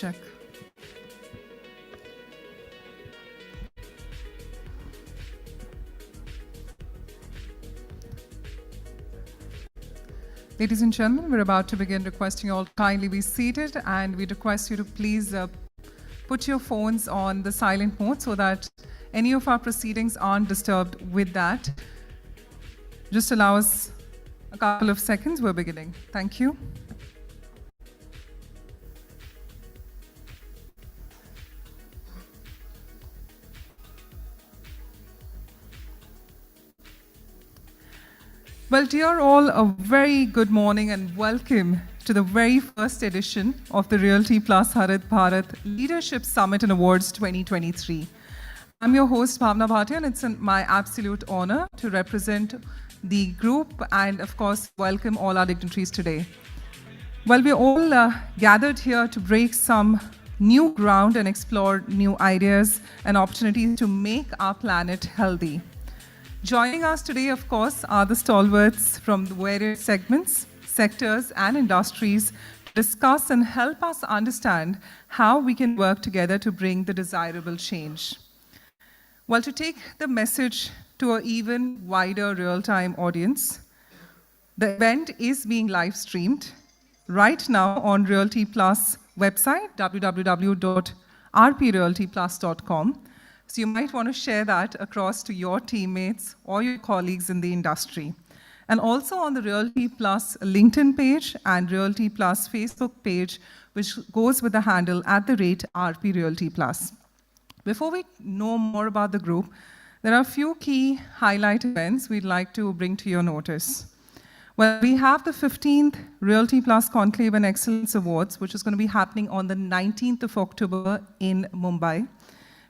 check. Ladies and gentlemen, we're about to begin. Requesting you all to kindly be seated, and we request you to please put your phones on the silent mode so that any of our proceedings aren't disturbed with that. Just allow us a couple of seconds. We're beginning. Thank you. Well, dear all, a very good morning and welcome to the very first edition of the Realty Plus Harit Bharat Leadership Summit and Awards 2023. I'm your host, Bhavna Bhatia, and it's my absolute honor to represent the group and, of course, welcome all our dignitaries today. Well, we're all gathered here to break some new ground and explore new ideas and opportunities to make our planet healthy. Joining us today, of course, are the stalwarts from the various segments, sectors, and industries to discuss and help us understand how we can work together to bring the desirable change. Well, to take the message to an even wider real-time audience, the event is being live-streamed right now on Realty Plus website, www.rprealtyplus.com. So you might want to share that across to your teammates or your colleagues in the industry. And also on the Realty Plus LinkedIn page and Realty Plus Facebook page, which goes with the handle @RPRealtyPlus. Before we know more about the group, there are a few key highlight events we'd like to bring to your notice. Well, we have the 15th Realty Plus Conclave and Excellence Awards, which is going to be happening on the 19th of October in Mumbai.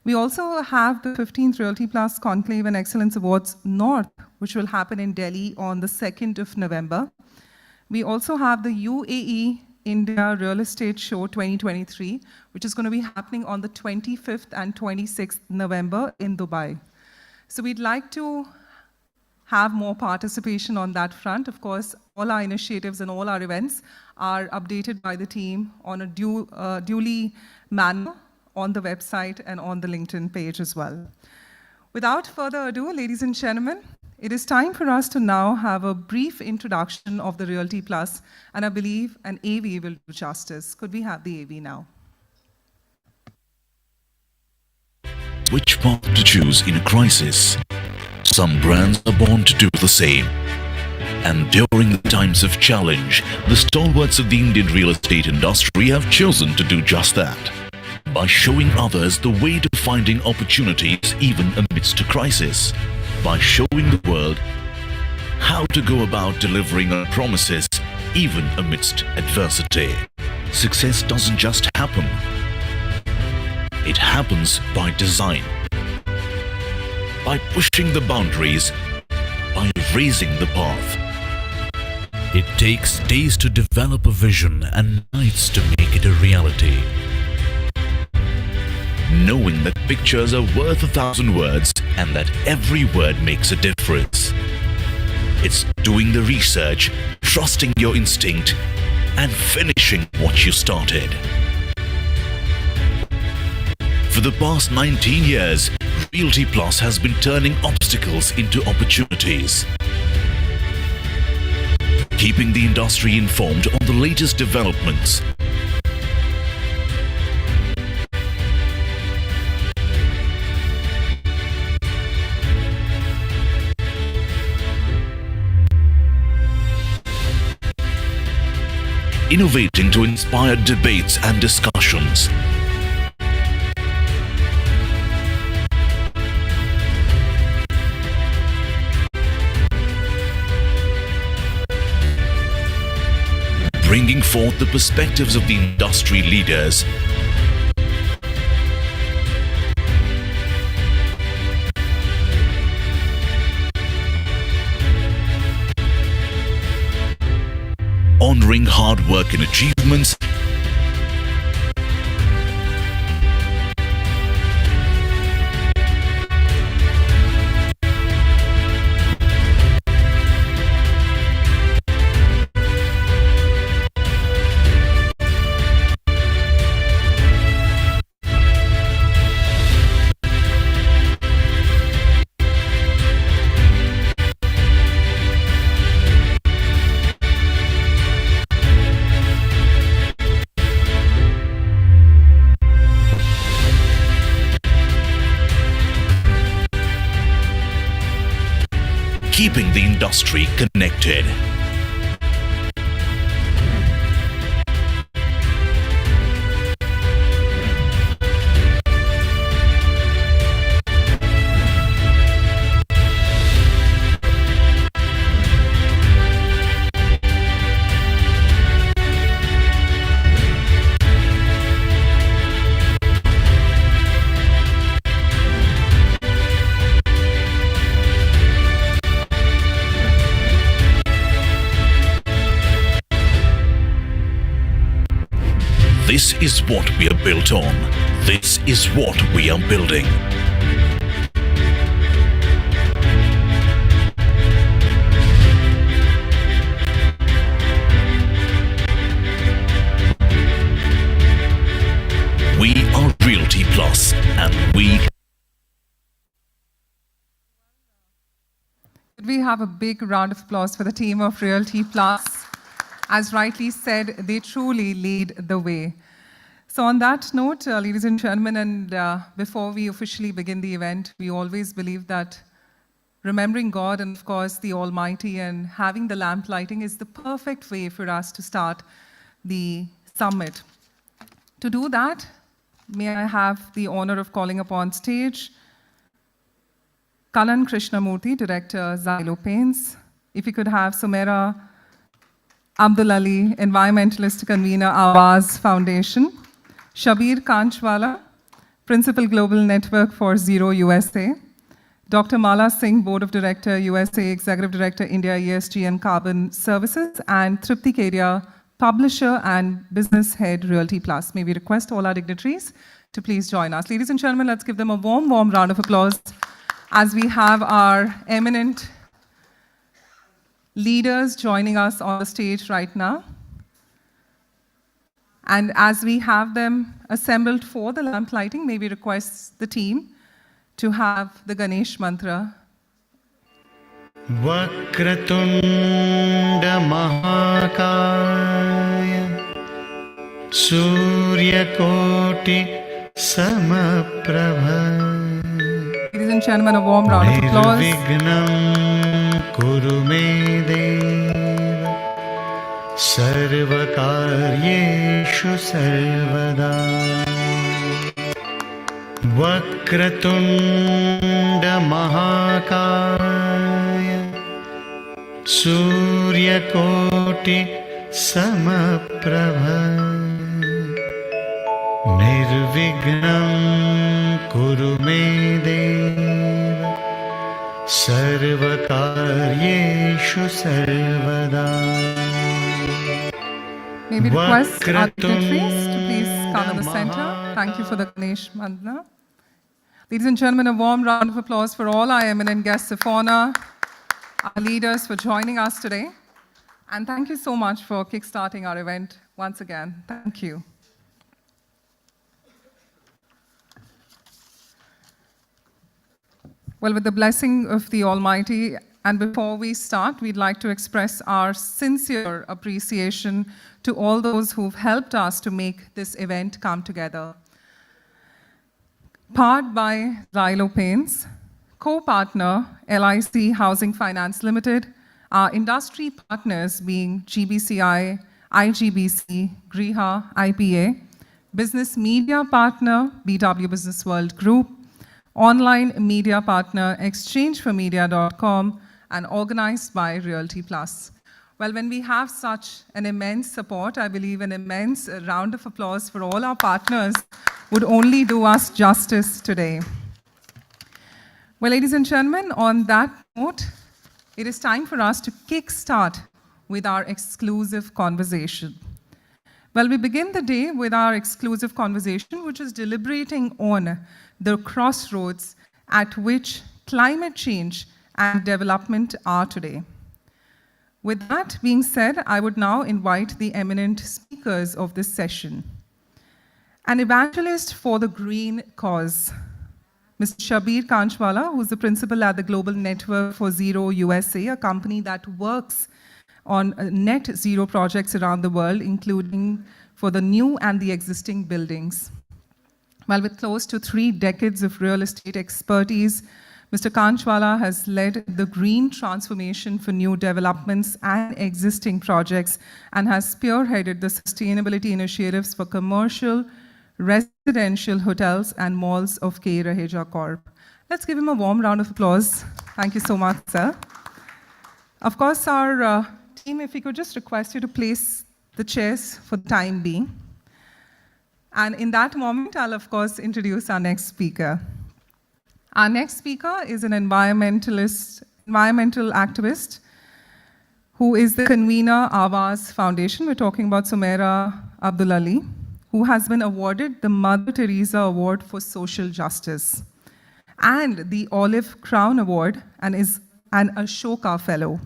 We also have the 15th Realty Plus Conclave and Excellence Awards North, which will happen in Delhi on the 2nd of November. We also have the UAE India Real Estate Show 2023, which is going to be happening on the 25th and 26th November in Dubai. So we'd like to have more participation on that front. Of course, all our initiatives and all our events are updated by the team on a duly manner on the website and on the LinkedIn page as well. Without further ado, ladies and gentlemen, it is time for us to now have a brief introduction of the Realty Plus, and I believe an AV will do justice. Could we have the AV now? Which path to choose in a crisis? Some brands are born to do the same. And during the times of challenge, the stalwarts of the Indian real estate industry have chosen to do just that, by showing others the way to finding opportunities even amidst a crisis, by showing the world how to go about delivering on promises even amidst adversity. Success doesn't just happen. It happens by design, by pushing the boundaries, by raising the path. It takes days to develop a vision and nights to make it a reality. Knowing that pictures are worth 1,000 words and that every word makes a difference. It's doing the research, trusting your instinct, and finishing what you started. For the past 19 years, Realty Plus has been turning obstacles into opportunities, keeping the industry informed on the latest developments, innovating to inspire debates and discussions, bringing forth the perspectives of the industry leaders, honoring hard work and achievements, keeping the industry connected. This is what we are built on. This is what we are building. We are Realty Plus, and we... Could we have a big round of applause for the team of Realty Plus? As rightly said, they truly lead the way. So on that note, ladies and gentlemen, and before we officially begin the event, we always believe that remembering God and, of course, the Almighty and having the lamp lighting is the perfect way for us to start the summit. To do that, may I have the honor of calling upon stage Kalan Krishnamurthy, Director, Xylo Paints. If you could have Sumera Abdul Ali, Environmentalist Convener, Awaz Foundation. Shabir Kanchwala, Principal Global Network for Zero USA. Dr. Mala Singh, Board of Director, USA, Executive Director, India ESG and Carbon Services. And Tripti Kedia, Publisher and Business Head, Realty Plus. May we request all our dignitaries to please join us. Ladies and gentlemen, let's give them a warm, warm round of applause as we have our eminent leaders joining us on the stage right now. And as we have them assembled for the lamp lighting, may we request the team to have the Ganesh mantra. Vakratunda Mahakaya Suryakoti Samaprabha. Ladies and gentlemen, a warm round of applause. Nirvignam Kuru Me Deva Sarvakaryeshu Sarvada. Vakratunda Mahakaya Suryakoti Samaprabha. Nirvignam Kuru Me Deva Sarvakaryeshu Sarvada. May we request our dignitaries to please come in the center. Thank you for the Ganesh mantra. Ladies and gentlemen, a warm round of applause for all our eminent guests of honor, our leaders for joining us today. And thank you so much for kickstarting our event once again. Thank you. Well, with the blessing of the Almighty, and before we start, we'd like to express our sincere appreciation to all those who've helped us to make this event come together. Powered by Xylo Paints, co-partner LIC Housing Finance Limited, our industry partners being GBCI, IGBC, Griha, IPA, business media partner BW Business World Group, online media partner exchangeformedia.com, and organized by Realty Plus. Well, when we have such an immense support, I believe an immense round of applause for all our partners would only do us justice today. Well, ladies and gentlemen, on that note, it is time for us to kickstart with our exclusive conversation. Well, we begin the day with our exclusive conversation, which is deliberating on the crossroads at which climate change and development are today. With that being said, I would now invite the eminent speakers of this session. An evangelist for the green cause, Mr. Shabir Kanchwala, who's the principal at the Global Network for Zero USA, a company that works on net zero projects around the world, including for the new and the existing buildings. Well, with close to 3 decades of real estate expertise, Mr. Kanchwala has led the green transformation for new developments and existing projects and has spearheaded the sustainability initiatives for commercial, residential hotels and malls of K. Raheja Corp. Let's give him a warm round of applause. Thank you so much, sir. Of course, our team, if we could just request you to place the chairs for the time being. And in that moment, I'll of course introduce our next speaker. Our next speaker is an environmental activist who is the convener Awaaz Foundation. We're talking about Sumaira Abdul Ali, who has been awarded the Mother Teresa Award for Social Justice and the Olive Crown Award and is an Ashoka Fellow.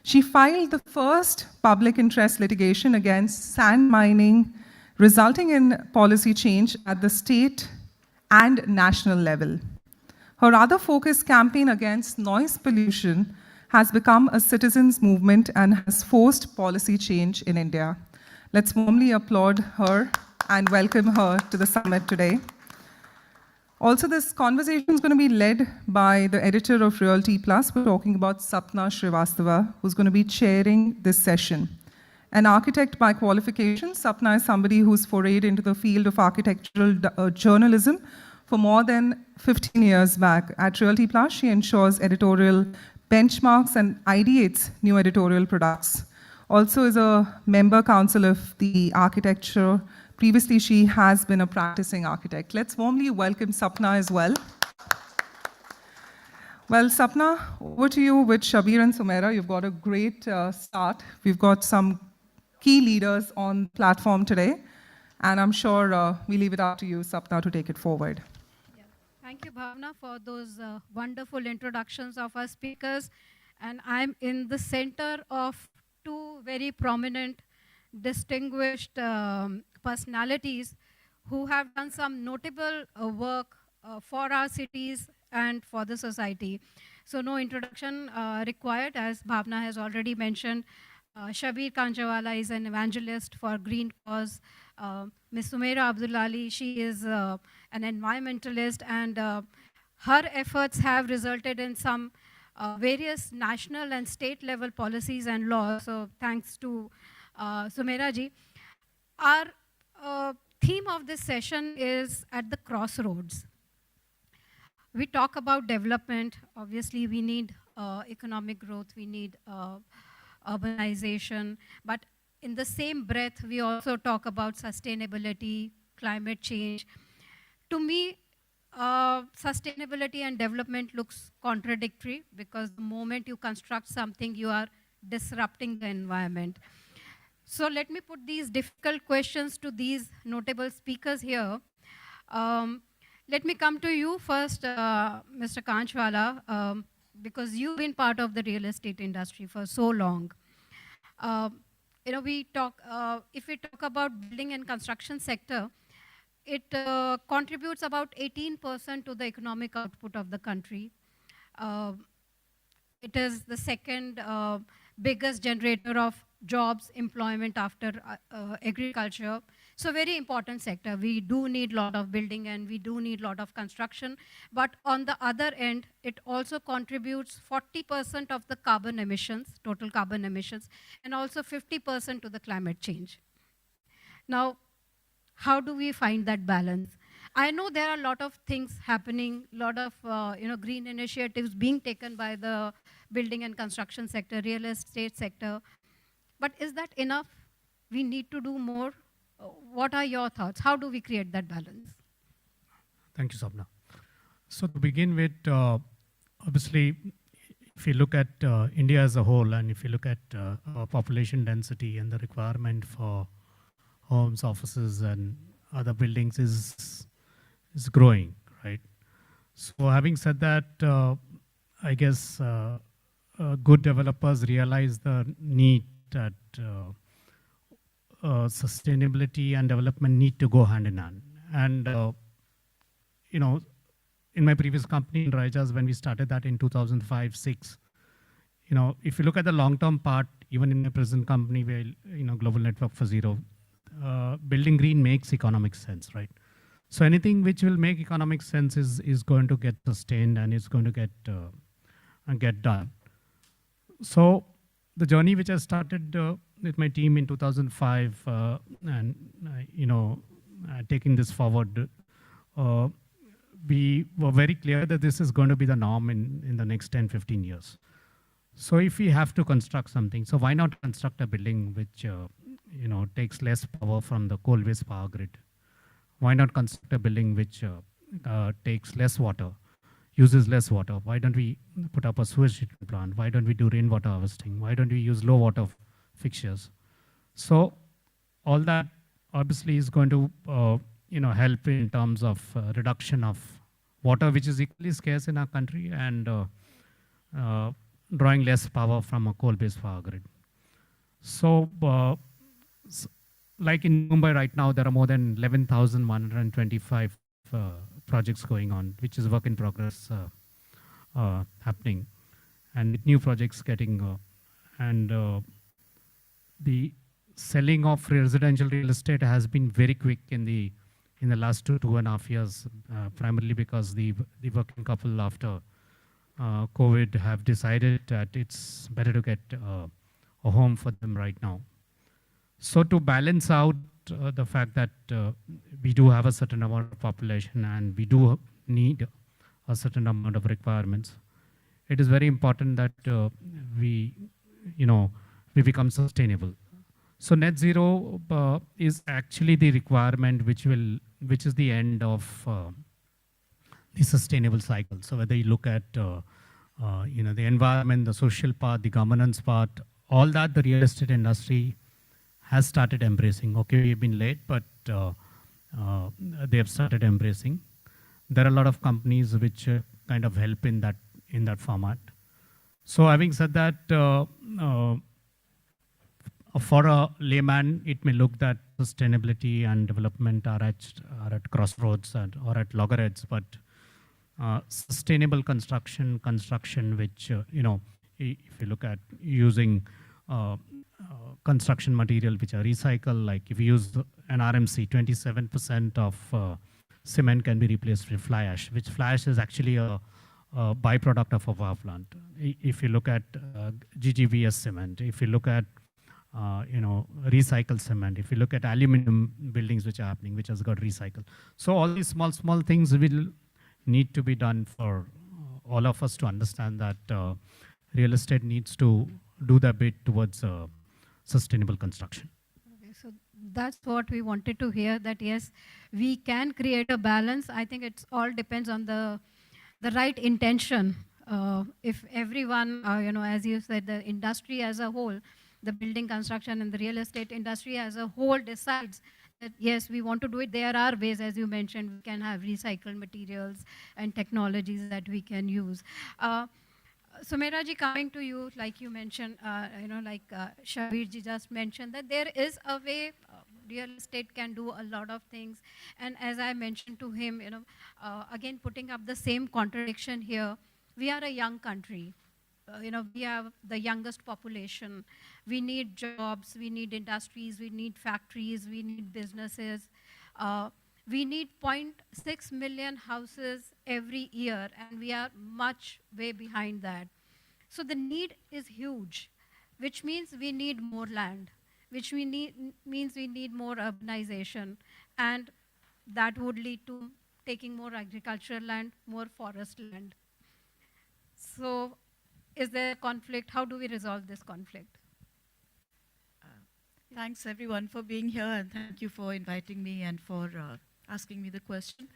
She filed the first public interest litigation against sand mining, resulting in policy change at the state and national level. Her other focused campaign against noise pollution has become a citizens' movement and has forced policy change in India. Let's warmly applaud her and welcome her to the summit today. Also, this conversation is going to be led by the editor of Realty Plus. We're talking about Sapna Srivastava, who's going to be chairing this session. An architect by qualification, Sapna is somebody who's forayed into the field of architectural journalism for more than 15 years back. At Realty Plus, she ensures editorial benchmarks and ideates new editorial products. Also is a member council of the architecture. Previously, she has been a practicing architect. Let's warmly welcome Sapna as well. Well, Sapna, over to you with Shabir and Sumaira. You've got a great start. We've got some key leaders on the platform today, and I'm sure we leave it up to you, Sapna, to take it forward. Thank you, Bhavna, for those wonderful introductions of our speakers. And I'm in the center of two very prominent, distinguished personalities who have done some notable work for our cities and for the society. So no introduction required, as Bhavna has already mentioned. Shabir Kanchwala is an evangelist for Green Cause. Ms. Sumaira Abdul Ali, she is an environmentalist, and her efforts have resulted in some various national and state level policies and laws. So thanks to Sumaira ji. Our theme of this session is at the crossroads. We talk about development. Obviously, we need economic growth, we need urbanization, but in the same breath, we also talk about sustainability, climate change. To me, sustainability and development looks contradictory because the moment you construct something, you are disrupting the environment. So let me put these difficult questions to these notable speakers here. Let me come to you first, Mr. Kanchwala, because you've been part of the real estate industry for so long. If we talk about building and construction sector, it contributes about 18% to the economic output of the country. It is the second biggest generator of jobs, employment after agriculture. So very important sector. We do need a lot of building and we do need a lot of construction. But on the other end, it also contributes 40% of the carbon emissions, total carbon emissions, and also 50% to the climate change. Now, how do we find that balance? I know there are a lot of things happening, a lot of green initiatives being taken by the building and construction sector, real estate sector. But is that enough? We need to do more. What are your thoughts? How do we create that balance? Thank you, Sapna. So to begin with, obviously, if you look at India as a whole, and if you look at our population density and the requirement for homes, offices, and other buildings is growing, right? So having said that, I guess good developers realize the need that sustainability and development need to go hand in hand. And, in my previous company in Rajas, when we started that in 2005-06, if you look at the long-term part, even in my present company, where, Global Network for Zero, building green makes economic sense, right? So anything which will make economic sense is going to get sustained and it's going to get done. So the journey which I started with my team in 2005 and taking this forward, we were very clear that this is going to be the norm in the next 10, 15 years. So if we have to construct something, so why not construct a building which takes less power from the coal-based power grid? Why not construct a building which takes less water, uses less water? Why don't we put up a sewage treatment plant? Why don't we do rainwater harvesting? Why don't we use low water fixtures? So all that obviously is going to help in terms of reduction of water, which is equally scarce in our country, and drawing less power from a coal-based power grid. So like in Mumbai right now, there are more than 11,125 projects going on, which is work in progress happening, and with new projects getting, the selling of residential real estate has been very quick in the last 2.5 years, primarily because the working couple after COVID have decided that it's better to get a home for them right now. So to balance out the fact that we do have a certain amount of population and we do need a certain amount of requirements, it is very important that we become sustainable. So net zero is actually the requirement which is the end of the sustainable cycle. So whether you look at the environment, the social part, the governance part, all that the real estate industry has started embracing. Okay, we've been late, but they have started embracing. There are a lot of companies which kind of help in that format. So having said that, for a layman, it may look that sustainability and development are at crossroads or at loggerheads, but sustainable construction which, if you look at using construction material which are recycled, like if you use an RMC, 27% of cement can be replaced with fly ash, which fly ash is actually a byproduct of a power plant. If you look at GGVS cement, if you look at recycled cement, if you look at aluminum buildings which are happening, which has got recycled. So all these small things will need to be done for all of us to understand that real estate needs to do the bit towards sustainable construction. Okay, so that's what we wanted to hear, that yes, we can create a balance. I think it all depends on the right intention. If everyone, as you said, the industry as a whole, the building construction and the real estate industry as a whole decides that yes, we want to do it, there are ways, as you mentioned, we can have recycled materials and technologies that we can use. Sumaira ji, coming to you, like you mentioned, like Shabir ji just mentioned, that there is a way real estate can do a lot of things. And as I mentioned to him, again, putting up the same contradiction here, we are a young country. We have the youngest population. We need jobs, we need industries, we need factories, we need businesses. We need 0.6 million houses every year, and we are much way behind that. So the need is huge, which means we need more land, which means we need more urbanization, and that would lead to taking more agricultural land, more forest land. So is there a conflict? How do we resolve this conflict? Thanks everyone for being here, and thank you for inviting me and for asking me the question.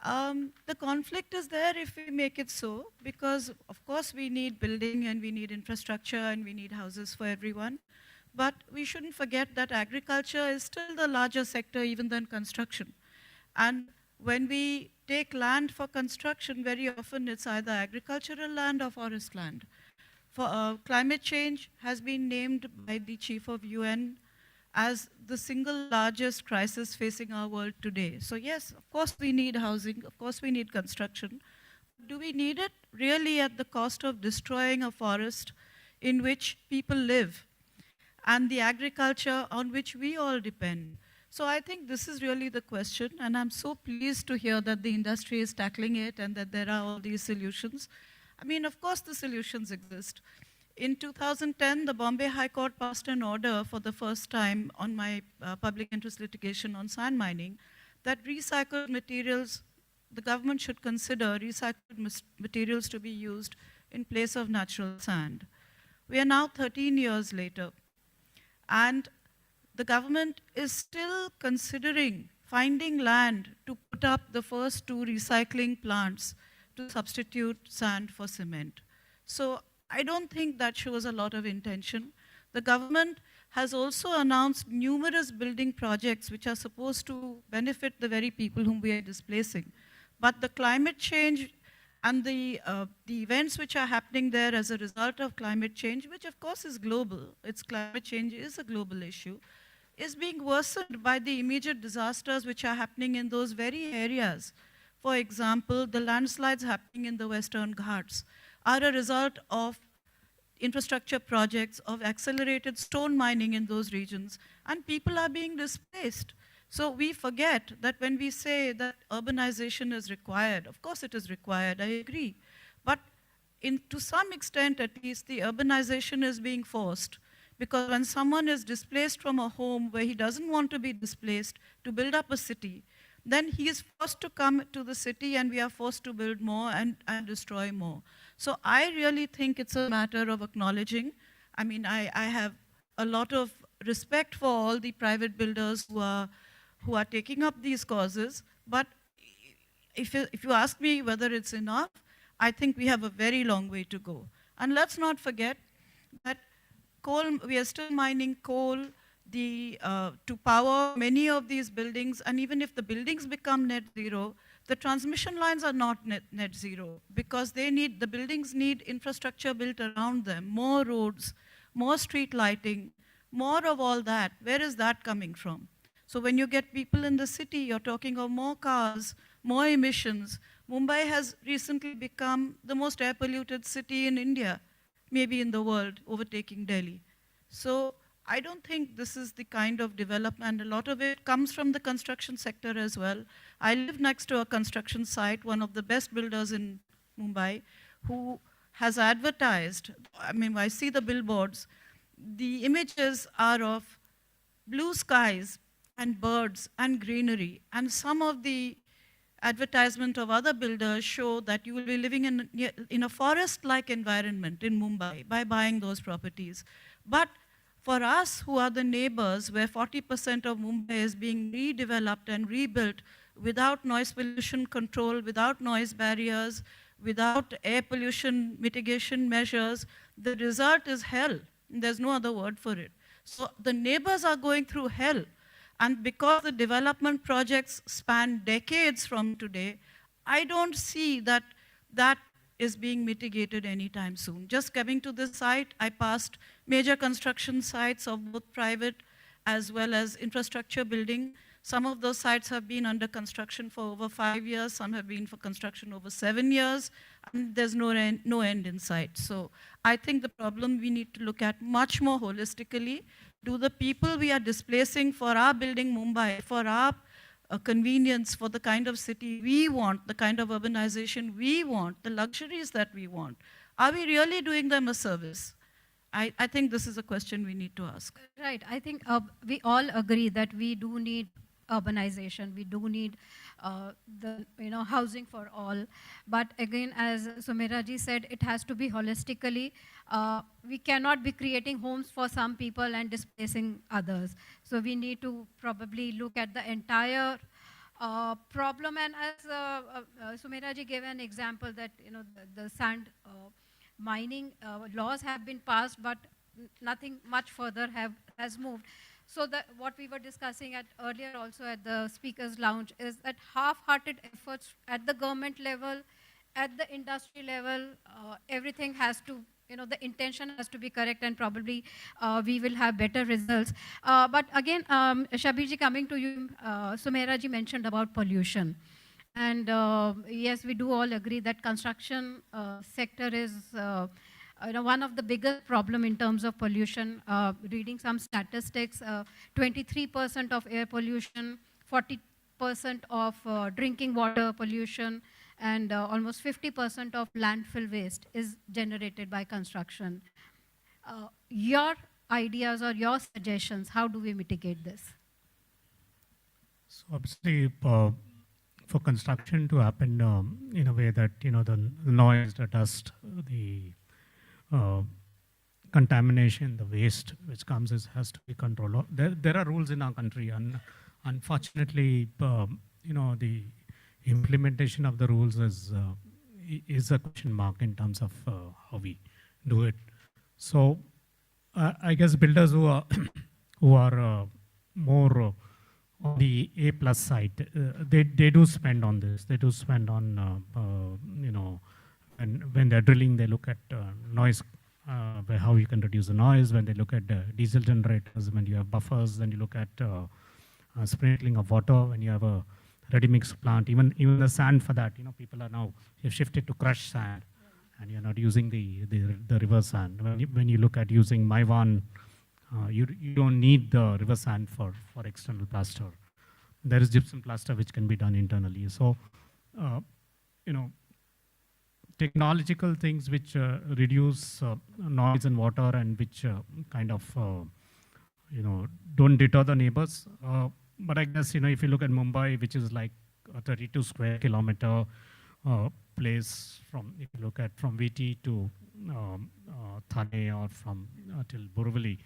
The conflict is there if we make it so, because of course we need building and we need infrastructure and we need houses for everyone. But we shouldn't forget that agriculture is still the larger sector even than construction. And when we take land for construction, very often it's either agricultural land or forest land. For climate change has been named by the chief of UN as the single largest crisis facing our world today. So yes, of course we need housing, of course we need construction. Do we need it really at the cost of destroying a forest in which people live and the agriculture on which we all depend? So I think this is really the question, and I'm so pleased to hear that the industry is tackling it and that there are all these solutions. I mean, of course the solutions exist. In 2010, the Bombay High Court passed an order for the first time on my public interest litigation on sand mining that recycled materials, the government should consider recycled materials to be used in place of natural sand. We are now 13 years later, and the government is still considering finding land to put up the first 2 recycling plants to substitute sand for cement. So I don't think that shows a lot of intention. The government has also announced numerous building projects which are supposed to benefit the very people whom we are displacing. But the climate change and the events which are happening there as a result of climate change, which of course is global, climate change is a global issue, is being worsened by the immediate disasters which are happening in those very areas. For example, the landslides happening in the Western Ghats are a result of infrastructure projects, of accelerated stone mining in those regions, and people are being displaced. So we forget that when we say that urbanization is required, of course it is required, I agree. But to some extent at least, the urbanization is being forced. Because when someone is displaced from a home where he doesn't want to be displaced to build up a city, then he is forced to come to the city and we are forced to build more and destroy more. So I really think it's a matter of acknowledging. I mean, I have a lot of respect for all the private builders who are taking up these causes, but if you ask me whether it's enough, I think we have a very long way to go. And let's not forget that coal, we are still mining coal to power many of these buildings, and even if the buildings become net zero, the transmission lines are not net zero because the buildings need infrastructure built around them, more roads, more street lighting, more of all that. Where is that coming from? So when you get people in the city, you're talking of more cars, more emissions. Mumbai has recently become the most air polluted city in India, maybe in the world, overtaking Delhi. So I don't think this is the kind of development. A lot of it comes from the construction sector as well. I live next to a construction site, one of the best builders in Mumbai, who has advertised, I mean, I see the billboards, the images are of blue skies and birds and greenery. And some of the advertisement of other builders show that you will be living in a forest-like environment in Mumbai by buying those properties. But for us who are the neighbors, where 40% of Mumbai is being redeveloped and rebuilt without noise pollution control, without noise barriers, without air pollution mitigation measures, the result is hell. There's no other word for it. So the neighbors are going through hell. And because the development projects span decades from today, I don't see that that is being mitigated anytime soon. Just coming to this site, I passed major construction sites of both private as well as infrastructure building. Some of those sites have been under construction for over 5 years, some have been for construction over 7 years, and there's no end in sight. So I think the problem we need to look at much more holistically. Do the people we are displacing for our building Mumbai, for our convenience, for the kind of city we want, the kind of urbanization we want, the luxuries that we want, are we really doing them a service? I think this is a question we need to ask. Right. I think we all agree that we do need urbanization. We do need housing for all. But again, as Sumaira ji said, it has to be holistically. We cannot be creating homes for some people and displacing others. So we need to probably look at the entire problem. And as Sumaira ji gave an example that the sand mining laws have been passed, but nothing much further has moved. So what we were discussing earlier also at the speakers lounge is that half-hearted efforts at the government level, at the industry level, everything has to, the intention has to be correct, and probably we will have better results. But again, Shabir ji, coming to you, Sumaira ji mentioned about pollution. And yes, we do all agree that construction sector is one of the biggest problem in terms of pollution. Reading some statistics, 23% of air pollution, 40% of drinking water pollution, and almost 50% of landfill waste is generated by construction. Your ideas or your suggestions, how do we mitigate this? So obviously, for construction to happen in a way that the noise, the dust, the contamination, the waste which comes has to be controlled. There are rules in our country, and unfortunately, the implementation of the rules is a question mark in terms of how we do it. So I guess builders who are more on the A plus side, they do spend on this. They do spend on when they're drilling, they look at noise, how you can reduce the noise. When they look at diesel generators, when you have buffers, then you look at sprinkling of water. When you have a ready mix plant, even the sand for that, people are now have shifted to crushed sand, and you're not using the river sand. When you look at using Maiwan, you don't need the river sand for external plaster. There is gypsum plaster which can be done internally. So, technological things which reduce noise and water and which kind of don't deter the neighbors. But I guess if you look at Mumbai, which is like a 32 square kilometer place, if you look at from VT to Thane or from till Borivali,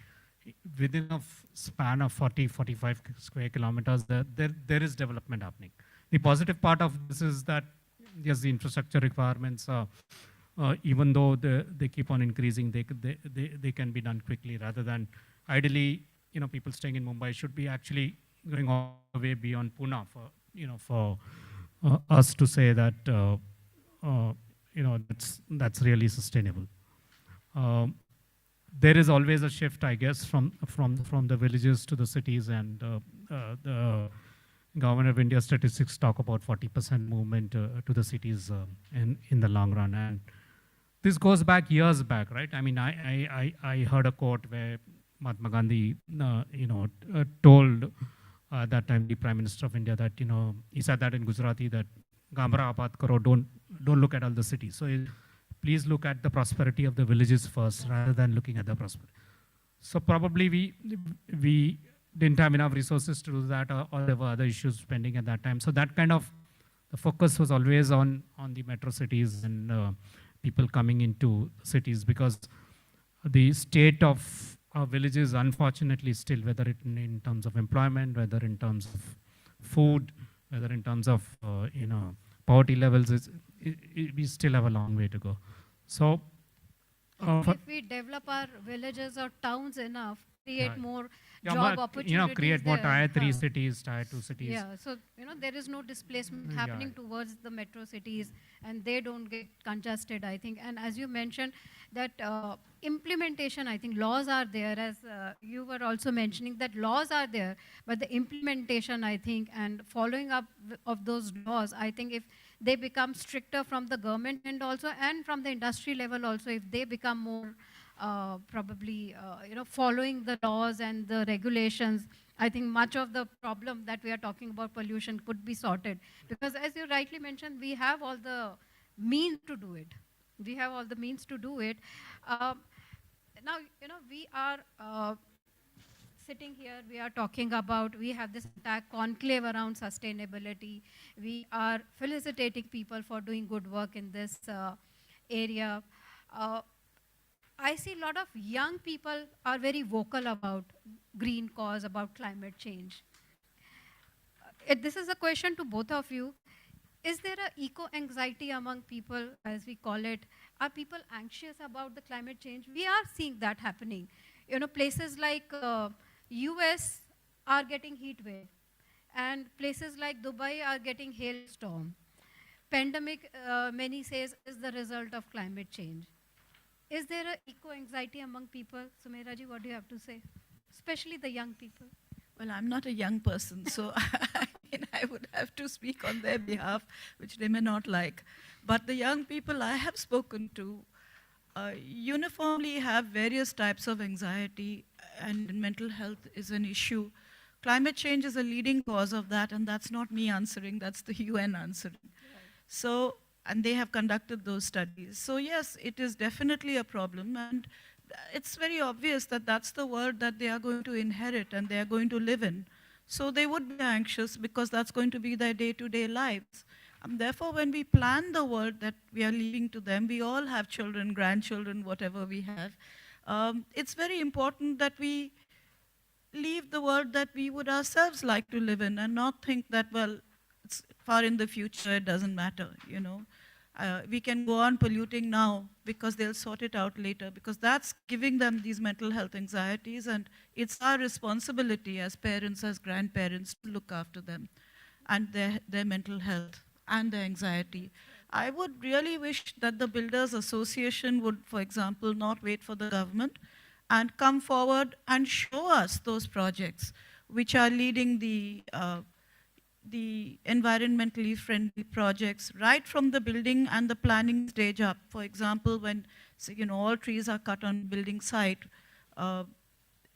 within a span of 40-45 square kilometers, there is development happening. The positive part of this is that yes, the infrastructure requirements, even though they keep on increasing, they can be done quickly rather than ideally, people staying in Mumbai should be actually going all the way beyond Pune for us to say that that's really sustainable. There is always a shift, I guess, from the villages to the cities, and the Government of India statistics talk about 40% movement to the cities in the long run. And this goes back years back, right? I mean, I heard a quote where Mahatma Gandhi, told that time the Prime Minister of India that, he said that in Gujarati that Gambara Abad Karo, don't look at all the cities. So please look at the prosperity of the villages first rather than looking at the prosperity. So probably we didn't have enough resources to do that, or there were other issues pending at that time. So that kind of, the focus was always on the metro cities and people coming into cities, because the state of our villages, unfortunately, still, whether it in terms of employment, whether in terms of food, whether in terms of poverty levels, we still have a long way to go. So, if we develop our villages or towns enough, create more job opportunities, create more tier 3 cities, tier 2 cities. Yeah, so there is no displacement happening towards the metro cities, and they don't get congested, I think. And as you mentioned, that implementation, I think laws are there, as you were also mentioning, that laws are there, but the implementation, I think, and following up of those laws, I think if they become stricter from the government end also, and from the industry level also, if they become more following the laws and the regulations, I think much of the problem that we are talking about, pollution, could be sorted. Because as you rightly mentioned, we have all the means to do it. We have all the means to do it. Now, we are sitting here, we are talking about, we have this entire conclave around sustainability. We are felicitating people for doing good work in this area. I see a lot of young people are very vocal about green cause, about climate change. This is a question to both of you. Is there an eco-anxiety among people, as we call it? Are people anxious about the climate change? We are seeing that happening. Places like US are getting heat wave, and places like Dubai are getting hailstorm. Pandemic, many says, is the result of climate change. Is there an eco-anxiety among people? Sumaira ji, what do you have to say? Especially the young people. Well, I'm not a young person, so I would have to speak on their behalf, which they may not like. But the young people I have spoken to uniformly have various types of anxiety, and mental health is an issue. Climate change is a leading cause of that, and that's not me answering, that's the UN answering. So, and they have conducted those studies. So yes, it is definitely a problem, and it's very obvious that that's the world that they are going to inherit and they are going to live in. So they would be anxious because that's going to be their day-to-day lives. And therefore, when we plan the world that we are leaving to them, we all have children, grandchildren, whatever we have. It's very important that we leave the world that we would ourselves like to live in and not think that, well, it's far in the future, it doesn't matter, you know. We can go on polluting now because they'll sort it out later, because that's giving them these mental health anxieties, and it's our responsibility as parents, as grandparents, to look after them and their mental health and their anxiety. I would really wish that the Builders Association would, for example, not wait for the government and come forward and show us those projects which are leading the environmentally friendly projects right from the building and the planning stage up. For example, when all trees are cut on building site,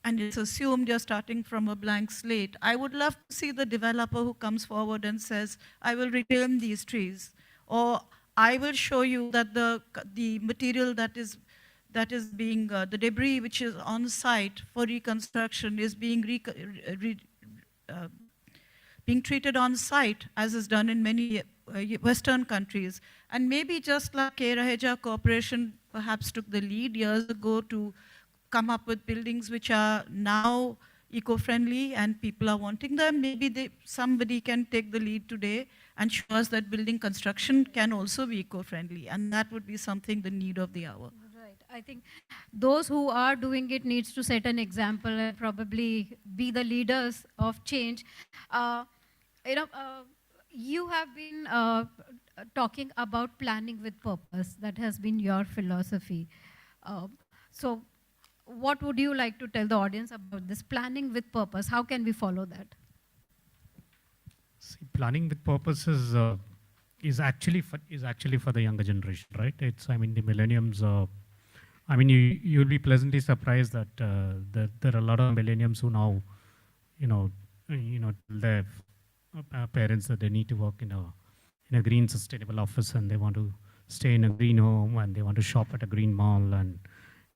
and it's assumed you're starting from a blank slate, I would love to see the developer who comes forward and says, I will reclaim these trees, or I will show you that the material that is being, the debris which is on site for reconstruction is being treated on site, as is done in many Western countries. And maybe just like Raheja Corporation perhaps took the lead years ago to come up with buildings which are now eco-friendly and people are wanting them, maybe somebody can take the lead today and show us that building construction can also be eco-friendly, and that would be something, the need of the hour. Right. I think those who are doing it needs to set an example and probably be the leaders of change. You have been talking about planning with purpose. That has been your philosophy. So what would you like to tell the audience about this planning with purpose? How can we follow that? See, planning with purpose is actually for the younger generation, right? I mean, the millenniums. I mean, you'll be pleasantly surprised that there are a lot of millenniums who now, tell their parents that they need to work in a green, sustainable office, and they want to stay in a green home, and they want to shop at a green mall, and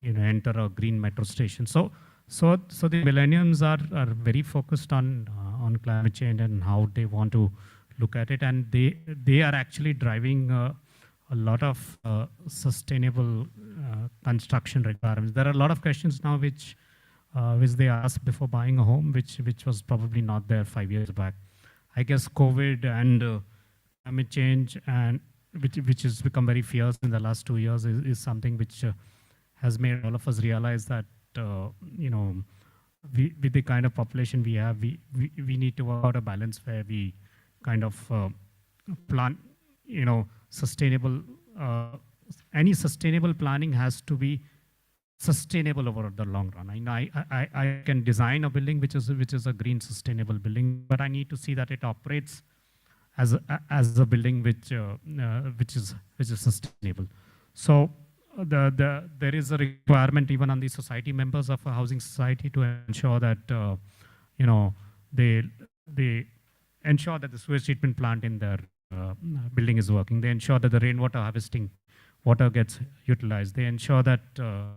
enter a green metro station. So the millennials are very focused on climate change and how they want to look at it, and they are actually driving a lot of sustainable construction requirements. There are a lot of questions now which they ask before buying a home, which was probably not there 5 years back. I guess COVID and climate change, and which has become very fierce in the last 2 years, is something which has made all of us realize that with the kind of population we have, we need to work out a balance where we kind of plan, sustainable. Any sustainable planning has to be sustainable over the long run. I can design a building which is a green sustainable building, but I need to see that it operates as a building which is sustainable. So there is a requirement even on the society members of a housing society to ensure that they ensure that the sewage treatment plant in their building is working. They ensure that the rainwater harvesting water gets utilized. They ensure that the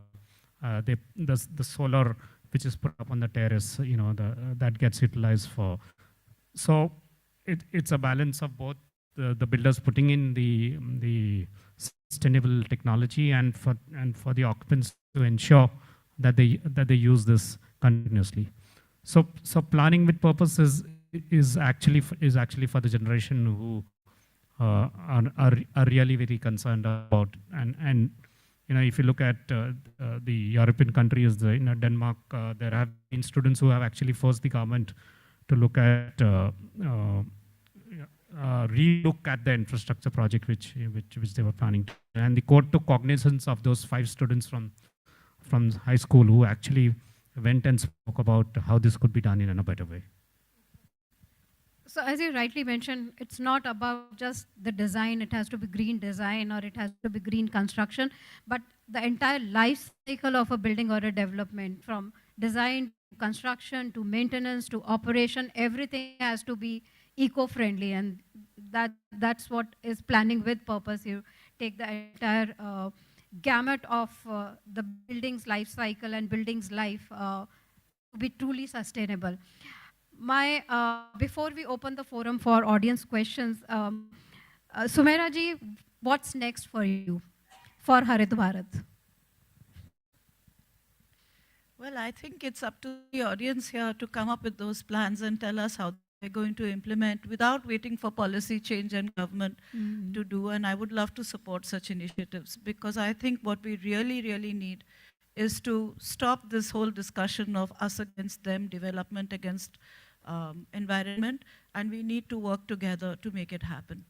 solar which is put up on the terrace, that gets utilized for. So it's a balance of both the builders putting in the sustainable technology and for the occupants to ensure that they use this continuously. So planning with purpose is actually for the generation who are really very concerned about, and if you look at the European countries, Denmark, there have been students who have actually forced the government to look at re-look at the infrastructure project which they were planning to. And the court took cognizance of those 5 students from high school who actually went and spoke about how this could be done in a better way. So as you rightly mentioned, it's not about just the design, it has to be green design or it has to be green construction, but the entire life cycle of a building or a development, from design to construction to maintenance to operation, everything has to be eco-friendly, and that's what is planning with purpose. You take the entire gamut of the building's life cycle and building's life to be truly sustainable. Before we open the forum for audience questions, Sumaira ji, what's next for you, for Harit Bharat? Well, I think it's up to the audience here to come up with those plans and tell us how they're going to implement without waiting for policy change and government to do. And I would love to support such initiatives, because I think what we really, really need is to stop this whole discussion of us against them, development against environment, and we need to work together to make it happen.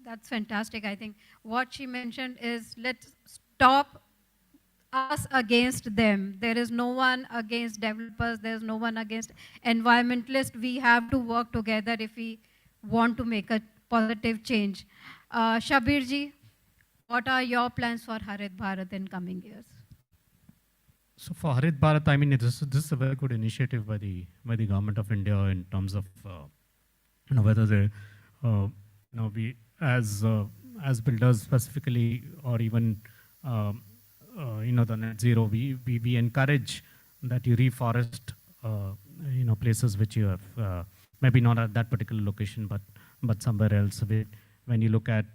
That's fantastic. I think what she mentioned is, let's stop us against them. There is no one against developers. There's no one against environmentalists. We have to work together if we want to make a positive change. Shabir ji, what are your plans for Harit Bharat in coming years? So for Harit Bharat, I mean, this is a very good initiative by the government of India in terms of whether they, we as builders specifically, or even the net zero, we encourage that you reforest places which you have maybe not at that particular location, but somewhere else. When you look at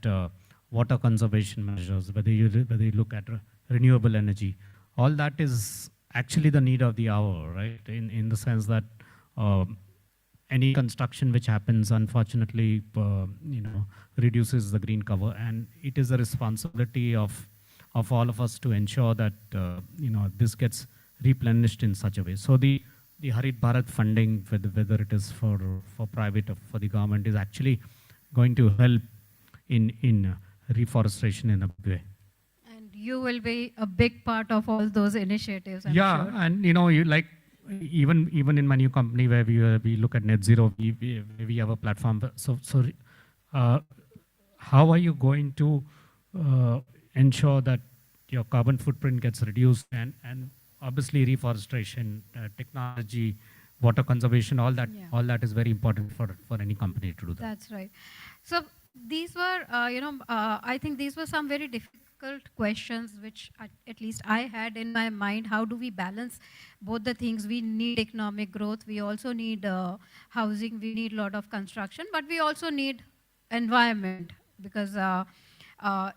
water conservation measures, whether you look at renewable energy, all that is actually the need of the hour, right? In the sense that any construction which happens, unfortunately, reduces the green cover, and it is a responsibility of all of us to ensure that this gets replenished in such a way. So the Harit Bharat funding, whether it is for private or for the government, is actually going to help in reforestation in a big way. You will be a big part of all those initiatives, I'm yeah, sure. And you like even in my new company where we look at net zero, we have a platform. So how are you going to ensure that your carbon footprint gets reduced, and obviously reforestation, technology, water conservation, all that is very important for any company to do that. That's right. So these were, I think these were some very difficult questions which at least I had in my mind. How do we balance both the things? We need economic growth, we also need housing, we need a lot of construction, but we also need environment, because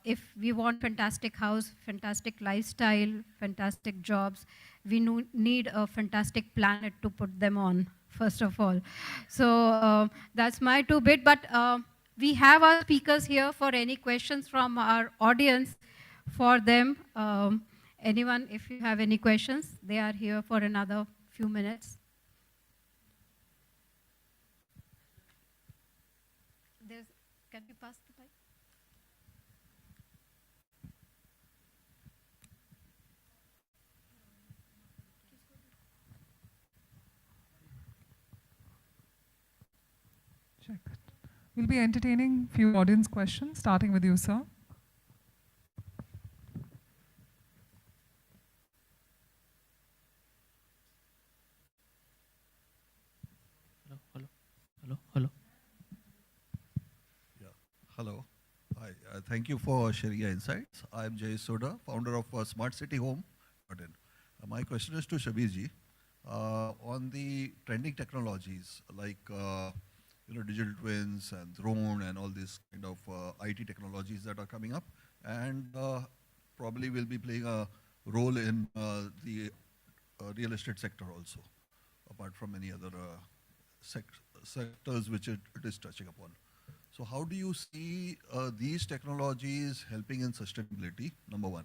if we want fantastic house, fantastic lifestyle, fantastic jobs, we need a fantastic planet to put them on, first of all. So that's my two bit, but we have our speakers here for any questions from our audience for them. Anyone, if you have any questions, they are here for another few minutes. Can we pass the mic? Check. We'll be entertaining few audience questions, starting with you, sir. Hello. Yeah, hello. Hi, thank you for sharing your insights. I'm Jay Soda, founder of Smart City Home. My question is to Shabir ji. On the trending technologies like digital twins and drone and all these kind of IT technologies that are coming up, and probably will be playing a role in the real estate sector also, apart from many other sectors which it is touching upon. So how do you see these technologies helping in sustainability, number one?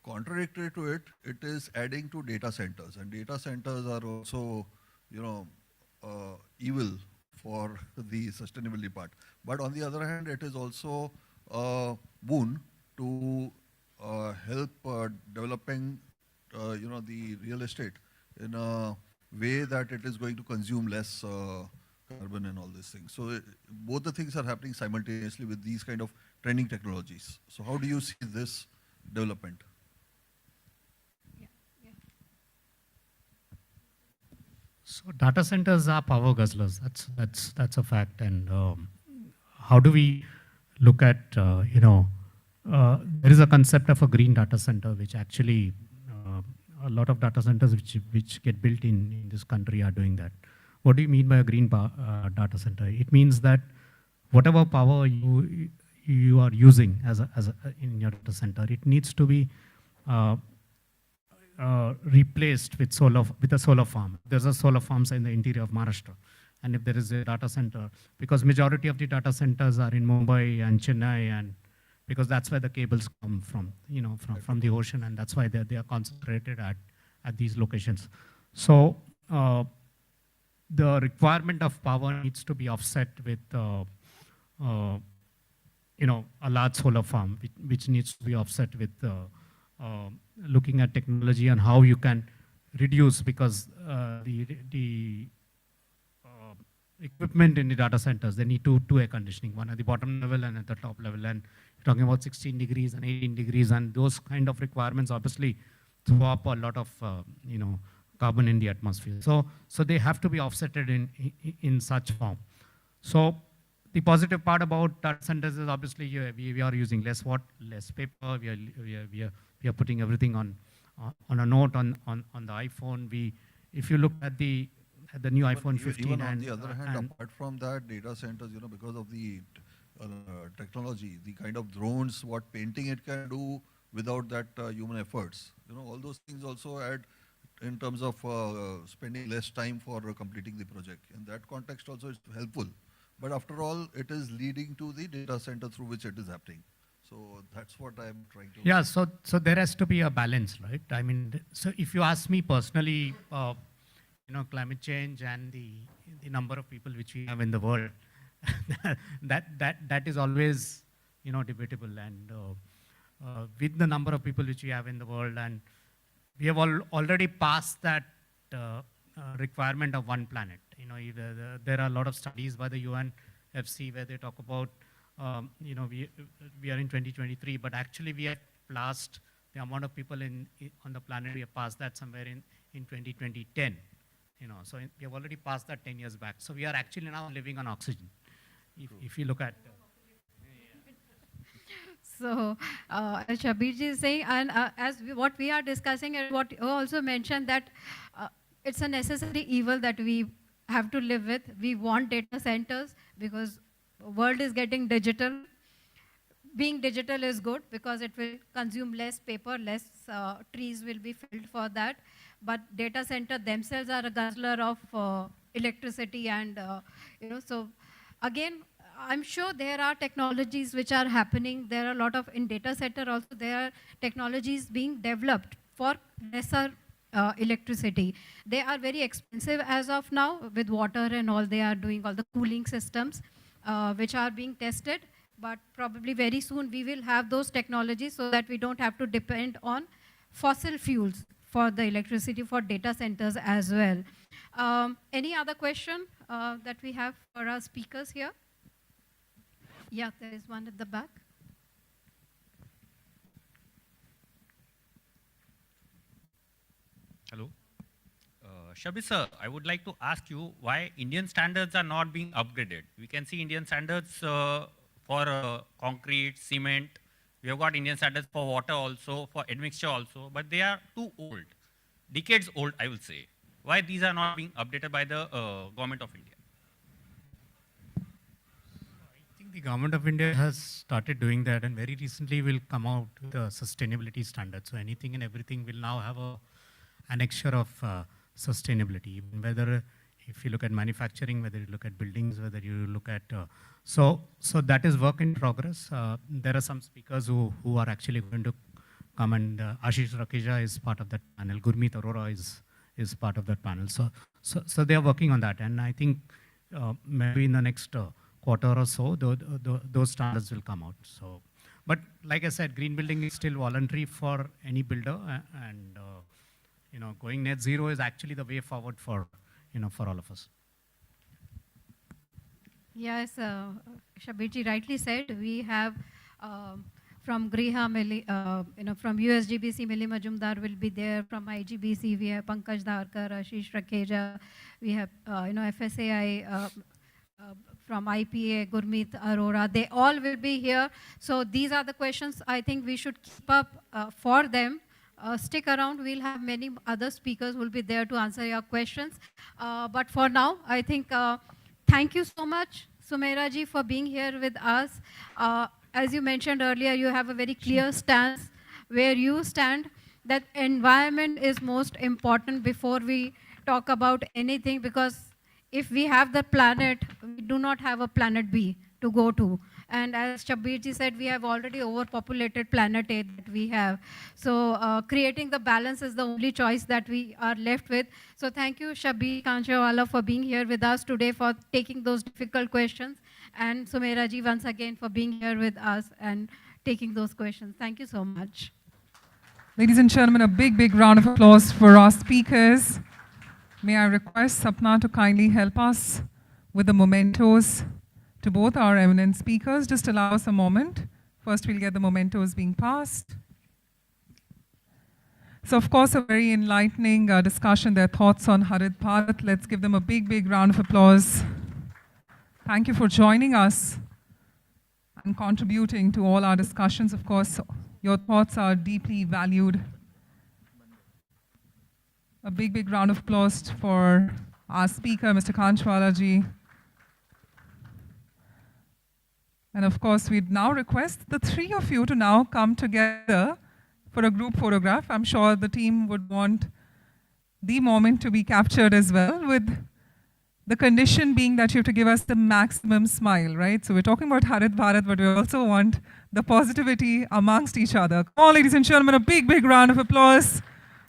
Contradictory to it, it is adding to data centers, and data centers are also, evil for the sustainability part. But on the other hand, it is also a boon to help developing, the real estate in a way that it is going to consume less carbon and all these things. So both the things are happening simultaneously with these kind of trending technologies. So how do you see this development? So data centers are power guzzlers. That's a fact. And how do we look at there is a concept of a green data center, which actually a lot of data centers which get built in this country are doing that. What do you mean by a green data center? It means that whatever power you are using in your data center, it needs to be replaced with a solar farm. There's a solar farms in the interior of Maharashtra, and if there is a data center, because majority of the data centers are in Mumbai and Chennai, and because that's where the cables come from, from the ocean, and that's why they are concentrated at these locations. So the requirement of power needs to be offset with a large solar farm, which needs to be offset with looking at technology and how you can reduce, because the equipment in the data centers, they need two air conditioning, one at the bottom level and at the top level. And you're talking about 16 degrees and 18 degrees, and those kind of requirements obviously throw up a lot of carbon in the atmosphere. So they have to be offsetted in such form. So the positive part about data centers is obviously we are using less paper. We are putting everything on a note on the iPhone. If you look at the new iPhone 15, even on the other hand, apart from that, data centers, because of the technology, the kind of drones, what painting it can do without that human efforts, all those things also add in terms of spending less time for completing the project. In that context also it's helpful. But after all, it is leading to the data center through which it is happening. So that's what I'm trying to... Yeah, so there has to be a balance, right? I mean, so if you ask me personally, climate change and the number of people which we have in the world, that is always, debatable. And with the number of people which we have in the world, and we have already passed that requirement of one planet. There are a lot of studies by the UNFC where they talk about, we are in 2023, but actually we have passed the amount of people on the planet. We have passed that somewhere in 2010. So we have already passed that 10 years back. So we are actually now living on oxygen. If you look at. So, as Shabirji is saying, and what we are discussing, and what you also mentioned, that it's a necessary evil that we have to live with. We want data centers because the world is getting digital. Being digital is good because it will consume less paper, less trees will be felled for that. But data center themselves are a guzzler of electricity, and so again, I'm sure there are technologies which are happening. There are a lot of, in data center also, there are technologies being developed for lesser electricity. They are very expensive as of now with water and all. They are doing all the cooling systems which are being tested. But probably very soon we will have those technologies so that we don't have to depend on fossil fuels for the electricity for data centers as well. Any other question that we have for our speakers here? Yeah, there is one at the back. Hello. Shabir sir, I would like to ask you why Indian standards are not being upgraded. We can see Indian standards for concrete, cement. We have got Indian standards for water also, for admixture also, but they are too old. Decades old, I will say. Why these are not being updated by the government of India? The government of India has started doing that, and very recently will come out with a sustainability standard. So anything and everything will now have an annexure of sustainability. Whether if you look at manufacturing, whether you look at buildings, whether you look at so that is work in progress. There are some speakers who are actually going to come, and Ashish Rakeja is part of that panel. Gurmeet Arora is part of that panel. So they are working on that, and I think maybe in the next quarter or so, those standards will come out. So, but like I said, green building is still voluntary for any builder, and going net zero is actually the way forward for all of us. Yes, Shabirji rightly said. We have from Griha, from USGBC, Milli Majumdar will be there. From IGBC, we have Pankaj Dharkar, Ashish Rakheja. We have, FSAI, from IPA, Gurmeet Arora. They all will be here. So these are the questions I think we should keep up for them. Stick around. We'll have many other speakers who will be there to answer your questions. But for now, I think thank you so much, Sumaira ji, for being here with us. As you mentioned earlier, you have a very clear stance where you stand that environment is most important before we talk about anything, because if we have the planet, we do not have a planet B to go to. And as Shabir said, we have already overpopulated planet A that we have. So creating the balance is the only choice that we are left with. So thank you, Shabir Kanchawala, for being here with us today, for taking those difficult questions. And Sumaira ji, once again, for being here with us and taking those questions. Thank you so much. Ladies and gentlemen, a big, big round of applause for our speakers. May I request Sapna to kindly help us with the mementos to both our eminent speakers. Just allow us a moment. First, we'll get the mementos being passed. So, of course, a very enlightening discussion, their thoughts on Harit Bharat. Let's give them a big, big round of applause. Thank you for joining us and contributing to all our discussions. Of course, your thoughts are deeply valued. A big, big round of applause for our speaker, Mr. Kanchwala ji. And of course, we'd now request the three of you to now come together for a group photograph. I'm sure the team would want the moment to be captured as well, with the condition being that you have to give us the maximum smile, right? So we're talking about Harit Bharat, but we also want the positivity amongst each other. Come on, ladies and gentlemen, a big, big round of applause.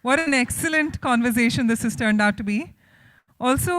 What an excellent conversation this has turned out to be. Also,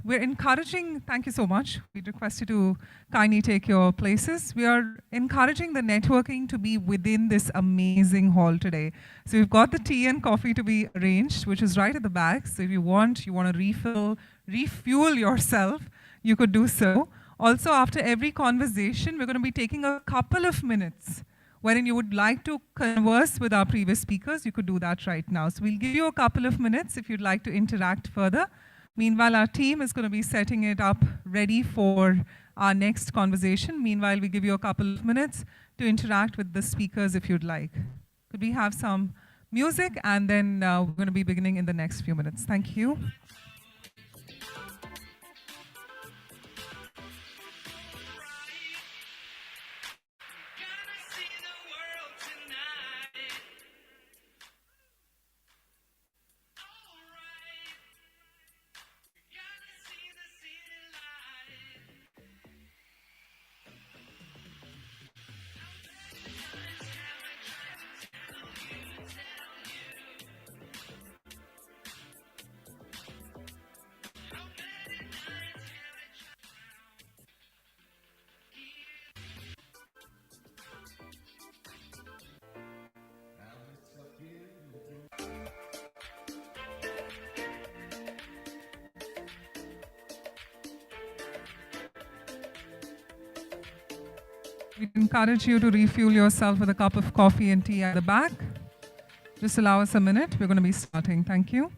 we're encouraging, thank you so much. We'd request you to kindly take your places. We are encouraging the networking to be within this amazing hall today. So we've got the tea and coffee to be arranged, which is right at the back. So if you want to refuel yourself, you could do so. Also, after every conversation, we're going to be taking a couple of minutes wherein you would like to converse with our previous speakers. You could do that right now. So we'll give you a couple of minutes if you'd like to interact further. Meanwhile, our team is going to be setting it up ready for our next conversation. Meanwhile, we give you a couple of minutes to interact with the speakers if you'd like. Could we have some music? And then we're going to be beginning in the next few minutes. Thank you. We encourage you to refuel yourself with a cup of coffee and tea at the back. Just allow us a minute. We're going to be starting. Thank you.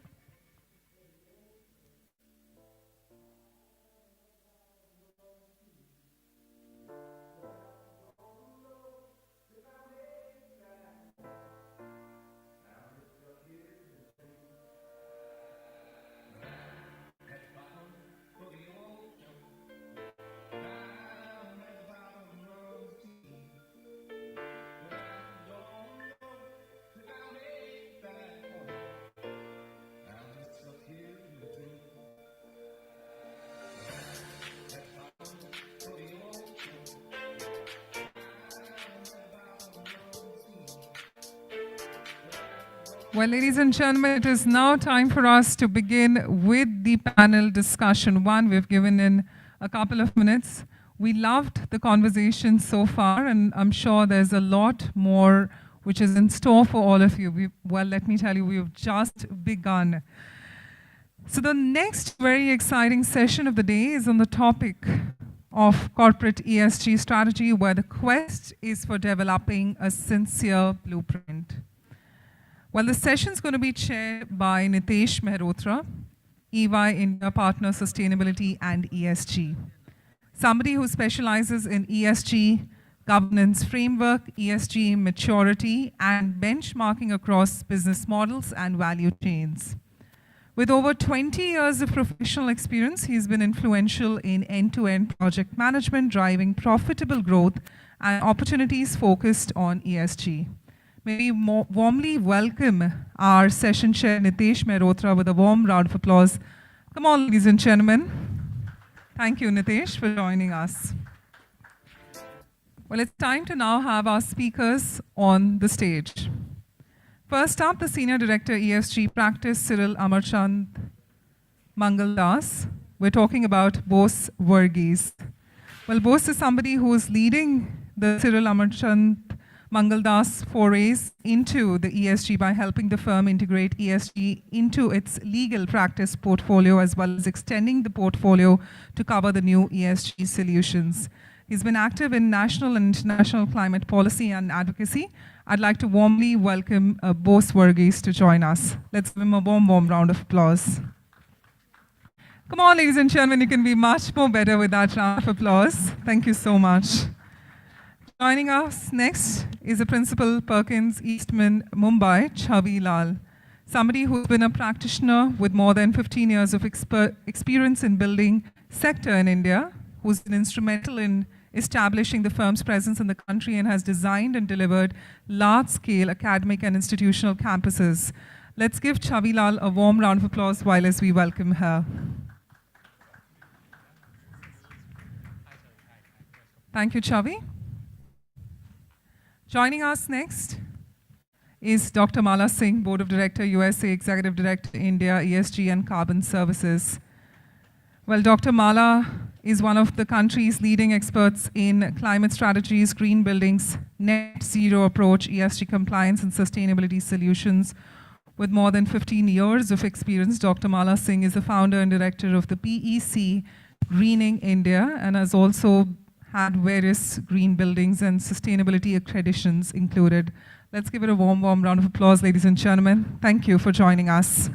Well, ladies and gentlemen, it is now time for us to begin with the panel discussion one. We've given in a couple of minutes. We loved the conversation so far, and I'm sure there's a lot more which is in store for all of you. Well, let me tell you, we've just begun. So the next very exciting session of the day is on the topic of corporate ESG strategy, where the quest is for developing a sincere blueprint. Well, the session is going to be chaired by Nitesh Mehrotra, EY India Partner Sustainability and ESG. Somebody who specializes in ESG governance framework, ESG maturity, and benchmarking across business models and value chains. With over 20 years of professional experience, he's been influential in end-to-end project management, driving profitable growth and opportunities focused on ESG. May we warmly welcome our session chair, Nitesh Mehrotra, with a warm round of applause. Come on, ladies and gentlemen. Thank you, Nitesh, for joining us. Well, it's time to now have our speakers on the stage. First up, the Senior Director, ESG Practice, Cyril Amarchand Mangaldas. We're talking about Bose Verghese. Well, Bose is somebody who is leading the Cyril Amarchand Mangaldas forays into the ESG by helping the firm integrate ESG into its legal practice portfolio, as well as extending the portfolio to cover the new ESG solutions. He's been active in national and international climate policy and advocacy. I'd like to warmly welcome Bose Verghese to join us. Let's give him a warm round of applause. Come on, ladies and gentlemen, you can be much more better with that round of applause. Thank you so much. Joining us next is the Principal, Perkins Eastman, Mumbai, Chavi Lal. Somebody who's been a practitioner with more than 15 years of experience in building sector in India, who's been instrumental in establishing the firm's presence in the country and has designed and delivered large-scale academic and institutional campuses. Let's give Chavi Lal a warm round of applause while as we welcome her. Thank you, Chavi. Joining us next is Dr. Mala Singh, Board of Director, USA Executive Director, India, ESG and Carbon Services. Well, Dr. Mala is one of the country's leading experts in climate strategies, green buildings, net zero approach, ESG compliance, and sustainability solutions. With more than 15 years of experience, Dr. Mala Singh is the founder and director of the PEC Greening India and has also had various green buildings and sustainability accreditations included. Let's give it a warm round of applause, ladies and gentlemen. Thank you for joining us.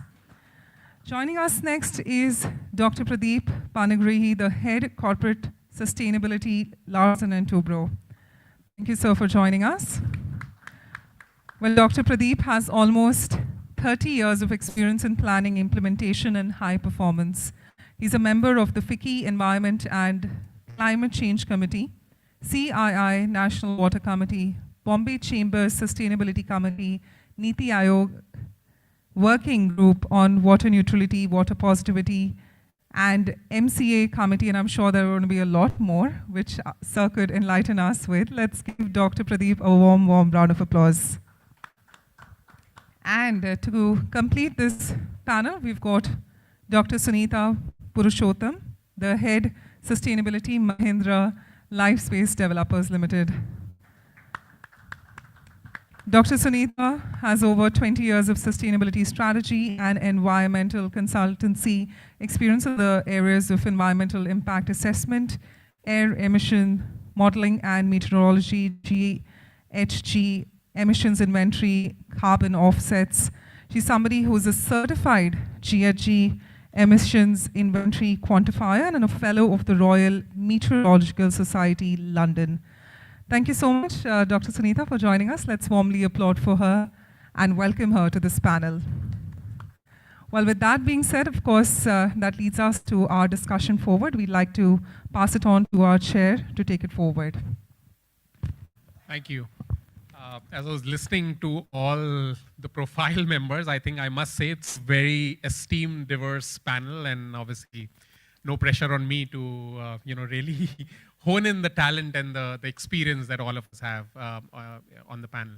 Joining us next is Dr. Pradeep Panagrihi, the Head Corporate Sustainability, Larsen & Toubro. Thank you, sir, for joining us. Well, Dr. Pradeep has almost 30 years of experience in planning, implementation, and high performance. He's a member of the FICCI Environment and Climate Change Committee, CII National Water Committee, Bombay Chambers Sustainability Committee, Niti Aayog Working Group on Water Neutrality, Water Positivity, and MCA Committee, and I'm sure there are going to be a lot more, which Sir could enlighten us with. Let's give Dr. Pradeep a warm round of applause. And to complete this panel, we've got Dr. Sunita Purushottam, the Head Sustainability, Mahindra Lifespace Developers Limited. Dr. Sunita has over 20 years of sustainability strategy and environmental consultancy experience in the areas of environmental impact assessment, air emission modeling and meteorology, GHG, emissions inventory, carbon offsets. She's somebody who's a certified GHG emissions inventory quantifier and a fellow of the Royal Meteorological Society, London. Thank you so much, Dr. Sunita, for joining us. Let's warmly applaud for her and welcome her to this panel. Well, with that being said, of course, that leads us to our discussion forward. We'd like to pass it on to our chair to take it forward. Thank you. As I was listening to all the profile members, I think I must say it's very esteemed, diverse panel, and obviously no pressure on me to really hone in the talent and the experience that all of us have on the panel.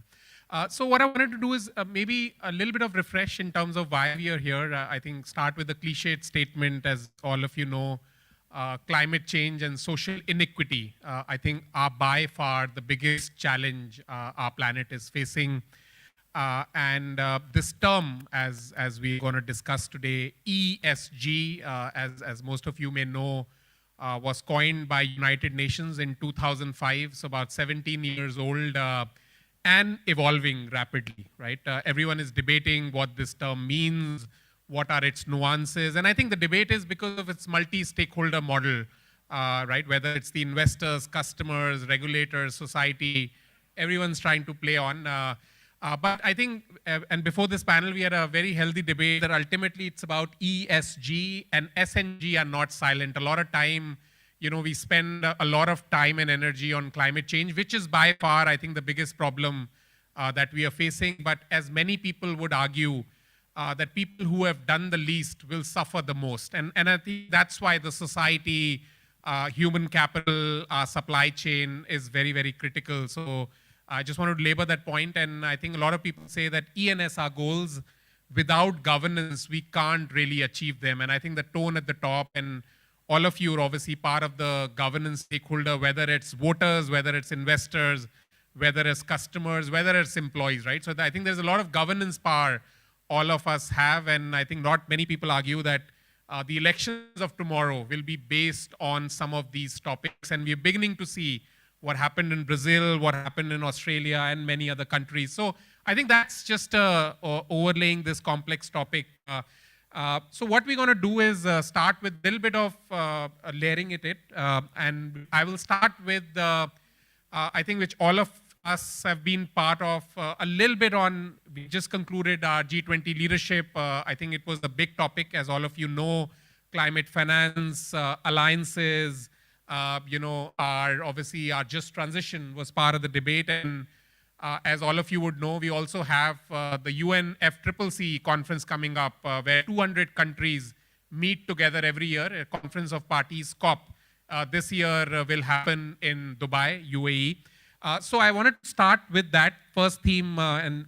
So what I wanted to do is maybe a little bit of refresh in terms of why we are here. I think start with a cliched statement, as all of you know, climate change and social inequity, I think, are by far the biggest challenge our planet is facing. And this term, as we're going to discuss today, ESG, as most of you may know, was coined by United Nations in 2005, so about 17 years old, and evolving rapidly, right? Everyone is debating what this term means, what are its nuances, and I think the debate is because of its multi-stakeholder model, right? Whether it's the investors, customers, regulators, society, everyone's trying to play on. But I think, and before this panel, we had a very healthy debate that ultimately it's about ESG, and S and G are not silent. A lot of time, we spend a lot of time and energy on climate change, which is by far, I think, the biggest problem that we are facing. But as many people would argue, that people who have done the least will suffer the most. And I think that's why the society, human capital, supply chain is very, very critical. So I just want to labor that point, and I think a lot of people say that ENSR goals, without governance, we can't really achieve them. And I think the tone at the top, and all of you are obviously part of the governance stakeholder, whether it's voters, whether it's investors, whether it's customers, whether it's employees, right? So I think there's a lot of governance power all of us have, and I think not many people argue that the elections of tomorrow will be based on some of these topics, and we're beginning to see what happened in Brazil, what happened in Australia, and many other countries. So I think that's just overlaying this complex topic. So what we're going to do is start with a little bit of layering it, and I will start with, I think, which all of us have been part of a little bit on. We just concluded our G20 leadership. I think it was the big topic, as all of you know, climate finance, alliances, obviously our just transition was part of the debate. And as all of you would know, we also have the UN FCCC conference coming up, where 200 countries meet together every year, a conference of parties, COP. This year will happen in Dubai, UAE. So I wanted to start with that first theme, and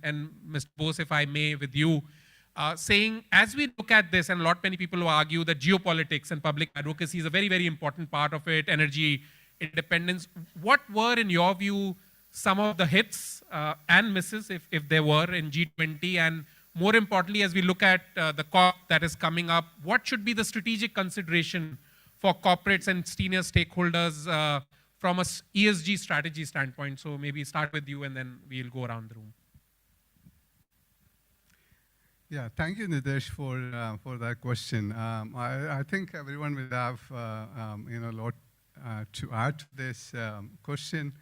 Mr. Bose, if I may, with you, saying, as we look at this, and many people who argue that geopolitics and public advocacy is a very, very important part of it, energy independence, what were, in your view, some of the hits and misses, if there were, in G20? And more importantly, as we look at the COP that is coming up, what should be the strategic consideration for corporates and senior stakeholders from a ESG strategy standpoint? So maybe start with you, and then we'll go around the room. Yeah, thank you, Nitesh, for that question. I think everyone will have a lot to add to this question.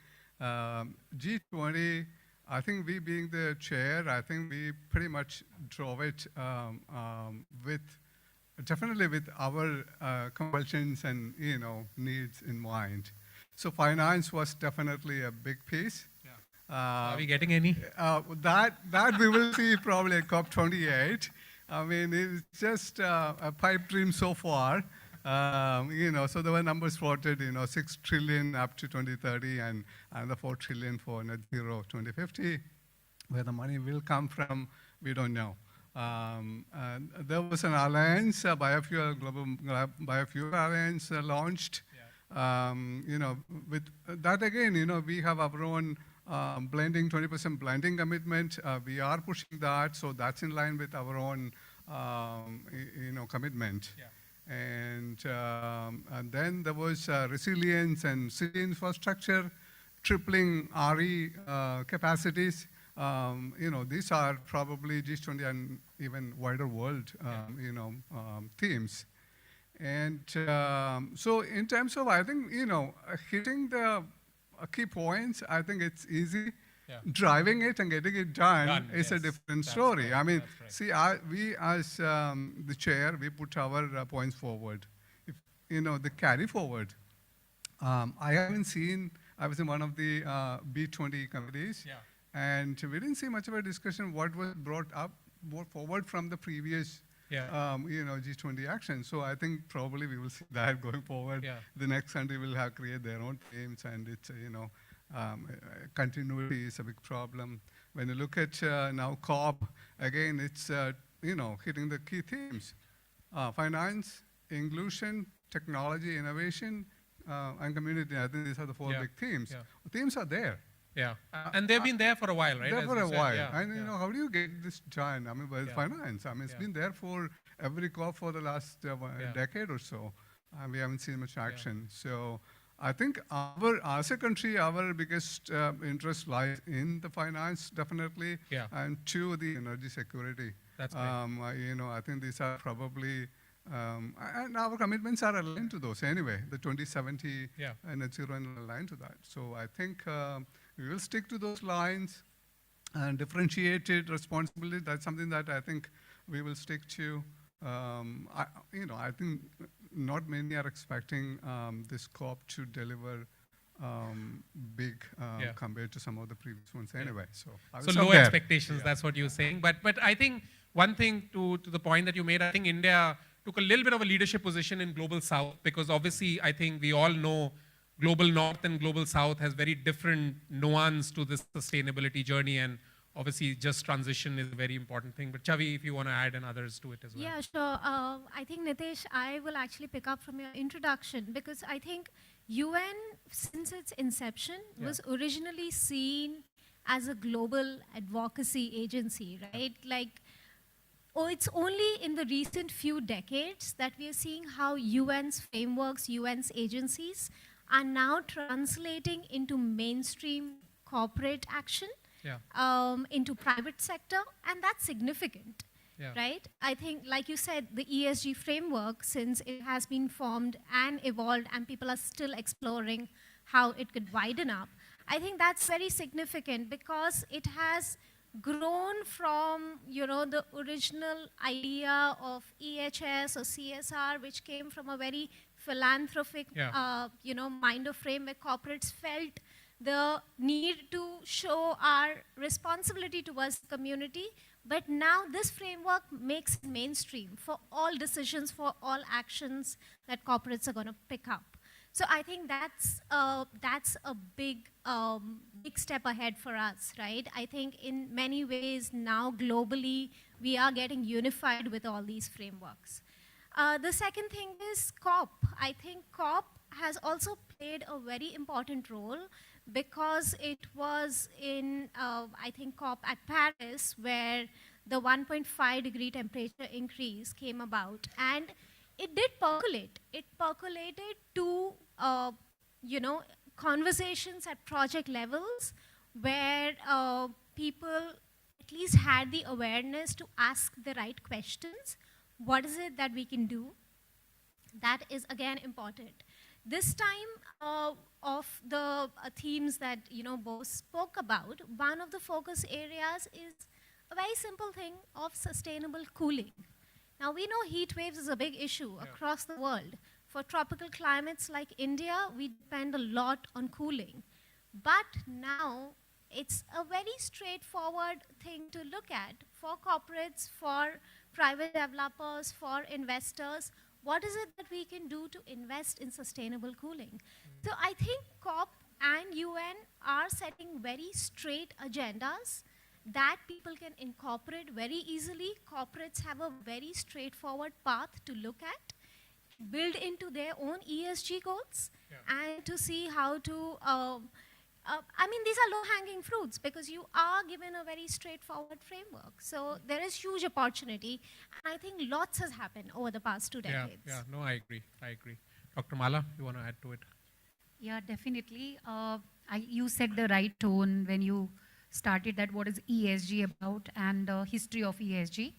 G20, I think we being the chair, I think we pretty much drove it definitely with our compulsions and needs in mind. So finance was definitely a big piece. Are we getting any? That we will see probably at COP28. I mean, it's just a pipe dream so far. So there were numbers floated, 6 trillion up to 2030 and another 4 trillion for net zero 2050. Where the money will come from, we don't know. There was an alliance, Global Biofuel Alliance launched. Yeah. With that again, we have our own blending, 20% blending commitment. We are pushing that, so that's in line with our own, commitment. Yeah. And then there was resilience and city infrastructure, tripling RE capacities. These are probably G20 and even wider world, themes. And so in terms of, I think, hitting the key points, I think it's easy. Yeah. Driving it and getting it done is a different story. Right. I mean, see, we as the chair, we put our points forward. If, the carry forward. I haven't seen, I was in one of the B20 committees, and we didn't see much of a discussion what was brought forward from the previous G20 action. So I think probably we will see that going forward. Yeah. The next country will have create their own themes, and it's, continuity is a big problem. When you look at now COP, again, it's, hitting the key themes. Finance, inclusion, technology, innovation, and community. I think these are the 4 big themes. Yeah. The themes are there. Yeah, and they've been there for a while, right? There for a while. Yeah. And how do you get this done? I mean, finance. I mean, it's been there for every COP for the last decade or so. We haven't seen much action. So I think as a country, our biggest interest lies in the finance, definitely, and two, the energy security. That's right. I think these are probably, and our commitments are aligned to those anyway. The 2070 net zero and aligned to that. So I think we will stick to those lines and differentiated responsibility. That's something that I think we will stick to. I think not many are expecting this COP to deliver big compared to some of the previous ones anyway. So low expectations, that's what you're saying. But I think one thing to the point that you made, I think India took a little bit of a leadership position in Global South, because obviously I think we all know Global North and Global South has very different nuance to this sustainability journey, and obviously just transition is a very important thing. But Chavi, if you want to add and others to it as well. Yeah, sure. I think, Nitesh, I will actually pick up from your introduction, because I think UN, since its inception, was originally seen as a global advocacy agency, right? It's only in the recent few decades that we are seeing how UN's frameworks, UN's agencies are now translating into mainstream corporate action, into private sector, and that's significant, right? I think, like you said, the ESG framework, since it has been formed and evolved and people are still exploring how it could widen up, I think that's very significant, because it has grown from, the original idea of EHS or CSR, which came from a very philanthropic, mind of frame, where corporates felt the need to show our responsibility towards the community. But now this framework makes it mainstream for all decisions, for all actions that corporates are going to pick up. So I think that's a big step ahead for us, right? I think in many ways now globally, we are getting unified with all these frameworks. The second thing is COP. I think COP has also played a very important role, because it was in, I think, COP at Paris, where the 1.5 degree temperature increase came about. And it did percolate. It percolated to, conversations at project levels, where people at least had the awareness to ask the right questions. What is it that we can do? That is, again, important. This time, of the themes that, both spoke about, one of the focus areas is a very simple thing of sustainable cooling. Now, we know heat waves is a big issue across the world. For tropical climates like India, we depend a lot on cooling. But now, it's a very straightforward thing to look at for corporates, for private developers, for investors. What is it that we can do to invest in sustainable cooling? So I think COP and UN are setting very straight agendas that people can incorporate very easily. Corporates have a very straightforward path to look at, build into their own ESG goals, and to see how to, these are low-hanging fruits, because you are given a very straightforward framework. So there is huge opportunity, and I think lots has happened over the past 2 decades. No, I agree. Dr. Mala, you want to add to it? Yeah, definitely. You set the right tone when you started that what is ESG about and history of ESG.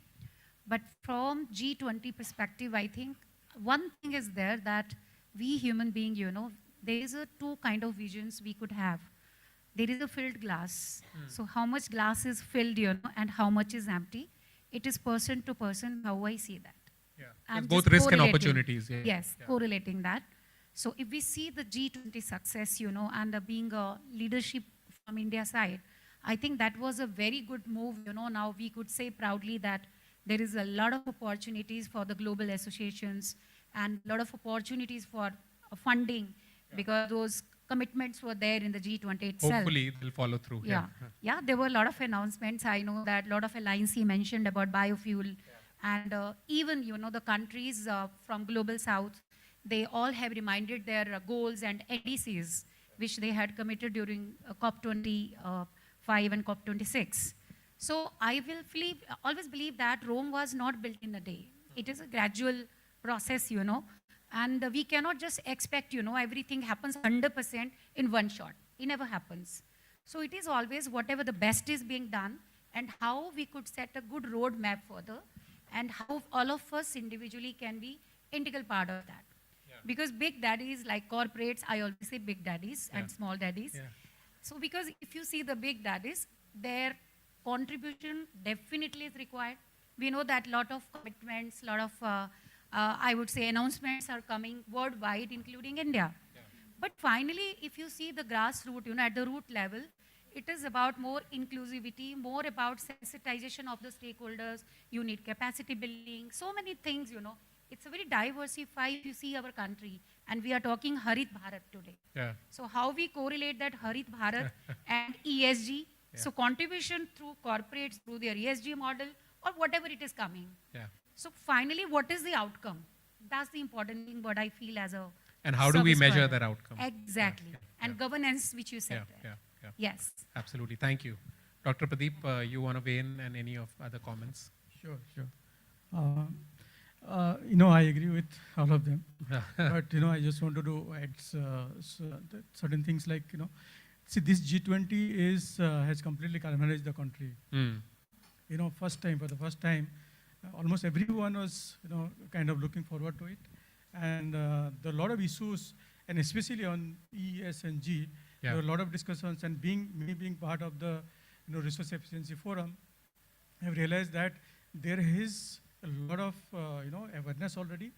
But from G20 perspective, I think one thing is there that we human beings, there is a two kind of visions we could have. There is a filled glass. So how much glass is filled, and how much is empty. It is person to person how I see that. Yeah, both risk and opportunities. Yes, correlating that. So if we see the G20 success, and being a leadership from India side, I think that was a very good move. Now we could say proudly that there is a lot of opportunities for the global associations and a lot of opportunities for funding, because those commitments were there in the G20 itself. Hopefully they'll follow through. Yeah, there were a lot of announcements. I know that a lot of alliance he mentioned about biofuel. And even, the countries from Global South, they all have reminded their goals and NDCs, which they had committed during COP25 and COP26. So I will always believe that Rome was not built in a day. It is a gradual process, And we cannot just expect, everything happens 100% in one shot. It never happens. So it is always whatever the best is being done and how we could set a good roadmap further and how all of us individually can be integral part of that. Because big daddies like corporates, I always say big daddies and small daddies. So because if you see the big daddies, their contribution definitely is required. We know that a lot of commitments, a lot of, I would say, announcements are coming worldwide, including India. But finally, if you see the grassroots, at the root level, it is about more inclusivity, more about sensitization of the stakeholders. You need capacity building, so many things, It's a very diversified, you see our country. And we are talking Harit Bharat today. So how we correlate that Harit Bharat and ESG. So contribution through corporates, through their ESG model, or whatever it is coming. So finally, what is the outcome? That's the important thing, what I feel as a And how do we service measure provider. that outcome? Exactly. And governance, which you said. Yes. Absolutely. Thank you. Dr. Pradeep, you want to weigh in and any of other comments? Sure. I agree with all of them. But, I just wanted to add certain things like, see, this G20 has completely galvanized the country. For the first time, almost everyone was, kind of looking forward to it. And there are a lot of issues, and especially on ES and G, there were a lot of discussions, and me being part of the, Resource Efficiency Forum, I've realized that there is a lot of, awareness already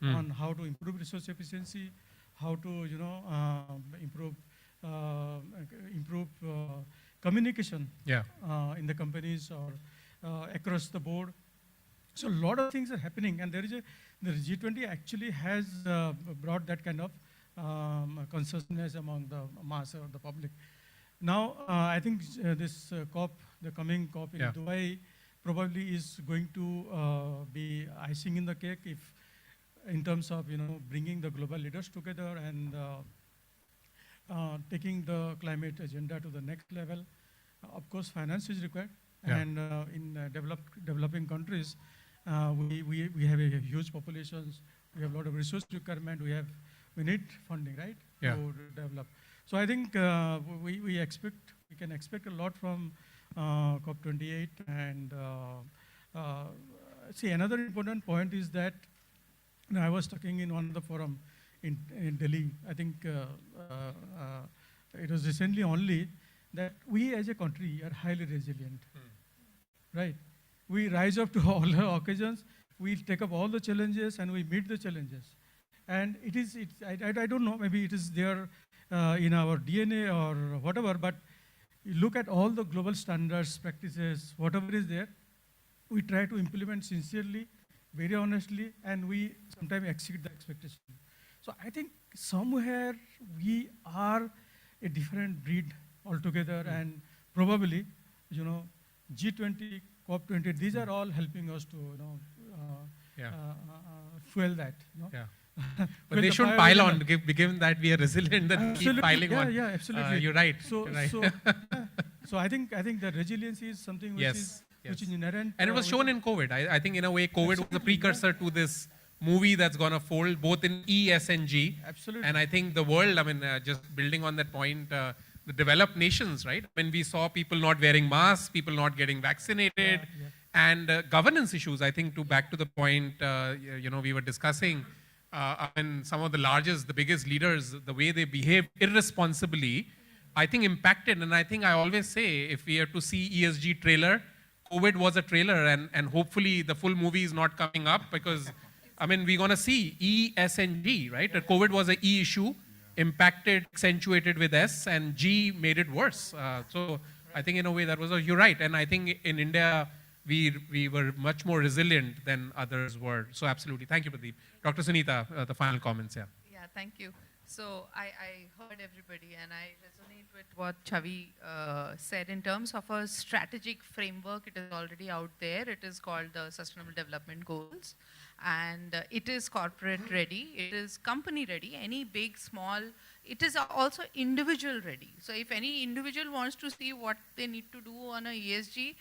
on how to improve resource efficiency, how to, improve communication in the companies or across the board. So a lot of things are happening, and the G20 actually has brought that kind of consciousness among the mass or the public. Now, I think this COP, the coming COP in Dubai, probably is going to be icing in the cake in terms of bringing the global leaders together and taking the climate agenda to the next level. Of course, finance is required, and in developing countries, we have a huge populations. We have a lot of resource requirement. We need funding, right, to develop. So I think we can expect a lot from COP28. And see, another important point is that I was talking in one of the forum in Delhi. I think it was recently only that we as a country are highly resilient, right? We rise up to all the occasions. We take up all the challenges and we meet the challenges. And I don't know, maybe it is there in our DNA or whatever, but you look at all the global standards, practices, whatever is there, we try to implement sincerely, very honestly, and we sometimes exceed the expectation. So I think somewhere we are a different breed altogether, and probably, G20, COP20, these are all helping us to, fuel that. But they shouldn't pile on, given that we are resilient, then keep piling on. Yeah, absolutely. You're right. So I think the resilience is something which is inherent. And it was shown in COVID. I think in a way, COVID was a precursor to this movie that's going to fold both in E, S, and G. Absolutely. And I think the world, just building on that point, the developed nations, right? When we saw people not wearing masks, people not getting vaccinated, and governance issues, I think back to the point, we were discussing, some of the biggest leaders, the way they behave irresponsibly, I think impacted. And I think I always say, if we have to see ESG trailer, COVID was a trailer, and hopefully the full movie is not coming up, because we're going to see E, S, and G, right? COVID was an E issue, impacted, accentuated with S, and G made it worse. So I think in a way that was, you're right. And I think in India, we were much more resilient than others were. So absolutely. Thank you, Pradeep. Dr. Sunita, the final comments, Yeah, thank you. So I heard everybody, and I resonate with what Chavi said in terms of a strategic framework. It is already out there. It is called the Sustainable Development Goals, and it is corporate ready. It is company ready. Any big, small. It is also individual ready. So if any individual wants to see what they need to do on a ESG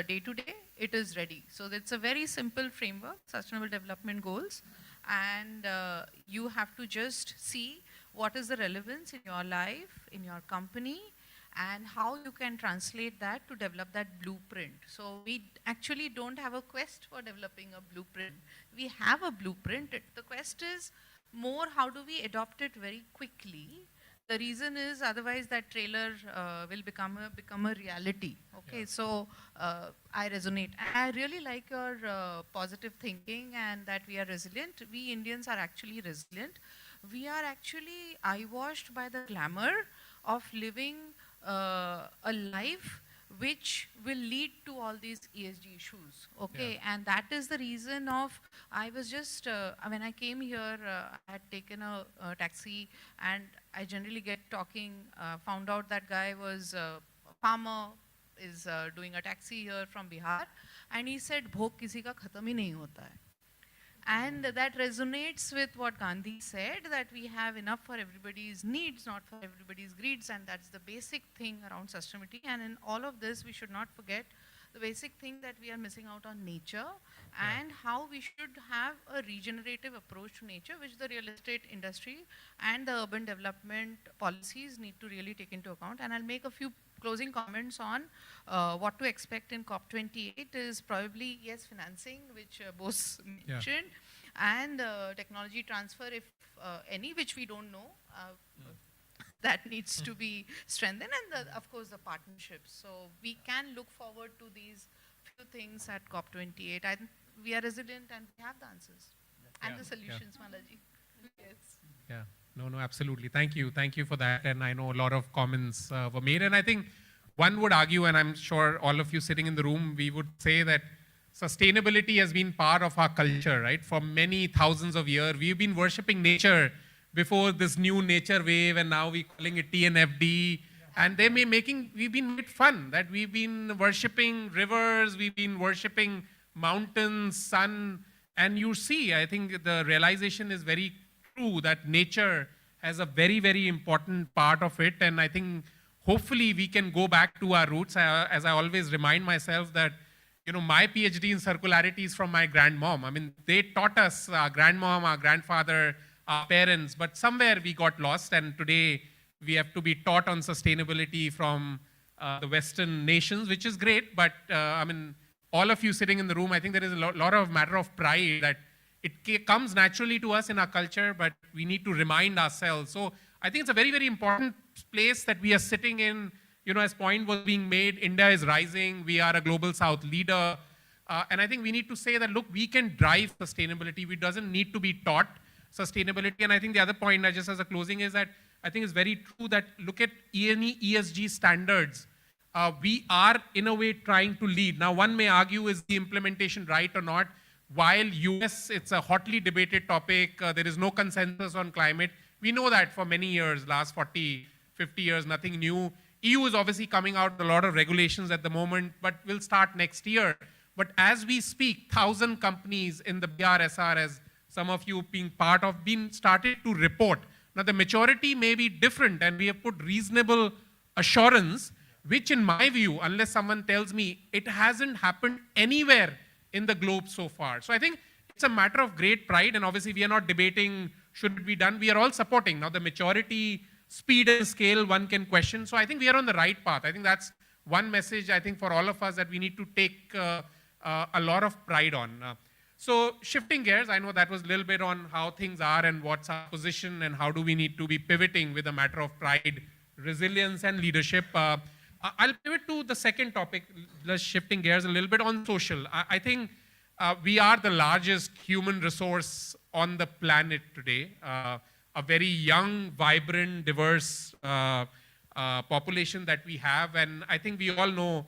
day to day, it is ready. So it's a very simple framework, Sustainable Development Goals. and you have to just see what is the relevance in your life, in your company, and how you can translate that to develop that blueprint. So we actually don't have a quest for developing a blueprint. We have a blueprint. The quest is more how do we adopt it very quickly. The reason is otherwise that trailer will become a reality. Okay, so I resonate. I really like your positive thinking and that we are resilient. We Indians are actually resilient. We are actually eye-washed by the glamour of living a life which will lead to all these ESG issues. Okay, and that is the reason of, I was just, when I came here, I had taken a taxi and I generally get talking, found out that guy was a farmer, is doing a taxi here from Bihar, and he said, "Bhok kisi ka khatam hi nahi hota hai." And that resonates with what Gandhi said, that we have enough for everybody's needs, not for everybody's greeds, and that's the basic thing around sustainability. And in all of this, we should not forget the basic thing that we are missing out on nature and how we should have a regenerative approach to nature, which the real estate industry and the urban development policies need to really take into account. And I'll make a few closing comments on what to expect in COP28 is probably, yes, financing, which Bose mentioned, and technology transfer, if any, which we don't know, that needs to be strengthened, and of course the partnerships. So we can look forward to these few things at COP28. We are resilient and we have the answers and the solutions, Malaji. Yes. Yeah. No, absolutely. Thank you for that. And I know a lot of comments were made. And I think one would argue, and I'm sure all of you sitting in the room, we would say that sustainability has been part of our culture, right? For many thousands of years, we've been worshipping nature before this new nature wave, and now we're calling it TNFD. And we've been made fun that we've been worshipping rivers, we've been worshipping mountains, sun. And you see, I think the realization is very true that nature has a very, very important part of it. And I think hopefully we can go back to our roots. As I always remind myself that, my PhD in circularity is from my grandmom. I mean, they taught us, our grandmom, our grandfather, our parents, but somewhere we got lost. And today we have to be taught on sustainability from the Western nations, which is great. But all of you sitting in the room, I think there is a lot of matter of pride that it comes naturally to us in our culture, but we need to remind ourselves. So I think it's a very, very important place that we are sitting in. As point was being made, India is rising. We are a global South leader. And I think we need to say that, look, we can drive sustainability. We doesn't need to be taught sustainability. And I think the other point, just as a closing, is that I think it's very true that look at any ESG standards. We are, in a way, trying to lead. Now, one may argue, is the implementation right or not? While US, it's a hotly debated topic, there is no consensus on climate. We know that for many years, last 40, 50 years, nothing new. EU is obviously coming out with a lot of regulations at the moment, but will start next year. But as we speak, 1,000 companies in the BRSR, as some of you being part of, been started to report. Now, the maturity may be different, and we have put reasonable assurance, which in my view, unless someone tells me, it hasn't happened anywhere in the globe so far. So I think it's a matter of great pride, and obviously we are not debating should it be done. We are all supporting. Now the maturity, speed and scale, one can question. So I think we are on the right path. I think that's one message, I think, for all of us that we need to take a lot of pride on. So shifting gears, I know that was a little bit on how things are and what's our position and how do we need to be pivoting with a matter of pride, resilience and leadership. I'll pivot to the second topic, just shifting gears a little bit on social. I think we are the largest human resource on the planet today. A very young, vibrant, diverse population that we have. And I think we all know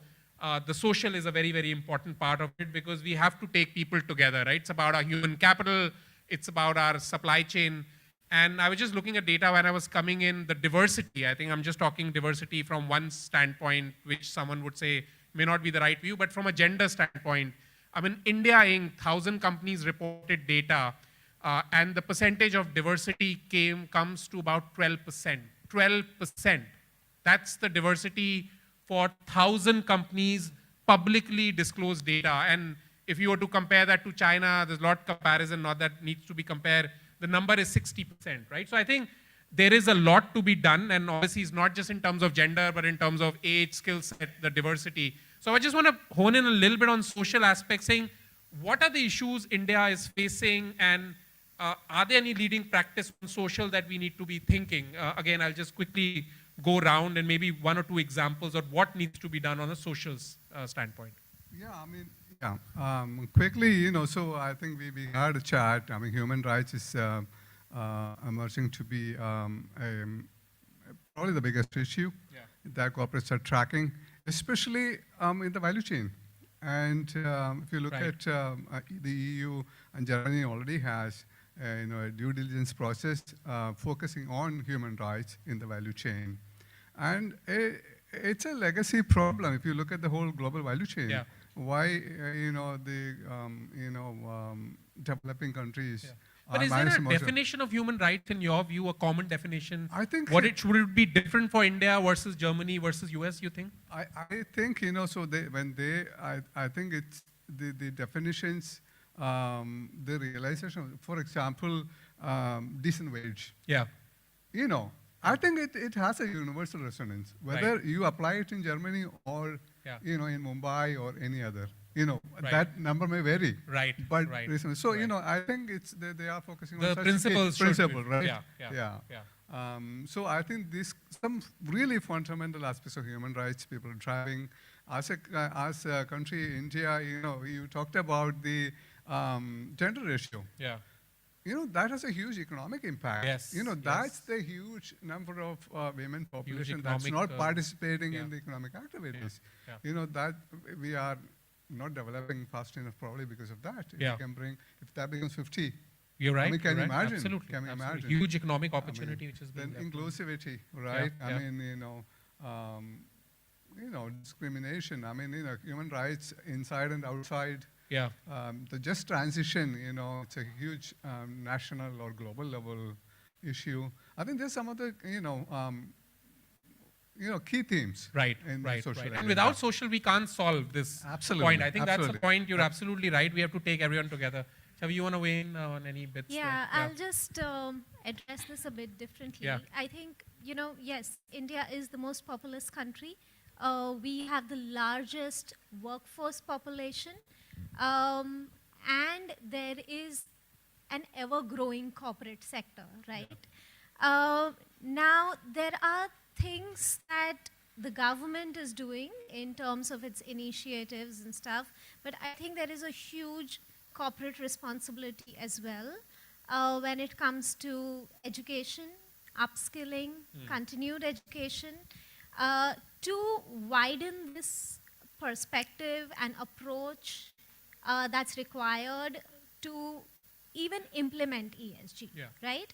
the social is a very, very important part of it because we have to take people together, right? It's about our human capital. It's about our supply chain. And I was just looking at data when I was coming in, the diversity. I think I'm just talking diversity from one standpoint, which someone would say may not be the right view, but from a gender standpoint. I mean, India Inc., 1,000 companies reported data, and the percentage of diversity comes to about 12%. 12%. That's the diversity for 1,000 companies publicly disclosed data. And if you were to compare that to China, there's a lot of comparison, not that needs to be compared. The number is 60%, right? So I think there is a lot to be done, and obviously it's not just in terms of gender, but in terms of age, skill set, the diversity. So I just want to hone in a little bit on social aspects, saying what are the issues India is facing, and are there any leading practice on social that we need to be thinking? Again, I'll just quickly go around and maybe one or two examples of what needs to be done on a social standpoint. Yeah, I mean, yeah. Quickly, you know, so I think we had a chat. I mean, human rights is emerging to be probably the biggest issue that corporates are tracking, especially in the value chain. And if you look at the EU, and Germany already has a due diligence process focusing on human rights in the value chain. And it's a legacy problem if you look at the whole global value chain. Yeah. Why the developing countries But is there a definition of human rights in your view, a common definition? I think should it be different for India versus Germany versus US, you think? I think, so I think it's the definitions, the realization, for example, decent wage. Yeah. I think it has a universal resonance, whether you apply it in Germany or, in Mumbai or any other. That number may vary. Right. But so, I think they are focusing on the principles, right? Yeah. So I think some really fundamental aspects of human rights people are driving. As a country, India, you talked about the gender ratio. Yeah. That has a huge economic impact. Yes. That's the huge number of women population that's not participating in the economic activities. That we are not developing fast enough probably because of that. If that becomes 50. You're right. I mean, can you imagine? Absolutely. Can you imagine? Huge economic opportunity which is being then inclusivity, right? Discrimination. Human rights inside and outside. Yeah. The just transition, it's a huge national or global level issue. I think there's some other, key themes. Right. And without social, we can't solve this point. I think that's the point. You're absolutely right. We have to take everyone together. Chavi, you want to weigh in on any bits? Yeah, I'll just address this a bit differently. Yeah. I think, yes, India is the most populous country. We have the largest workforce population. And there is an ever-growing corporate sector, right? Now, there are things that the government is doing in terms of its initiatives and stuff, but I think there is a huge corporate responsibility as well when it comes to education, upskilling, continued education, to widen this perspective and approach that's required to even implement ESG, right?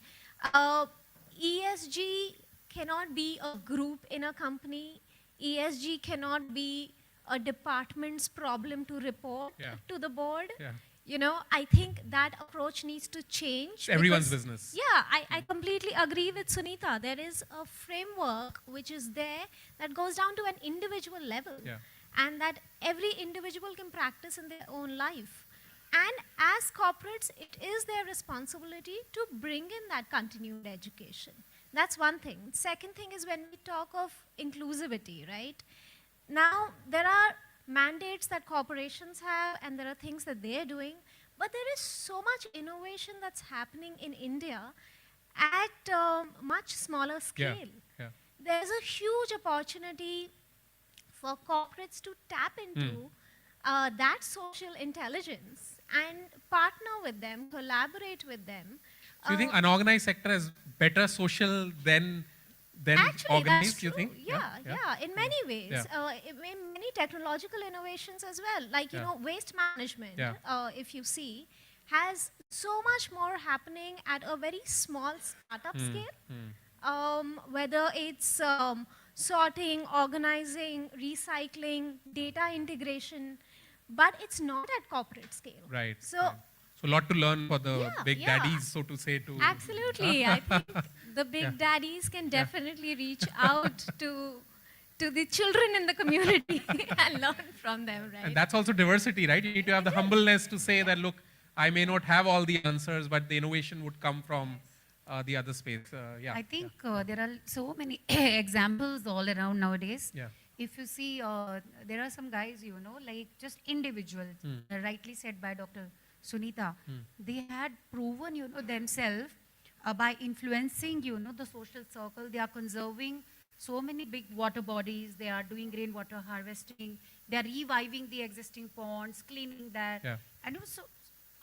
ESG cannot be a group in a company. ESG cannot be a department's problem to report to the board. I think that approach needs to change. It's everyone's business. Yeah, I completely agree with Sunita. There is a framework which is there that goes down to an individual level. And that every individual can practice in their own life. And as corporates, it is their responsibility to bring in that continued education. That's one thing. Second thing is when we talk of inclusivity, right? Now, there are mandates that corporations have and there are things that they're doing, but there is so much innovation that's happening in India at a much smaller scale. There's a huge opportunity for corporates to tap into that social intelligence and partner with them, collaborate with them. So you think unorganized sector is better social than Actually, organized, that's you true. think? Yeah, in many ways. In many technological innovations as well, like, waste management, if you see, has so much more happening at a very small startup scale. Whether it's sorting, organizing, recycling, data integration, but it's not at corporate scale. Right. So a lot to learn for the big daddies, so to say. Absolutely. I think the big daddies can definitely reach out to to the children in the community and learn from them, right? And that's also diversity, right? You need to have the humbleness to say that, look, I may not have all the answers, but the innovation would come from the other space. Yeah. I think there are so many examples all around nowadays. Yeah. If you see, there are some guys, you know, like just individuals, rightly said by Dr. Sunita, they had proven, you know, themselves by influencing, you know, the social circle. They are conserving so many big water bodies. They are doing rainwater harvesting. They are reviving the existing ponds, cleaning that. Yeah. And also,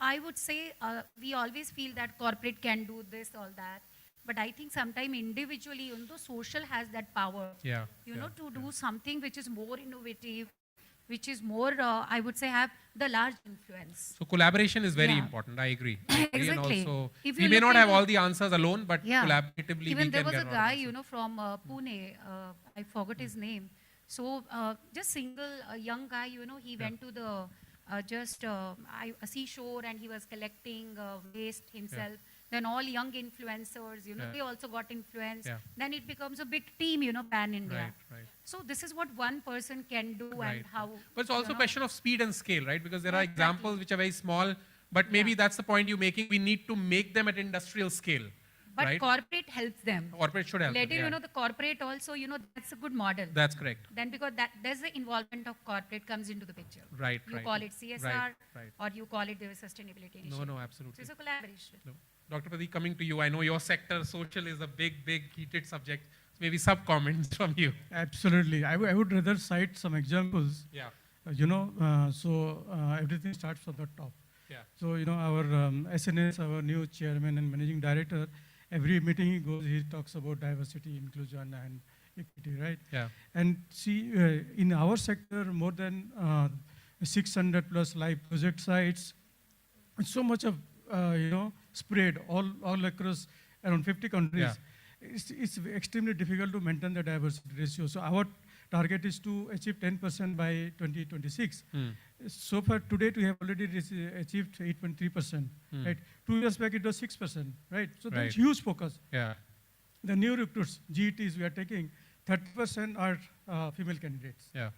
I would say we always feel that corporate can do this, all that. But I think sometimes individually, you know, social has that power, Yeah. you know, to do something which is more innovative, which is more, I would say, have the large influence. So collaboration is very Yeah. important. I agree. I agree. Exactly. And also, If we you may look not have into- all the answers alone, but Yeah. collaboratively Even we there can was get a lot of guy, answers. you know, from Pune, I forgot his name. So just single, a young guy, you know, he went to the a seashore and he was collecting waste himself. Then all young influencers, you know, Yeah. they also got influence. Yeah. Then it becomes a big team, you know, pan-India. Right, right. So this is what one person can do Right. and how. But it's also you a know, question of speed and scale, right? Because there are Exactly. examples which are very small, but maybe that's the point you're making. We need to make them at industrial scale, But right? corporate helps them. Corporate should help Later, them, yeah. you know, the corporate also, you know, that's a good model. That's correct. Then because there's the involvement of corporate comes into the picture. Right, You right. call it CSR Right, right. or you call it the sustainability initiative. No, absolutely. So it's a collaboration. No. Dr. Padi, coming to you, I know your sector, social, is a big, big heated subject. So maybe sub-comments from you. Absolutely. I would rather cite some examples. Yeah. Everything starts from the top. Yeah. So, you know, our SNS, our new chairman and managing director, every meeting he goes, he talks about diversity, inclusion, and equity, right? Yeah. And see, in our sector, more than 600 plus live project sites, and so much of, spread all across around 50 countries. Yeah. It's extremely difficult to maintain the diversity ratio. So our target is to achieve 10% by 2026. So far today we have already achieved 8.3%. Right? 2 years back it was 6%. Right? So Right. there's huge focus. Yeah. The new recruits, GETs we are taking, 30% are female candidates. Yeah.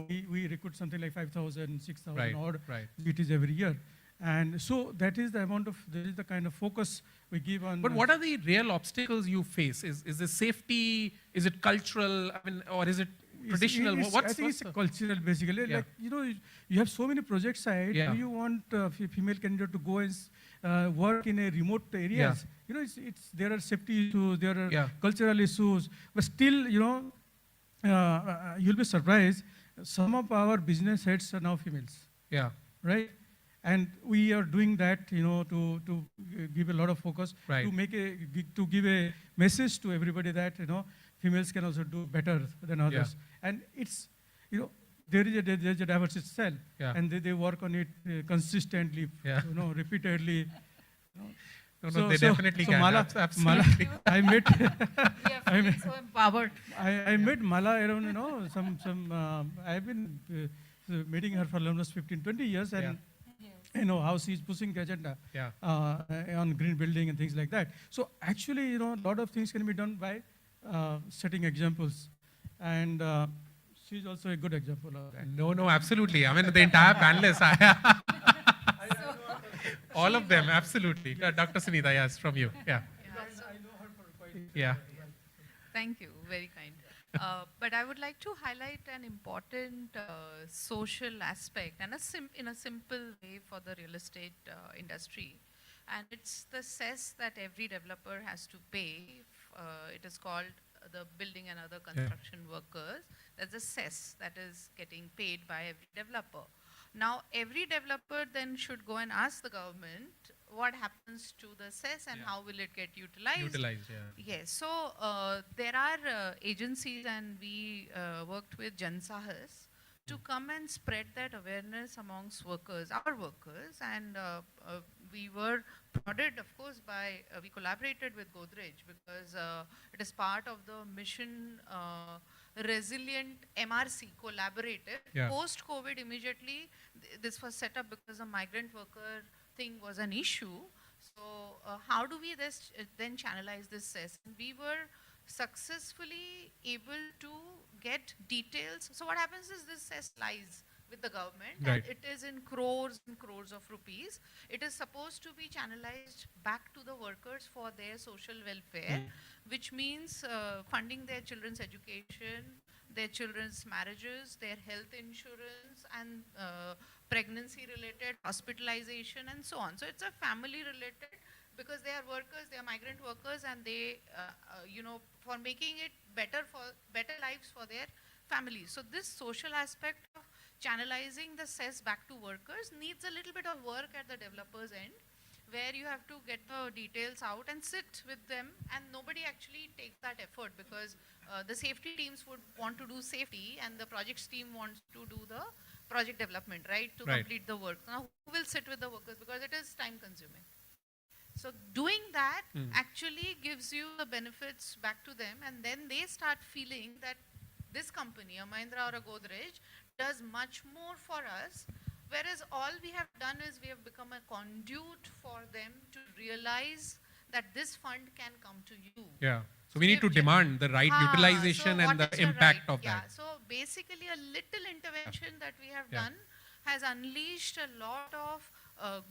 We recruit something like 5,000, 6,000 Right, odd right. GETs every year. And so that is the kind of focus we give on. But what are the real obstacles you face? Is it safety? Is it cultural? I mean, or is it traditional? I think it's cultural basically. Yeah. Like, you have so many project sites. Yeah. Do you want female candidate to go and work in a remote areas? There are safety issues, there are cultural issues, but still, you'll be surprised. Some of our business heads are now females. Yeah. Right? And we are doing that, to give a lot of focus, Right. to give a message to everybody that, females can also do better than others. And it's, there's a diversity itself, and they work on it consistently, repeatedly. They definitely can. Mala, Absolutely. I met. I met so empowered. I met Mala around, I've been meeting her for almost 15, 20 years, and how she's pushing the agenda on green building and things like that. So actually, a lot of things can be done by setting examples, and she's also a good example of that. No, absolutely. I mean, the entire panelists, all of them, absolutely. Dr. Sunita, yes, from you. Yeah. Yeah. Thank you, very kind. But I would like to highlight an important social aspect and in a simple way for the real estate industry. And it's the cess that every developer has to pay. It is called the building and other construction workers. There's a cess that is getting paid by every developer. Now, every developer then should go and ask the government what happens to the cess and how will it get utilized. Utilized, yeah. Yes, so there are agencies, and we worked with Jan Sahas to come and spread that awareness amongst workers, our workers, and we were prodded, of course, we collaborated with Godrej because it is part of the mission Resilient MRC collaborative. Yeah. Post-COVID immediately, this was set up because the migrant worker thing was an issue. So how do we then channelize this cess? And we were successfully able to get details. So what happens is this cess lies with the government, Right. and it is in crores and crores of rupees. It is supposed to be channelized back to the workers for their social welfare, which means funding their children's education, their children's marriages, their health insurance, and pregnancy-related hospitalization, and so on. So it's a family-related, because they are workers, they are migrant workers, and they, for making it better lives for their families. So this social aspect of channelizing the cess back to workers needs a little bit of work at the developer's end, where you have to get the details out and sit with them, and nobody actually takes that effort, because the safety teams would want to do safety, and the projects team wants to do the project development, right, to complete the work. Now, who will sit with the workers, because it is time consuming. So doing that actually gives you the benefits back to them, and then they start feeling that this company, a Mahindra or a Godrej, does much more for us, whereas all we have done is we have become a conduit for them to realize that this fund can come to you. Yeah. So we need to demand the right utilization and the impact of that. Yeah. So basically a little intervention that we have done has unleashed a lot of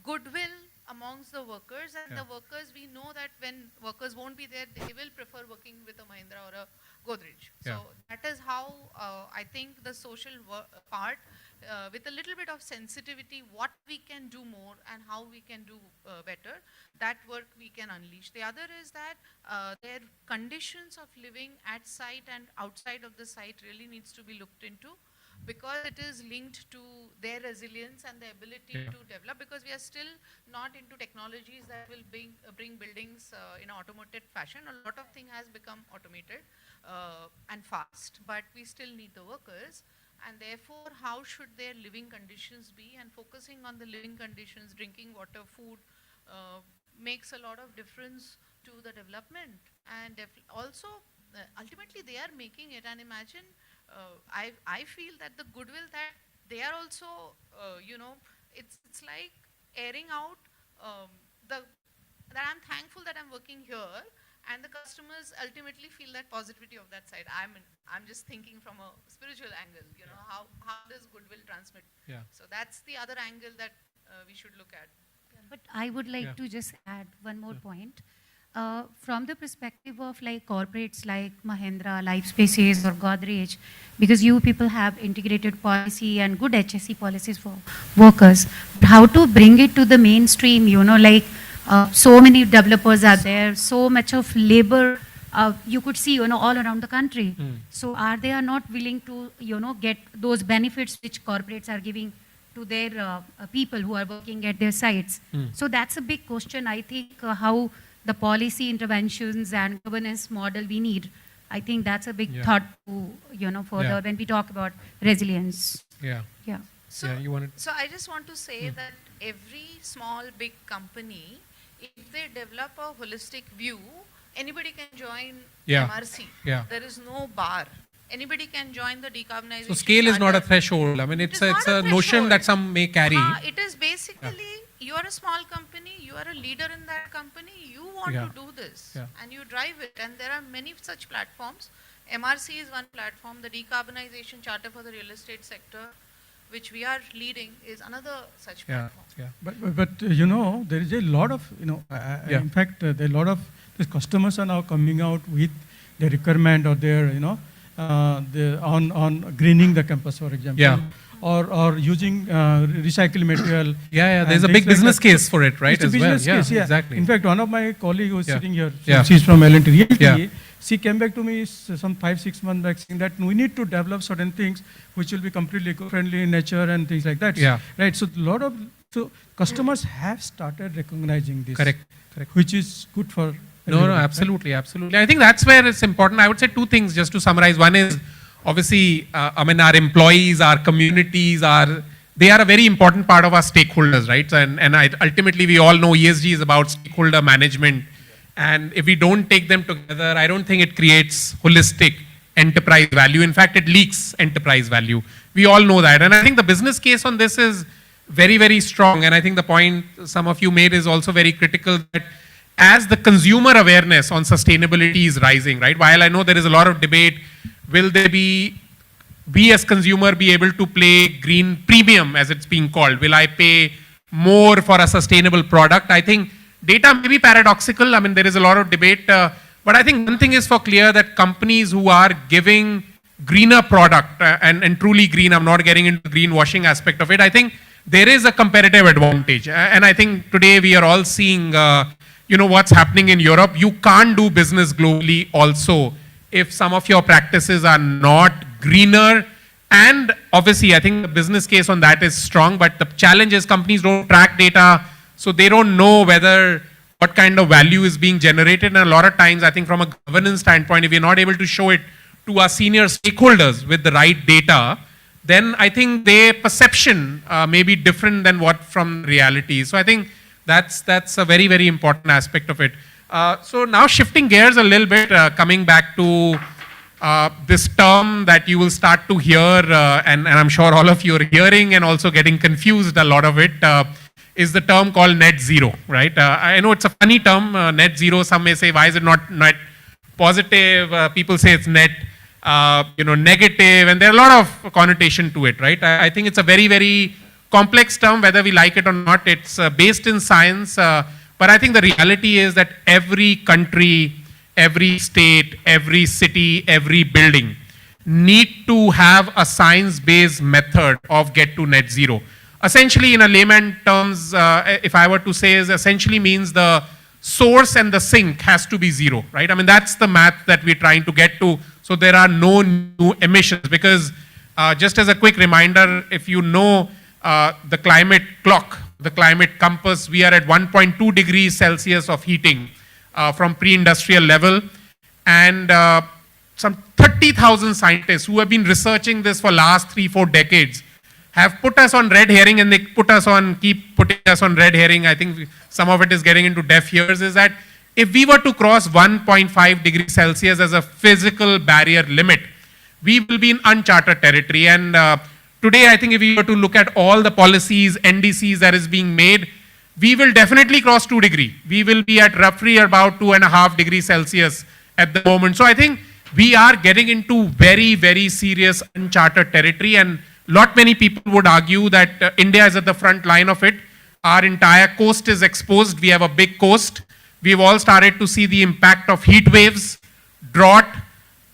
goodwill amongst the workers, and the workers, we know that when workers won't be there, they will prefer working with a Mahindra or a Godrej. So that is how I think the social part, with a little bit of sensitivity, what we can do more and how we can do better, that work we can unleash. The other is that their conditions of living at site and outside of the site really needs to be looked into, because it is linked to their resilience and the ability to develop, because we are still not into technologies that will bring buildings in an automated fashion. A lot of things has become automated and fast, but we still need the workers, and therefore how should their living conditions be, and focusing on the living conditions, drinking water, food, makes a lot of difference to the development. And also ultimately they are making it, and imagine, I feel that the goodwill that they are also, it's like airing out that I'm thankful that I'm working here, and the customers ultimately feel that positivity of that side. I'm just thinking from a spiritual angle, how does goodwill transmit? So that's the other angle that we should look at. But I would like to just add one more point. From the perspective of like corporates like Mahindra, Life Spaces or Godrej, because you people have integrated policy and good HSE policies for workers, how to bring it to the mainstream, so many developers are there, so much of labor you could see, all around the country. So are they not willing to, get those benefits which corporates are giving to their people who are working at their sites? So that's a big question. I think how the policy interventions and governance model we need, I think that's a big thought to, further when we talk about resilience. So I just want to say that every small, big company, if they develop a holistic view, anybody can join MRC. There is no bar. Anybody can join the decarbonization. So scale is not a threshold. I mean, it's a notion that some may carry. It is basically, you are a small company, you are a leader in that company, you want to do this, and you drive it. And there are many such platforms. MRC is one platform. The Decarbonization Charter for the Real Estate Sector, which we are leading, is another such platform. But there is a lot of, in fact, there are a lot of these customers are now coming out with their requirement or their, on greening the campus, for example. Or using recycled material. There's a big business case for it, right? It's a business case, exactly. In fact, one of my colleagues who is sitting here, she's from Realty, she came back to me some 5-6 months back saying that we need to develop certain things which will be completely eco-friendly in nature and things like that. Right. So customers have started recognizing this. Correct. Which is good for. No, absolutely. I think that's where it's important. I would say two things just to summarize. One is, obviously, our employees, our communities they are a very important part of our stakeholders, right? And ultimately, we all know ESG is about stakeholder management. And if we don't take them together, I don't think it creates holistic enterprise value. In fact, it leaks enterprise value. We all know that. And I think the business case on this is very, very strong. And I think the point some of you made is also very critical, that as the consumer awareness on sustainability is rising, right? While I know there is a lot of debate, will there be, we as consumer be able to play green premium as it's being called? Will I pay more for a sustainable product? I think data may be paradoxical. I mean, there is a lot of debate, but I think one thing is for clear that companies who are giving greener product and truly green, I'm not getting into the greenwashing aspect of it. I think there is a competitive advantage. And I think today we are all seeing, what's happening in Europe. You can't do business globally also if some of your practices are not greener. And obviously, I think the business case on that is strong, but the challenge is companies don't track data, so they don't know what kind of value is being generated. And a lot of times, I think from a governance standpoint, if you're not able to show it to our senior stakeholders with the right data, then I think their perception may be different than what from reality. So I think that's a very, very important aspect of it. So now shifting gears a little bit, coming back to this term that you will start to hear, and I'm sure all of you are hearing and also getting confused a lot of it, is the term called net zero, right? I know it's a funny term, net zero. Some may say, why is it not net positive? People say it's net negative, and there are a lot of connotation to it, right? I think it's a very, very complex term, whether we like it or not. It's based in science, but I think the reality is that every country, every state, every city, every building need to have a science-based method of get to net zero. Essentially, in a layman terms, if I were to say, is essentially means the source and the sink has to be zero, right? I mean, that's the math that we're trying to get to. So there are no new emissions, because just as a quick reminder, if you know the climate clock, the climate compass, we are at 1.2 degrees Celsius of heating from pre-industrial level. And some 30,000 scientists who have been researching this for last 3-4 decades have put us on red herring, and they keep putting us on red herring. I think some of it is getting into deaf ears, is that if we were to cross 1.5 degrees Celsius as a physical barrier limit, we will be in uncharted territory. And today, I think if we were to look at all the policies, NDCs that is being made, we will definitely cross 2 degrees. We will be at roughly about 2.5 degrees Celsius at the moment. So I think we are getting into very, very serious uncharted territory, and many people would argue that India is at the front line of it. Our entire coast is exposed. We have a big coast. We've all started to see the impact of heat waves, drought,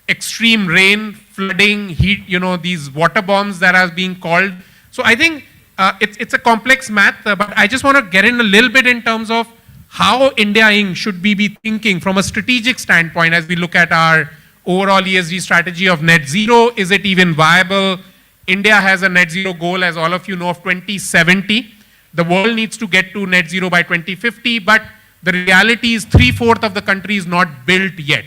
extreme rain, flooding, heat, these water bombs that are being called. So I think it's a complex math, but I just want to get in a little bit in terms of how India Inc. should be thinking from a strategic standpoint as we look at our overall ESG strategy of net zero. Is it even viable? India has a net zero goal, as all of you know, of 2070. The world needs to get to net zero by 2050, but the reality is 3/4 of the country is not built yet,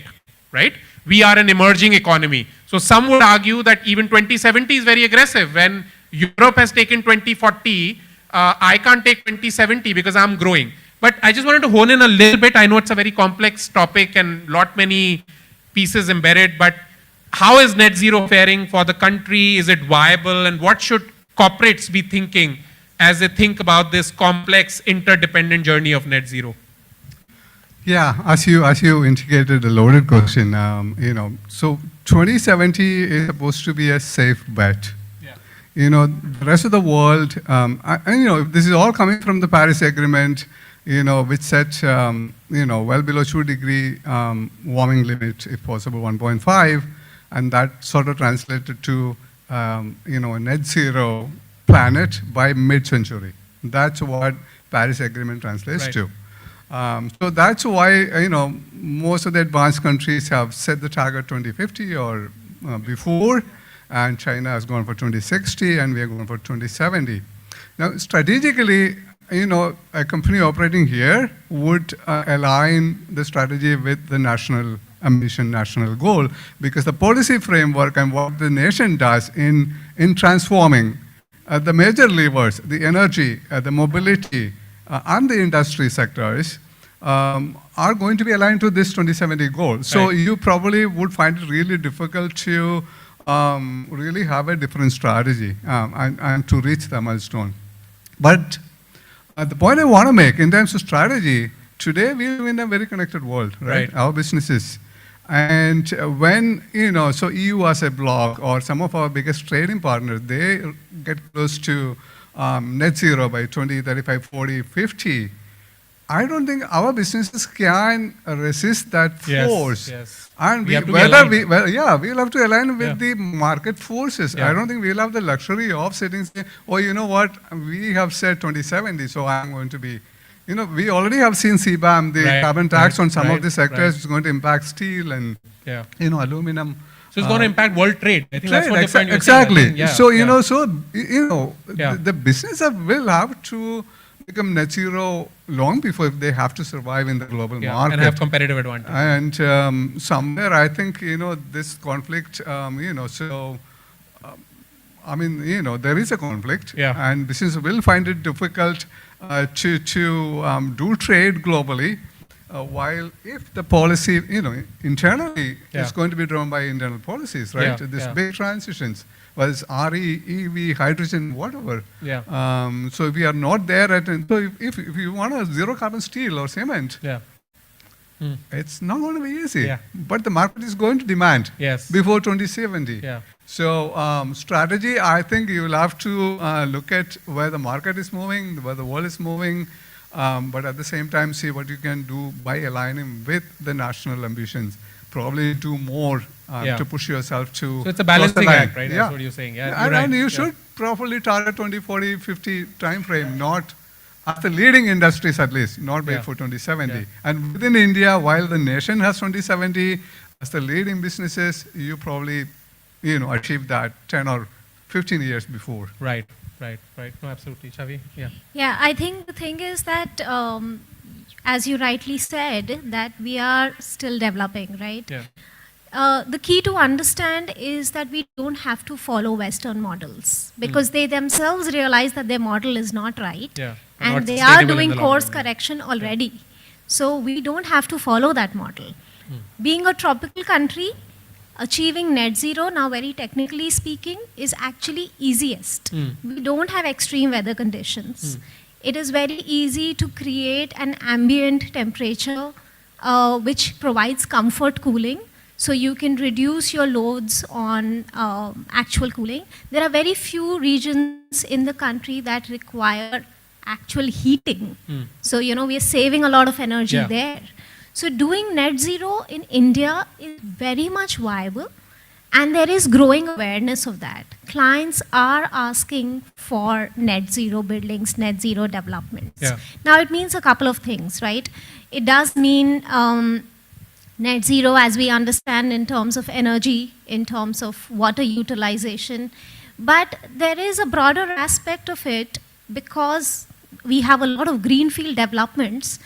right? We are an emerging economy. So some would argue that even 2070 is very aggressive. When Europe has taken 2040, I can't take 2070 because I'm growing. But I just wanted to hone in a little bit. I know it's a very complex topic and many pieces embedded, but how is net zero faring for the country? Is it viable? And what should corporates be thinking as they think about this complex, interdependent journey of net zero? Yeah, as you indicated, a loaded question. So 2070 is supposed to be a safe bet. Yeah. The rest of the world, this is all coming from the Paris Agreement, which set, well below 2 degree warming limit, if possible 1.5, and that sort of translated to, a net zero planet by mid-century. That's what Paris Agreement translates to. So that's why, most of the advanced countries have set the target 2050 or before, and China has gone for 2060, and we are going for 2070. Now, strategically, a company operating here would align the strategy with the national ambition, national goal, because the policy framework and what the nation does in transforming the major levers, the energy, the mobility, and the industry sectors are going to be aligned to this 2070 goal. So you probably would find it really difficult to really have a different strategy and to reach the milestone. But the point I want to make in terms of strategy Today, we live in a very connected world, right? Our businesses. And when, so EU as a bloc or some of our biggest trading partners, they get close to net zero by 20, 35, 40, 50. I don't think our businesses can resist that force. Yes. And we'll have to align with the market forces. I don't think we'll have the luxury of sitting and saying, oh, you know what, we have said 2070, so I'm going to be, we already have seen CBAM, the carbon tax on some of the sectors is going to impact steel and, aluminum. So it's going to impact world trade. I think that's what the point exactly. Saying, So, the business will have to become net zero long before they have to survive in the global market. And have competitive advantage. And somewhere I think, this conflict, there is a conflict and business will find it difficult to do trade globally. While if the policy, internally is going to be driven by internal policies, right? These big transitions, whether it's RE, EV, hydrogen, whatever. So if we are not there so if you want a zero carbon steel or cement, it's not going to be easy. But the market is going to demand before 2070. So strategy, I think you will have to look at where the market is moving, where the world is moving, but at the same time see what you can do by aligning with the national ambitions. Probably do more to push yourself to... So it's a balancing act, right? That's what you're saying. And you should properly target 20, 40, 50 time frame, not at the leading industries at least, not wait for 2070. And within India, while the nation has 2070, as the leading businesses, you probably, achieve that 10 or 15 years before. Right. No, absolutely. Chavi? Yeah, I think the thing is that, as you rightly said, that we are still developing, right? The key to understand is that we don't have to follow Western models because they themselves realize that their model is not right and they are doing course correction already. So we don't have to follow that model. Being a tropical country, achieving net zero, now very technically speaking, is actually easiest. We don't have extreme weather conditions. It is very easy to create an ambient temperature which provides comfort cooling. So you can reduce your loads on actual cooling. There are very few regions in the country that require actual heating. So, we are saving a lot of energy there. So doing net zero in India is very much viable, and there is growing awareness of that. Clients are asking for net zero buildings, net zero developments. Now it means a couple of things, right? It does mean net zero as we understand in terms of energy, in terms of water utilization, but there is a broader aspect of it because we have a lot of greenfield developments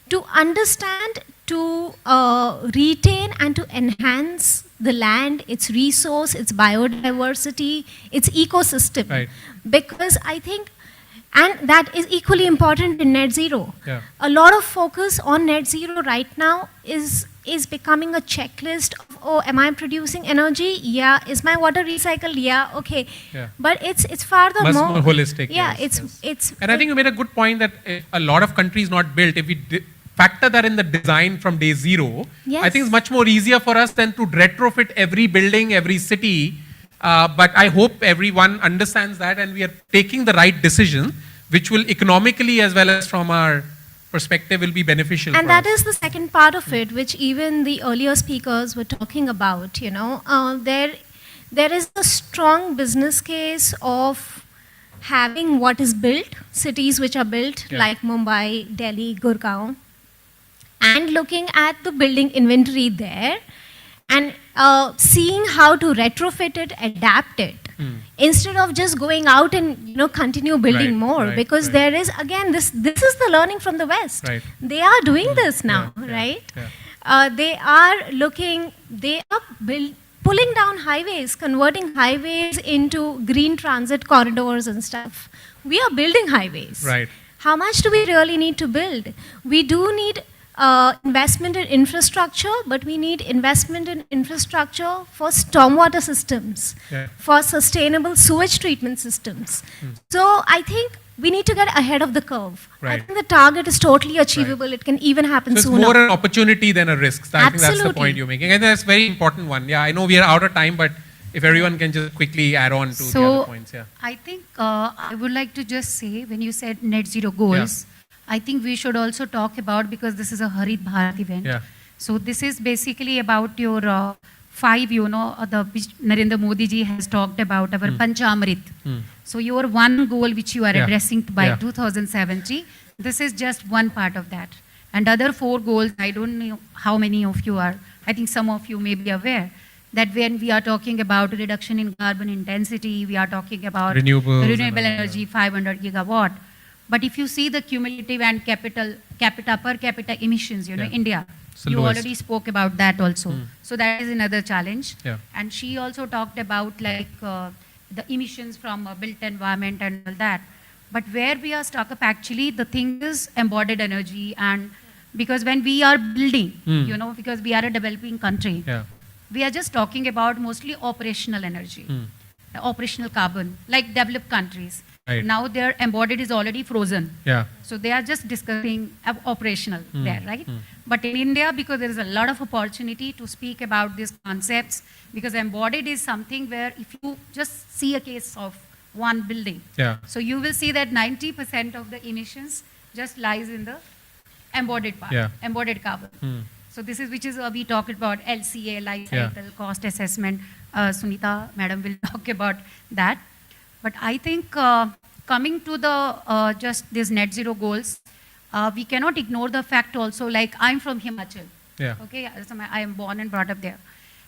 to understand, to retain and to enhance the land, its resource, its biodiversity, its ecosystem. Because I think, and that is equally important in net zero. A lot of focus on net zero right now is becoming a checklist of, oh, am I producing energy? Yeah. Is my water recycled? Yeah. Okay. But it's farther Much more holistic. It's. And I think you made a good point that a lot of countries not built, if we factor that in the design from day zero, I think it's much more easier for us than to retrofit every building, every city. But I hope everyone understands that and we are taking the right decision, which will economically as well as from our perspective will be beneficial. And that is the second part of it, which even the earlier speakers were talking about. There is a strong business case of having what is built, cities which are built like Mumbai, Delhi, Gurgaon, and looking at the building inventory there and seeing how to retrofit it, adapt it, instead of just going out and continue building more. Because there is, again, this is the learning from the West. They are doing this now, right? They are looking, they are pulling down highways, converting highways into green transit corridors and stuff. We are building highways. How much do we really need to build? We do need investment in infrastructure, but we need investment in infrastructure for stormwater systems, for sustainable sewage treatment systems. So I think we need to get ahead of the curve. I Right. think the target is totally achievable. It can even happen So it's sooner. more an opportunity than a risk. I think that's the Absolutely. point you're making. And that's a very important one. Yeah, I know we are out of time, but if everyone can just quickly add on to the other points. Yeah. I think I would like to just say, when you said net zero goals, I think we should also talk about, because this is a Harit Bharat event. Yeah. So this is basically about your 5, which Narendra Modi ji has talked about, our Panchamrit. So your one goal which you are addressing by 2070, this is just one part of that. And other 4 goals, I don't know how many of you are, I think some of you may be aware, that when we are talking about reduction in carbon intensity, we are talking about Renewables renewable energy, 500 gigawatt. But if you see the cumulative and per capita emissions, India, the you lowest. already spoke about that also. So that is another challenge. Yeah. And she also talked about the emissions from built environment and all that. But where we are stuck up, actually, the thing is embodied energy. And because when we are building, because we are a developing country, we are just talking about mostly operational energy, operational carbon, like developed countries. Right. Now their embodied is already frozen. Yeah. So they are just discussing operational there, right? But in India, because there is a lot of opportunity to speak about these concepts, because embodied is something where if you just see a case of one building, so you will see that 90% of the emissions just lies in the embodied part, embodied carbon. So this is, which is we talked about LCA, life cycle, cost assessment. Sunita madam will talk about that. But I think coming to the just these net zero goals, we cannot ignore the fact also, like I'm from Himachal. Okay, so I am born and brought up there.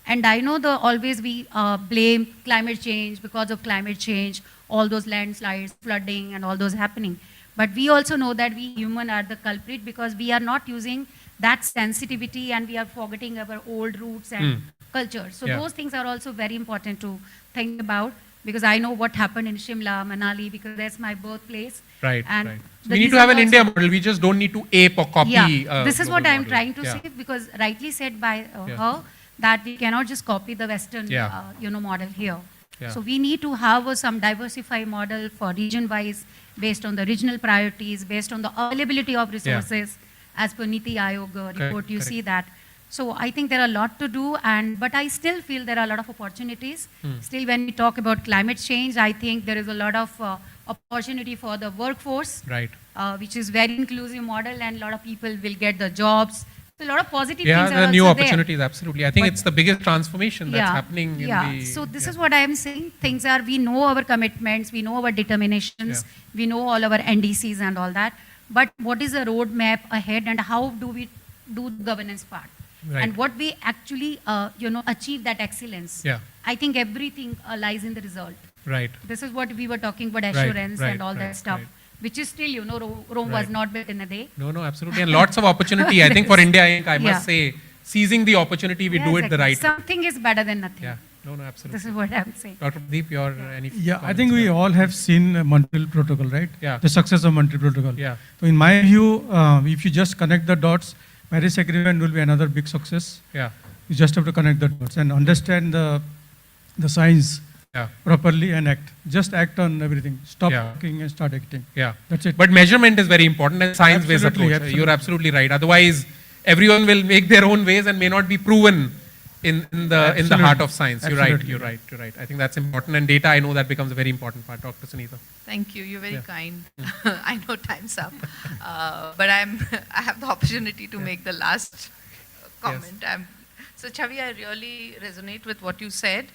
And I know always we blame climate change, because of climate change, all those landslides, flooding and all those happening. But we also know that we human are the culprit, because we are not using that sensitivity and we are forgetting our old roots and culture. So those things are also very important to think about. Because I know what happened in Shimla, Manali, because that's my birthplace. Right, and right. So we need to have an India model. We just don't need to ape or copy. Yeah, this is what I'm model. trying to say, because rightly said by her, that we cannot just copy the Western, model here. So we need to have some diversified model for region-wise, based on the regional priorities, based on the availability of resources, as per Niti Aayog report, you see that. So I think there are a lot to do, but I still feel there are a lot of opportunities. Still, when we talk about climate change, I think there is a lot of opportunity for the workforce, which is very inclusive model, and a lot of people will get the jobs. So a lot of positive things are the also new there. opportunities, absolutely. I think it's the biggest transformation that's happening in the... So this is what I am saying. Things are, we know our commitments, we know our determinations, we know all our NDCs and all that. But what is the roadmap ahead, and how do we do the governance part? And what we actually, achieve that excellence. I think everything lies in the result. This is what we were talking about, assurance and all that stuff, which is still, Rome was not built in a day. No, absolutely. And lots of opportunity. I think for India Inc., I must say, seizing the opportunity, we do it the right way. Something is better than nothing. No, absolutely. This is what I'm saying. Dr. Pradeep, your any I think we all have seen Montreal Protocol, right? The success of Montreal Protocol. So in my view, if you just connect the dots, Paris Agreement will be another big success. You just have to connect the dots and understand the science properly and act. Just act on everything. Stop talking and start acting. That's it. But measurement is very important, and science-based approach. Absolutely. You're absolutely right. Otherwise, everyone will make their own ways and may not be proven in the heart of science. You're right. You're right. I think that's important, and data, I know that becomes a very important part. Dr. Sunita. Thank you. You're very kind. I know time's up, but I have the opportunity to make the last comment. So Chavi, I really resonate with what you said.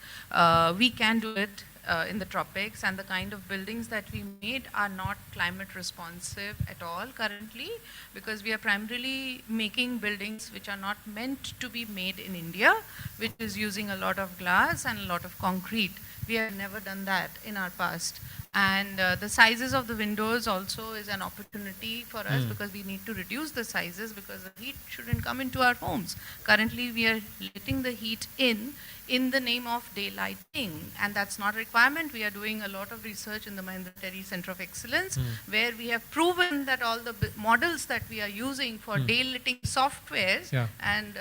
We can do it in the tropics, and the kind of buildings that we made are not climate responsive at all currently, because we are primarily making buildings which are not meant to be made in India, which is using a lot of glass and a lot of concrete. We have never done that in our past. And the sizes of the windows also is an opportunity for us, because we need to reduce the sizes, because the heat shouldn't come into our homes. Currently, we are letting the heat in the name of daylighting, and that's not a requirement. We are doing a lot of research in the Mahindra Terry Center of Excellence, where we have proven that all the models that we are using for daylighting softwares, and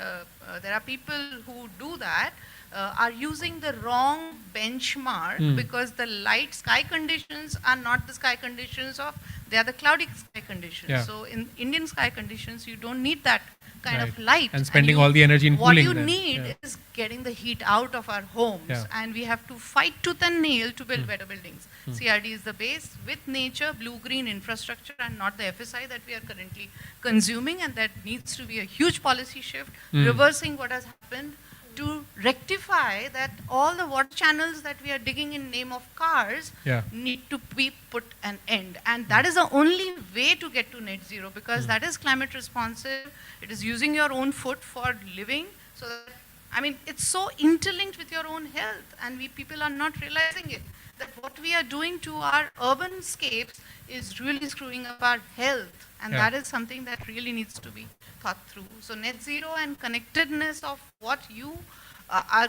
there are people who do that, are using the wrong benchmark because the light sky conditions are not the sky conditions of, they are the cloudy sky conditions. Yeah. So in Indian sky conditions, you don't need that kind Right. of light. And spending you- all the energy in what cooling you then. need Yeah. is getting the heat out of our homes, Yeah. and we have to fight tooth and nail to build better buildings. CRD is the base with nature, blue-green infrastructure, and not the FSI that we are currently consuming, and that needs to be a huge policy shift, reversing what has happened to rectify that all the water channels that we are digging in name of cars Yeah. need to be put an end. And that is the only way to get to net zero, because that is climate responsive. It is using your own food for living. So, that, I mean, it's so interlinked with your own health, and we people are not realizing it. That what we are doing to our urban scapes is really screwing up our health, and Yeah. that is something that really needs to be thought through. So net zero and connectedness of what you are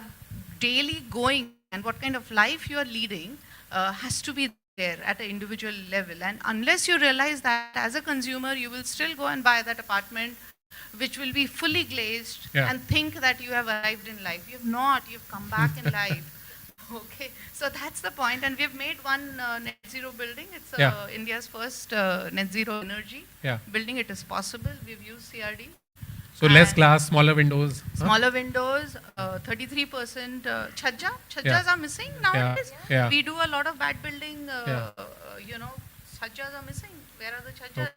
daily going and what kind of life you are leading has to be there at an individual level. And unless you realize that as a consumer, you will still go and buy that apartment which will be fully glazed and think that you have arrived in life. You have not, you've come back in life. Okay, so that's the point, and we've made one net zero building. It's India's first net zero energy building. It is possible. We've used CRD. So less glass, smaller windows. Smaller windows, 33% chhajjas are missing nowadays. Yeah. We do a lot of bad building, you know, chhajjas are missing. Where are the chhajjas?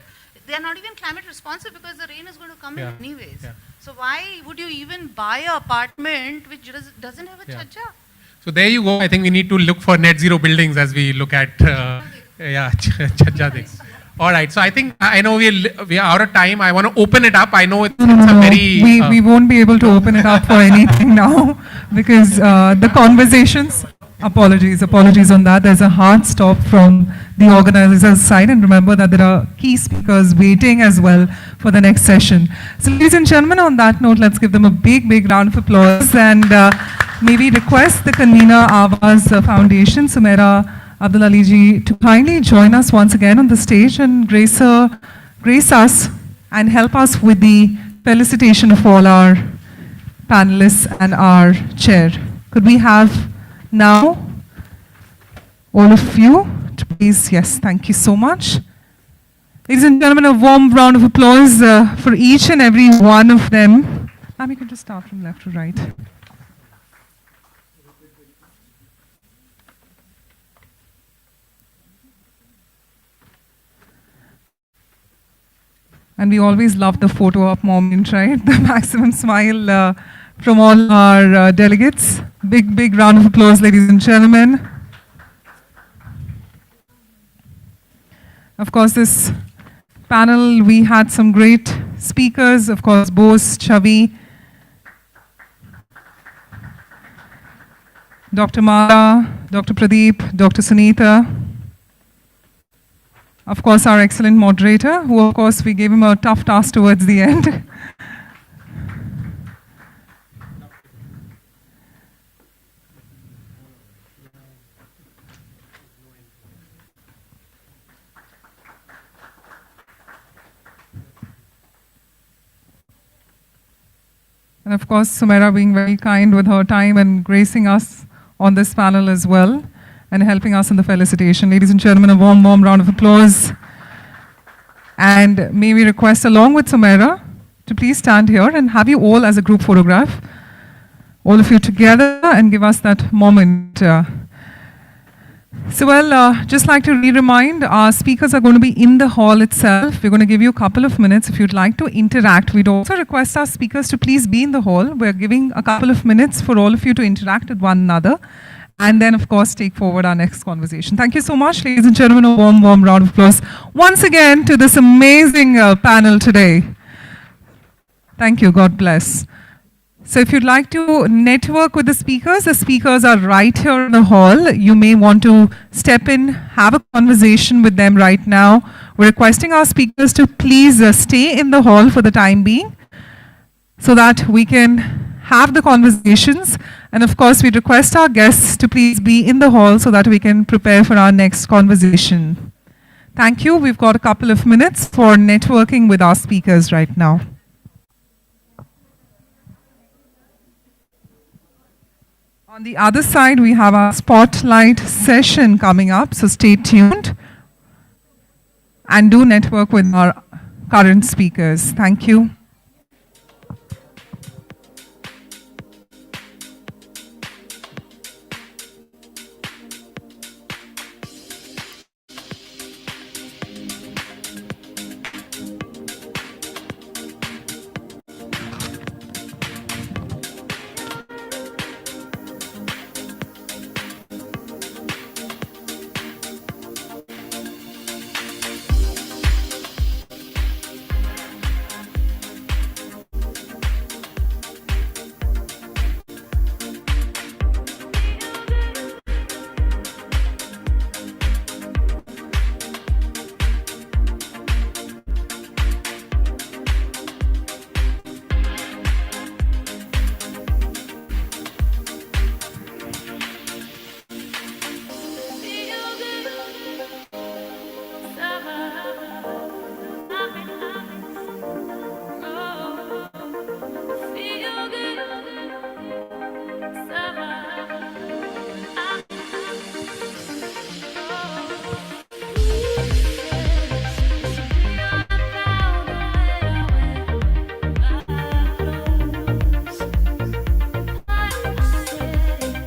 They are not even climate responsive because the rain is going to come in anyways. So why would you even buy an apartment which doesn't have a chhajja? So there you go. I think we need to look for net zero buildings as we look at chhajja things. All right. So I think I know we are out of time. I want to open it up. I know it's a very we won't be able to open it up for anything now because the conversations. Apologies on that. There's a hard stop from the organizer's side, and remember that there are key speakers waiting as well for the next session. So, ladies and gentlemen, on that note, let's give them a big round of applause and maybe request the convener, Awaaz Foundation, Sumaira Abdulali ji, to kindly join us once again on the stage and grace us and help us with the felicitation of all our panelists and our chair. Could we have now all of you to please, yes, thank you so much. Ladies and gentlemen, a warm round of applause for each and every one of them. Ma'am, you can just start from left to right. And we always love the photo op moment, right? The maximum smile from all our delegates. Big round of applause, ladies and gentlemen. Of course, this panel, we had some great speakers. Of course, Bose, Chavi, Dr. Mara, Dr. Pradeep, Dr. Sunita. Of course, our excellent moderator, who of course we gave him a tough task towards the end. And of course, Sumaira being very kind with her time and gracing us on this panel as well and helping us in the felicitation. Ladies and gentlemen, a warm round of applause. And may we request, along with Sumaira, to please stand here and have you all as a group photograph. All of you together and give us that moment. Just like to remind, our speakers are going to be in the hall itself. We're going to give you a couple of minutes if you'd like to interact. We'd also request our speakers to please be in the hall. We're giving a couple of minutes for all of you to interact with one another. And then, of course, take forward our next conversation. Thank you so much, ladies and gentlemen. A warm round of applause once again to this amazing panel today. Thank you. God bless. So if you'd like to network with the speakers are right here in the hall. You may want to step in, have a conversation with them right now. We're requesting our speakers to please stay in the hall for the time being so that we can have the conversations. And of course, we request our guests to please be in the hall so that we can prepare for our next conversation. Thank you. We've got a couple of minutes for networking with our speakers right now. On the other side, we have our spotlight session coming up, so stay tuned and do network with our current speakers. Thank you.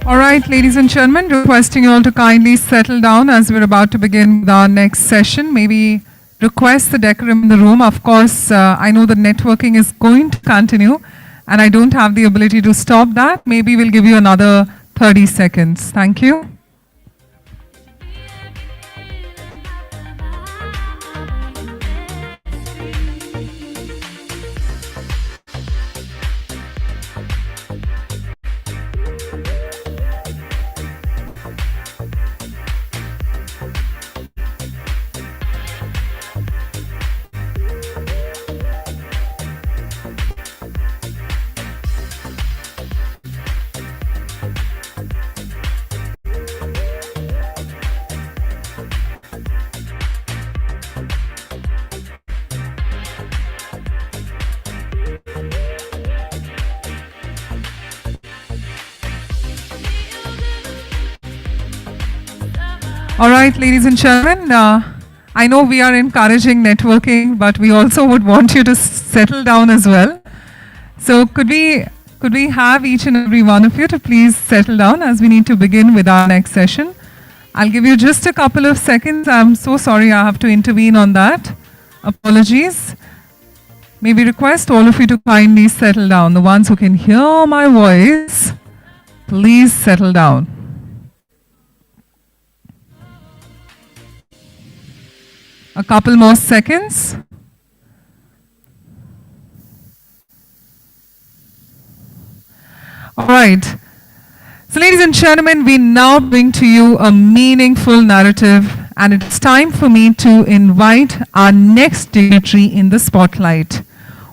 All right, ladies and gentlemen, requesting you all to kindly settle down as we're about to begin with our next session. Maybe request the decorum in the room. Of course, I know the networking is going to continue and I don't have the ability to stop that. Maybe we'll give you another 30 seconds. Thank you. All right, ladies and gentlemen, I know we are encouraging networking, but we also would want you to settle down as well. So could we have each and every one of you to please settle down as we need to begin with our next session. I'll give you just a couple of seconds. I'm so sorry I have to intervene on that. Apologies. May we request all of you to kindly settle down. The ones who can hear my voice, please settle down. A couple more seconds. All right. So ladies and gentlemen, we now bring to you a meaningful narrative, and it's time for me to invite our next dignitary in the spotlight.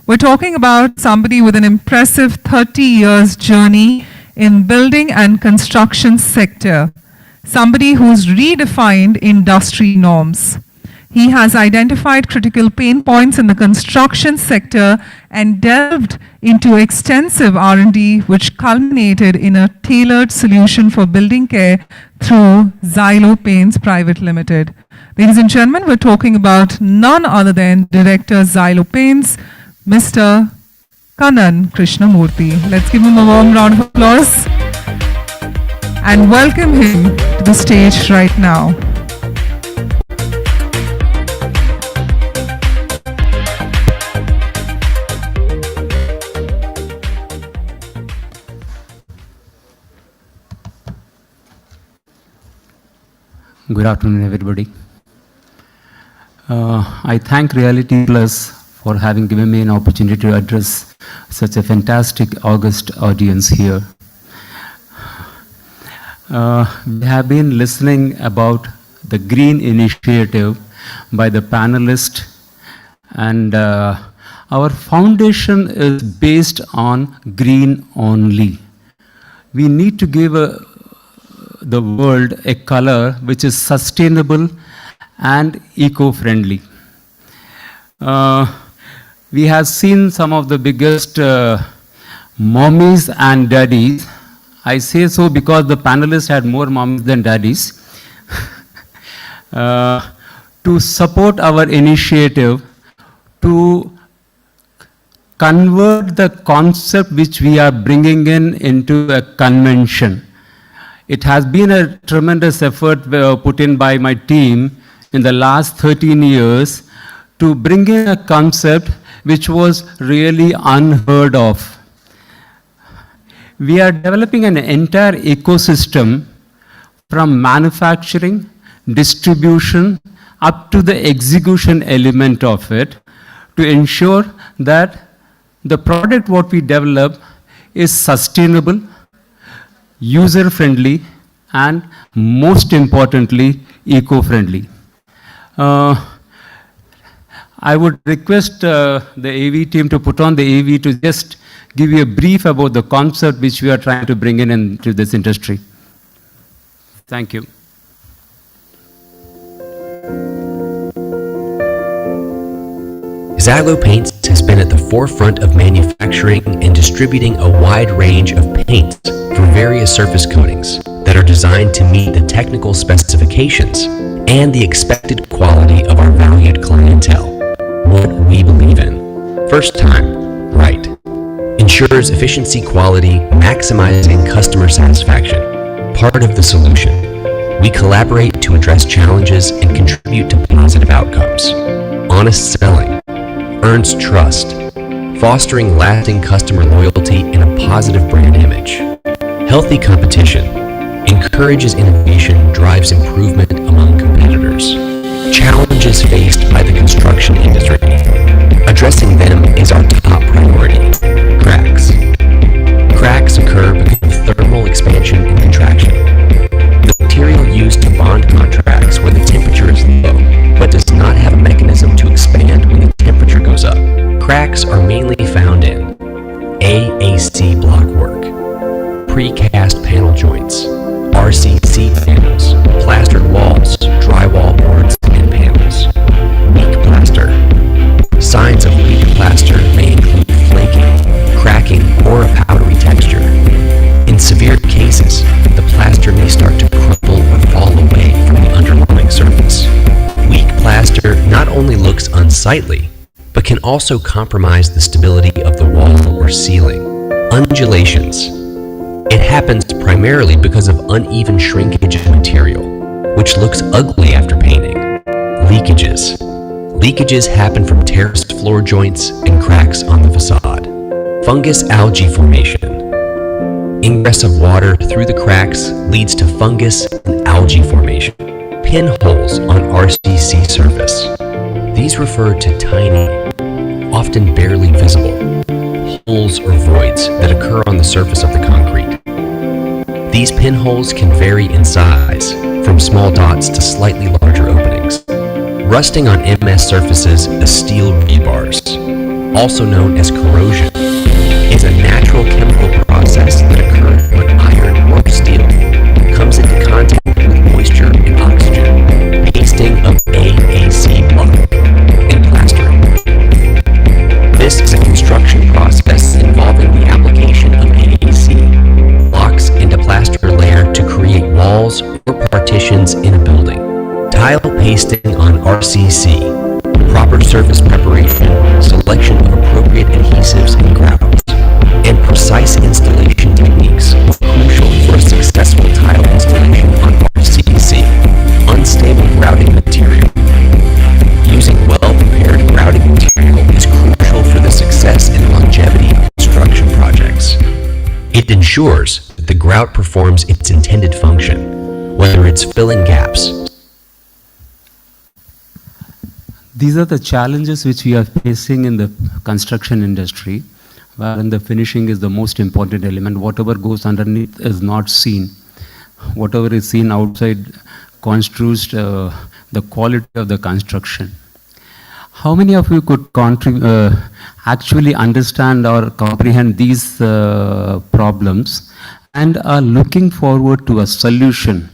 We're talking about somebody with an impressive 30 years journey in building and construction sector, somebody who's redefined industry norms. He has identified critical pain points in the construction sector and delved into extensive R&D, which culminated in a tailored solution for building care through Xylo Paints Private Limited. Ladies and gentlemen, we're talking about none other than Director Xylo Paints, Mr. Kannan Krishnamurthy. Let's give him a warm round of applause and welcome him to the stage right now. Good afternoon, everybody. I thank Realty Plus for having given me an opportunity to address such a fantastic August audience here. We have been listening about the green initiative by the panelists, and our foundation is based on green only. We need to give the world a color which is sustainable and eco-friendly. We have seen some of the biggest mommies and daddies. I say so because the panelists had more moms than daddies. To support our initiative to convert the concept which we are bringing in into a convention. It has been a tremendous effort put in by my team in the last 13 years to bring in a concept which was really unheard of. We are developing an entire ecosystem from manufacturing, distribution, up to the execution element of it to ensure that the product what we develop is sustainable, user-friendly, and most importantly, eco-friendly. I would request the AV team to put on the AV to just give you a brief about the concept which we are trying to bring in into this industry. Thank you. Xylo Paints has been at the forefront of manufacturing and distributing a wide range of paints for various surface coatings that are designed to meet the technical specifications and the expected quality of our valued clientele. What we believe in. First time, right. Ensures efficiency, quality, maximizing customer satisfaction. Part of the solution. We collaborate to address challenges and contribute to positive outcomes. Honest selling. Earns trust, fostering lasting customer loyalty and a positive brand image. Healthy competition, encourages innovation, drives improvement among competitors. Challenges faced by the construction industry. Addressing them is our top priority. Cracks. Cracks occur because of thermal expansion and contraction. The material used to bond contracts where the temperature is low, but does not have a mechanism to expand when the temperature goes up. Cracks are mainly found in AAC blockwork, precast panel joints, RCC panels, plastered walls, drywall boards, and panels. Weak plaster. Signs of weak plaster may include flaking, cracking, or a powdery texture. In severe cases, the plaster may start to crumble or fall away from the underlying surface. Weak plaster not only looks unsightly, but can also compromise the stability of the wall or ceiling. Undulations. It happens primarily because of uneven shrinkage of material, which looks ugly after painting. Leakages. Leakages happen from terraced floor joints and cracks on the facade. Fungus algae formation. Ingress of water through the cracks leads to fungus and algae formation. Pinholes on RCC surface. These refer to tiny, often barely visible, holes or voids that occur on the surface of the concrete. These pinholes can vary in size, from small dots to slightly larger openings. Rusting on MS surfaces as steel rebars, also known as corrosion, is a natural chemical process that occurs when iron or steel comes into contact with moisture and oxygen, pasting of AAC block and plastering. This is a construction process involving the application of AAC blocks and a plaster layer to create walls or partitions in a building. Tile pasting on RCC, proper surface preparation, selection of appropriate adhesives and grouts, and precise installation techniques are crucial for a successful tile installation on RCC. Unstable grouting material. Using well-prepared grouting material is crucial for the success and longevity of construction projects. It ensures that the grout performs its intended function, whether it's filling gaps. These are the challenges which we are facing in the construction industry, wherein the finishing is the most important element. Whatever goes underneath is not seen. Whatever is seen outside constitutes the quality of the construction. How many of you could actually understand or comprehend these problems and are looking forward to a solution?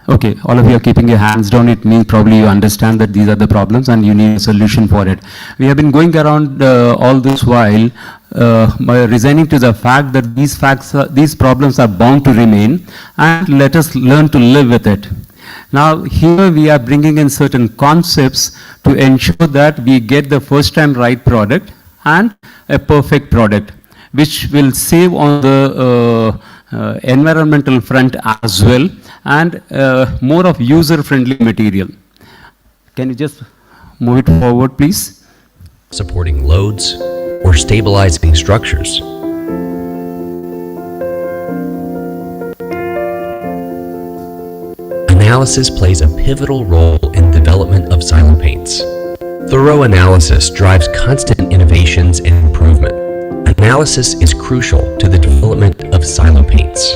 Okay, all of you are keeping your hands down. It means probably you understand that these are the problems and you need a solution for it. We have been going around all this while by resigning to the fact that these problems are bound to remain, and let us learn to live with it. Now, here we are bringing in certain concepts to ensure that we get the first time right product and a perfect product, which will save on the environmental front as well, and more of user-friendly material. Can you just move it forward, please? Supporting loads or stabilizing structures. Analysis plays a pivotal role in the development of silo paints. Thorough analysis drives constant innovations and improvement. Analysis is crucial to the development of silo paints.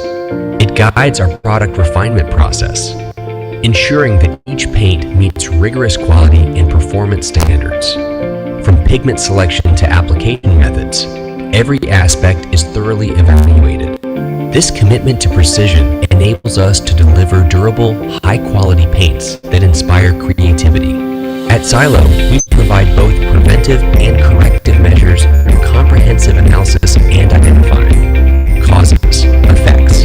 It guides our product refinement process, ensuring that each paint meets rigorous quality and performance standards. From pigment selection to application methods, every aspect is thoroughly evaluated. This commitment to precision enables us to deliver durable, high-quality paints that inspire creativity. At Silo, we provide both preventive and corrective measures through comprehensive analysis and identifying causes, effects,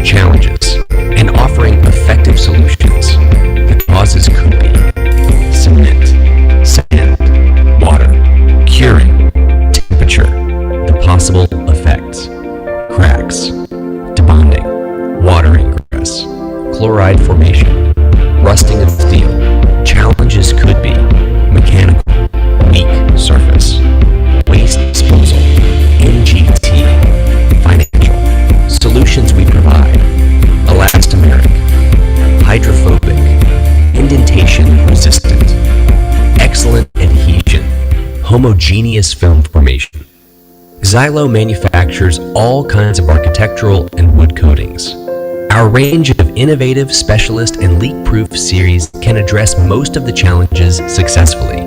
challenges, and offering effective solutions. The causes could be cement, sand, water, curing, temperature, the possible effects, cracks, debonding, water ingress, chloride formation, rusting of steel. Challenges could be mechanical, weak surface, waste disposal, NGT, financial. Solutions we provide: elastomeric, hydrophobic, indentation resistant, excellent adhesion, homogeneous film formation. Xylo manufactures all kinds of architectural and wood coatings. Our range of innovative, specialist, and leak-proof series can address most of the challenges successfully.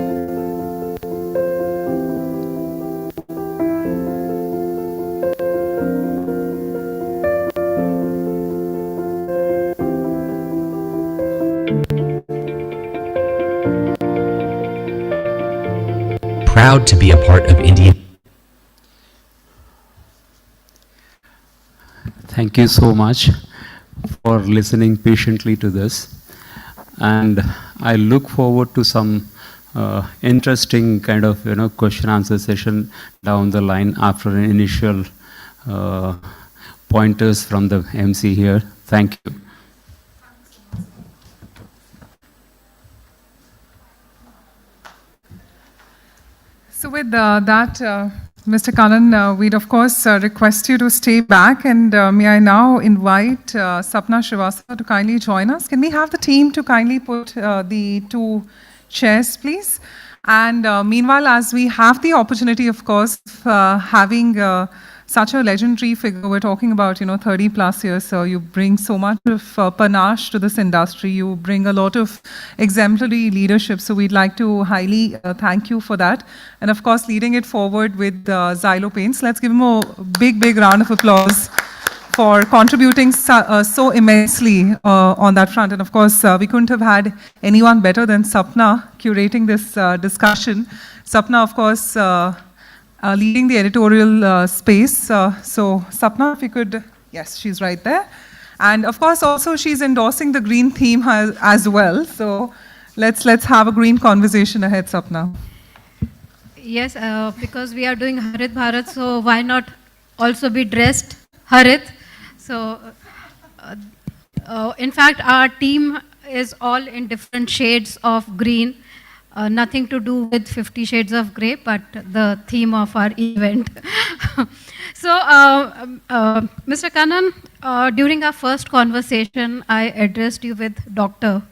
Proud to be a part of Indian. Thank you so much for listening patiently to this, and I look forward to some interesting kind of question answer session down the line after an initial pointers from the MC here. Thank you. So with that, Mr. Kannan, we'd of course request you to stay back, and may I now invite Sapna Srivastava to kindly join us. Can we have the team to kindly put the two chairs, please? And meanwhile, as we have the opportunity, of course, of having such a legendary figure, we're talking about 30 plus years, so you bring so much of panache to this industry, you bring a lot of exemplary leadership, so we'd like to highly thank you for that. And of course, leading it forward with Xylo Paints. Let's give him a big, big round of applause for contributing so immensely on that front. And of course, we couldn't have had anyone better than Sapna curating this discussion. Sapna, of course, leading the editorial space. So Sapna, if you could, yes, she's right there. And of course, also she's endorsing the green theme as well. So let's have a green conversation ahead, Sapna. Yes, because we are doing Harit Bharat, so why not also be dressed Harit? So, in fact, our team is all in different shades of green. Nothing to do with 50 Shades of Grey, but the theme of our event. So, Mr. Kannan, during our first conversation, I addressed you with doctor,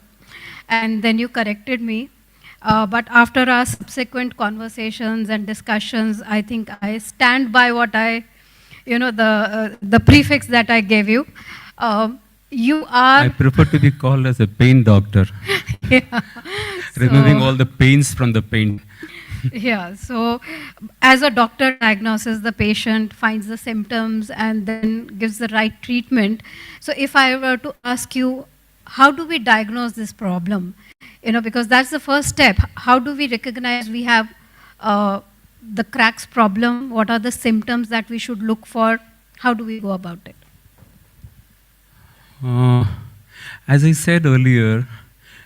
and then you corrected me. But after our subsequent conversations and discussions, I think I stand by what I, the prefix that I gave you. You are... I prefer to be called as a pain doctor. Yeah. Removing all the pains from the pain. Yeah, so as a doctor diagnoses the patient, finds the symptoms, and then gives the right treatment. So if I were to ask you, how do we diagnose this problem? Because that's the first step. How do we recognize we have the cracks problem? What are the symptoms that we should look for? How do we go about it? As I said earlier,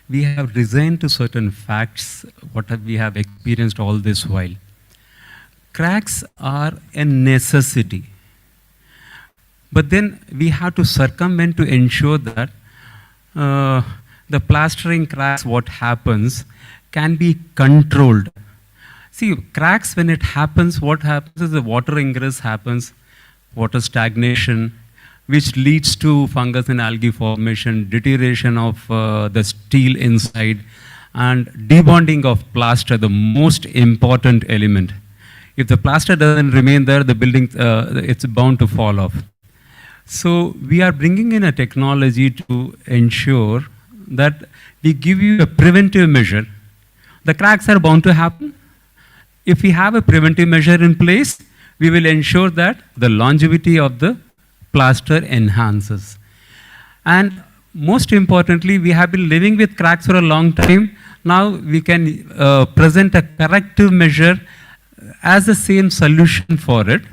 we have resigned to certain facts, what we have experienced all this while. Cracks are a necessity. But then we have to circumvent to ensure that the plastering cracks, what happens, can be controlled. See, cracks, when it happens, what happens is the water ingress happens, water stagnation, which leads to fungus and algae formation, deterioration of the steel inside, and debonding of plaster, the most important element. If the plaster doesn't remain there, the building, it's bound to fall off. So we are bringing in a technology to ensure that we give you a preventive measure. The cracks are bound to happen. If we have a preventive measure in place, we will ensure that the longevity of the plaster enhances. And most importantly, we have been living with cracks for a long time. Now we can present a corrective measure as the same solution for it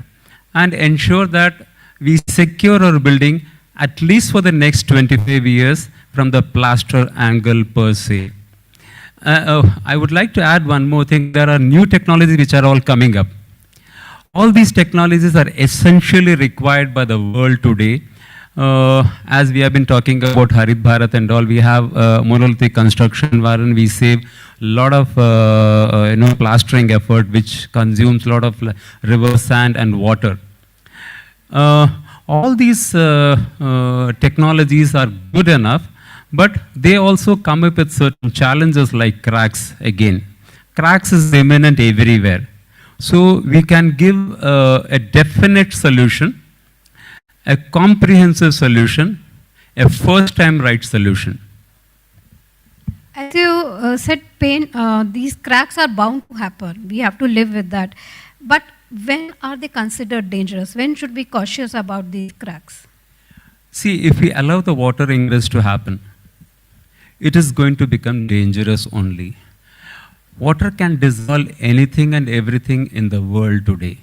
and ensure that we secure our building at least for the next 25 years from the plaster angle per se. I would like to add one more thing. There are new technologies which are all coming up. All these technologies are essentially required by the world today. As we have been talking about Harit Bharat and all, we have monolithic construction wherein we save a lot of plastering effort, which consumes a lot of river sand and water. All these technologies are good enough, but they also come up with certain challenges like cracks again. Cracks is imminent everywhere. So we can give a definite solution, a comprehensive solution, a first-time right solution. As you said, these cracks are bound to happen. We have to live with that. But when are they considered dangerous? When should we be cautious about these cracks? See, if we allow the water ingress to happen, it is going to become dangerous only. Water can dissolve anything and everything in the world today.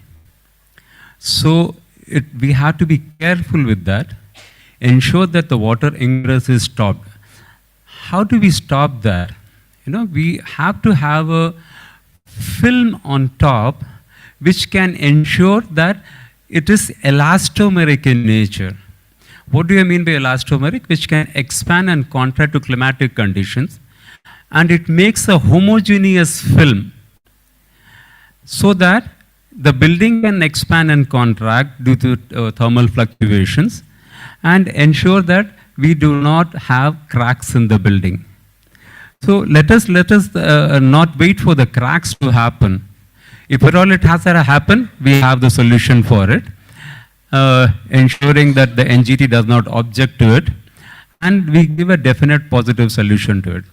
So we have to be careful with that, ensure that the water ingress is stopped. How do we stop that? We have to have a film on top which can ensure that it is elastomeric in nature. What do I mean by elastomeric? Which can expand and contract to climatic conditions. And it makes a homogeneous film so that the building can expand and contract due to thermal fluctuations and ensure that we do not have cracks in the building. So let us not wait for the cracks to happen. If at all it has to happen, we have the solution for it, ensuring that the NGT does not object to it, and we give a definite positive solution to it.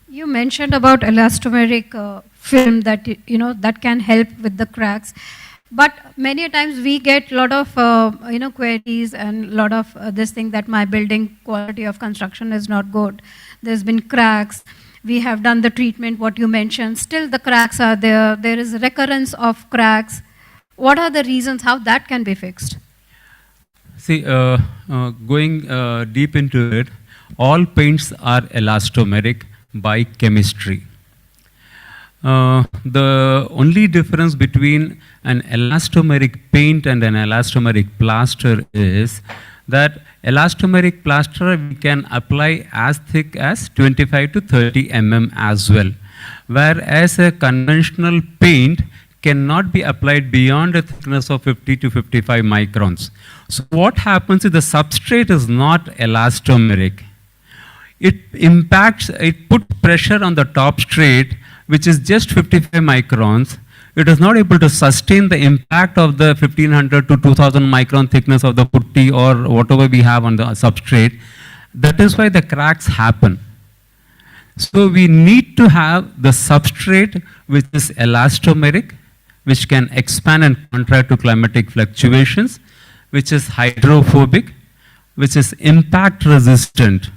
You mentioned about elastomeric film that that can help with the cracks, but many times we get a lot of queries and a lot of this thing that my building quality of construction is not good. There's been cracks. We have done the treatment, what you mentioned. Still the cracks are there. There is recurrence of cracks. What are the reasons how that can be fixed? See, going deep into it, all paints are elastomeric by chemistry. The only difference between an elastomeric paint and an elastomeric plaster is that elastomeric plaster we can apply as thick as 25 to 30 mm as well, whereas a conventional paint cannot be applied beyond a thickness of 50 to 55 microns. So what happens is the substrate is not elastomeric. It puts pressure on the top strate, which is just 55 microns. It is not able to sustain the impact of the 1500 to 2000 micron thickness of the putty or whatever we have on the substrate. That is why the cracks happen. So we need to have the substrate which is elastomeric, which can expand and contract to climatic fluctuations, which is hydrophobic, which is impact resistant.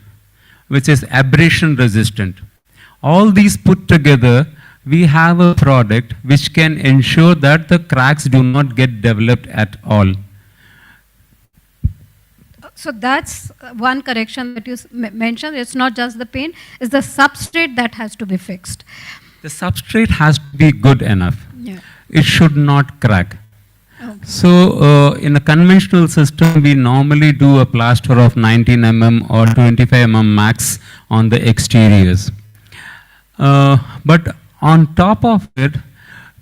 which is abrasion resistant. All these put together, we have a product which can ensure that the cracks do not get developed at all. So that's one correction that you mentioned. It's not just the paint, it's the substrate that has to be fixed. The substrate has to be good enough. Yeah. It should not crack. Okay. So in a conventional system, we normally do a plaster of 19 mm or 25 mm max on the exteriors. But on top of it,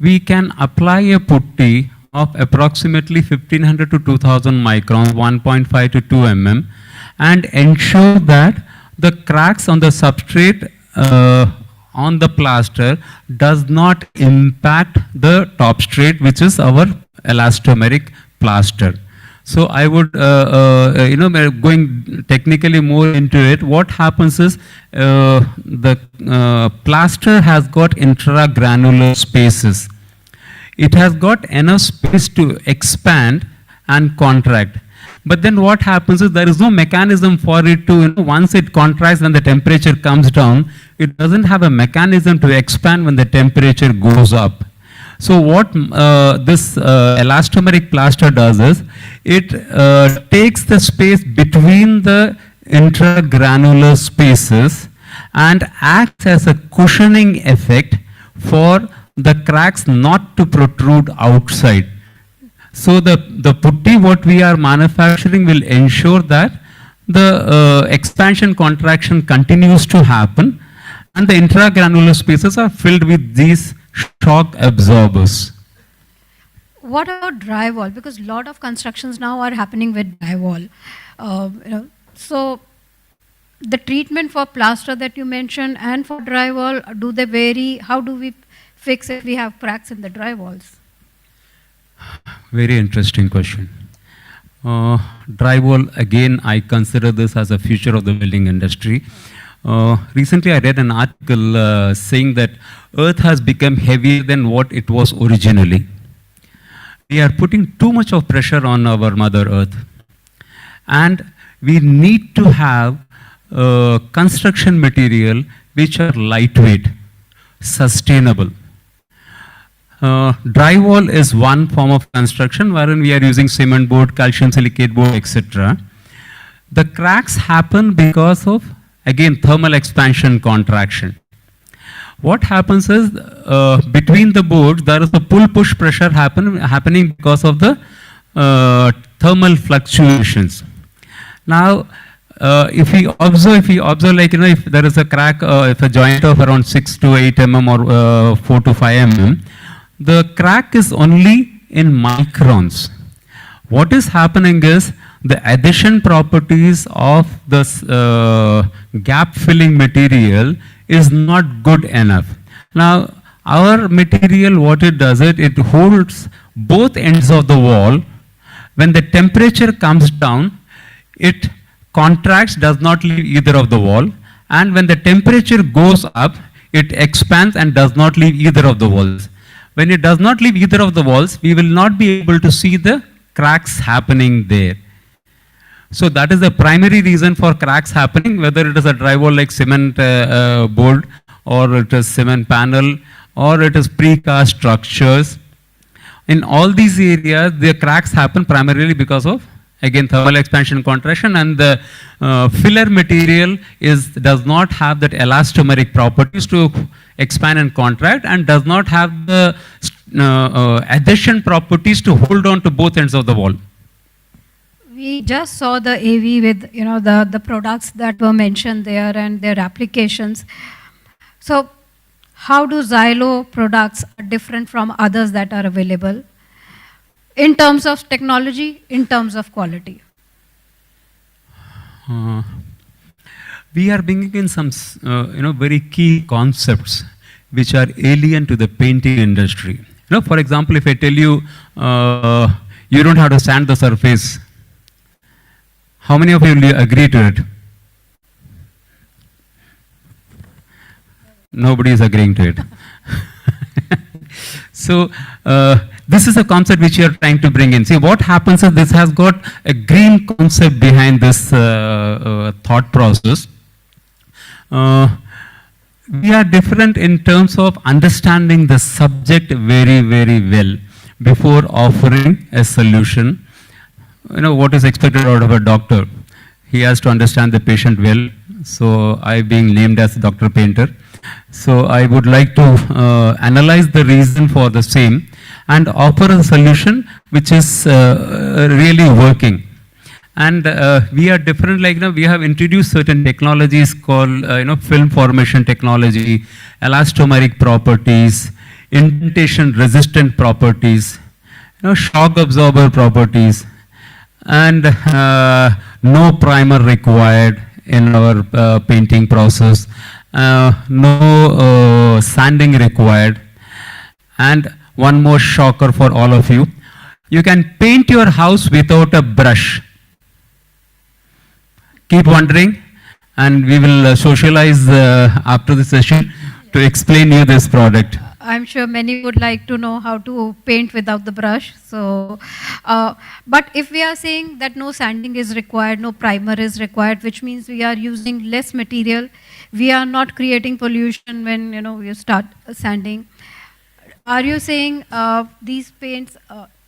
we can apply a putty of approximately 1500 to 2000 microns, 1.5 to 2 mm, and ensure that the cracks on the substrate on the plaster does not impact the top strate, which is our elastomeric plaster. So I would, going technically more into it, what happens is the plaster has got intragranular spaces. It has got enough space to expand and contract. But then what happens is there is no mechanism for it to, once it contracts when the temperature comes down, it doesn't have a mechanism to expand when the temperature goes up. So what this elastomeric plaster does is, it takes the space between the intragranular spaces and acts as a cushioning effect for the cracks not to protrude outside. So the putty what we are manufacturing will ensure that the expansion contraction continues to happen and the intragranular spaces are filled with these shock absorbers. What about drywall? Because a lot of constructions now are happening with drywall. So the treatment for plaster that you mentioned and for drywall, do they vary? How do we fix if we have cracks in the drywalls? Very interesting question. Drywall, again, I consider this as a future of the building industry. Recently, I read an article saying that Earth has become heavier than what it was originally. We are putting too much of pressure on our Mother Earth. And we need to have construction material which are lightweight, sustainable. Drywall is one form of construction wherein we are using cement board, calcium silicate board, etc. The cracks happen because of, again, thermal expansion contraction. What happens is, between the boards, there is a pull-push pressure happening because of the thermal fluctuations. Now, if we observe, like, if there is a crack, if a joint of around 6 to 8 mm or 4 to 5 mm, the crack is only in microns. What is happening is the adhesion properties of this gap filling material is not good enough. Now, our material, what it does, it holds both ends of the wall. When the temperature comes down, it contracts, does not leave either of the wall. And when the temperature goes up, it expands and does not leave either of the walls. When it does not leave either of the walls, we will not be able to see the cracks happening there. So that is the primary reason for cracks happening, whether it is a drywall like cement board, or it is cement panel, or it is precast structures. In all these areas, the cracks happen primarily because of, again, thermal expansion contraction, and the filler material does not have that elastomeric properties to expand and contract, and does not have the adhesion properties to hold on to both ends of the wall. We just saw the AV with the products that were mentioned there and their applications. So how do Xylo products are different from others that are available in terms of technology, in terms of quality? We are bringing in some very key concepts which are alien to the painting industry. For example, if I tell you you don't have to sand the surface, how many of you will agree to it? Nobody is agreeing to it. So this is a concept which you are trying to bring in. See, what happens is this has got a green concept behind this thought process. We are different in terms of understanding the subject very, very well before offering a solution. What is expected out of a doctor? He has to understand the patient well. So I being named as Dr. Painter. So I would like to analyze the reason for the same and offer a solution which is really working. And we are different, we have introduced certain technologies called, film formation technology, elastomeric properties, indentation resistant properties, shock absorber properties, and no primer required in our painting process, no sanding required. And one more shocker for all of you. You can paint your house without a brush. Keep wondering, and we will socialize after the session to explain you this product. I'm sure many would like to know how to paint without the brush. So, but if we are saying that no sanding is required, no primer is required, which means we are using less material, we are not creating pollution when you start sanding. Are you saying these paints?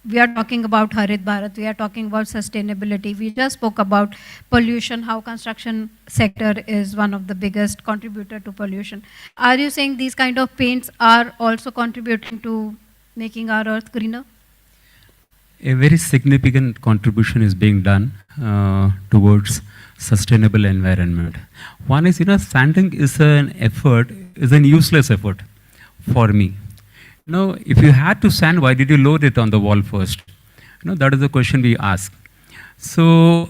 We are talking about Harit Bharat, we are talking about sustainability. We just spoke about pollution, how construction sector is one of the biggest contributor to pollution. Are you saying these kind of paints are also contributing to making our earth greener? A very significant contribution is being done towards sustainable environment. One is, sanding is an effort, is an useless effort for me. If you had to sand, why did you load it on the wall first? That is the question we ask. So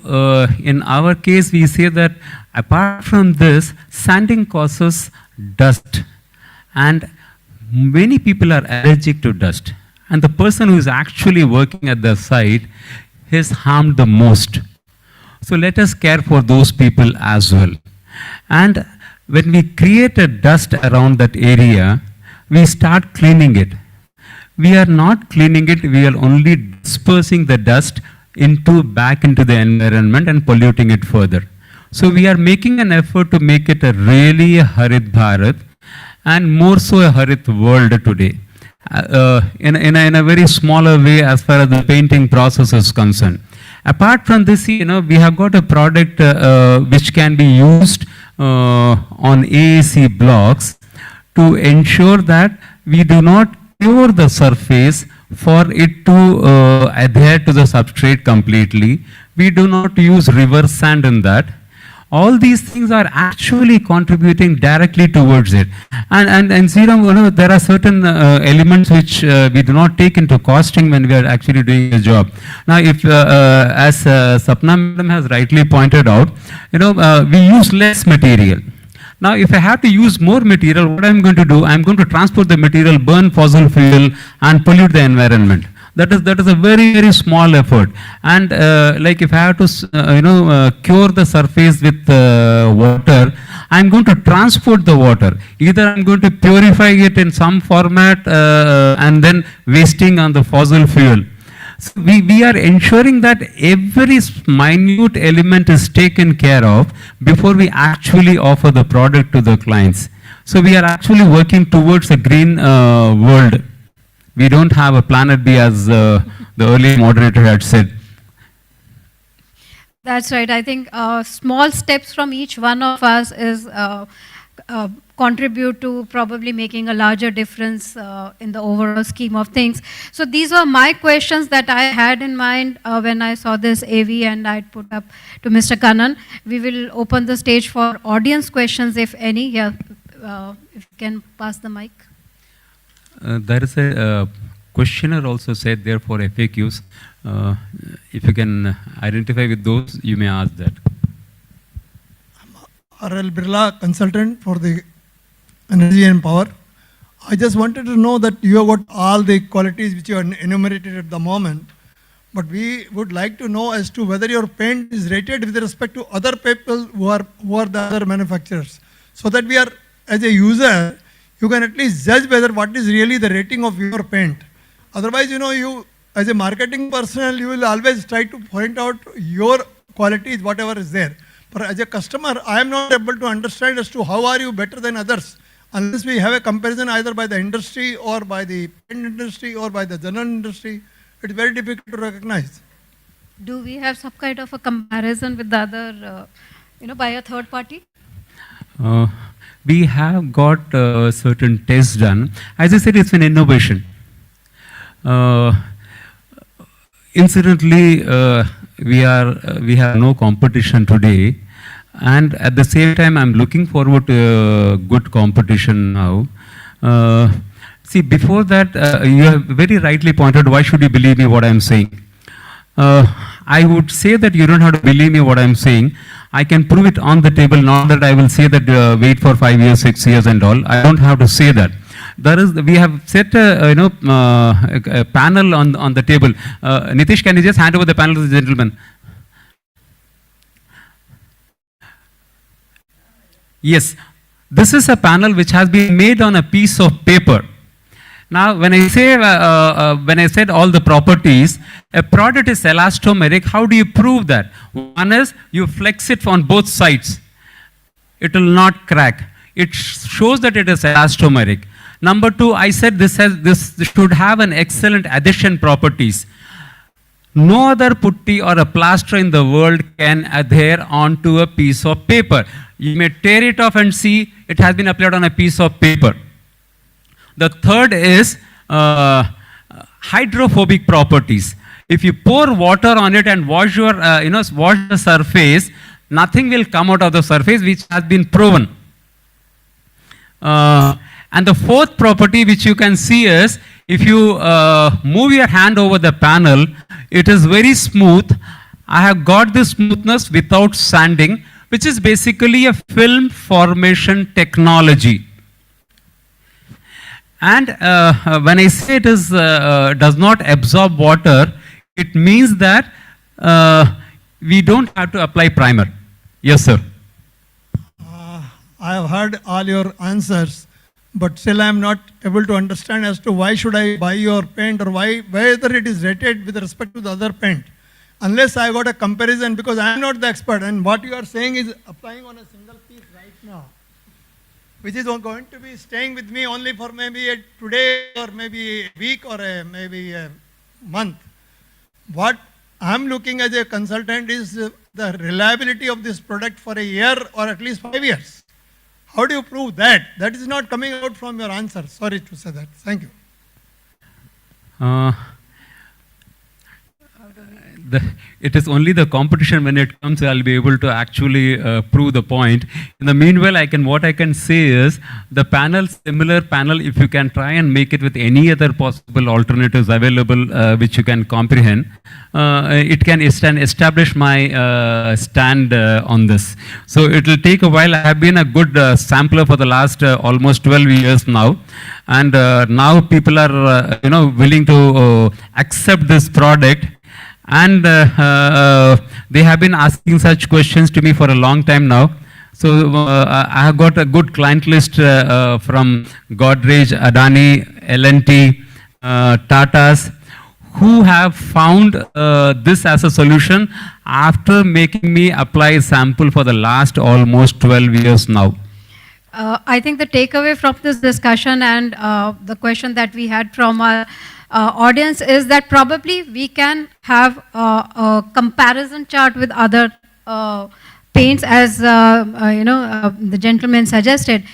in our case, we say that apart from this, sanding causes dust. And many people are allergic to dust. And the person who is actually working at the site is harmed the most. So let us care for those people as well. And when we create a dust around that area, we start cleaning it. We are not cleaning it, we are only dispersing the dust back into the environment and polluting it further. So we are making an effort to make it a really Harit Bharat and more so a Harit world today. In a very smaller way as far as the painting process is concerned. Apart from this, we have got a product which can be used on AAC blocks to ensure that we do not cure the surface for it to adhere to the substrate completely. We do not use reverse sand in that. All these things are actually contributing directly towards it. And there are certain elements which we do not take into costing when we are actually doing a job. Now, if as Sapna Madam has rightly pointed out, we use less material. Now, if I have to use more material, what I'm going to do, I'm going to transport the material, burn fossil fuel, and pollute the environment. That is a very, very small effort. And like if I have to, cure the surface with water, I'm going to transport the water. Either I'm going to purify it in some format and then wasting on the fossil fuel. So we are ensuring that every minute element is taken care of before we actually offer the product to the clients. So we are actually working towards a green world. We don't have a planet B as the earlier moderator had said. That's right. I think small steps from each one of us is contribute to probably making a larger difference in the overall scheme of things. So these were my questions that I had in mind when I saw this AV and I'd put up to Mr. Kannan. We will open the stage for audience questions, if any. Yeah, if you can pass the mic. There is a questioner also said there for FAQs. If you can identify with those, you may ask that. R.L. Birla, consultant for the energy and power. I just wanted to know that you have got all the qualities which you are enumerated at the moment, but we would like to know as to whether your paint is rated with respect to other people who are the other manufacturers, so that we are, as a user, you can at least judge whether what is really the rating of your paint. Otherwise, you as a marketing personnel, you will always try to point out your qualities, whatever is there. as a customer, I am not able to understand as to how are you better than others unless we have a comparison either by the industry or by the paint industry or by the general industry. It's very difficult to recognize. Do we have some kind of a comparison with the other, by a third party? We have got certain tests done. As I said, it's an innovation. Incidentally, we have no competition today, and at the same time, I'm looking forward to good competition now. See, before that, you have very rightly pointed, why should you believe me what I'm saying? I would say that you don't have to believe me what I'm saying. I can prove it on the table, not that I will say that wait for 5 years, 6 years and all. I don't have to say that. We have set a panel on the table. Nitish, can you just hand over the panel to the gentleman? Yes, this is a panel which has been made on a piece of paper. Now, when I say when I said all the properties, a product is elastomeric. How do you prove that? One is you flex it on both sides. It will not crack. It shows that it is elastomeric. Number two, I said this should have an excellent adhesion properties. No other putty or a plaster in the world can adhere onto a piece of paper. You may tear it off and see it has been applied on a piece of paper. The third is hydrophobic properties. If you pour water on it and wash your, wash the surface, nothing will come out of the surface, which has been proven. And the fourth property which you can see is, if you move your hand over the panel, it is very smooth. I have got this smoothness without sanding, which is basically a film formation technology. And when I say it is does not absorb water, it means that we don't have to apply primer. Yes, sir. I have heard all your answers, but still I am not able to understand as to why should I buy your paint or whether it is rated with respect to the other paint. Unless I got a comparison, because I am not the expert, and what you are saying is applying on a single piece right now, which is going to be staying with me only for maybe today or maybe a week or maybe a month. What I'm looking as a consultant is the reliability of this product for a year or at least 5 years. How do you prove that? That is not coming out from your answer. Sorry to say that. Thank you. It is only the competition when it comes I'll be able to actually prove the point. In the meanwhile, what I can say is the panel, similar panel, if you can try and make it with any other possible alternatives available which you can comprehend, it can establish my stand on this. So it will take a while. I have been a good sampler for the last almost 12 years now, and now people are willing to accept this product. And they have been asking such questions to me for a long time now. So I have got a good client list from Godrej, Adani, L&T, Tatas, who have found this as a solution after making me apply a sample for the last almost 12 years now. I think the takeaway from this discussion and the question that we had from our audience is that probably we can have a comparison chart with other paints, as the gentleman suggested,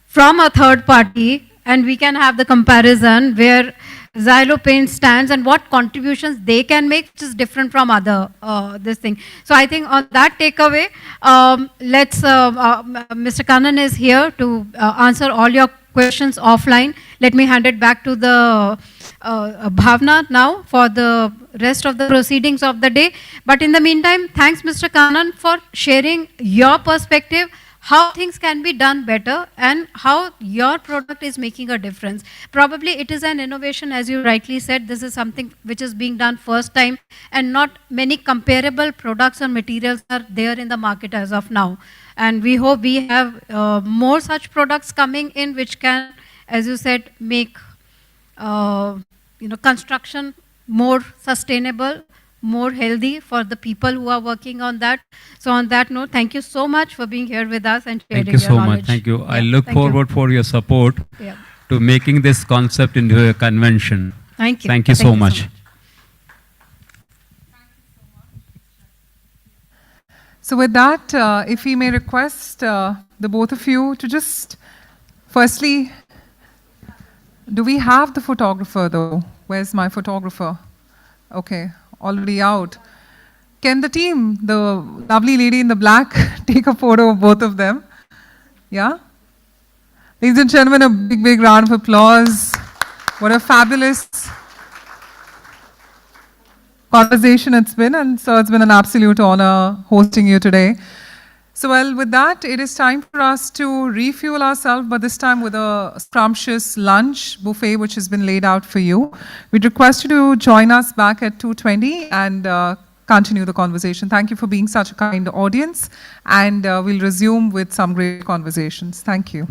from a third party, and we can have the comparison where Xylo paint stands and what contributions they can make, which is different from other this thing. So I think on that takeaway, Mr. Kannan is here to answer all your questions offline. Let me hand it back to the Bhavna now for the rest of the proceedings of the day. But in the meantime, thanks Mr. Kannan for sharing your perspective, how things can be done better and how your product is making a difference. Probably it is an innovation, as you rightly said. This is something which is being done first time, and not many comparable products or materials are there in the market as of now. And we hope we have more such products coming in which can, as you said, make construction more sustainable, more healthy for the people who are working on that. So on that note, thank you so much for being here with us and sharing Thank you your so knowledge. much. Thank you. I Yeah, look thank you. forward for your support Yeah. to making this concept into a convention. Thank you. Thank you so much. So with that, if we may request the both of you to just, firstly, do we have the photographer though? Where's my photographer? Okay, already out. Can the team, the lovely lady in the black, take a photo of both of them? Yeah? Ladies and gentlemen, a big, big round of applause. What a fabulous conversation it's been, and so it's been an absolute honor hosting you today. So well, with that, it is time for us to refuel ourselves, but this time with a scrumptious lunch buffet which has been laid out for you. We'd request you to join us back at 2:20 and continue the conversation. Thank you for being such a kind audience, and we'll resume with some great conversations. Thank you.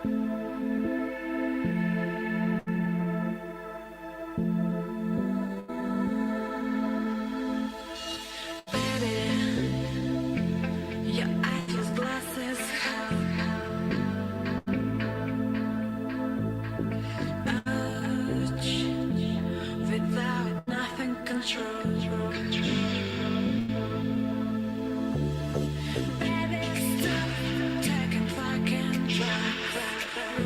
Your eyes glasses urge without nothing control. Baby, stop taking fucking drugs.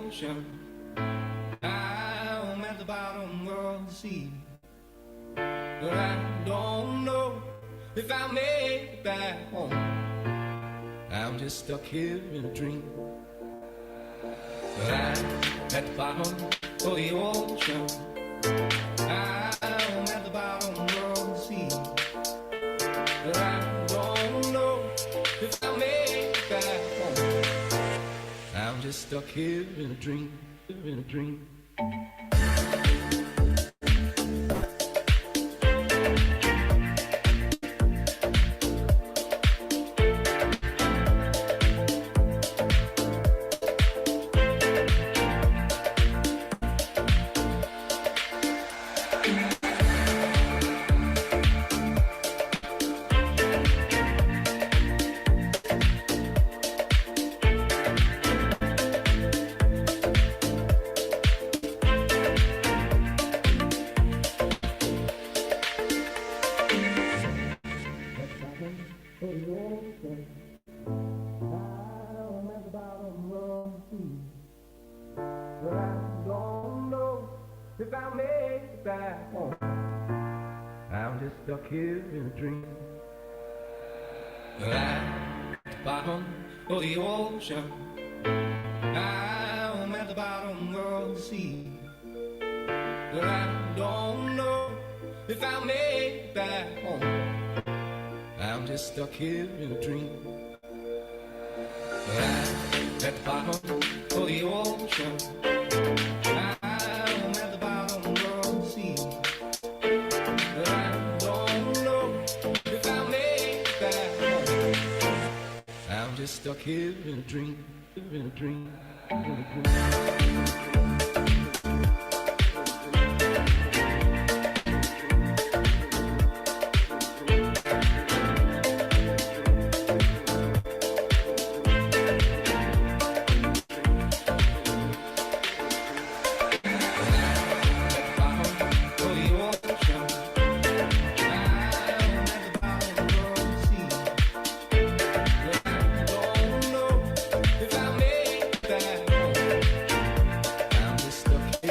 ocean. I'm at the bottom of the sea. But I don't know if I'll make it back home. I'm just stuck here in a dream. But I'm at the bottom of the ocean. I'm at the bottom of the sea. But I don't know if I'll make it back home. I'm just stuck here in a dream, in a dream. If I make it back home, I'm just stuck here in a dream. But I'm at the bottom of the ocean. I'm at the bottom of the sea. But I don't know if I'll make it back home. I'm just stuck here in a dream. But I'm at the bottom of the ocean. Stuck here in a dream, in a dream, in a dream. Stuck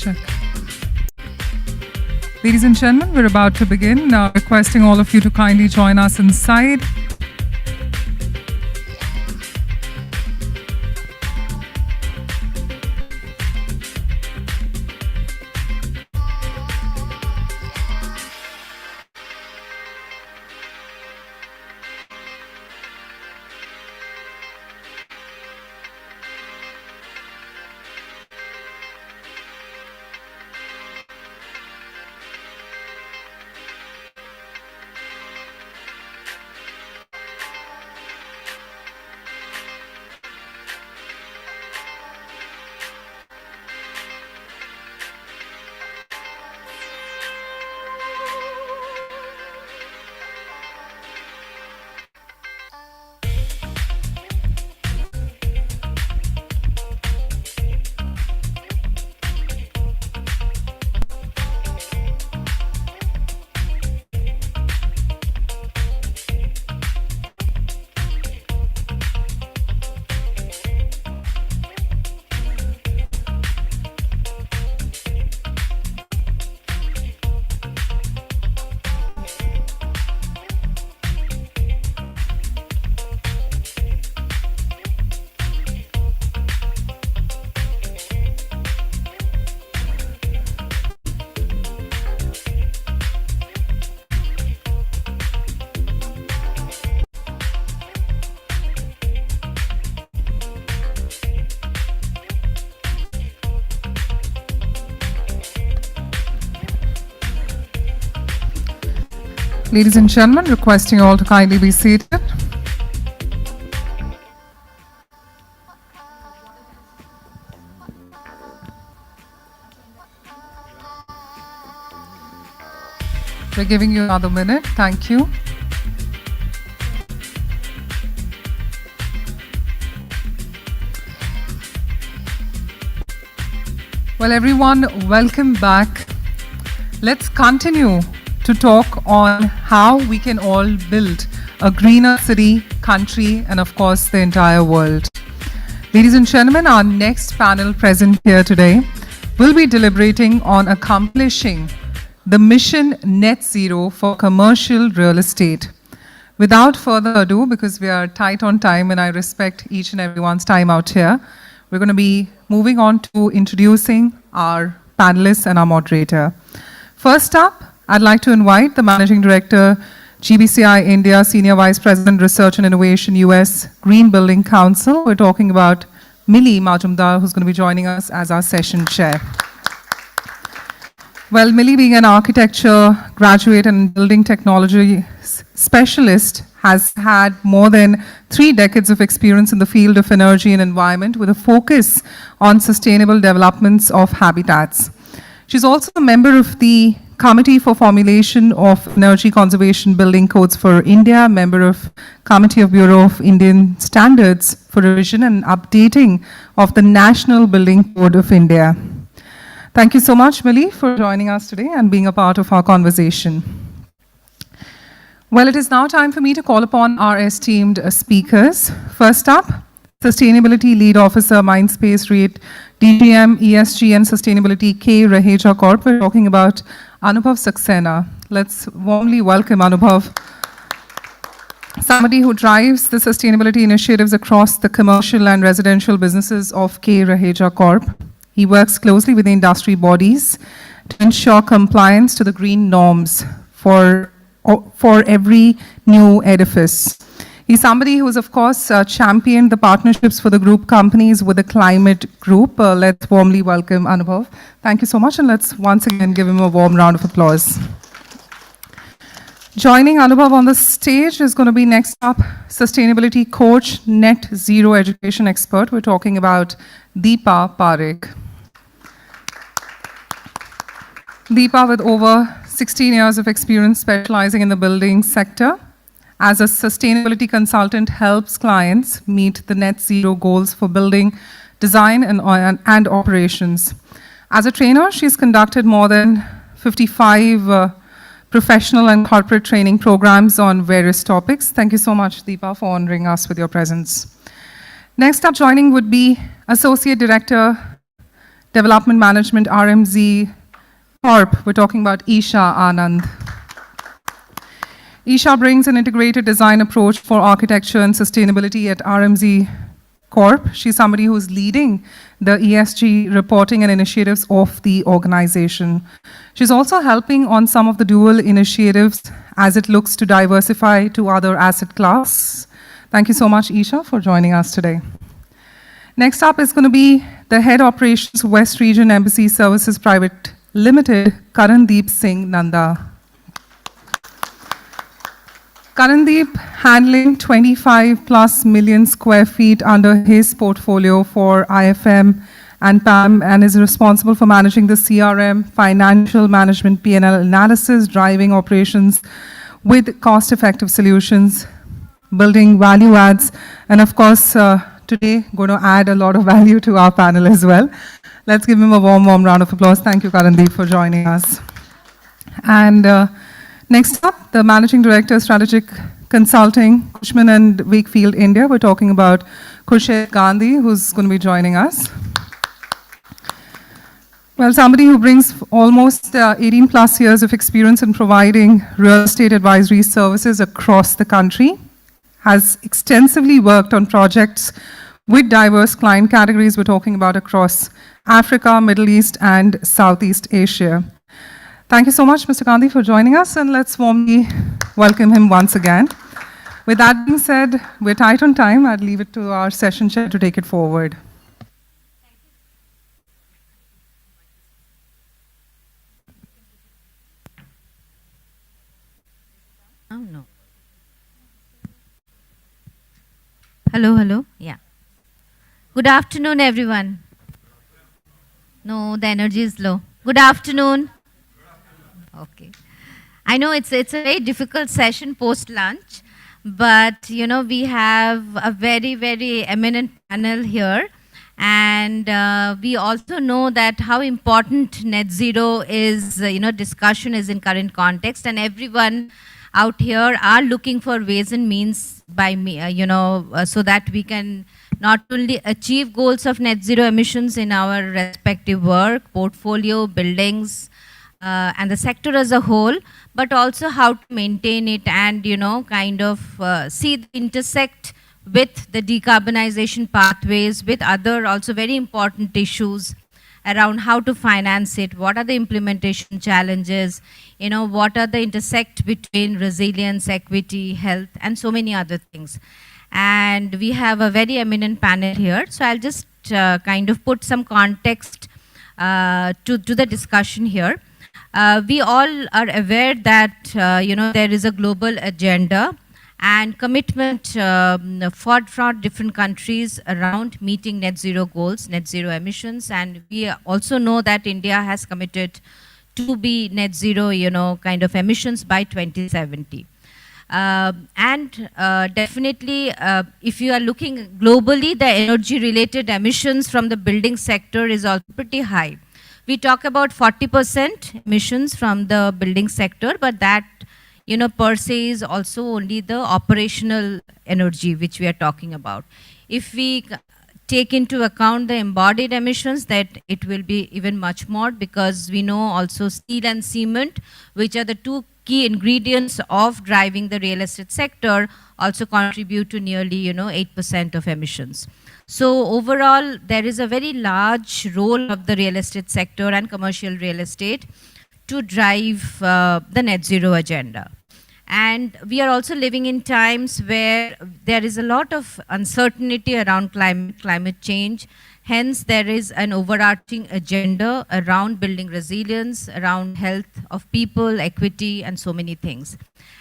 Check. Ladies and gentlemen, we're about to begin. Now, requesting all of you to kindly join us inside. Ladies and gentlemen, requesting all to kindly be seated. We're giving you another minute. Thank you. Well, everyone, welcome back. Let's continue to talk on how we can all build a greener city, country, and of course, the entire world. Ladies and gentlemen, our next panel present here today will be deliberating on accomplishing the mission net zero for commercial real estate. Without further ado, because we are tight on time and I respect each and everyone's time out here, we're going to be moving on to introducing our panelists and our moderator. First up, I'd like to invite the Managing Director, GBCI India, Senior Vice President, Research and Innovation, US Green Building Council. We're talking about Millie Majumdar, who's going to be joining us as our session chair. Well, Millie, being an architecture graduate and building technology specialist, has had more than 3 decades of experience in the field of energy and environment with a focus on sustainable developments of habitats. She's also a member of the Committee for Formulation of Energy Conservation Building Codes for India, member of Committee of Bureau of Indian Standards for Revision and Updating of the National Building Code of India. Thank you so much, Millie, for joining us today and being a part of our conversation. Well, it is now time for me to call upon our esteemed speakers. First up, Sustainability Lead Officer, Mindspace REIT, DGM, ESG and Sustainability, K. Raheja Corp. We're talking about Anubhav Saxena. Let's warmly welcome Anubhav, somebody who drives the sustainability initiatives across the commercial and residential businesses of K. Raheja Corp. He works closely with the industry bodies to ensure compliance to the green norms for every new edifice. He's somebody who's, of course, championed the partnerships for the group companies with the climate group. Let's warmly welcome Anubhav. Thank you so much, and let's once again give him a warm round of applause. Joining Anubhav on the stage is going to be next up, sustainability coach, net zero education expert. We're talking about Deepa Parekh. Deepa, with over 16 years of experience specializing in the building sector, as a sustainability consultant, helps clients meet the net zero goals for building design and operations. As a trainer, she's conducted more than 55 professional and corporate training programs on various topics. Thank you so much, Deepa, for honoring us with your presence. Next up joining would be Associate Director, Development Management, RMZ Corp. We're talking about Isha Anand. Isha brings an integrated design approach for architecture and sustainability at RMZ Corp. She's somebody who's leading the ESG reporting and initiatives of the organization. She's also helping on some of the dual initiatives as it looks to diversify to other asset class. Thank you so much, Isha, for joining us today. Next up is going to be the Head Operations West Region Embassy Services Private Limited, Karandeep Singh Nanda. Karandeep handling 25 plus million square feet under his portfolio for IFM and PAM and is responsible for managing the CRM, financial management, P&L analysis, driving operations with cost-effective solutions, building value adds, and of course, today going to add a lot of value to our panel as well. Let's give him a warm round of applause. Thank you, Karandeep, for joining us. And next up, the Managing Director, Strategic Consulting, Cushman and Wakefield, India. We're talking about Khurshid Gandhi, who's going to be joining us. Well, somebody who brings almost 18 plus years of experience in providing real estate advisory services across the country, has extensively worked on projects with diverse client categories we're talking about across Africa, Middle East, and Southeast Asia. Thank you so much, Mr. Gandhi, for joining us, and let's warmly welcome him once again. With that being said, we're tight on time. I'd leave it to our session chair to take it forward. Oh, no. Hello, yeah. Good afternoon, everyone. No, the energy is low. Good afternoon. Okay. I know it's a very difficult session post-lunch, but we have a very, very eminent panel here. And we also know that how important net zero is, discussion is in current context, and everyone out here are looking for ways and means by so that we can not only achieve goals of net zero emissions in our respective work, portfolio, buildings, and the sector as a whole, but also how to maintain it and, see the intersect with the decarbonization pathways, with other also very important issues around how to finance it, what are the implementation challenges, what are the intersect between resilience, equity, health, and so many other things. And we have a very eminent panel here, so I'll just put some context to the discussion here. We all are aware that, there is a global agenda and commitment for different countries around meeting net zero goals, net zero emissions. And we also know that India has committed to be net zero, emissions by 2070. Definitely, if you are looking globally, the energy-related emissions from the building sector is also pretty high. We talk about 40% emissions from the building sector, but that per se is also only the operational energy which we are talking about. If we take into account the embodied emissions, that it will be even much more, because we know also steel and cement, which are the two key ingredients of driving the real estate sector, also contribute to nearly 8% of emissions. So overall, there is a very large role of the real estate sector and commercial real estate to drive the net zero agenda. And we are also living in times where there is a lot of uncertainty around climate change. Hence, there is an overarching agenda around building resilience, around health of people, equity, and so many things.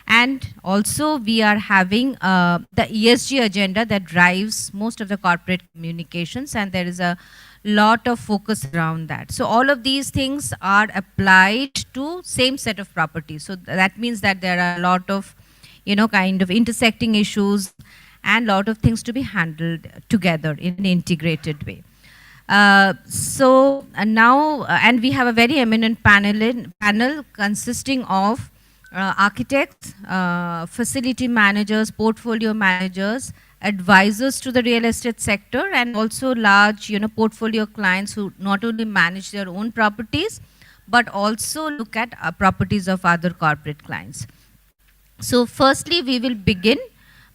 And also, we are having the ESG agenda that drives most of the corporate communications, and there is a lot of focus around that. So all of these things are applied to same set of properties. So that means that there are a lot of, intersecting issues and a lot of things to be handled together in an integrated way. And we have a very eminent panel consisting of architects, facility managers, portfolio managers, advisors to the real estate sector, and also large, portfolio clients who not only manage their own properties, but also look at properties of other corporate clients. So firstly, we will begin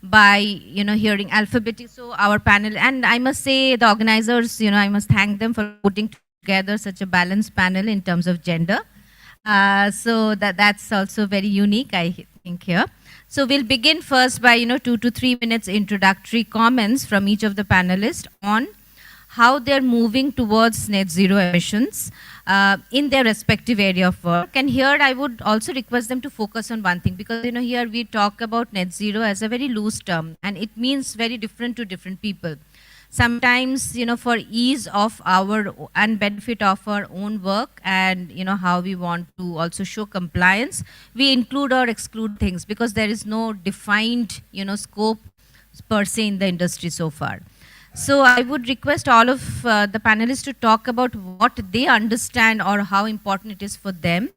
by, hearing alphabetically. So our panel, and I must say the organizers, I must thank them for putting together such a balanced panel in terms of gender. So that's also very unique, I think, here. So we'll begin first by, 2 to 3 minutes introductory comments from each of the panelists on how they're moving towards net zero emissions in their respective area of work. And here I would also request them to focus on one thing, because here we talk about net zero as a very loose term, and it means very different to different people. Sometimes, for ease of our and benefit of our own work, and how we want to also show compliance, we include or exclude things, because there is no defined scope per se in the industry so far. So I would request all of the panelists to talk about what they understand or how important it is for them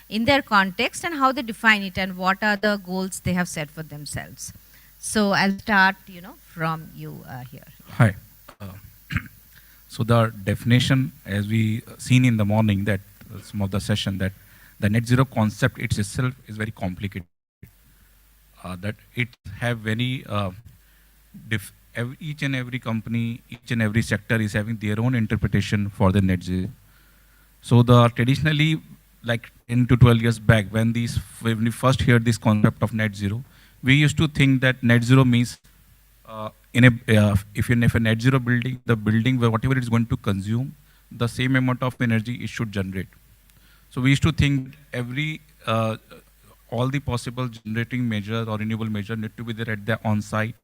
in their context, and how they define it, and what are the goals they have set for themselves. So I'll start, from you here. Hi. So the definition, as we seen in the morning, that some of the session, that the net zero concept itself is very complicated. That it have very each and every company, each and every sector is having their own interpretation for the net zero. So the traditionally, like 10 to 12 years back, when we first heard this concept of net zero, we used to think that net zero means if a net zero building, the building where whatever it is going to consume, the same amount of energy it should generate. So we used to think all the possible generating measures or renewable measures need to be there at the on-site.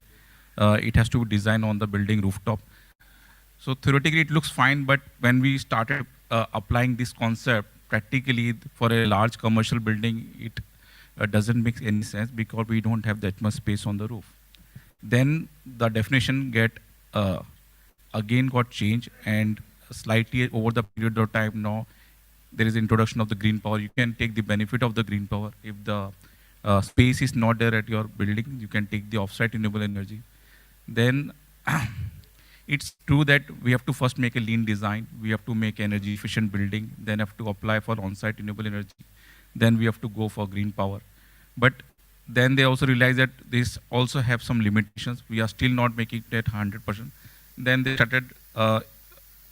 It has to be designed on the building rooftop. So theoretically it looks fine, but when we started applying this concept practically for a large commercial building, it doesn't make any sense, because we don't have that much space on the roof. Then the definition again got changed, and slightly over the period of time now, there is introduction of the green power. You can take the benefit of the green power. If the space is not there at your building, you can take the off-site renewable energy. Then it's true that we have to first make a lean design. We have to make energy efficient building, then have to apply for on-site renewable energy. Then we have to go for green power. But then they also realize that this also have some limitations. We are still not making it at 100%. Then they started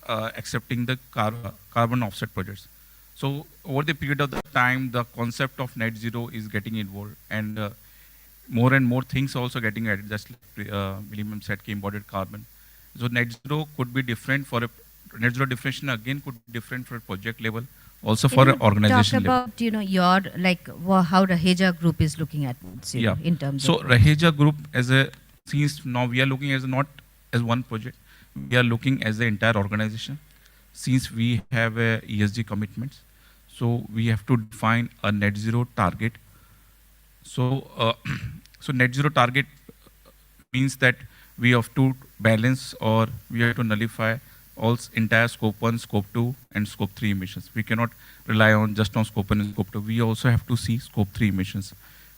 accepting the carbon offset projects. So over the period of the time, the concept of net zero is getting involved, and more things also getting added. Just like William said, embodied carbon. So net zero could be different for net zero definition again could be different for project level, also for an organization level. Talk about your how Raheja Group is looking at zero in terms of. So Raheja Group since now we are looking as not as one project, we are looking as the entire organization. Since we have ESG commitments, so we have to define a net zero target. So so net zero target means that we have to balance, or we have to nullify all entire scope 1, scope 2 and scope 3 emissions. We cannot rely on just on scope 1 and scope 2. We also have to see scope 3 emissions,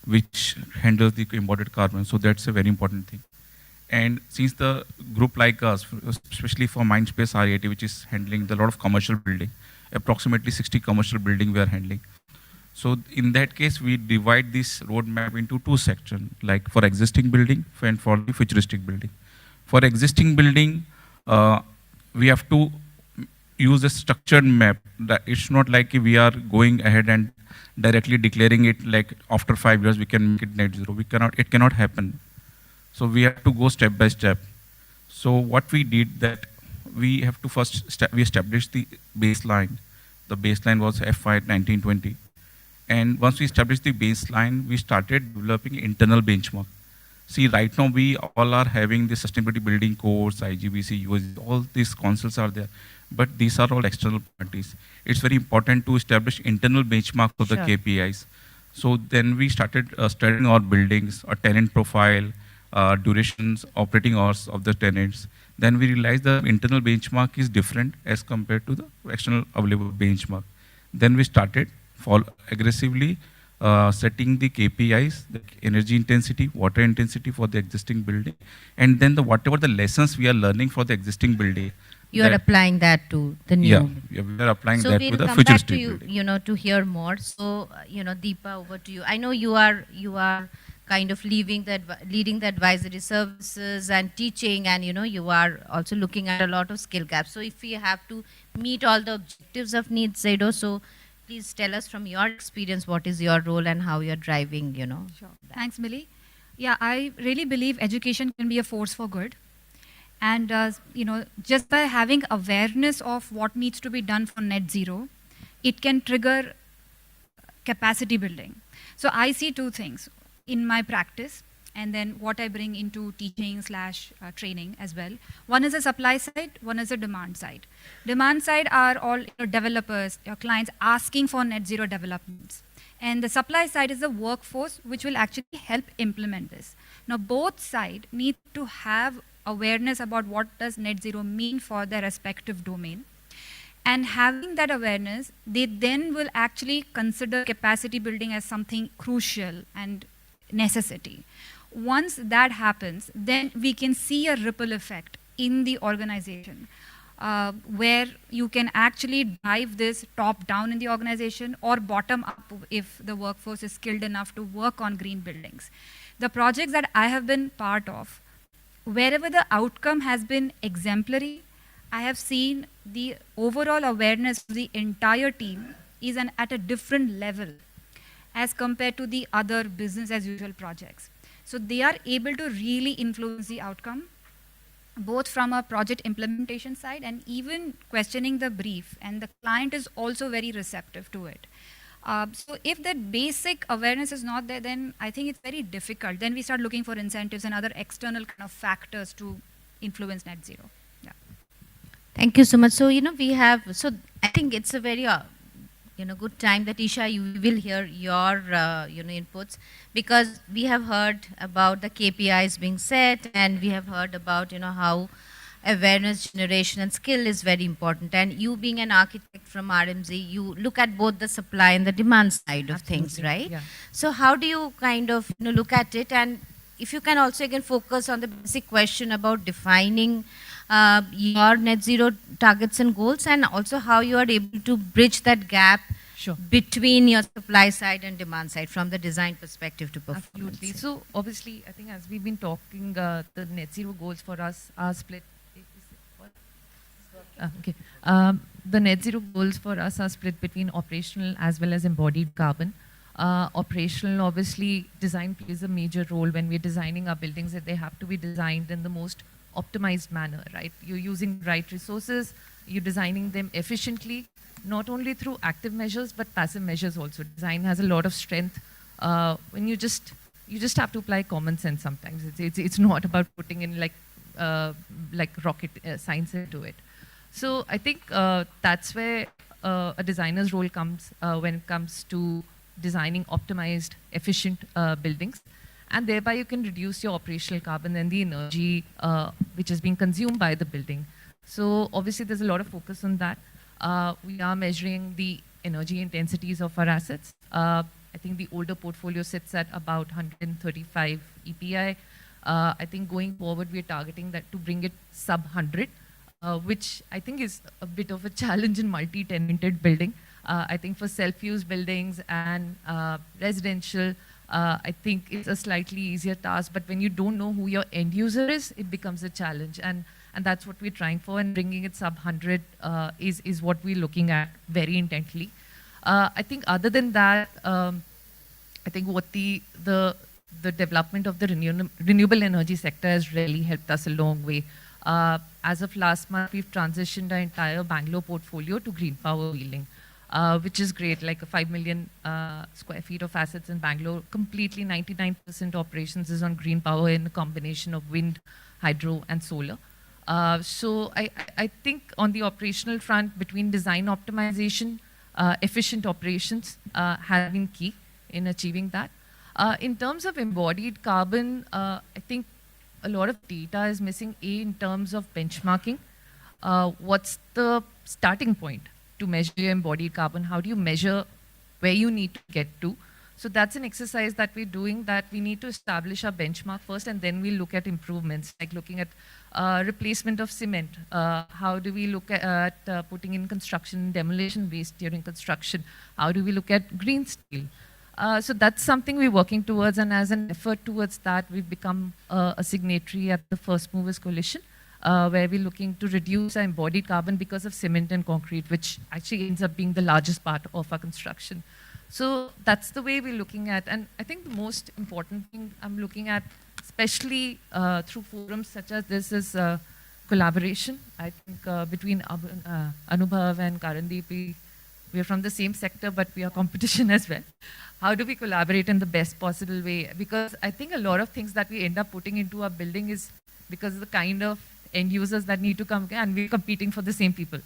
which handles the embodied carbon. So that's a very important thing. And since the group like us, especially for Mindspace REIT, which is handling a lot of commercial building, approximately 60 commercial building we are handling. So in that case, we divide this roadmap into 2 sections, like for existing building and for the futuristic building. For existing building, we have to use a structured map. That it's not like we are going ahead and directly declaring it like after 5 years we can make it net zero. It cannot happen. So we have to go step by step. So what we did that we have to first we established the baseline. The baseline was FY 1920. And once we established the baseline, we started developing internal benchmark. See, right now we all are having the sustainability building codes, IGBC, USG, all these councils are there. But these are all external parties. It's very important to establish internal benchmark for the KPIs. So then we started studying our buildings, a tenant profile, durations, operating hours of the tenants. Then we realized the internal benchmark is different as compared to the external available benchmark. Then we started aggressively setting the KPIs, the energy intensity, water intensity for the existing building, and then whatever the lessons we are learning for the existing building. You are applying that to the new. Yeah, we are applying So that we'll to the come back to futuristic you, building. to hear more. So, Deepa, over to you. I know you are kind of leading the advisory services and teaching, and you are also looking at a lot of skill gaps. So if we have to meet all the objectives of Need Zero, so please tell us from your experience what is your role and how you're driving, Sure. Thanks, Millie. Yeah, I really believe education can be a force for good. And, just by having awareness of what needs to be done for net zero, it can trigger capacity building. So I see two things in my practice and then what I bring into teaching / training as well. One is a supply side, one is a demand side. Demand side are all your developers, your clients asking for net zero developments. And the supply side is the workforce which will actually help implement this. Now both sides need to have awareness about what does net zero mean for their respective domain. And having that awareness, they then will actually consider capacity building as something crucial and necessity. Once that happens, then we can see a ripple effect in the organization where you can actually drive this top down in the organization or bottom up if the workforce is skilled enough to work on green buildings. The projects that I have been part of, wherever the outcome has been exemplary, I have seen the overall awareness of the entire team is at a different level as compared to the other business as usual projects. So they are able to really influence the outcome, both from a project implementation side and even questioning the brief, and the client is also very receptive to it. So if that basic awareness is not there, then I think it's very difficult. Then we start looking for incentives and other external kind of factors to influence net zero. Yeah. Thank you so much. So, I think it's a very, good time that Isha, you will hear your, inputs, because we have heard about the KPIs being set, and we have heard about, how awareness generation and skill is very important. And you being an architect from RMZ, you look at both the supply and the demand side of things, right? Yeah. So how do you kind of, look at it? And if you can also again focus on the basic question about defining your net zero targets and goals, and also how you are able to bridge that gap between your supply side and demand side from the design perspective to performance. Absolutely. So obviously, I think as we've been talking, the net zero goals for us are split. Okay. The net zero goals for us are split between operational as well as embodied carbon. Operational, obviously, design plays a major role when we're designing our buildings, that they have to be designed in the most optimized manner, right? You're using the right resources, you're designing them efficiently, not only through active measures, but passive measures also. Design has a lot of strength when you just have to apply common sense sometimes. It's not about putting in like rocket science into it. So I think that's where a designer's role comes when it comes to designing optimized, efficient buildings. And thereby you can reduce your operational carbon and the energy which is being consumed by the building. So obviously there's a lot of focus on that. We are measuring the energy intensities of our assets. I think the older portfolio sits at about 135 EPI. I think going forward, we're targeting that to bring it sub 100, which I think is a bit of a challenge in multi-tenanted building. I think for self-use buildings and residential, I think it's a slightly easier task, but when you don't know who your end user is, it becomes a challenge. And that's what we're trying for, and bringing it sub 100 is what we're looking at very intently. I think other than that, I think what the development of the renewable energy sector has really helped us a long way. As of last month, we've transitioned our entire Bangalore portfolio to green power wheeling, which is great, like a 5 million square feet of assets in Bangalore. Completely 99% operations is on green power in a combination of wind, hydro, and solar. So I think on the operational front, between design optimization, efficient operations have been key in achieving that. In terms of embodied carbon, I think a lot of data is missing, in terms of benchmarking. What's the starting point to measure your embodied carbon? How do you measure where you need to get to? So that's an exercise that we're doing, that we need to establish our benchmark first, and then we look at improvements, like looking at replacement of cement. How do we look at putting in construction, demolition waste during construction? How do we look at green steel? So that's something we're working towards, and as an effort towards that, we've become a signatory at the First Movers Coalition, where we're looking to reduce our embodied carbon because of cement and concrete, which actually ends up being the largest part of our construction. So that's the way we're looking at. And I think the most important thing I'm looking at, especially through forums such as this, is collaboration. I think between Anubhav and Karandeep, we are from the same sector, but we are competition as well. How do we collaborate in the best possible way? Because I think a lot of things that we end up putting into our building is because of the kind of end users that need to come, and we're competing for the same people.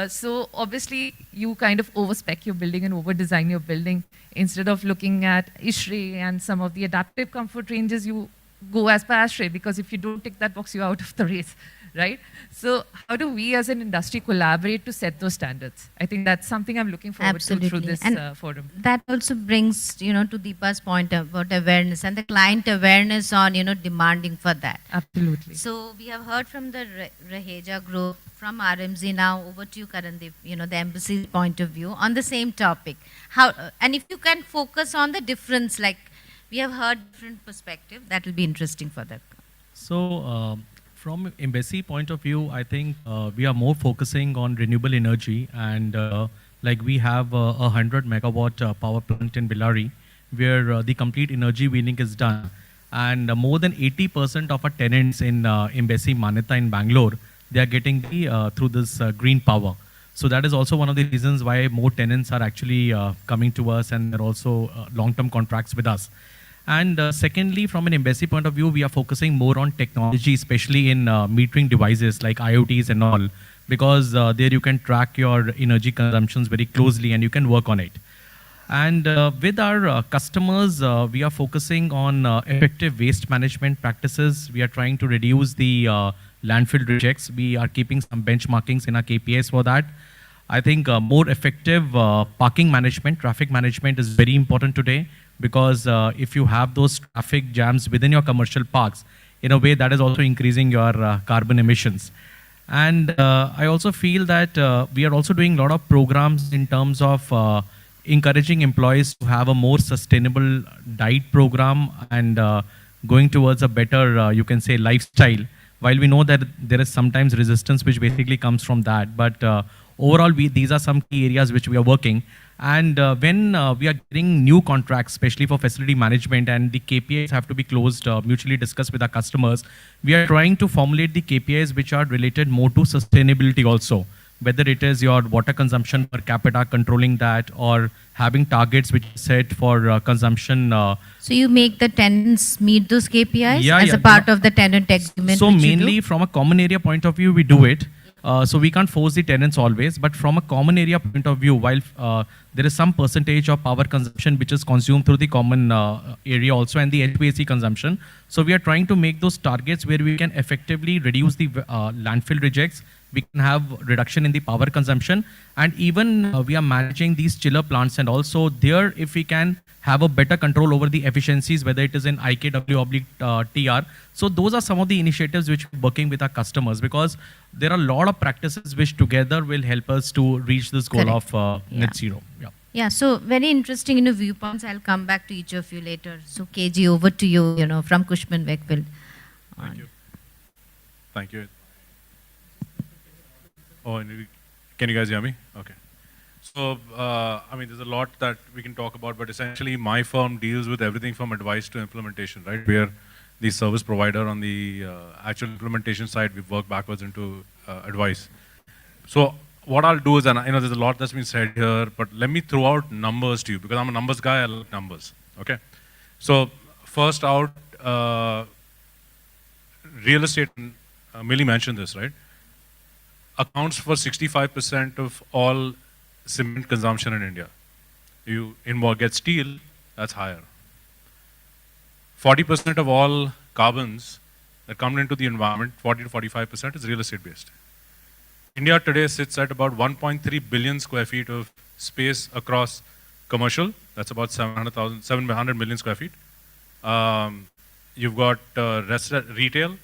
So obviously, you kind of overspec your building and over-design your building. Instead of looking at ISHRAE and some of the adaptive comfort ranges, you go as per ASHRAE, because if you don't tick that box, you're out of the race, right? So how do we as an industry collaborate to set those standards? I think that's something I'm looking forward to through this forum. That also brings, to Deepa's point about awareness and the client awareness on, demanding for that. Absolutely. So we have heard from the Raheja group, from RMZ. Now over to you, Karandeep, the embassy's point of view on the same topic. How, and if you can focus on the difference, like we have heard different perspective, that will be interesting for that. So from embassy point of view, I think we are more focusing on renewable energy, and like we have a 100 megawatt power plant in Bellary, where the complete energy wheeling is done. And more than 80% of our tenants in Embassy Manyata in Bangalore, they are getting the through this green power. So that is also one of the reasons why more tenants are actually coming to us, and they're also long-term contracts with us. And secondly, from an embassy point of view, we are focusing more on technology, especially in metering devices like IoTs and all, because there you can track your energy consumptions very closely and you can work on it. And with our customers, we are focusing on effective waste management practices. We are trying to reduce the landfill rejects. We are keeping some benchmarkings in our KPIs for that. I think more effective parking management, traffic management is very important today, because if you have those traffic jams within your commercial parks, in a way that is also increasing your carbon emissions. And I also feel that we are also doing a lot of programs in terms of encouraging employees to have a more sustainable diet program and going towards a better, you can say, lifestyle. While we know that there is sometimes resistance which basically comes from that, but overall these are some key areas which we are working. And when we are getting new contracts, especially for facility management, and the KPIs have to be closed, mutually discussed with our customers, we are trying to formulate the KPIs which are related more to sustainability also. Whether it is your water consumption per capita, controlling that, or having targets which are set for consumption. So you make the tenants meet those KPIs as a part of the tenant agreement? So mainly from a common area point of view, we do it. So we can't force the tenants always, but from a common area point of view, while there is some percentage of power consumption which is consumed through the common area also, and the HVAC consumption. So we are trying to make those targets where we can effectively reduce the landfill rejects. We can have reduction in the power consumption, and even we are managing these chiller plants, and also there, if we can have a better control over the efficiencies, whether it is in IKW/TR. So those are some of the initiatives which we're working with our customers, because there are a lot of practices which together will help us to reach this goal of net zero. Yeah, so very interesting, viewpoints. I'll come back to each of you later. So KG, over to you, from Cushman Wakefield. Thank you. Thank you. Oh, can you guys hear me? Okay. So, I mean, there's a lot that we can talk about, but essentially my firm deals with everything from advice to implementation, right? We are the service provider on the actual implementation side. We work backwards into advice. So what I'll do is, and there's a lot that's been said here, but let me throw out numbers to you, because I'm a numbers guy, I like numbers, okay? So first out, real estate, Millie mentioned this, right? Accounts for 65% of all cement consumption in India. You get steel, that's higher. 40% of all carbons that come into the environment, 40 to 45% is real estate based. India today sits at about 1.3 billion square feet of space across commercial, that's about 700 million square feet. You've got retail,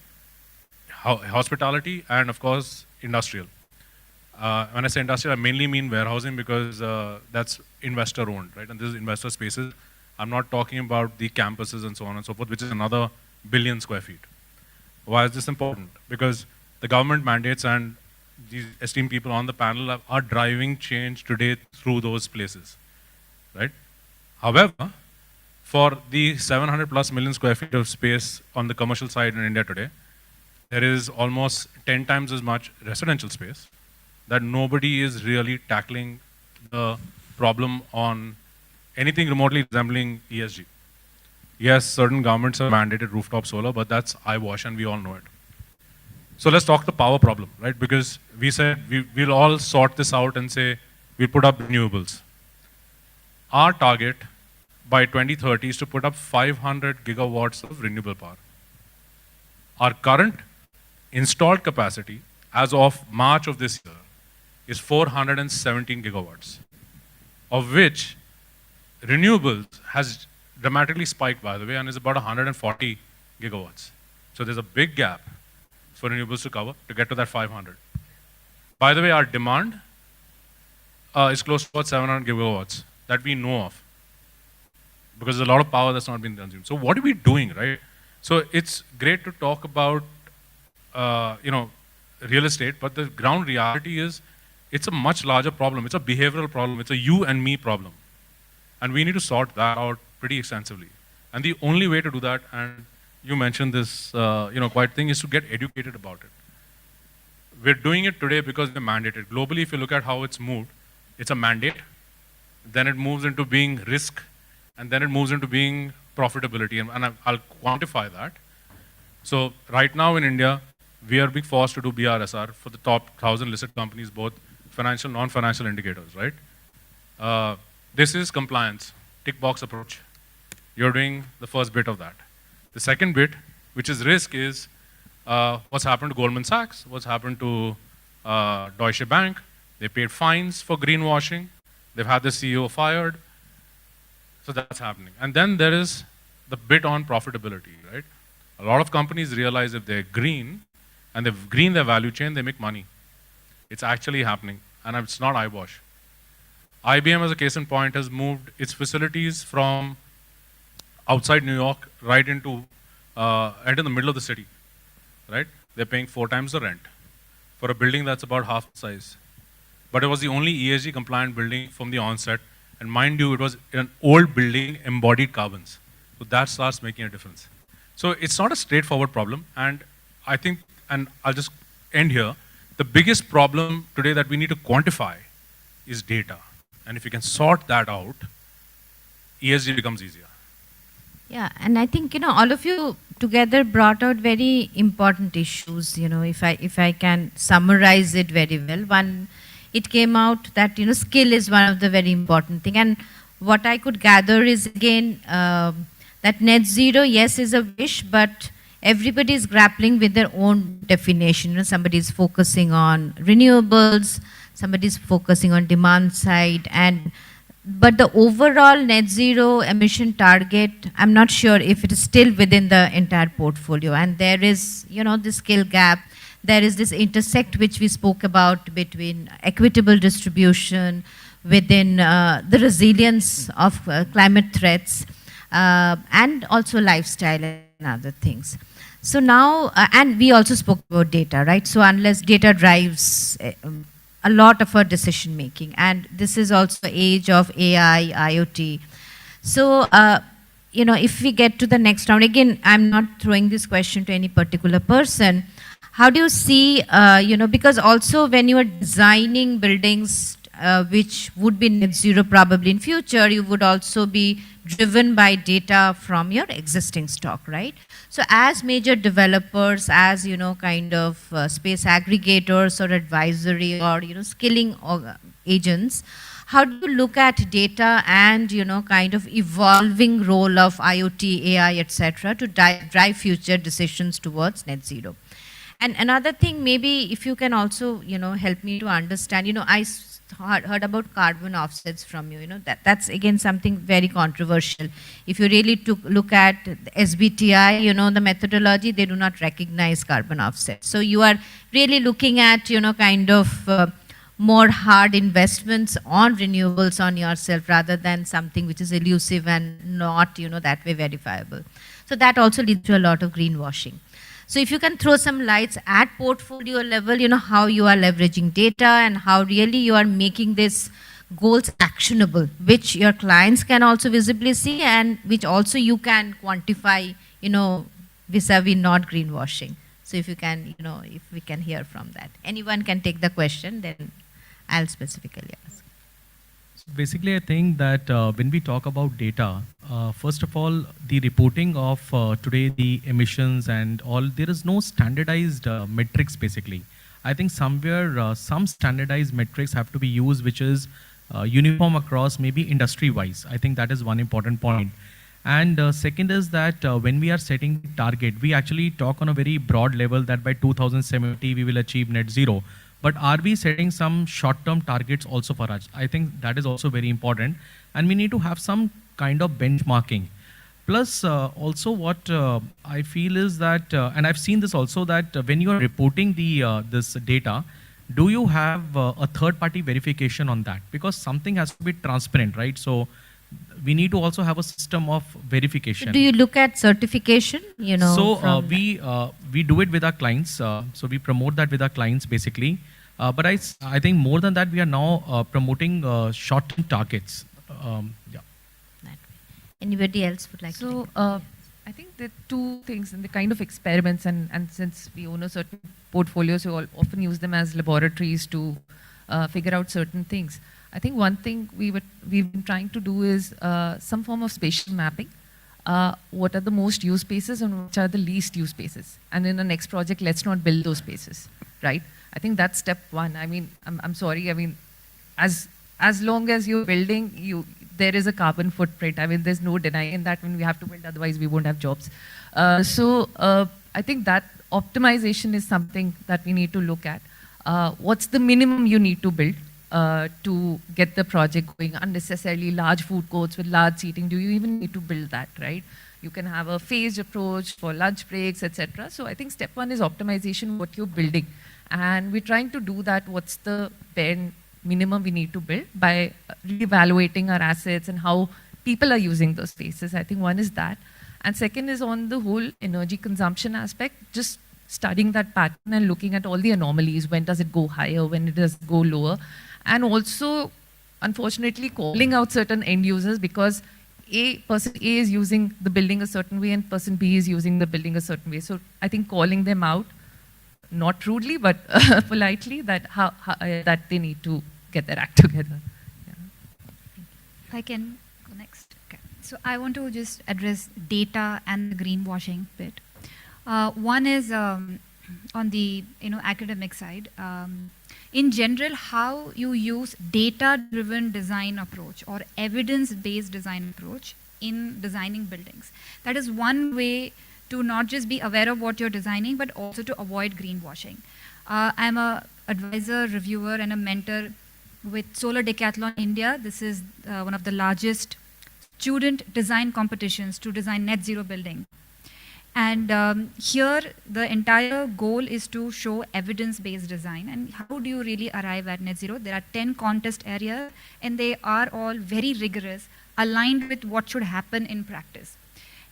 hospitality, and of course, industrial. When I say industrial, I mainly mean warehousing because that's investor owned, right? And this is investor spaces. I'm not talking about the campuses and so on and so forth, which is another billion square feet. Why is this important? Because the government mandates and these esteemed people on the panel are driving change today through those places, right? However, for the 700 plus million square feet of space on the commercial side in India today, there is almost 10 times as much residential space that nobody is really tackling the problem on anything remotely resembling ESG. Yes, certain governments have mandated rooftop solar, but that's eyewash and we all know it. So let's talk the power problem, right? Because we said we'll all sort this out and say we'll put up renewables. Our target by 2030 is to put up 500 gigawatts of renewable power. Our current installed capacity as of March of this year is 417 gigawatts, of which renewables has dramatically spiked, by the way, and is about 140 gigawatts. So there's a big gap for renewables to cover to get to that 500. By the way, our demand is close to about 700 gigawatts that we know of, because there's a lot of power that's not been consumed. So what are we doing, right? So it's great to talk about, real estate, but the ground reality is it's a much larger problem. It's a behavioral problem. It's a you and me problem. And we need to sort that out pretty extensively. And the only way to do that, and you mentioned this, quite thing, is to get educated about it. We're doing it today because we're mandated. Globally, if you look at how it's moved, it's a mandate, then it moves into being risk, and then it moves into being profitability, and I'll quantify that. So right now in India, we are being forced to do BRSR for the top 1,000 listed companies, both financial, non-financial indicators, right? This is compliance, tick box approach. You're doing the first bit of that. The second bit, which is risk, is what's happened to Goldman Sachs, what's happened to Deutsche Bank. They paid fines for greenwashing. They've had the CEO fired. So that's happening. And then there is the bit on profitability, right? A lot of companies realize if they're green and they've green their value chain, they make money. It's actually happening, and it's not eyewash. IBM, as a case in point, has moved its facilities from outside New York right into the middle of the city, right? They're paying 4 times the rent for a building that's about half the size. But it was the only ESG compliant building from the onset. And mind you, it was an old building, embodied carbons. So that starts making a difference. So it's not a straightforward problem. And I think, and I'll just end here, the biggest problem today that we need to quantify is data. And if you can sort that out, ESG becomes easier. Yeah, and I think, all of you together brought out very important issues, if I can summarize it very well. One, it came out that, skill is one of the very important thing. And what I could gather is, again, that net zero, yes, is a wish, but everybody is grappling with their own definition. Somebody is focusing on renewables, somebody is focusing on demand side, but the overall net zero emission target, I'm not sure if it is still within the entire portfolio. And there is, the skill gap. There is this intersect which we spoke about between equitable distribution, within the resilience of climate threats, and also lifestyle and other things. So now, and we also spoke about data, right? So unless data drives a lot of our decision making, and this is also age of AI, IoT. So, if we get to the next round, again, I'm not throwing this question to any particular person. How do you see, because also when you are designing buildings which would be net zero probably in future, you would also be driven by data from your existing stock, right? So as major developers, as, kind of space aggregators or advisory or, skilling agents, how do you look at data and, kind of evolving role of IoT, AI, etc., to drive future decisions towards net zero? And another thing, maybe if you can also, help me to understand, heard about carbon offsets from you, that's again something very controversial. If you really look at the SBTI, the methodology, they do not recognize carbon offsets. So you are really looking at, kind of more hard investments on renewables on yourself rather than something which is elusive and not, that way verifiable. So that also leads to a lot of greenwashing. So if you can throw some lights at portfolio level, how you are leveraging data and how really you are making these goals actionable, which your clients can also visibly see and which also you can quantify, vis-a-vis not greenwashing. So if you can, if we can hear from that. Anyone can take the question, then I'll specifically ask. Basically, I think that when we talk about data, first of all, the reporting of today, the emissions and all, there is no standardized metrics basically. I think somewhere some standardized metrics have to be used, which is uniform across maybe industry-wise. I think that is one important point. And second is that when we are setting target, we actually talk on a very broad level that by 2070 we will achieve net zero. But are we setting some short-term targets also for us? I think that is also very important. And we need to have some kind of benchmarking. Plus, also what I feel is that, and I've seen this also, that when you are reporting this data, do you have a third-party verification on that? Because something has to be transparent, right? So we need to also have a system of verification. So do you look at certification? So we do it with our clients. So we promote that with our clients basically. But I think more than that, we are now promoting short-term targets. Yeah. Anybody else would like to? So I think there are two things in the kind of experiments, and since we own a certain portfolio, so we often use them as laboratories to figure out certain things. I think one thing we've been trying to do is some form of spatial mapping. What are the most used spaces and which are the least used spaces? And in the next project, let's not build those spaces, right? I think that's step one. I mean, I'm sorry. I mean, as long as you're building, there is a carbon footprint. I mean, there's no denying that when we have to build, otherwise we won't have jobs. So I think that optimization is something that we need to look at. What's the minimum you need to build to get the project going? Unnecessarily large food courts with large seating, do you even need to build that, right? You can have a phased approach for lunch breaks, etc. So I think step one is optimization, what you're building. And we're trying to do that. What's the bare minimum we need to build by reevaluating our assets and how people are using those spaces. I think one is that. And second is on the whole energy consumption aspect, just studying that pattern and looking at all the anomalies. When does it go higher? When it does go lower? And also, unfortunately, calling out certain end users because person A is using the building a certain way and person B is using the building a certain way. So I think calling them out, not rudely, but politely, that that they need to get their act together. Yeah. If I can go next. Okay. So I want to just address data and the greenwashing bit. One is on the academic side. In general, how you use data-driven design approach or evidence-based design approach in designing buildings. That is one way to not just be aware of what you're designing, but also to avoid greenwashing. I'm a advisor, reviewer, and a mentor with Solar Decathlon India. This is one of the largest student design competitions to design net zero building. And here, the entire goal is to show evidence-based design. And how do you really arrive at net zero? There are 10 contest areas, and they are all very rigorous, aligned with what should happen in practice.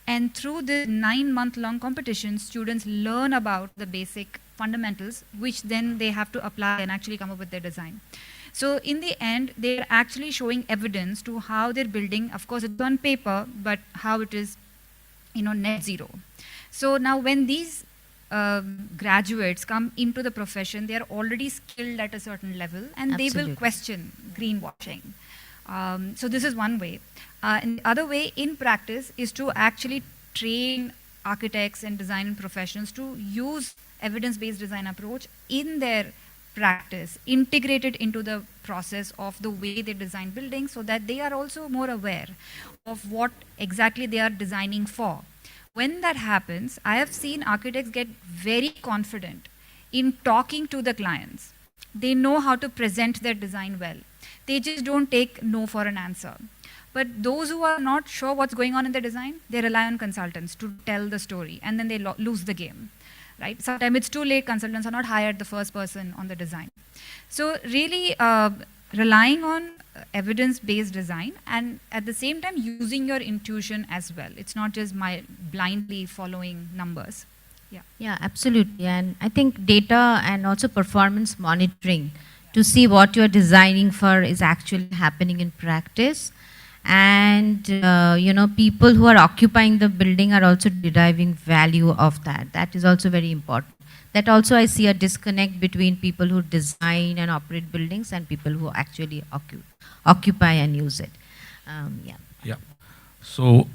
And through the 9-month-long competition, students learn about the basic fundamentals, which then they have to apply and actually come up with their design. So in the end, they're actually showing evidence to how they're building. Of course, it's on paper, but how it is, net zero. So now when these graduates come into the profession, they are already skilled at a certain level, and Absolutely. they will question greenwashing. So this is one way. And the other way in practice is to actually train architects and design professionals to use evidence-based design approach in their practice, integrated into the process of the way they design buildings, so that they are also more aware of what exactly they are designing for. When that happens, I have seen architects get very confident in talking to the clients. They know how to present their design well. They just don't take no for an answer. But those who are not sure what's going on in the design, they rely on consultants to tell the story, and then they lose the game, right? Sometimes it's too late, consultants are not hired the first person on the design. So really relying on evidence-based design, and at the same time using your intuition as well. It's not just blindly following numbers. Yeah. Yeah, absolutely. And I think data and also performance monitoring to see what you're designing for is actually happening in practice. And, people who are occupying the building are also deriving value of that. That is also very important. That also I see a disconnect between people who design and operate buildings and people who actually occupy and use it. Yeah. So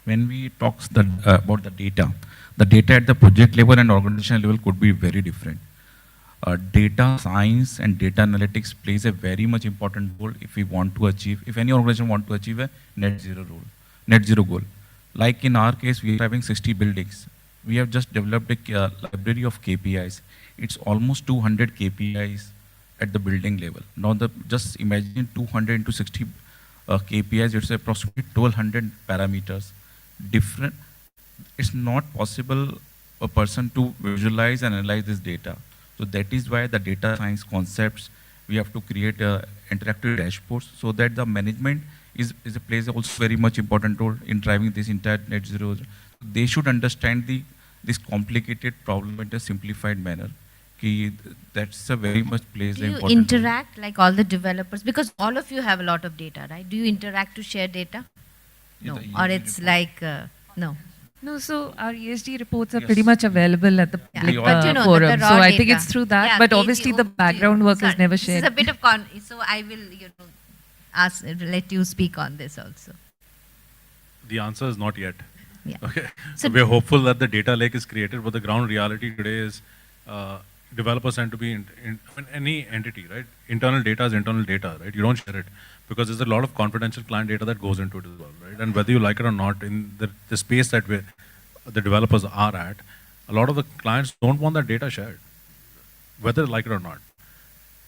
when we talk about the data at the project level and organization level could be very different. Data science and data analytics plays a very much important role if any organization want to achieve a net zero goal. Like in our case, we are having 60 buildings. We have just developed a library of KPIs. It's almost 200 KPIs at the building level. Now, just imagine 200 into 60 KPIs, it's approximately 1200 parameters. It's not possible a person to visualize and analyze this data. So that is why the data science concepts, we have to create interactive dashboards so that the management plays also very much important role in driving this entire net zero. They should understand this complicated problem in a simplified manner. That's a very much plays an important role. Do you interact like all the developers? Because all of you have a lot of data, right? Do you interact to share data? No. Or it's like, no. No, so our ESG reports are pretty much available at the public forum. So I think it's through that, but obviously the background work is never shared. This is a bit of so I will, let you speak on this also. The answer is not yet. Yeah. Okay. So we're hopeful that the data lake is created, but the ground reality today is developers tend to be in any entity, right? Internal data is internal data, right? You don't share it because there's a lot of confidential client data that goes into it as well, right? And whether you like it or not, in the space that the developers are at, a lot of the clients don't want that data shared, whether they like it or not.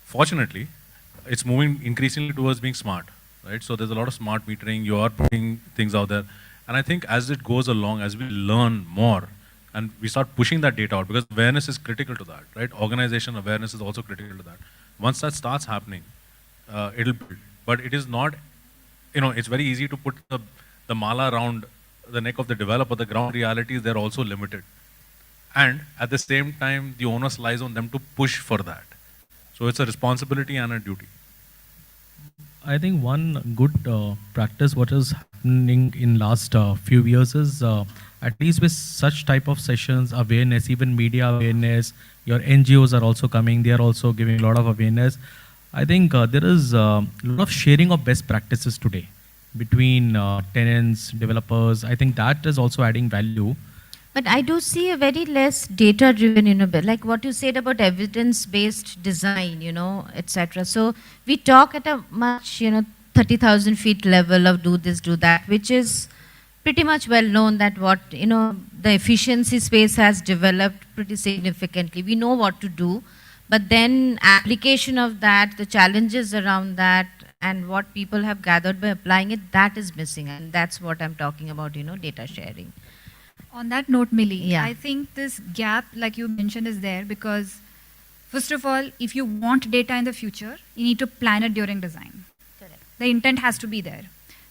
Fortunately, it's moving increasingly towards being smart, right? So there's a lot of smart metering, you are putting things out there. And I think as it goes along, as we learn more, and we start pushing that data out, because awareness is critical to that, right? Organization awareness is also critical to that. Once that starts happening, it'll build. But it is not, it's very easy to put the mala around the neck of the developer. The ground reality is they're also limited. And at the same time, the onus lies on them to push for that. So it's a responsibility and a duty. I think one good practice what is happening in last few years is at least with such type of sessions, awareness, even media awareness, your NGOs are also coming, they are also giving a lot of awareness. I think there is a lot of sharing of best practices today between tenants, developers. I think that is also adding value. But I do see a very less data-driven, like what you said about evidence-based design, etc. So we talk at a much, 30,000 feet level of do this, do that, which is pretty much well known that the efficiency space has developed pretty significantly. We know what to do, but then application of that, the challenges around that, and what people have gathered by applying it, that is missing. And that's what I'm talking about, data sharing. On that note, Millie, I think this gap, like you mentioned, is there because, first of all, if you want data in the future, you need to plan it during design. Correct. The intent has to be there.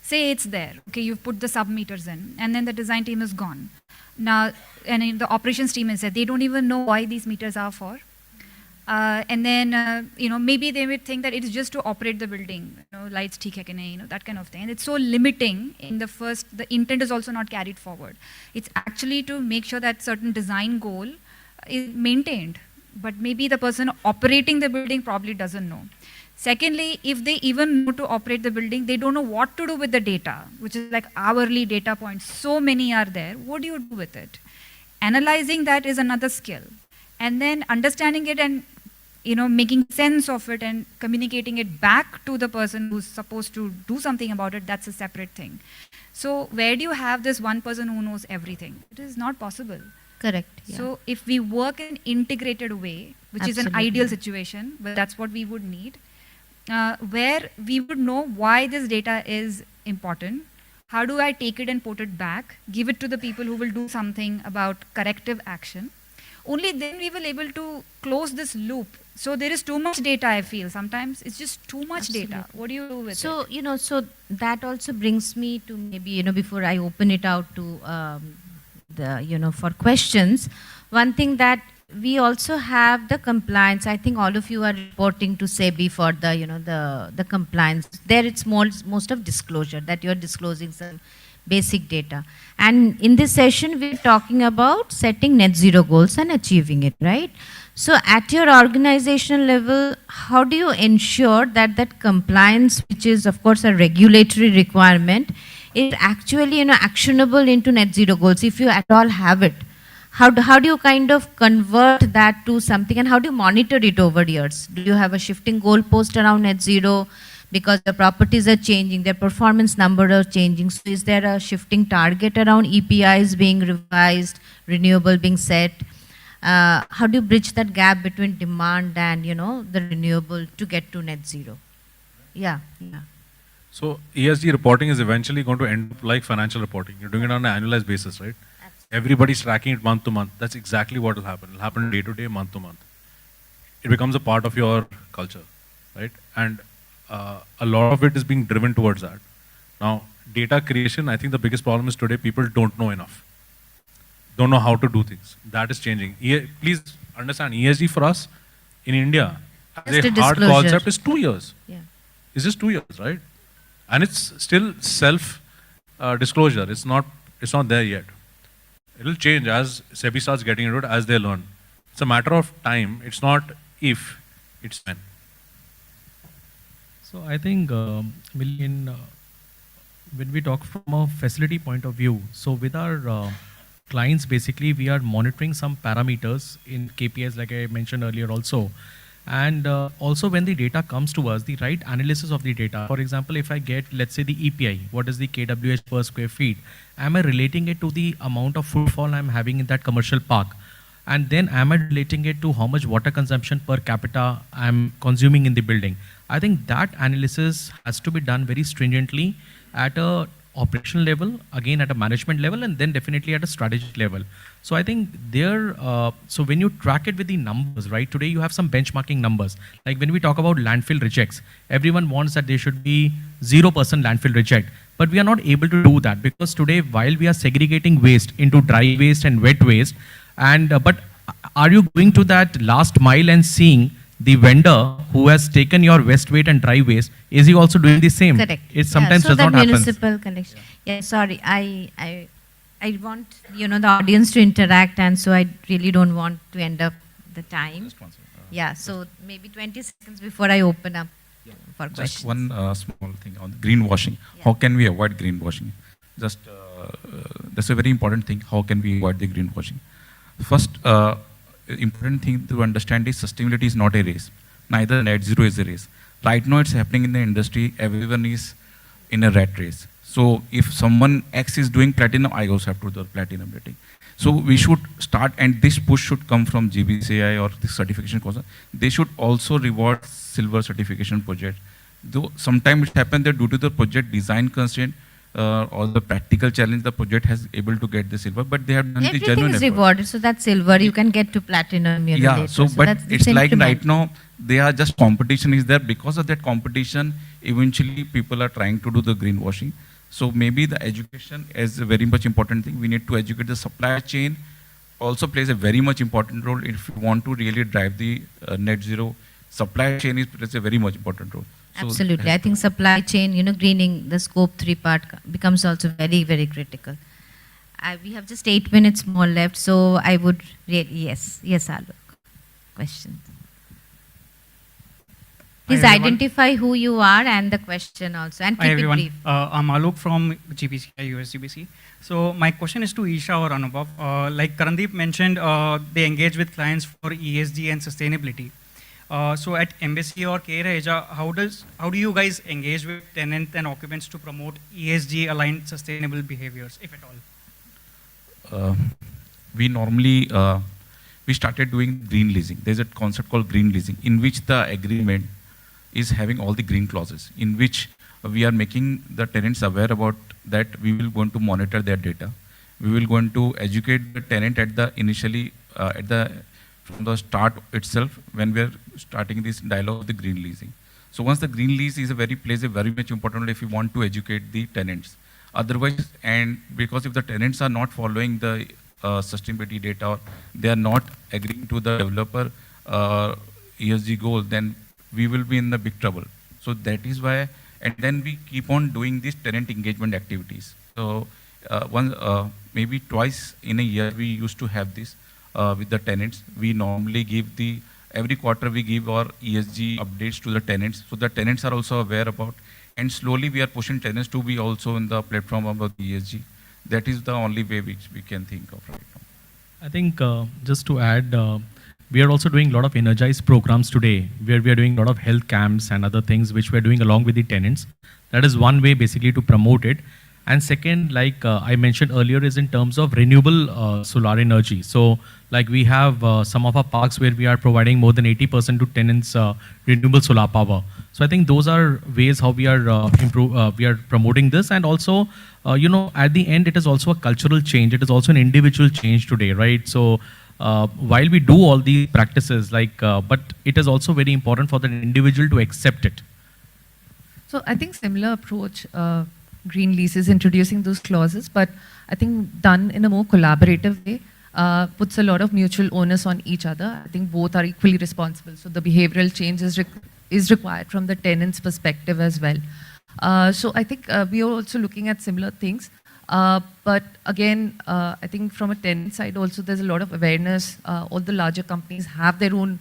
Say it's there, okay, you've put the sub-meters in, and then the design team is gone. Now, and the operations team is there, they don't even know why these meters are for. And then, maybe they would think that it is just to operate the building, lights, that kind of thing. And it's so limiting in the intent is also not carried forward. It's actually to make sure that certain design goal is maintained, but maybe the person operating the building probably doesn't know. Secondly, if they even know to operate the building, they don't know what to do with the data, which is like hourly data points. So many are there. What do you do with it? Analyzing that is another skill. And then understanding it and making sense of it and communicating it back to the person who's supposed to do something about it, that's a separate thing. So where do you have this one person who knows everything? It is not possible. Correct. Yeah. So if we work in an integrated way, which is an Absolutely. ideal situation, but that's what we would need, where we would know why this data is important. How do I take it and put it back, give it to the people who will do something about corrective action? Only then we will able to close this loop. So there is too much data, I feel. Sometimes it's just too much data. What do you do with it? So, so that also brings me to maybe, before I open it out to for questions, one thing that we also have the compliance. I think all of you are reporting to SEBI for the compliance. There it's most of disclosure, that you're disclosing some basic data. And in this session, we're talking about setting net zero goals and achieving it, right? So at your organizational level, how do you ensure that compliance, which is of course a regulatory requirement, is actually actionable into net zero goals, if you at all have it? How do you kind of convert that to something, and how do you monitor it over years? Do you have a shifting goal post around net zero because the properties are changing, their performance numbers are changing? So is there a shifting target around EPIs being revised, renewable being set? How do you bridge that gap between demand and the renewable to get to net zero? Yeah. So ESG reporting is eventually going to end up like financial reporting. You're doing it on an annualized basis, right? Everybody's tracking it month to month. That's exactly what will happen. It'll happen day to day, month to month. It becomes a part of your culture, right? And a lot of it is being driven towards that. Now, data creation, I think the biggest problem is today people don't know enough. Don't know how to do things. That is changing. Please understand, ESG for us in India, as a hard concept, is 2 years. Yeah. It's just 2 years, right? And it's still self-disclosure. It's not there yet. It'll change as SEBI starts getting into it, as they learn. It's a matter of time. It's not if, it's when. So I think, when we talk from a facility point of view, so with our clients, basically we are monitoring some parameters in KPIs, like I mentioned earlier also. And also when the data comes to us, the right analysis of the data. For example, if I get, let's say, the EPI, what is the kWh per square feet? Am I relating it to the amount of footfall I'm having in that commercial park? And then am I relating it to how much water consumption per capita I'm consuming in the building? I think that analysis has to be done very stringently at a operational level, again at a management level, and then definitely at a strategic level. So I think so when you track it with the numbers, right, today you have some benchmarking numbers. Like when we talk about landfill rejects, everyone wants that there should be 0% landfill reject. But we are not able to do that because today, while we are segregating waste into dry waste and wet waste, but are you going to that last mile and seeing the vendor who has taken your waste weight and dry waste, is he also doing the same? Correct. It sometimes so does that not happen. municipal collection. Yeah, sorry. I want the audience to interact, and so I really don't want to end up the time. Yeah. So maybe 20 seconds before I open up for questions. Just one small thing on greenwashing. Yeah. How can we avoid greenwashing? Just that's a very important thing. How can we avoid the greenwashing? First, important thing to understand is sustainability is not a race. Neither net zero is a race. Right now it's happening in the industry, everyone is in a rat race. So if someone X is doing platinum, I also have to do the platinum rating. So we should start, and this push should come from GBCI or the certification council. They should also reward silver certification project. Though sometimes it happens that due to the project design constraint, or the practical challenge, the project has able to get the silver, but they have done the genuine Everything is rewarded, so that's silver. You can get to platinum later. So but it's like right now, they are just competition is there. Because of that competition, eventually people are trying to do the greenwashing. So maybe the education is a very much important thing. We need to educate the supply chain. Also plays a very much important role if you want to really drive the net zero. Supply chain plays a very much important role. Absolutely. I think supply chain, greening, the scope 3 part becomes also very, very critical. We have just 8 minutes more left, so I would really, yes, Alok. Questions. Please identify who you are and the question also, and keep it brief. I'm Alok from GBCI, USGBC. So my question is to Isha or Anubhav. Like Karandeep mentioned, they engage with clients for ESG and sustainability. So at Embassy or K-Raheja, how do you guys engage with tenants and occupants to promote ESG aligned sustainable behaviors, if at all? we normally we started doing green leasing. There's a concept called green leasing, in which the agreement is having all the green clauses, in which we are making the tenants aware about that we will going to monitor their data. We will going to educate the tenant at the initially from the start itself when we are starting this dialogue of the green leasing. So once the green lease is plays a very much important role if we want to educate the tenants. Otherwise, and because if the tenants are not following the sustainability data, or they are not agreeing to the developer ESG goal, then we will be in the big trouble. So that is why, and then we keep on doing these tenant engagement activities. So maybe twice in a year we used to have this with the tenants. We normally give every quarter we give our ESG updates to the tenants, so the tenants are also aware about, and slowly we are pushing tenants to be also in the platform about ESG. That is the only way which we can think of right now. I think just to add, we are also doing a lot of energized programs today, where we are doing a lot of health camps and other things which we are doing along with the tenants. That is one way basically to promote it. And second, like I mentioned earlier, is in terms of renewable solar energy. So like we have some of our parks where we are providing more than 80% to tenants renewable solar power. So I think those are ways how we are we are promoting this. And also, at the end, it is also a cultural change. It is also an individual change today, right? So while we do all these practices, but it is also very important for the individual to accept it. So I think similar approach, green leases, introducing those clauses, but I think done in a more collaborative way, puts a lot of mutual onus on each other. I think both are equally responsible. So the behavioral change is required from the tenant's perspective as well. So I think we are also looking at similar things. But again, I think from a tenant side also, there's a lot of awareness. All the larger companies have their own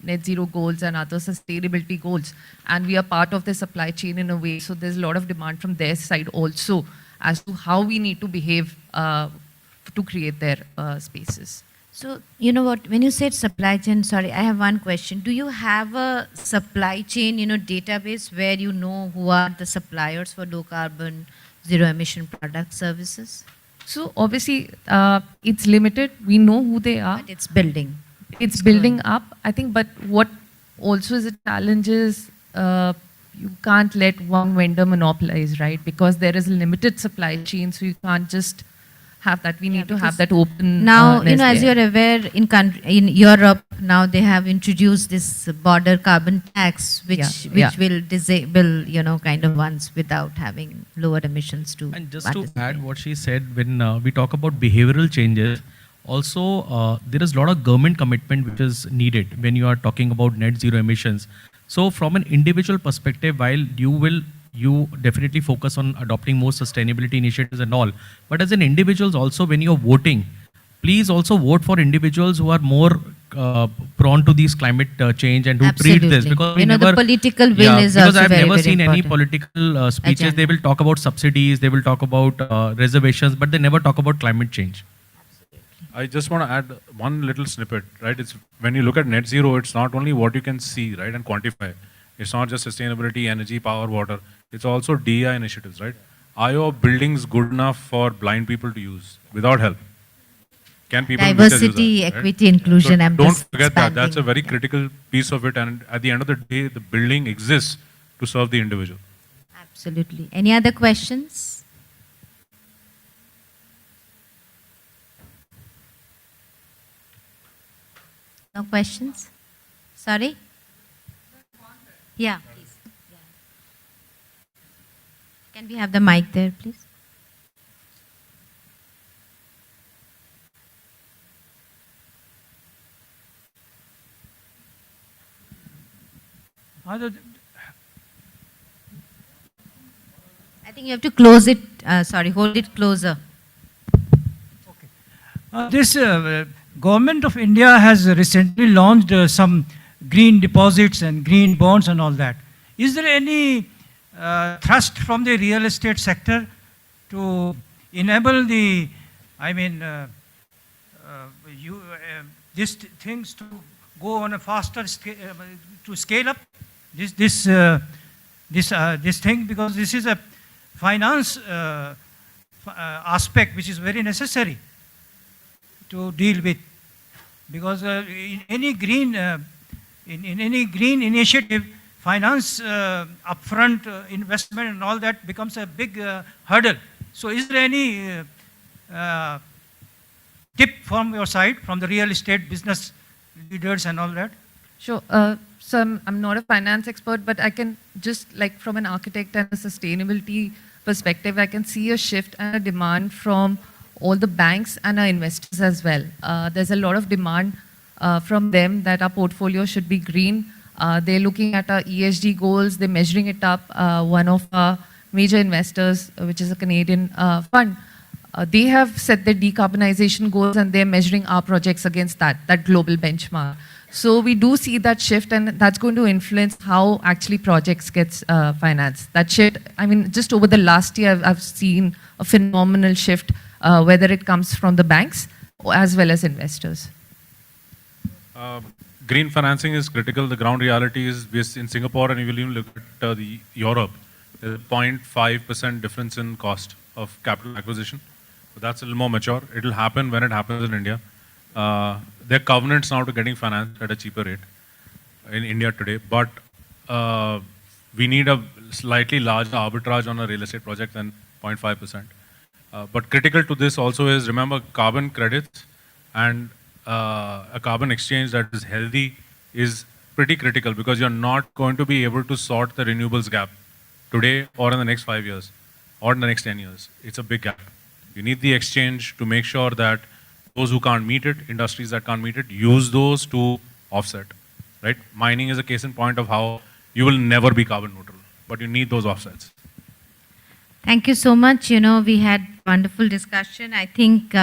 net zero goals and other sustainability goals. And we are part of the supply chain in a way. So there's a lot of demand from their side also as to how we need to behave to create their spaces. So, you know what, when you said supply chain, sorry, I have one question. Do you have a supply chain, database where you know who are the suppliers for low carbon, zero emission product services? So obviously, it's limited. We know who they are. But it's building. It's building up, I think. But what also is a challenge is you can't let one vendor monopolize, right? Because there is a limited supply chain, so you can't just have that. We need to have that open. Now, as you're aware, in Europe, now they have introduced this border carbon tax, which will disable, kind of ones without having lower emissions too. And just to add what she said, when we talk about behavioral changes, also there is a lot of government commitment which is needed when you are talking about net zero emissions. So from an individual perspective, while you definitely focus on adopting more sustainability initiatives and all. But as an individuals also, when you're voting, please also vote for individuals who are more prone to these climate change and who treat this. Because the political will is because also I've very, never very seen any important. political speeches. They will talk about subsidies, they will talk about reservations, but they never talk about climate change. I just want to add one little snippet, right? It's when you look at net zero, it's not only what you can see, right, and quantify. It's not just sustainability, energy, power, water. It's also DEI initiatives, right? Are your buildings good enough for blind people to use without help? Can people diversity, use that, equity, right? inclusion? So I'm don't just forget that. That's a expanding. very critical piece of it. And at the end of the day, the building exists to serve the individual. Absolutely. Any other questions? No questions? Sorry? Yeah, please. Yeah. Can we have the mic there, please? I think you have to close it, hold it closer. This government of India has recently launched some green deposits and green bonds and all that. Is there any thrust from the real estate sector to enable the, these things to go on a faster to scale up this thing, because this is a finance aspect which is very necessary to deal with? Because in any green initiative, finance upfront investment and all that becomes a big hurdle. So is there any tip from your side, from the real estate business leaders and all that? Sure. So I'm not a finance expert, but I can just like from an architect and a sustainability perspective, I can see a shift and a demand from all the banks and our investors as well. There's a lot of demand from them that our portfolio should be green. They're looking at our ESG goals, they're measuring it up. One of our major investors, which is a Canadian fund, they have set their decarbonization goals and they're measuring our projects against that global benchmark. So we do see that shift, and that's going to influence how actually projects gets financed. That shift, I mean, just over the last year, I've seen a phenomenal shift, whether it comes from the banks as well as investors. Green financing is critical. The ground reality is we're in Singapore, and you will even look at Europe. There's a 0.5% difference in cost of capital acquisition. But that's a little more mature. It'll happen when it happens in India. There are covenants now to getting financed at a cheaper rate in India today, but we need a slightly larger arbitrage on a real estate project than 0.5%. But critical to this also is, remember, carbon credits and a carbon exchange that is healthy is pretty critical, because you're not going to be able to sort the renewables gap today or in the next 5 years or in the next 10 years. It's a big gap. You need the exchange to make sure that those who can't meet it, industries that can't meet it, use those to offset, right? Mining is a case in point of how you will never be carbon neutral, but you need those offsets. Thank you so much. You know, we had wonderful discussion. I think,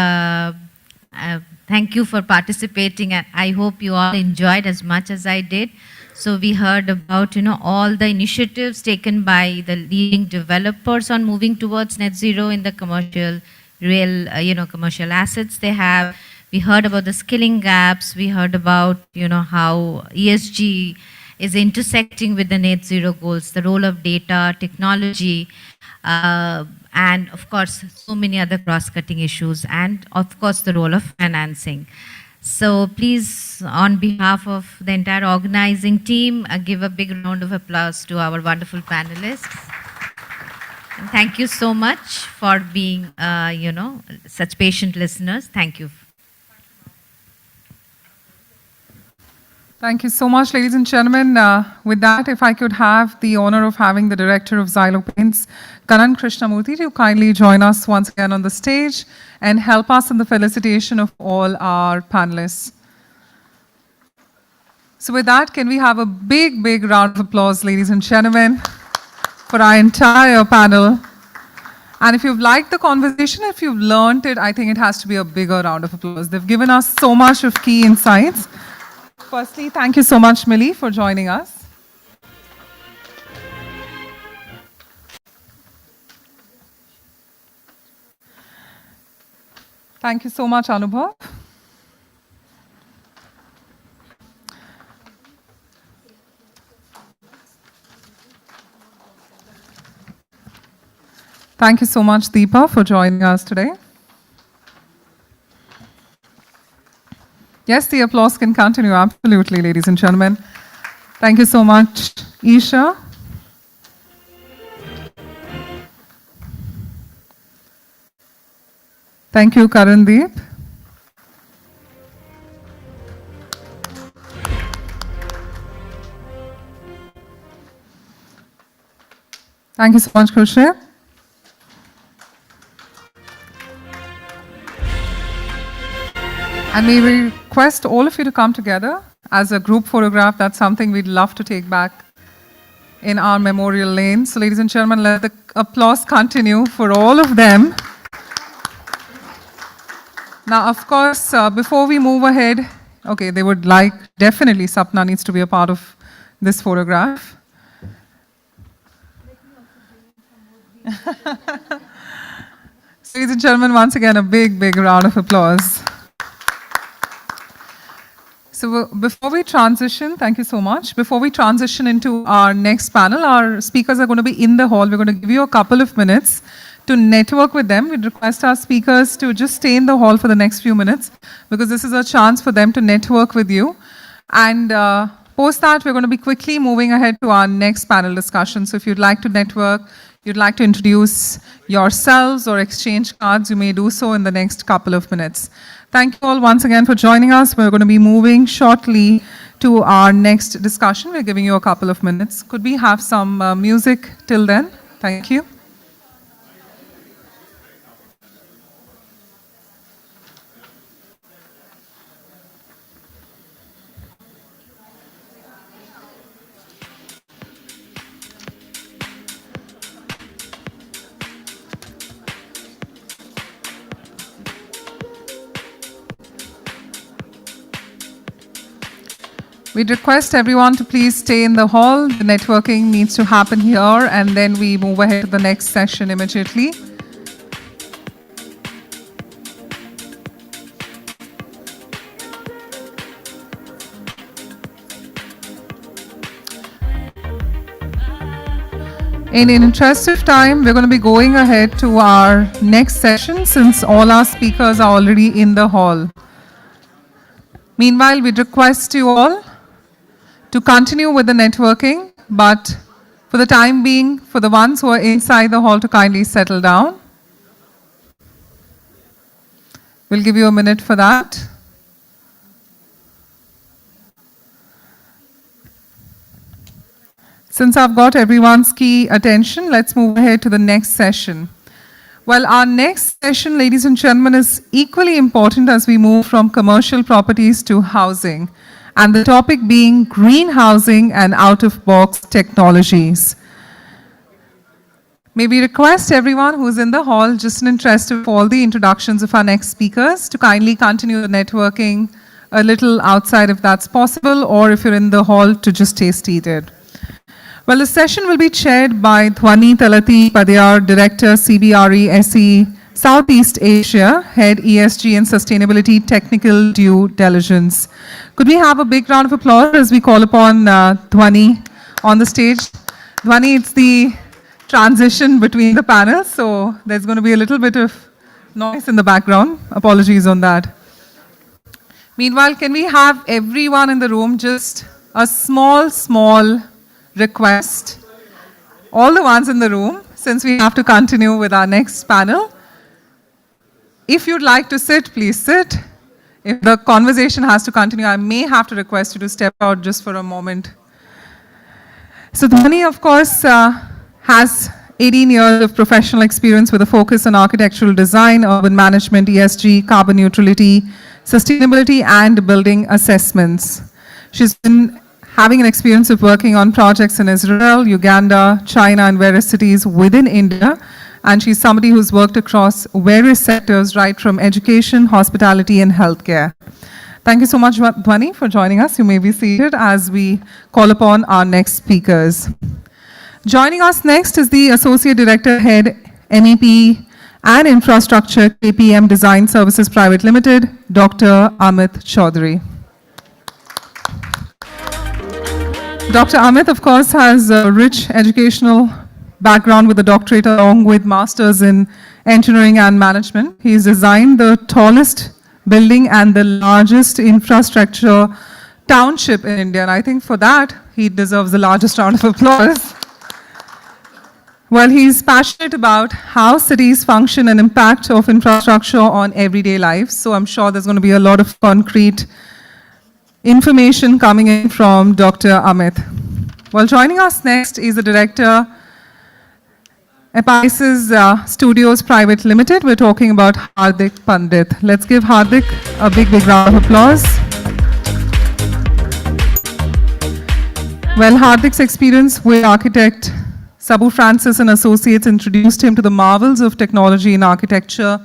thank you for participating. I hope you all enjoyed as much as I did. So we heard about, you know, all the initiatives taken by the leading developers on moving towards net zero in the commercial commercial assets they have. We heard about the skilling gaps. We heard about, you know, how ESG is intersecting with the net zero goals, the role of data, technology, and of course, so many other cross-cutting issues, and of course, the role of financing. So please, on behalf of the entire organizing team, give a big round of applause to our wonderful panelists. And thank you so much for being, you know, such patient listeners. Thank you. Thank you so much, ladies and gentlemen. With that, if I could have the honor of having the director of Xylo Paints, Karan Krishnamurthy, to kindly join us once again on the stage and help us in the felicitation of all our panelists. So with that, can we have a big, big round of applause, ladies and gentlemen, for our entire panel. And if you've liked the conversation, if you've learned it, I think it has to be a bigger round of applause. They've given us so much of key insights. Firstly, thank you so much, Millie, for joining us. Thank you so much, Anubhav. Thank you so much, Deepa, for joining us today. Yes, the applause can continue, absolutely, ladies and gentlemen. Thank you so much, Isha. Thank you, Karandeep. Thank you so much, Khushbu. And may we request all of you to come together as a group photograph. That's something we'd love to take back in our memorial lane. So ladies and gentlemen, let the applause continue for all of them. Now, of course, before we move ahead, okay, they would like, definitely Sapna needs to be a part of this photograph. So ladies and gentlemen, once again, a big, big round of applause. So before we transition, thank you so much. Before we transition into our next panel, our speakers are going to be in the hall. We're going to give you a couple of minutes to network with them. We'd request our speakers to just stay in the hall for the next few minutes because this is a chance for them to network with you. And post that, we're going to be quickly moving ahead to our next panel discussion. So if you'd like to network, you'd like to introduce yourselves or exchange cards, you may do so in the next couple of minutes. Thank you all once again for joining us. We're going to be moving shortly to our next discussion. We're giving you a couple of minutes. Could we have some music till then? Thank you. We'd request everyone to please stay in the hall. The networking needs to happen here, and then we move ahead to the next session immediately. In interest of time, we're going to be going ahead to our next session since all our speakers are already in the hall. Meanwhile, we'd request you all to continue with the networking, but for the time being, for the ones who are inside the hall to kindly settle down. We'll give you a minute for that. Since I've got everyone's key attention, let's move ahead to the next session. Well, our next session, ladies and gentlemen, is equally important as we move from commercial properties to housing, and the topic being green housing and out-of-box technologies. May we request everyone who's in the hall, just in interest of all the introductions of our next speakers, to kindly continue the networking a little outside if that's possible, or if you're in the hall, to just stay seated. Well, the session will be chaired by Dhwani Talati Padiyar, Director, CBRE SE, Southeast Asia, Head ESG and Sustainability Technical Due Diligence. Could we have a big round of applause as we call upon Dhwani on the stage? Dhwani, it's the transition between the panels, so there's going to be a little bit of noise in the background. Apologies on that. Meanwhile, can we have everyone in the room just a small request? All the ones in the room, since we have to continue with our next panel. If you'd like to sit, please sit. If the conversation has to continue, I may have to request you to step out just for a moment. So Dhwani, of course, has 18 years of professional experience with a focus on architectural design, urban management, ESG, carbon neutrality, sustainability, and building assessments. She's been having an experience of working on projects in Israel, Uganda, China, and various cities within India. And she's somebody who's worked across various sectors, right from education, hospitality, and healthcare. Thank you so much, Dhwani, for joining us. You may be seated as we call upon our next speakers. Joining us next is the Associate Director, Head, MEP and Infrastructure, KPM Design Services Private Limited, Dr. Amit Chaudhary. Dr. Amit, of course, has a rich educational background with a doctorate along with masters in engineering and management. He's designed the tallest building and the largest infrastructure township in India, and I think for that he deserves the largest round of applause. Well, he's passionate about how cities function and impact of infrastructure on everyday life, so I'm sure there's going to be a lot of concrete information coming in from Dr. Amit. Well, joining us next is the Director, Epices Studios Private Limited. We're talking about Harit Pandit. Let's give Harit a big round of applause. Well, Harik's experience with architect Sabu Francis and Associates introduced him to the marvels of technology in architecture.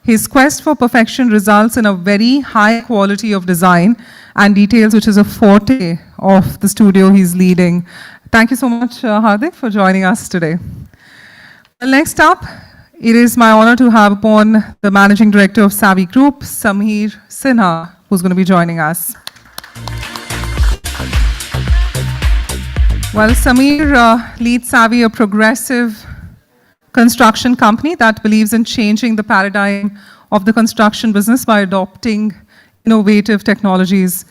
His quest for perfection results in a very high quality of design and details, which is a forte of the studio he's leading. Thank you so much, Harit, for joining us today. Well, next up, it is my honor to have upon the Managing Director of Savvy Group, Samir Sinha, who's going to be joining us. Well, Samir leads Savvy, a progressive construction company that believes in changing the paradigm of the construction business by adopting innovative technologies.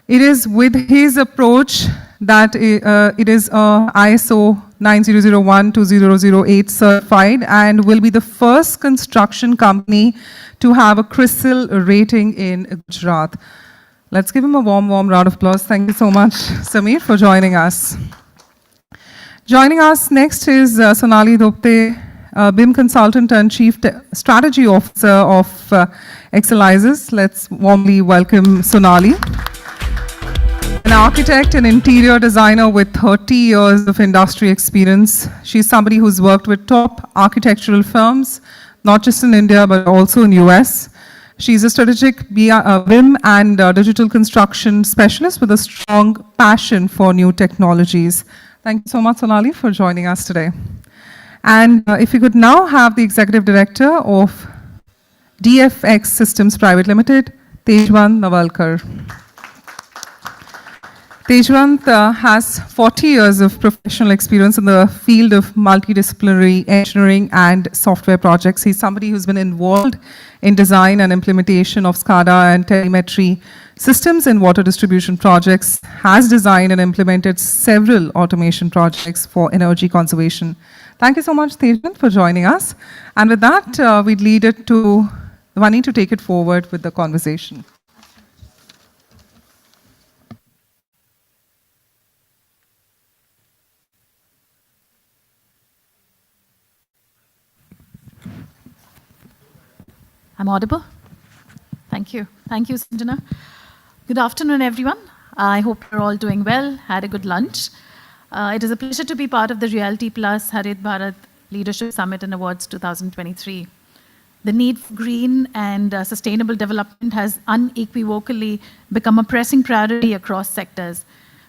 It is with his approach that it is ISO 9001-2008 certified and will be the first construction company to have a CRISIL rating in Gujarat. Let's give him a warm round of applause. Thank you so much, Samir, for joining us. Joining us next is Sonali Dopte, BIM consultant and Chief Strategy Officer of Excelizes. Let's warmly welcome Sonali. An architect and interior designer with 30 years of industry experience. She's somebody who's worked with top architectural firms, not just in India, but also in US. She's a strategic BIM and digital construction specialist with a strong passion for new technologies. Thank you so much, Sonali, for joining us today. And if we could now have the Executive Director of DFX Systems Private Limited, Tejwant Navalkar. Tejwant has 40 years of professional experience in the field of multidisciplinary engineering and software projects. He's somebody who's been involved in design and implementation of SCADA and telemetry systems and water distribution projects, has designed and implemented several automation projects for energy conservation. Thank you so much, Tejwant, for joining us. And with that, we'd lead it to Vani to take it forward with the conversation. I'm audible? Thank you. Thank you, Sanjana. Good afternoon, everyone. I hope you're all doing well, had a good lunch. It is a pleasure to be part of the Realty Plus Harit Bharat Leadership Summit and Awards 2023. The need for green and sustainable development has unequivocally become a pressing priority across sectors.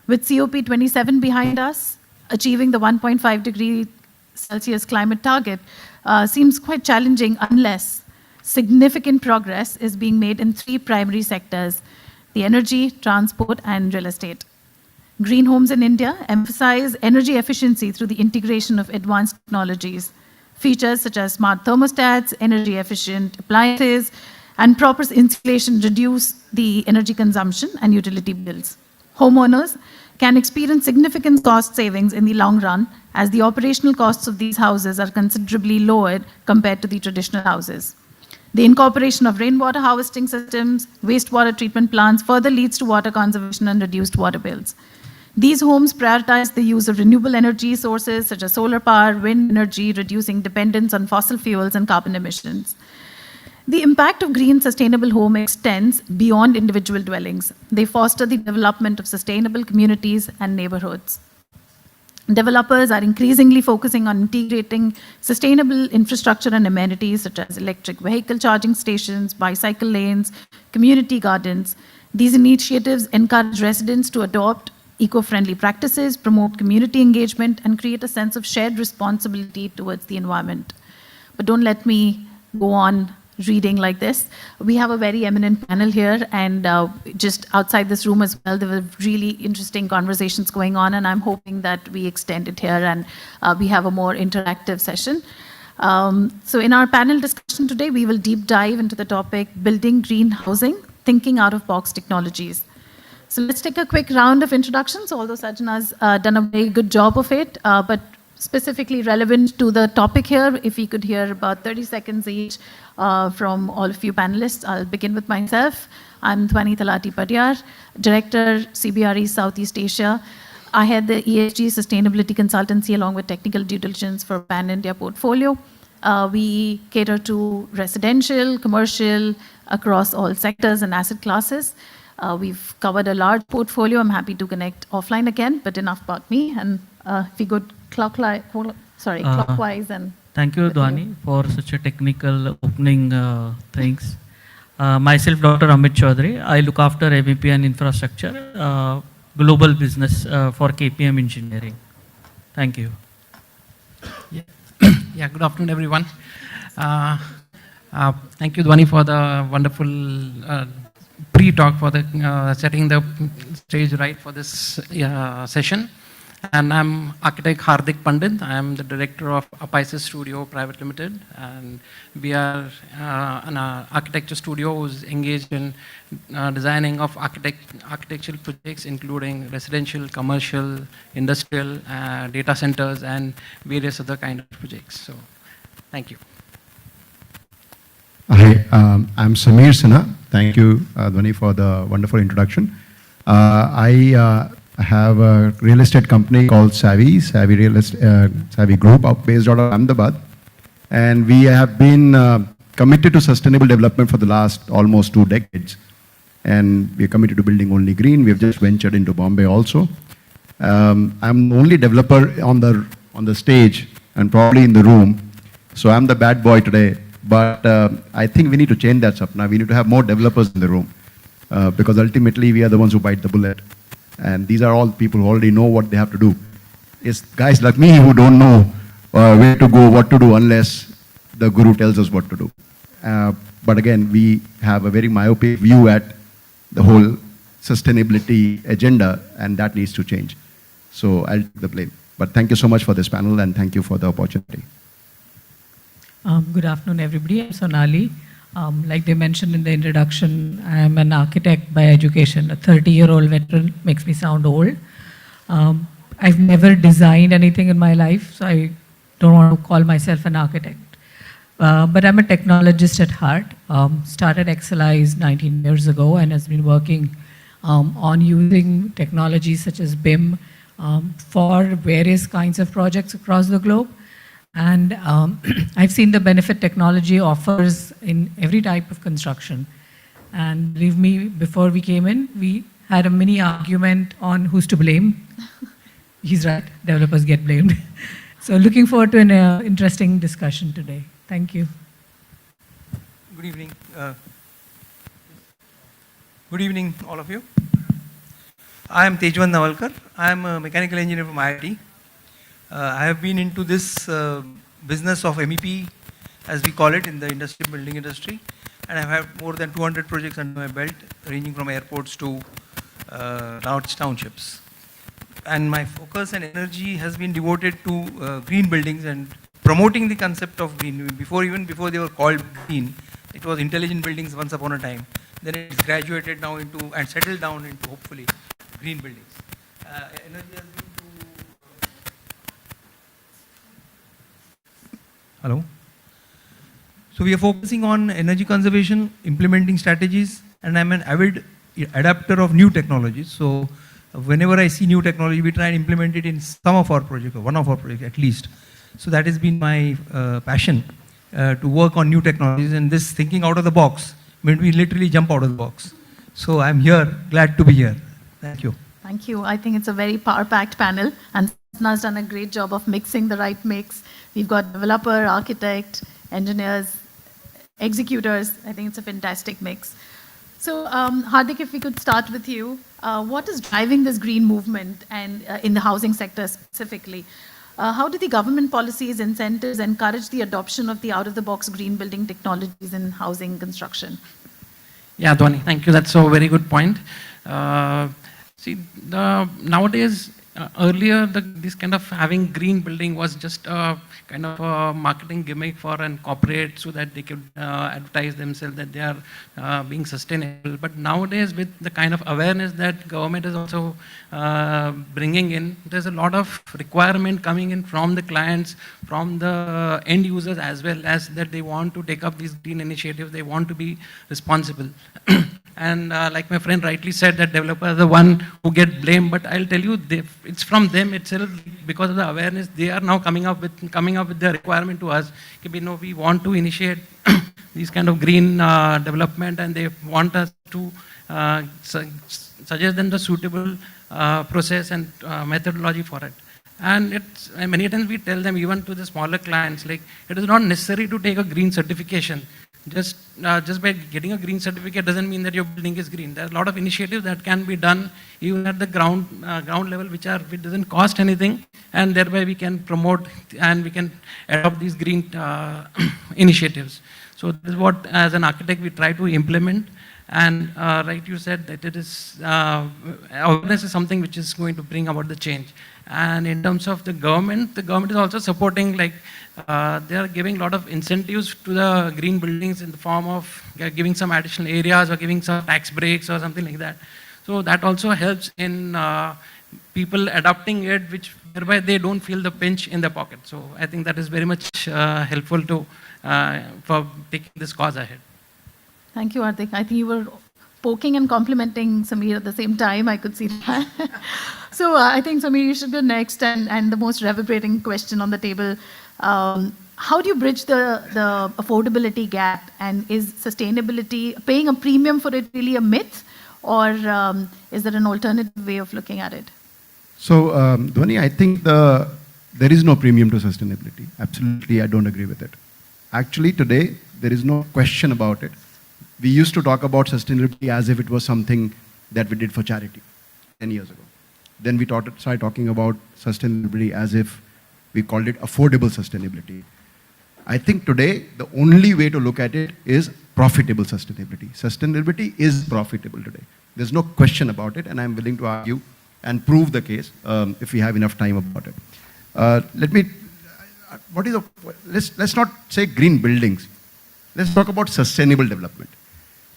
With COP27 behind us, achieving the 1.5 degree Celsius climate target seems quite challenging unless significant progress is being made in three primary sectors: the energy, transport, and real estate. Green homes in India emphasize energy efficiency through the integration of advanced technologies. Features such as smart thermostats, energy efficient appliances, and proper insulation reduce the energy consumption and utility bills. Homeowners can experience significant cost savings in the long run as the operational costs of these houses are considerably lowered compared to the traditional houses. The incorporation of rainwater harvesting systems, wastewater treatment plants further leads to water conservation and reduced water bills. These homes prioritize the use of renewable energy sources such as solar power, wind energy, reducing dependence on fossil fuels and carbon emissions. The impact of green sustainable home extends beyond individual dwellings. They foster the development of sustainable communities and neighborhoods. Developers are increasingly focusing on integrating sustainable infrastructure and amenities such as electric vehicle charging stations, bicycle lanes, community gardens. These initiatives encourage residents to adopt eco-friendly practices, promote community engagement, and create a sense of shared responsibility towards the environment. But don't let me go on reading like this. We have a very eminent panel here, and just outside this room as well, there were really interesting conversations going on, and I'm hoping that we extend it here and we have a more interactive session. So in our panel discussion today, we will deep dive into the topic, building green housing, thinking out of box technologies. So let's take a quick round of introductions, although Sajana's done a very good job of it, but specifically relevant to the topic here, if we could hear about 30 seconds each from all of you panelists. I'll begin with myself. I'm Dhwani Talati Padyar, Director, CBRE Southeast Asia. I head the ESG Sustainability Consultancy along with technical due diligence for Pan-India portfolio. We cater to residential, commercial, across all sectors and asset classes. We've covered a large portfolio. I'm happy to connect offline again, but enough about me. And if we go clockwise and... Thank you, Dhwani, for such a technical opening things. Myself, Dr. Amit Chaudhary. I look after MEP and infrastructure, global business for KPM Engineering. Thank you. Yeah, good afternoon, everyone. Thank you, Dhwani, for the wonderful pre-talk, for the setting the stage right for this session. And I'm architect Harit Bharat. I am the director of Apices Studio Private Limited, and we are an architecture studio who's engaged in designing of architectural projects, including residential, commercial, industrial, data centers, and various other kind of projects. So, thank you. Hi, I'm Samir Sinha. Thank you, Dhwani, for the wonderful introduction. I have a real estate company called Savvy Group, based out of Ahmedabad, and we have been committed to sustainable development for the last almost 2 decades, and we are committed to building only green. We have just ventured into Bombay also. I'm the only developer on the stage and probably in the room, so I'm the bad boy today. But I think we need to change that up now. We need to have more developers in the room because ultimately we are the ones who bite the bullet. And these are all people who already know what they have to do. It's guys like me who don't know where to go, what to do, unless the guru tells us what to do. But again, we have a very myopic view at the whole sustainability agenda, and that needs to change. So I'll take the blame. But thank you so much for this panel, and thank you for the opportunity. Good afternoon, everybody. I'm Sonali. Like they mentioned in the introduction, I am an architect by education. A 30-year-old veteran makes me sound old. I've never designed anything in my life, so I don't want to call myself an architect. But I'm a technologist at heart. Started Excelize 19 years ago and has been working on using technologies such as BIM for various kinds of projects across the globe. And I've seen the benefit technology offers in every type of construction. And believe me, before we came in, we had a mini argument on who's to blame. He's right, developers get blamed. So looking forward to an interesting discussion today. Thank you. Good evening. Good evening, all of you. I am Tejwan Navalkar. I am a mechanical engineer from IIT. I have been into this business of MEP, as we call it in the building industry, and I have more than 200 projects under my belt, ranging from airports to large townships. And my focus and energy has been devoted to green buildings and promoting the concept of green. Even before they were called green, it was intelligent buildings once upon a time. Then it's graduated now into and settled down into hopefully green buildings. Energy has been Hello. So we are focusing on energy conservation, implementing strategies, and I'm an avid adapter of new technologies. So whenever I see new technology, we try and implement it in some of our projects, or one of our projects at least. So that has been my passion, to work on new technologies, and this thinking out of the box made me literally jump out of the box. So I'm here, glad to be here. Thank you. Thank you. I think it's a very power-packed panel, and Sna's done a great job of mixing the right mix. We've got developer, architect, engineers, executors. I think it's a fantastic mix. So Hardik, if we could start with you. What is driving this green movement and in the housing sector specifically? How do the government policies, incentives encourage the adoption of the out-of-the-box green building technologies in housing construction? Yeah, Dhwani, thank you. That's a very good point. See, nowadays, earlier, this kind of having green building was just a kind of a marketing gimmick for an corporate so that they could advertise themselves that they are being sustainable. But nowadays, with the kind of awareness that government is also bringing in, there's a lot of requirement coming in from the clients, from the end users as well, as that they want to take up these green initiatives, they want to be responsible. And like my friend rightly said, that developers are the one who get blamed, but I'll tell you, it's from them itself, because of the awareness, they are now coming up with the requirement to us. We want to initiate these kind of green development, and they want us to suggest them the suitable process and methodology for it. And many times we tell them, even to the smaller clients, like it is not necessary to take a green certification. Just by getting a green certificate doesn't mean that your building is green. There are a lot of initiatives that can be done even at the ground level, which doesn't cost anything, and thereby we can promote and we can adopt these green initiatives. So this is what, as an architect, we try to implement. And right, you said that it is awareness is something which is going to bring about the change. And in terms of the government is also supporting, like they are giving a lot of incentives to the green buildings in the form of giving some additional areas or giving some tax breaks or something like that. So that also helps in people adopting it, which whereby they don't feel the pinch in their pocket. So I think that is very much helpful to for taking this cause ahead. Thank you, Hardik. I think you were poking and complimenting Sameer at the same time. I could see that. So I think, Sameer, you should go next. And the most reverberating question on the table, how do you bridge the affordability gap? And is sustainability, paying a premium for it, really a myth? Or is there an alternative way of looking at it? So, Dhwani, I think there is no premium to sustainability. Absolutely, I don't agree with it. Actually, today, there is no question about it. We used to talk about sustainability as if it was something that we did for charity 10 years ago. Then we started talking about sustainability as if we called it affordable sustainability. I think today, the only way to look at it is profitable sustainability. Sustainability is profitable today. There's no question about it, and I'm willing to argue and prove the case if we have enough time about it. Let's not say green buildings. Let's talk about sustainable development.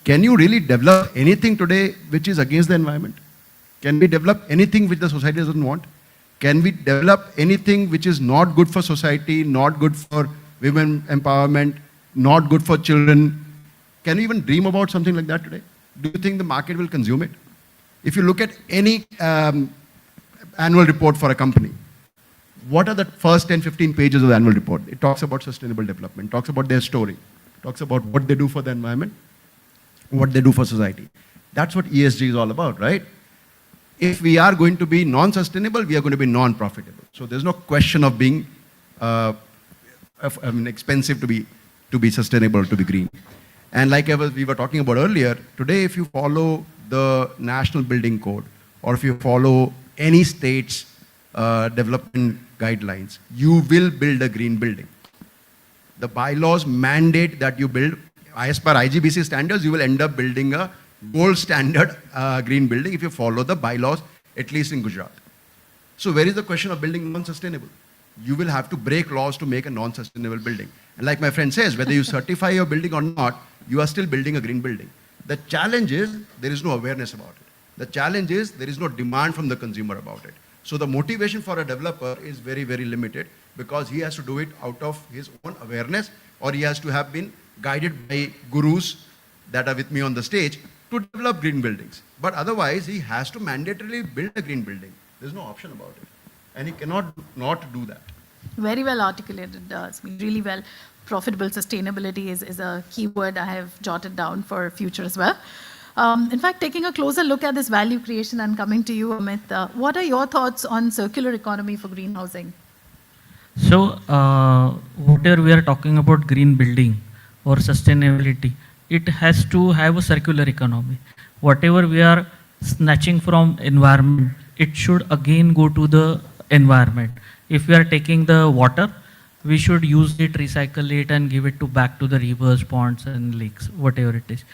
Can you really develop anything today which is against the environment? Can we develop anything which the society doesn't want? Can we develop anything which is not good for society, not good for women empowerment, not good for children? Can you even dream about something like that today? Do you think the market will consume it? If you look at any annual report for a company, what are the first 10, 15 pages of the annual report? It talks about sustainable development, talks about their story, talks about what they do for the environment, what they do for society. That's what ESG is all about, right? If we are going to be non-sustainable, we are going to be non-profitable. So there's no question of being expensive to be sustainable, to be green. And like we were talking about earlier, today if you follow the National Building Code, or if you follow any state's development guidelines, you will build a green building. The bylaws mandate that you build, as per IGBC standards, you will end up building a gold standard green building if you follow the bylaws, at least in Gujarat. So where is the question of building non-sustainable? You will have to break laws to make a non-sustainable building. And like my friend says, whether you certify your building or not, you are still building a green building. The challenge is there is no awareness about it. The challenge is there is no demand from the consumer about it. So the motivation for a developer is very, very limited because he has to do it out of his own awareness, or he has to have been guided by gurus that are with me on the stage to develop green buildings. But otherwise, he has to mandatorily build a green building. There's no option about it. And he cannot not do that. Very well articulated, Smear, really well. Profitable sustainability is a key word I have jotted down for future as well. In fact, taking a closer look at this value creation and coming to you, Amit, what are your thoughts on circular economy for green housing? So, whatever we are talking about green building or sustainability, it has to have a circular economy. Whatever we are snatching from environment, it should again go to the environment. If we are taking the water, we should use it, recycle it, and give it back to the rivers, ponds, and lakes, whatever it is.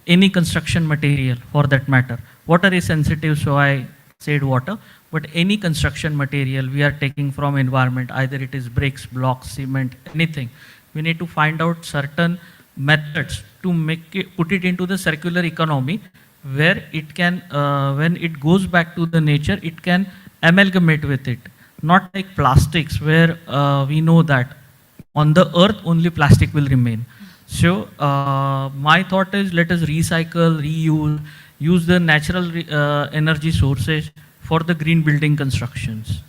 Any construction material, for that matter. Water is sensitive, so I said water. But any construction material we are taking from environment, either it is bricks, blocks, cement, anything, we need to find out certain methods to put it into the circular economy, where it can, when it goes back to the nature, it can amalgamate with it. Not like plastics, where we know that on the earth only plastic will remain. So my thought is, let us recycle, reuse, use the natural energy sources for the green building constructions.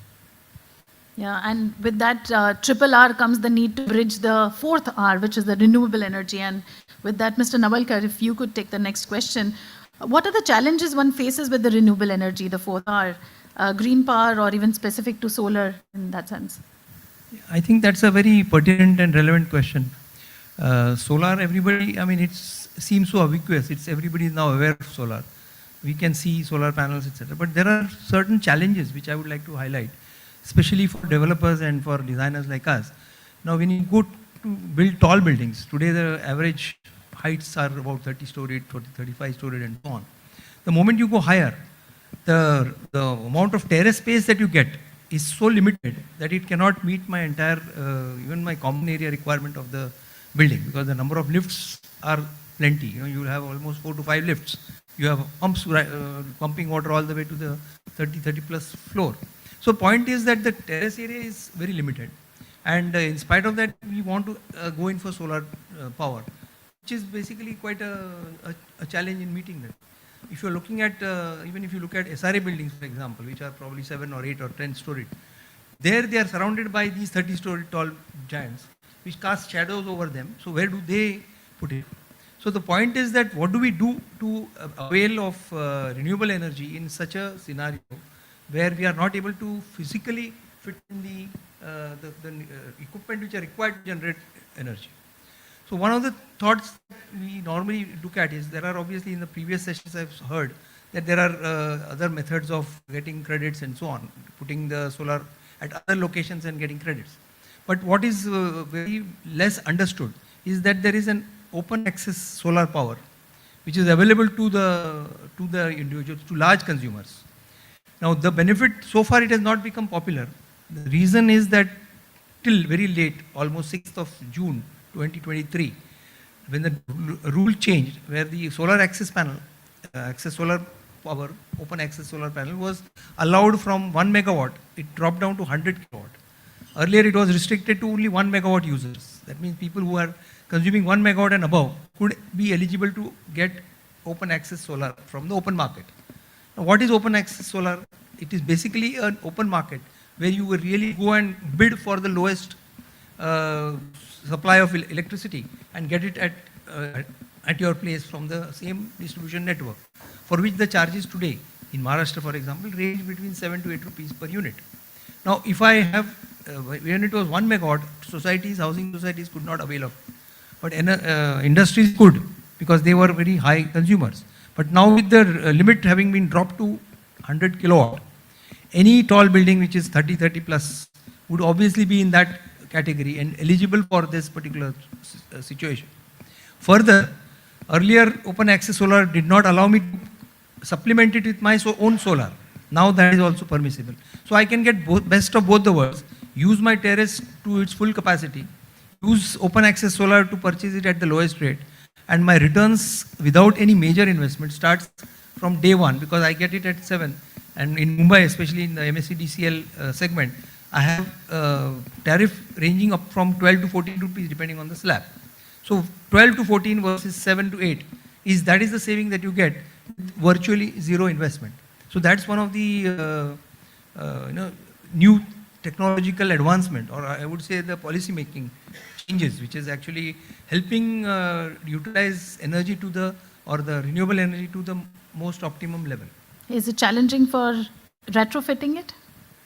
Yeah, and with that triple R comes the need to bridge the fourth R, which is the renewable energy. And with that, Mr. Navalkar, if you could take the next question. What are the challenges one faces with the renewable energy, the fourth R? Green power, or even specific to solar in that sense? I think that's a very pertinent and relevant question. Solar, everybody, I mean, it seems so ubiquitous. Everybody is now aware of solar. We can see solar panels, etc. But there are certain challenges which I would like to highlight, especially for developers and for designers like us. Now, when you go to build tall buildings, today the average heights are about 30 storied, 35 storied and so on. The moment you go higher, the amount of terrace space that you get is so limited that it cannot meet my entire, even my common area requirement of the building, because the number of lifts are plenty. You know, you will have almost 4 to 5 lifts. You have pumps pumping water all the way to the 30 plus floor. So point is that the terrace area is very limited. And in spite of that, we want to go in for solar power, which is basically quite a challenge in meeting that. If you're looking at, even if you look at SRA buildings, for example, which are probably 7 or 8 or 10 storied, there they are surrounded by these 30-story tall giants, which cast shadows over them. So where do they put it? So the point is that what do we do to avail of renewable energy in such a scenario where we are not able to physically fit in the equipment which are required to generate energy. So one of the thoughts we normally look at is, there are obviously in the previous sessions I've heard that there are other methods of getting credits and so on, putting the solar at other locations and getting credits. But what is very less understood is that there is an open access solar power which is available to the individuals, to large consumers. Now the benefit, so far it has not become popular. The reason is that till very late, almost 6th of June 2023, when the rule changed, where the solar access panel, access solar power, open access solar panel was allowed from 1 megawatt, it dropped down to 100 kilowatt. Earlier it was restricted to only 1 megawatt users. That means people who are consuming 1 megawatt and above could be eligible to get open access solar from the open market. Now what is open access solar? It is basically an open market where you will really go and bid for the lowest supply of electricity and get it at your place from the same distribution network, for which the charges today in Maharashtra, for example, range between 7 to 8 rupees per unit. Now if I have, when it was 1 megawatt, societies, housing societies could not avail of, but industries could, because they were very high consumers. But now with the limit having been dropped to 100 kilowatt, any tall building which is 30 plus would obviously be in that category and eligible for this particular situation. Further, earlier open access solar did not allow me to supplement it with my own solar. Now that is also permissible. So I can get best of both the worlds, use my terrace to its full capacity, use open access solar to purchase it at the lowest rate, and my returns without any major investment starts from day one, because I get it at 7. And in Mumbai, especially in the MSCDCL segment, I have tariff ranging up from 12 to 14 rupees depending on the slab. So 12 to 14 versus 7 to 8 is the saving that you get with virtually zero investment. So that's one of the new technological advancement, or I would say the policy making changes, which is actually helping utilize energy to the renewable energy to the most optimum level. Is it challenging for retrofitting it?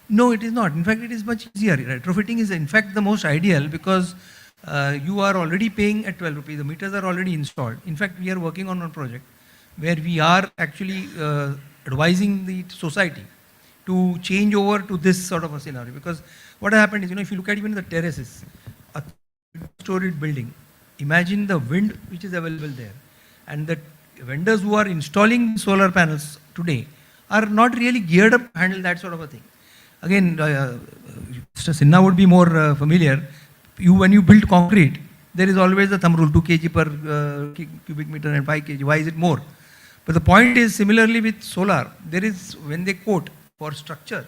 No, it is not. In fact, it is much easier. Retrofitting is in fact the most ideal, because you are already paying at 12 rupees. The meters are already installed. In fact, we are working on a project where we are actually advising the society to change over to this sort of a scenario. Because what happened is, if you look at even the terraces, a storied building, imagine the wind which is available there. And the vendors who are installing solar panels today are not really geared up to handle that sort of a thing. Again, Mr. Sinha would be more familiar. When you build concrete, there is always a thumb rule, 2 kg per cubic meter and 5 kg. Why is it more? But the point is, similarly with solar, there is, when they quote for structure,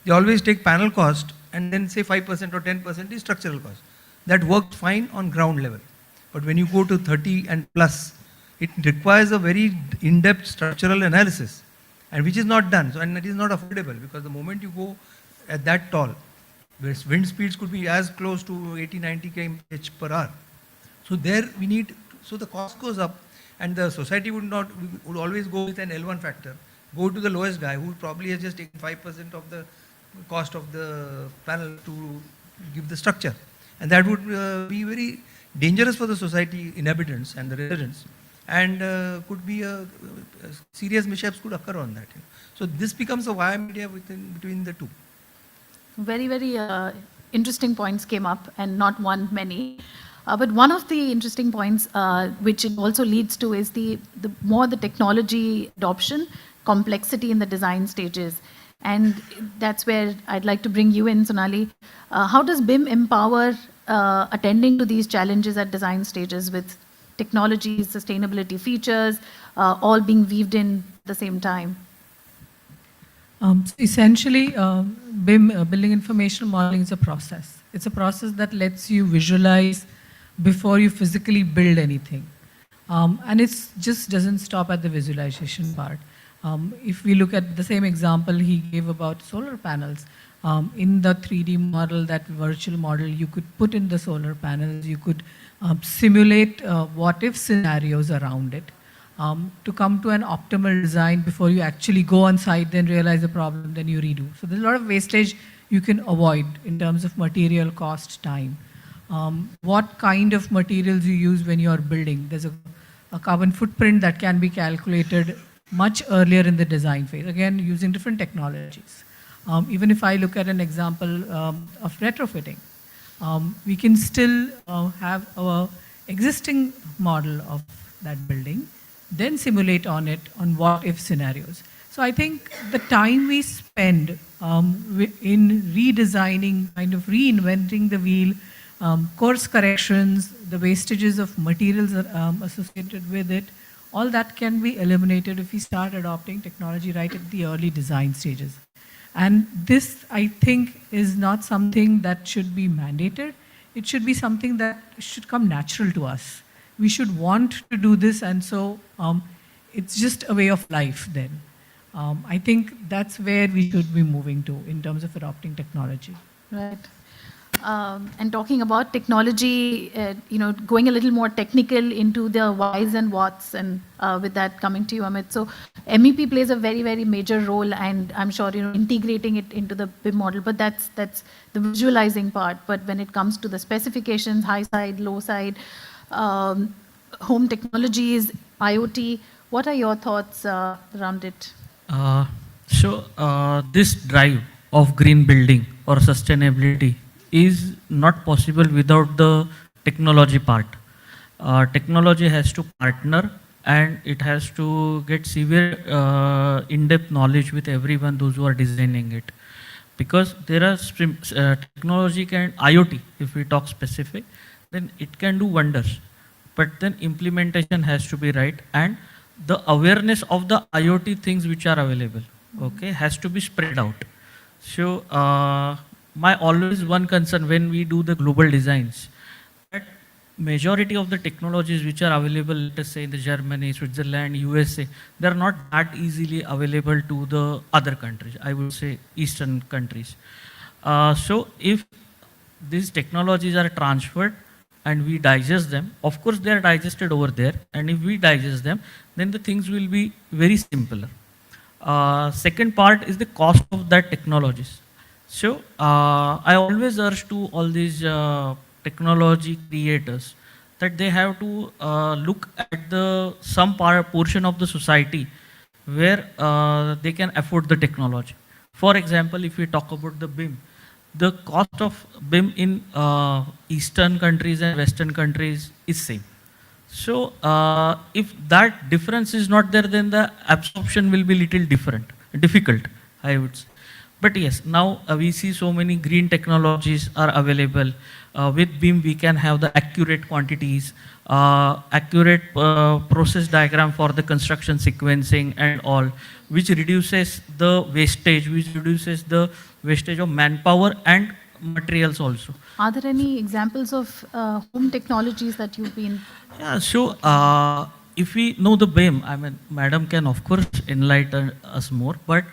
they always take panel cost and then say 5% or 10% is structural cost. That works fine on ground level. But when you go to 30 and plus, it requires a very in-depth structural analysis, and which is not done. So, and it is not affordable, because the moment you go at that tall, where wind speeds could be as close to 80-90 km/h per hour. So there we need, so the cost goes up, and the society would always go with an L1 factor, go to the lowest guy who probably has just taken 5% of the cost of the panel to give the structure. And that would be very dangerous for the society inhabitants and the residents, and could be serious mishaps could occur on that. So this becomes a via media between the two. Very, very interesting points came up, and not one, many. But one of the interesting points, which it also leads to, is the more the technology adoption, complexity in the design stages. And that's where I'd like to bring you in, Sonali. How does BIM empower attending to these challenges at design stages with technology, sustainability features, all being weaved in at the same time? So essentially, BIM, Building Information Modeling, is a process. It's a process that lets you visualize before you physically build anything. And it just doesn't stop at the visualization part. If we look at the same example he gave about solar panels, in the 3D model, that virtual model, you could put in the solar panels, you could simulate what-if scenarios around it to come to an optimal design before you actually go on site, then realize the problem, then you redo. So there's a lot of wastage you can avoid in terms of material, cost, time. What kind of materials you use when you are building. There's a carbon footprint that can be calculated much earlier in the design phase, again, using different technologies. Even if I look at an example of retrofitting, we can still have our existing model of that building, then simulate on it on what-if scenarios. So I think the time we spend in redesigning, kind of reinventing the wheel, course corrections, the wastages of materials associated with it, all that can be eliminated if we start adopting technology right at the early design stages. And this, I think, is not something that should be mandated. It should be something that should come natural to us. We should want to do this, and so it's just a way of life then. I think that's where we should be moving to in terms of adopting technology. Right. And talking about technology, going a little more technical into the whys and whats, and with that coming to you, Amit. So MEP plays a very, very major role, and I'm sure integrating it into the BIM model. But that's the visualizing part. But when it comes to the specifications, high side, low side, home technologies, IoT, what are your thoughts around it? This drive of green building or sustainability is not possible without the technology part. Technology has to partner, and it has to get severe in-depth knowledge with everyone, those who are designing it. Because there are technology can, IoT, if we talk specific, then it can do wonders. But then implementation has to be right, and the awareness of the IoT things which are available, okay, has to be spread out. So my always one concern when we do the global designs, that majority of the technologies which are available, let us say in the Germany, Switzerland, USA, they are not that easily available to the other countries, I would say Eastern countries. So if these technologies are transferred and we digest them, of course they are digested over there, and if we digest them, then the things will be very simpler. Second part is the cost of that technologies. So I always urge to all these technology creators that they have to look at some portion of the society where they can afford the technology. For example, if we talk about the BIM, the cost of BIM in Eastern countries and Western countries is same. So if that difference is not there, then the absorption will be little difficult, I would say. But yes, now we see so many green technologies are available. With BIM, we can have the accurate quantities, accurate process diagram for the construction sequencing and all, which reduces the wastage, of manpower and materials also. Are there any examples of home technologies that you've been? Yeah, so if we know the BIM, I mean, Madam can of course enlighten us more, but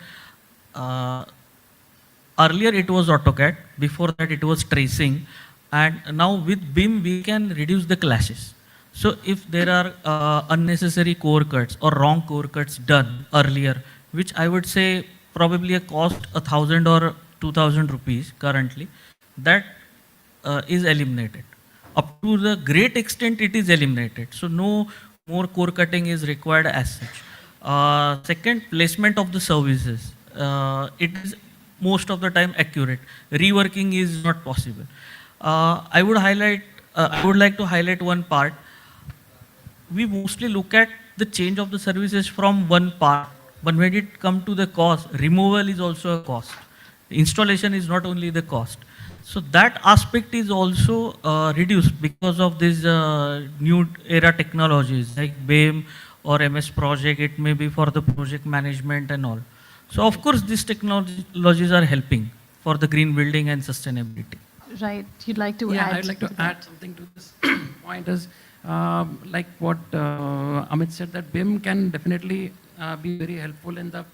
earlier it was AutoCAD, before that it was tracing, and now with BIM we can reduce the clashes. So if there are unnecessary core cuts or wrong core cuts done earlier, which I would say probably a cost 1,000 or 2,000 rupees currently, that is eliminated. Up to the great extent it is eliminated. So no more core cutting is required as such. Second, placement of the services. It is most of the time accurate. Reworking is not possible. I would highlight I would like to highlight one part. We mostly look at the change of the services from one part, but when it comes to the cost, removal is also a cost. Installation is not only the cost. So that aspect is also reduced because of these new era technologies like BIM or MS project. It may be for the project management and all. So of course these technologies are helping for the green building and sustainability. Right. You'd like to Yeah, add? I'd like to add something to this point is like what Amit said, that BIM can definitely be very helpful in the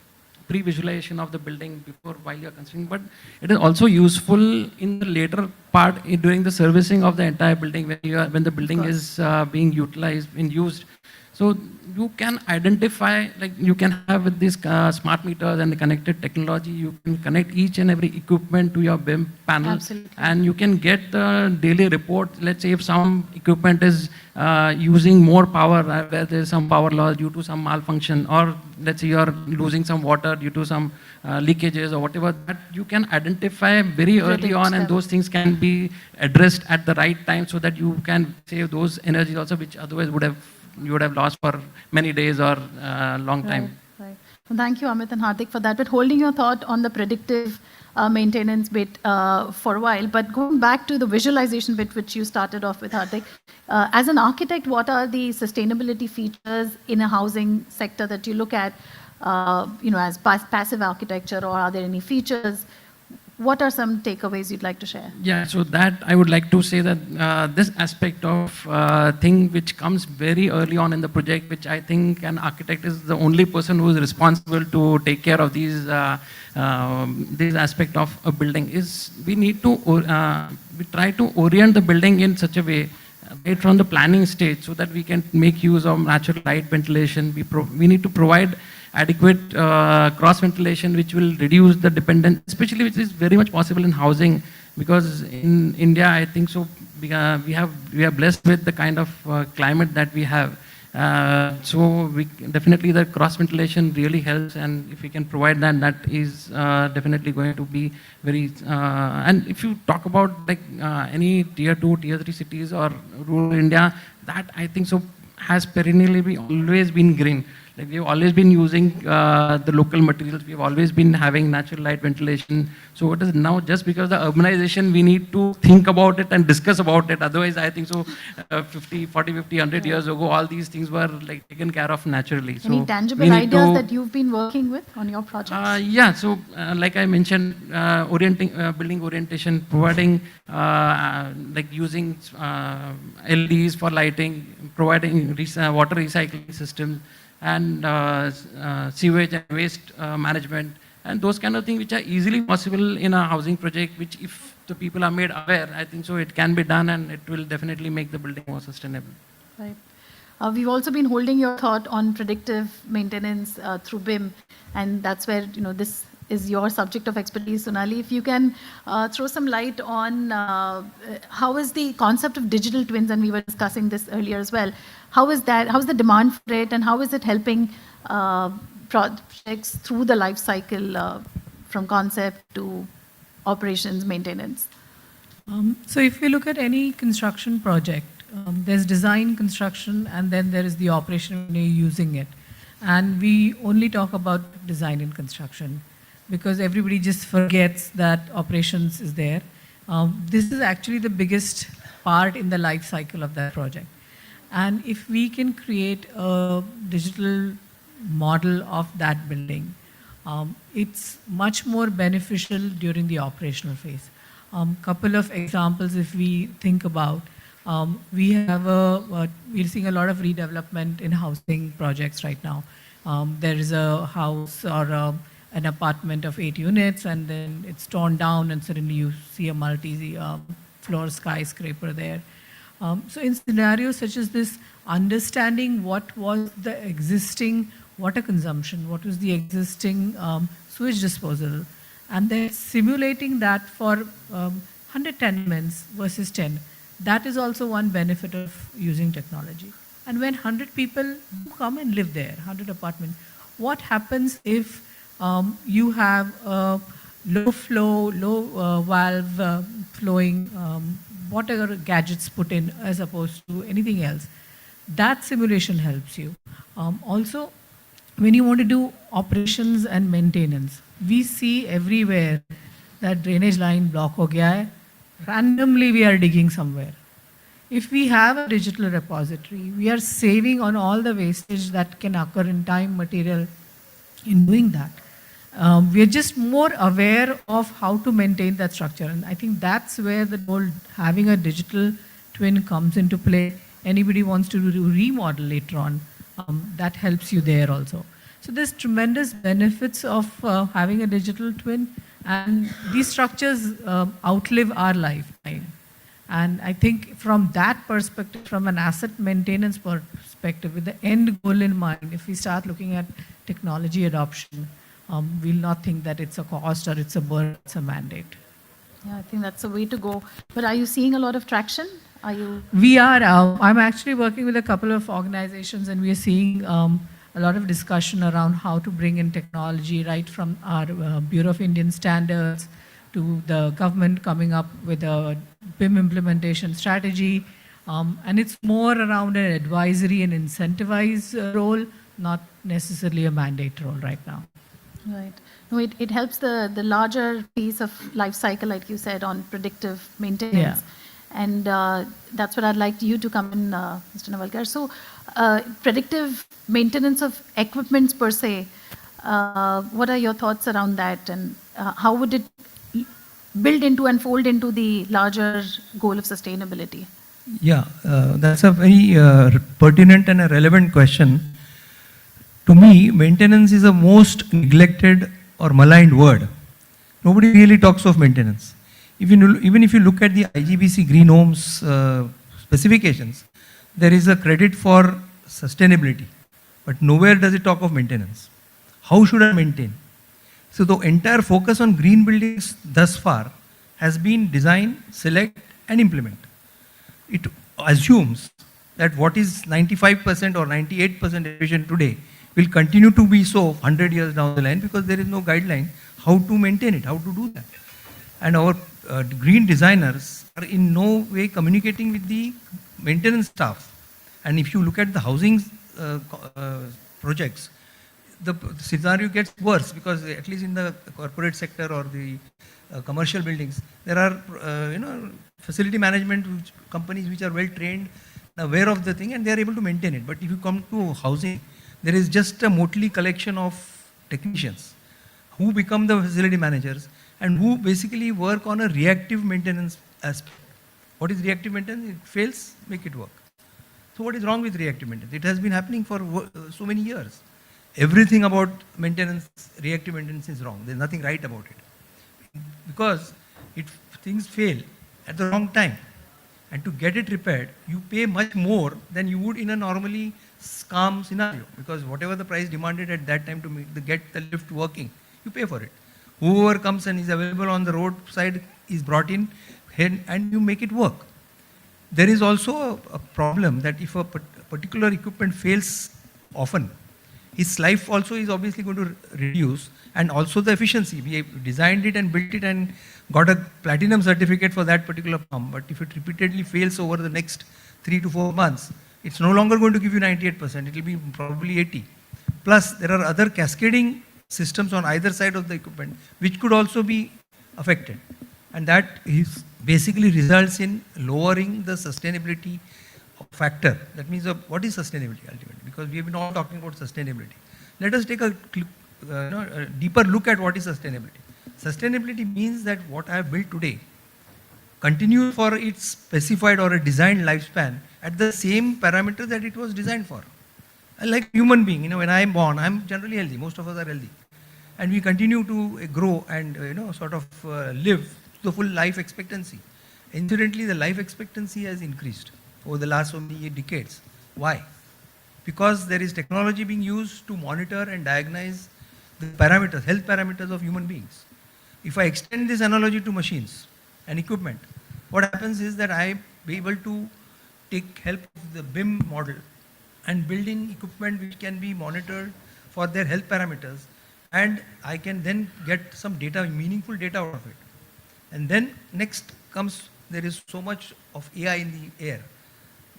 pre-visualization of the building before while you're constructing, but it is also useful in the later part during the servicing of the entire building when the building is being utilized and used. So you can identify, like you can have with these smart meters and the connected technology, you can connect each and every equipment to your BIM panel. Absolutely. And you can get the daily report. Let's say if some equipment is using more power, where there's some power loss due to some malfunction, or let's say you're losing some water due to some leakages or whatever, that you can identify very early on, and those things can be addressed at the right time so that you can save those energies also, which otherwise you would have lost for many days or long time. Right. Well, thank you, Amit and Hardik, for that. But holding your thought on the predictive maintenance bit for a while, but going back to the visualization bit, which you started off with, Hardik, as an architect, what are the sustainability features in a housing sector that you look at, as passive architecture, or are there any features? What are some takeaways you'd like to share? Yeah, so that I would like to say that this aspect of thing which comes very early on in the project, which I think an architect is the only person who is responsible to take care of these aspect of a building, is we need to we try to orient the building in such a way right from the planning stage so that we can make use of natural light ventilation. We need to provide adequate cross ventilation, which will reduce the dependence, especially which is very much possible in housing, because in India, I think so we are blessed with the kind of climate that we have. So definitely the cross ventilation really helps, and if we can provide that, that is definitely going to be very. And if you talk about like any tier 2, tier 3 cities or rural India, that I think so has perennially always been green. Like we've always been using the local materials. We've always been having natural light ventilation. So it is now just because the urbanization, we need to think about it and discuss about it. Otherwise, I think so 40, 50, 100 years ago, all these things were like taken care of naturally. Any so tangible ideas that you've been working with on your projects? Yeah, so like I mentioned, building orientation, providing like using LEDs for lighting, providing water recycling systems, and sewage and waste management, and those kind of things which are easily possible in a housing project, which if the people are made aware, I think so it can be done, and it will definitely make the building more sustainable. Right. We've also been holding your thought on predictive maintenance through BIM, and that's where this is your subject of expertise, Sonali. If you can throw some light on how is the concept of digital twins, and we were discussing this earlier as well. How is that? How is the demand for it, and how is it helping projects through the life cycle from concept to operations, maintenance? So if you look at any construction project, there's design, construction, and then there is the operation when you're using it. And we only talk about design and construction because everybody just forgets that operations is there. This is actually the biggest part in the life cycle of that project. And if we can create a digital model of that building, it's much more beneficial during the operational phase. Couple of examples if we think about, we're seeing a lot of redevelopment in housing projects right now. There is a house or an apartment of 8 units, and then it's torn down, and suddenly you see a multi-floor skyscraper there. So in scenarios such as this, understanding what was the existing water consumption, what was the existing sewage disposal, and then simulating that for 100 tenements versus 10, that is also one benefit of using technology. And when 100 people come and live there, 100 apartments, what happens if you have a low flow, low valve flowing what are gadgets put in as opposed to anything else. That simulation helps you. Also, when you want to do operations and maintenance, we see everywhere that drainage line block ho gaya hai. Randomly we are digging somewhere. If we have a digital repository, we are saving on all the wastage that can occur in time, material in doing that. We are just more aware of how to maintain that structure. And I think that's where the whole having a digital twin comes into play. Anybody wants to do remodel later on, that helps you there also. So there's tremendous benefits of having a digital twin, and these structures outlive our lifetime. And I think from that perspective, from an asset maintenance perspective, with the end goal in mind, if we start looking at technology adoption, we'll not think that it's a cost or it's a burden, it's a mandate. Yeah, I think that's the way to go. But are you seeing a lot of traction? Are you? We are. I'm actually working with a couple of organizations, and we are seeing a lot of discussion around how to bring in technology, right from our Bureau of Indian Standards to the government coming up with a BIM implementation strategy. And it's more around an advisory and incentivize role, not necessarily a mandate role right now. Right. No, it helps the larger piece of life cycle, like you said, on predictive maintenance. Yeah. And that's what I'd like you to come in, Mr. Navalkar. So predictive maintenance of equipments per se, what are your thoughts around that, and how would it build into and fold into the larger goal of sustainability? Yeah, that's a very pertinent and a relevant question. To me, maintenance is the most neglected or maligned word. Nobody really talks of maintenance. Even if you look at the IGBC Green Homes specifications, there is a credit for sustainability, but nowhere does it talk of maintenance. How should I maintain? So the entire focus on green buildings thus far has been design, select and implement. It assumes that what is 95% or 98% efficient today will continue to be so 100 years down the line, because there is no guideline how to maintain it, how to do that. And our green designers are in no way communicating with the maintenance staff. And if you look at the housing projects, the scenario gets worse, because at least in the corporate sector or the commercial buildings, there are facility management companies which are well trained, aware of the thing, and they are able to maintain it. But if you come to housing, there is just a motley collection of technicians who become the facility managers and who basically work on a reactive maintenance aspect. What is reactive maintenance? It fails, make it work. So what is wrong with reactive maintenance? It has been happening for so many years. Everything about maintenance, reactive maintenance is wrong. There's nothing right about it. Because things fail at the wrong time. And to get it repaired, you pay much more than you would in a normally calm scenario. Because whatever the price demanded at that time to get the lift working, you pay for it. Whoever comes and is available on the roadside is brought in and you make it work. There is also a problem that if a particular equipment fails often, its life also is obviously going to reduce, and also the efficiency. We designed it and built it and got a platinum certificate for that particular pump, but if it repeatedly fails over the next 3 to 4 months, it's no longer going to give you 98%, it will be probably 80. Plus, there are other cascading systems on either side of the equipment which could also be affected. And that is basically results in lowering the sustainability factor. That means what is sustainability ultimately? Because we have been all talking about sustainability. Let us take a deeper look at what is sustainability. Sustainability means that what I have built today continues for its specified or a designed lifespan at the same parameter that it was designed for. Like human being, when I am born, I am generally healthy. Most of us are healthy. And we continue to grow and live the full life expectancy. Incidentally, the life expectancy has increased over the last so many decades. Why? Because there is technology being used to monitor and diagnose the parameters, health parameters of human beings. If I extend this analogy to machines and equipment, what happens is that I be able to take help of the BIM model and building equipment which can be monitored for their health parameters, and I can then get some data, meaningful data out of it. And then next comes there is so much of AI in the air.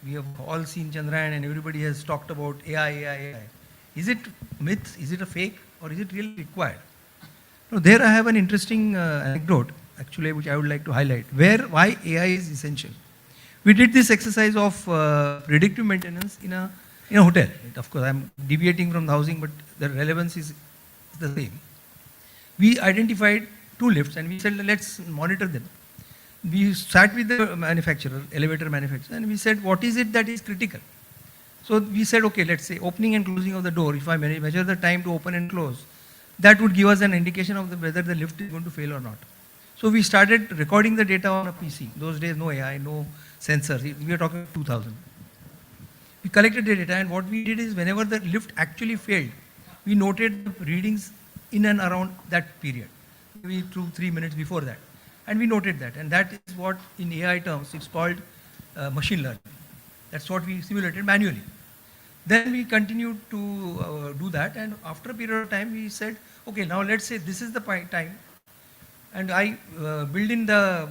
We have all seen Chandrayaan and everybody has talked about AI, AI, AI. Is it myth? Is it a fake? Or is it really required? Now, there I have an interesting anecdote, actually, which I would like to highlight, why AI is essential. We did this exercise of predictive maintenance in a hotel. Of course, I'm deviating from the housing, but the relevance is the same. We identified 2 lifts and we said, let's monitor them. We sat with the manufacturer, elevator manufacturer, and we said, what is it that is critical? So we said, okay, let's say opening and closing of the door, if I measure the time to open and close, that would give us an indication of whether the lift is going to fail or not. So we started recording the data on a PC. Those days, no AI, no sensors. We are talking 2000. We collected the data, and what we did is whenever the lift actually failed, we noted the readings in and around that period, maybe 2-3 minutes before that. And we noted that, and that is what in AI terms it's called machine learning. That's what we simulated manually. Then we continued to do that, and after a period of time we said, okay, now let's say this is the time, and I build in the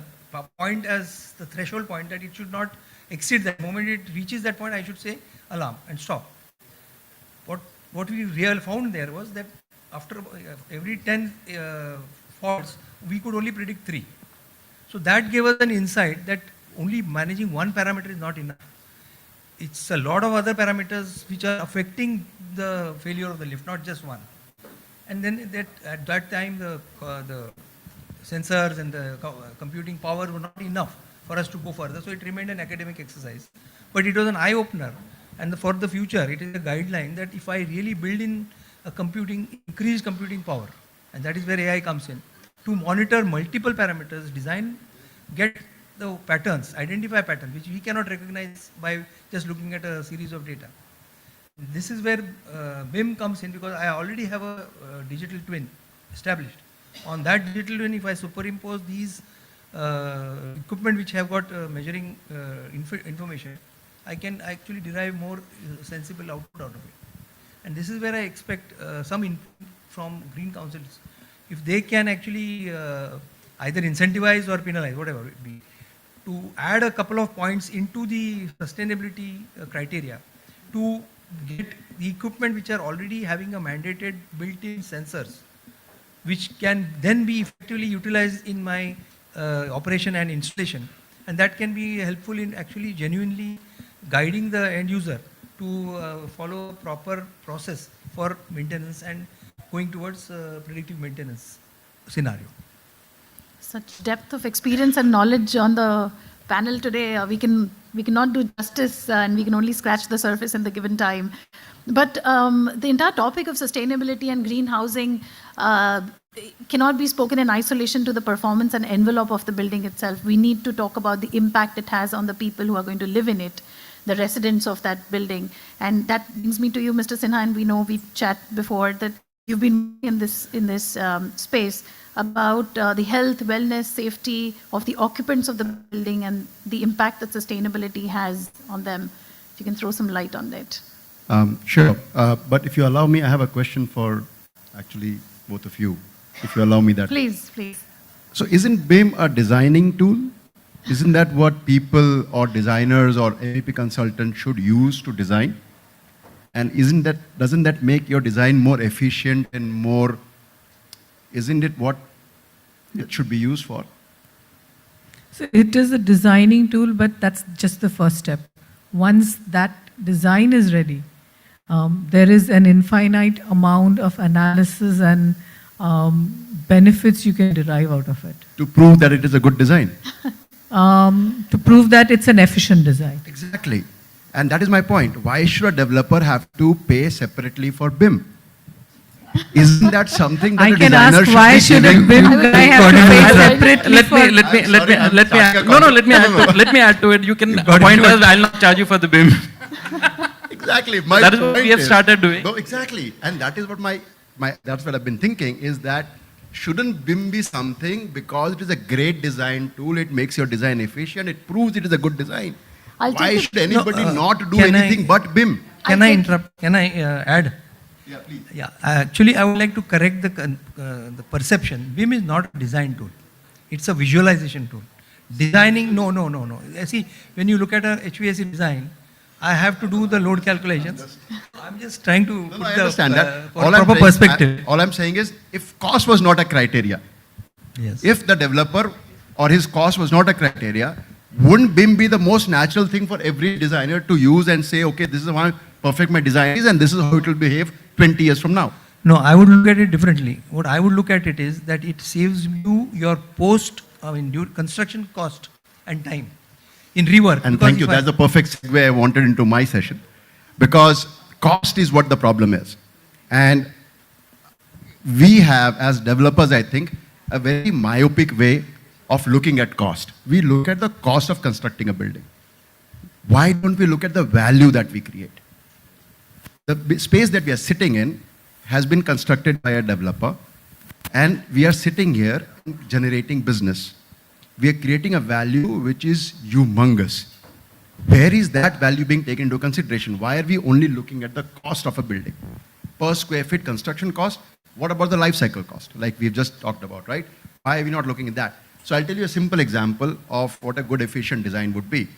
point as the threshold point that it should not exceed that. The moment it reaches that point, I should say alarm and stop. What we found there was that after every 10 faults, we could only predict 3. So that gave us an insight that only managing one parameter is not enough. It's a lot of other parameters which are affecting the failure of the lift, not just one. And then at that time, the sensors and the computing power were not enough for us to go further. So it remained an academic exercise. But it was an eye-opener. And for the future, it is a guideline that if I really build in a increased computing power, and that is where AI comes in, to monitor multiple parameters, get the patterns, identify patterns, which we cannot recognize by just looking at a series of data. This is where BIM comes in, because I already have a digital twin established. On that digital twin, if I superimpose these equipment which have got measuring information, I can actually derive more sensible output out of it. And this is where I expect some input from green councils. If they can actually either incentivize or penalize, whatever it be, to add a couple of points into the sustainability criteria to get the equipment which are already having a mandated built-in sensors, which can then be effectively utilized in my operation and installation. And that can be helpful in actually genuinely guiding the end user to follow a proper process for maintenance and going towards predictive maintenance scenario. Such depth of experience and knowledge on the panel today. We cannot do justice, and we can only scratch the surface in the given time. But the entire topic of sustainability and green housing cannot be spoken in isolation to the performance and envelope of the building itself. We need to talk about the impact it has on the people who are going to live in it, the residents of that building. And that brings me to you, Mr. Sinha, and we know we've chatted before that you've been in this space about the health, wellness, safety of the occupants of the building and the impact that sustainability has on them. If you can throw some light on that. Sure. But if you allow me, I have a question for actually both of you, if you allow me that. Please, please. So isn't BIM a designing tool? Isn't that what people or designers or MEP consultants should use to design? And doesn't that make your design more efficient and more, isn't it what it should be used for? So it is a designing tool, but that's just the first step. Once that design is ready, there is an infinite amount of analysis and benefits you can derive out of it. To prove that it is a good design. To prove that it's an efficient design. Exactly. And that is my point. Why should a developer have to pay separately for BIM? Isn't that something that I a can designer ask, why should a BIM guy have to pay separately let me add to it. You can appoint us, I'll not charge you for the BIM. Exactly. That is what we have started doing. No, exactly. And that is what that's what I've been thinking, is that shouldn't BIM be something, because it is a great design tool, it makes your design efficient, it proves it is a good design. Why should anybody not do anything but BIM? Can I interrupt? Can I add? Yeah, please. Yeah, actually, I would like to correct the perception. BIM is not a design tool. It's a visualization tool. Designing, no. See, when you look at a HVAC design, I have to do the load calculations. I'm just trying to put I understand that. for proper perspective. All I'm saying is, if cost was not a criteria, Yes. if the developer or his cost was not a criteria, wouldn't BIM be the most natural thing for every designer to use and say, okay, this is how perfect my design is and this is how it will behave 20 years from now? No, I would look at it differently. What I would look at it is that it saves you your construction cost and time in rework. And Because thank you, if I- that's the perfect segue I wanted into my session. Because cost is what the problem is. And we have, as developers, I think, a very myopic way of looking at cost. We look at the cost of constructing a building. Why don't we look at the value that we create? The space that we are sitting in has been constructed by a developer, and we are sitting here generating business. We are creating a value which is humongous. Where is that value being taken into consideration? Why are we only looking at the cost of a building? Per square feet construction cost, what about the life cycle cost? Like we've just talked about, right? Why are we not looking at that? So I'll tell you a simple example of what a good efficient design would be.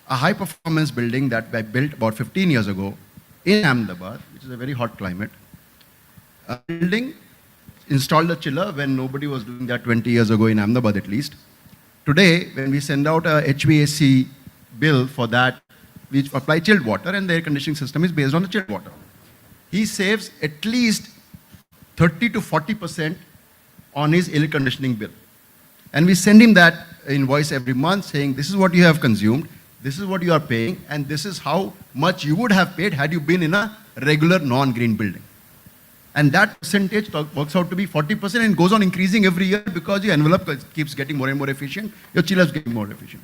A high performance building that I built about 15 years ago in Ahmedabad, which is a very hot climate. A building installed a chiller when nobody was doing that 20 years ago in Ahmedabad at least. Today, when we send out a HVAC bill for that, we apply chilled water and the air conditioning system is based on the chilled water. He saves at least 30 to 40% on his air conditioning bill. And we send him that invoice every month saying, this is what you have consumed, this is what you are paying, and this is how much you would have paid had you been in a regular non-green building. And that percentage works out to be 40% and goes on increasing every year because your envelope keeps getting more and more efficient, your chillers getting more efficient.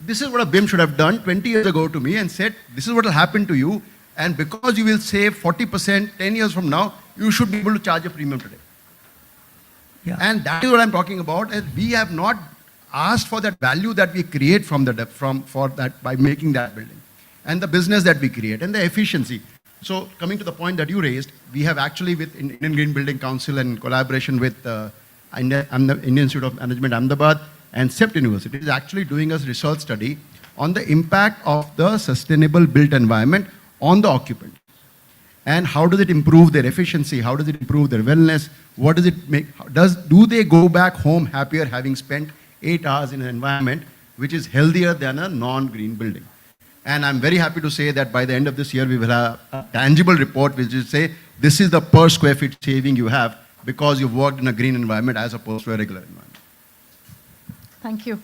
This is what a BIM should have done 20 years ago to me and said, this is what will happen to you, and because you will save 40% 10 years from now, you should be able to charge a premium today. Yeah. And that is what I'm talking about, and we have not asked for that value that we create by making that building, and the business that we create, and the efficiency. So coming to the point that you raised, we have actually with Indian Green Building Council and in collaboration with Indian Institute of Management Ahmedabad and CEPT University is actually doing a research study on the impact of the sustainable built environment on the occupant. And how does it improve their efficiency? How does it improve their wellness? What does it make? Do they go back home happier having spent 8 hours in an environment which is healthier than a non-green building? And I'm very happy to say that by the end of this year, we will have a tangible report which will say, this is the per square feet saving you have because you've worked in a green environment as opposed to a regular environment. Thank you.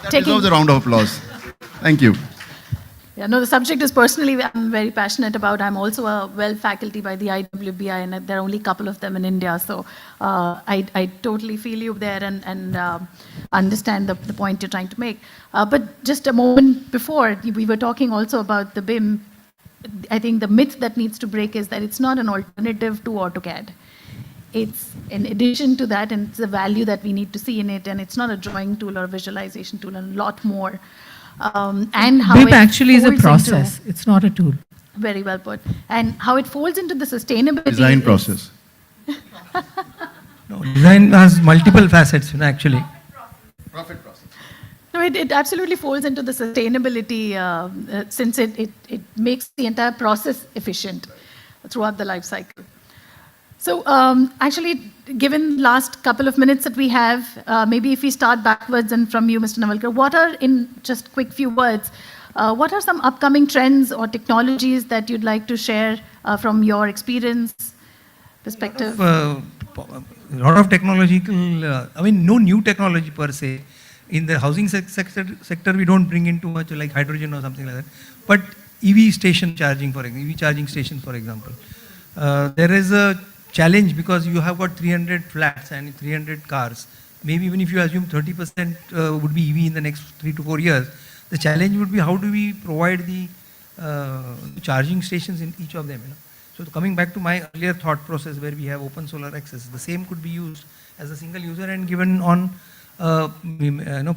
That deserves a round of applause. Thank you. Yeah, no, the subject is personally I'm very passionate about. I'm also a well faculty by the IWBI, and there are only a couple of them in India. So I totally feel you there and understand the point you're trying to make. But just a moment before, we were talking also about the BIM. I think the myth that needs to break is that it's not an alternative to AutoCAD. It's in addition to that, and it's the value that we need to see in it, and it's not a drawing tool or a visualization tool, and a lot more. And how BIM it actually is a folds process. It's not a tool. Very well put. And how it folds into the sustainability. Design is- process. No, design has multiple facets, actually. Profit process. No, it absolutely falls into the sustainability since it makes the entire process efficient throughout the life cycle. So actually, given last couple of minutes that we have, maybe if we start backwards and from you, Mr. Navalkar, what are, in just quick few words, what are some upcoming trends or technologies that you'd like to share from your experience, perspective? A lot of technological, no new technology per se. In the housing sector, we don't bring in too much like hydrogen or something like that. But EV station charging, for example, EV charging stations, for example. There is a challenge because you have got 300 flats and 300 cars. Maybe even if you assume 30% would be EV in the next 3 to 4 years, the challenge would be how do we provide the charging stations in each of them. So coming back to my earlier thought process where we have open solar access, the same could be used as a single user and given on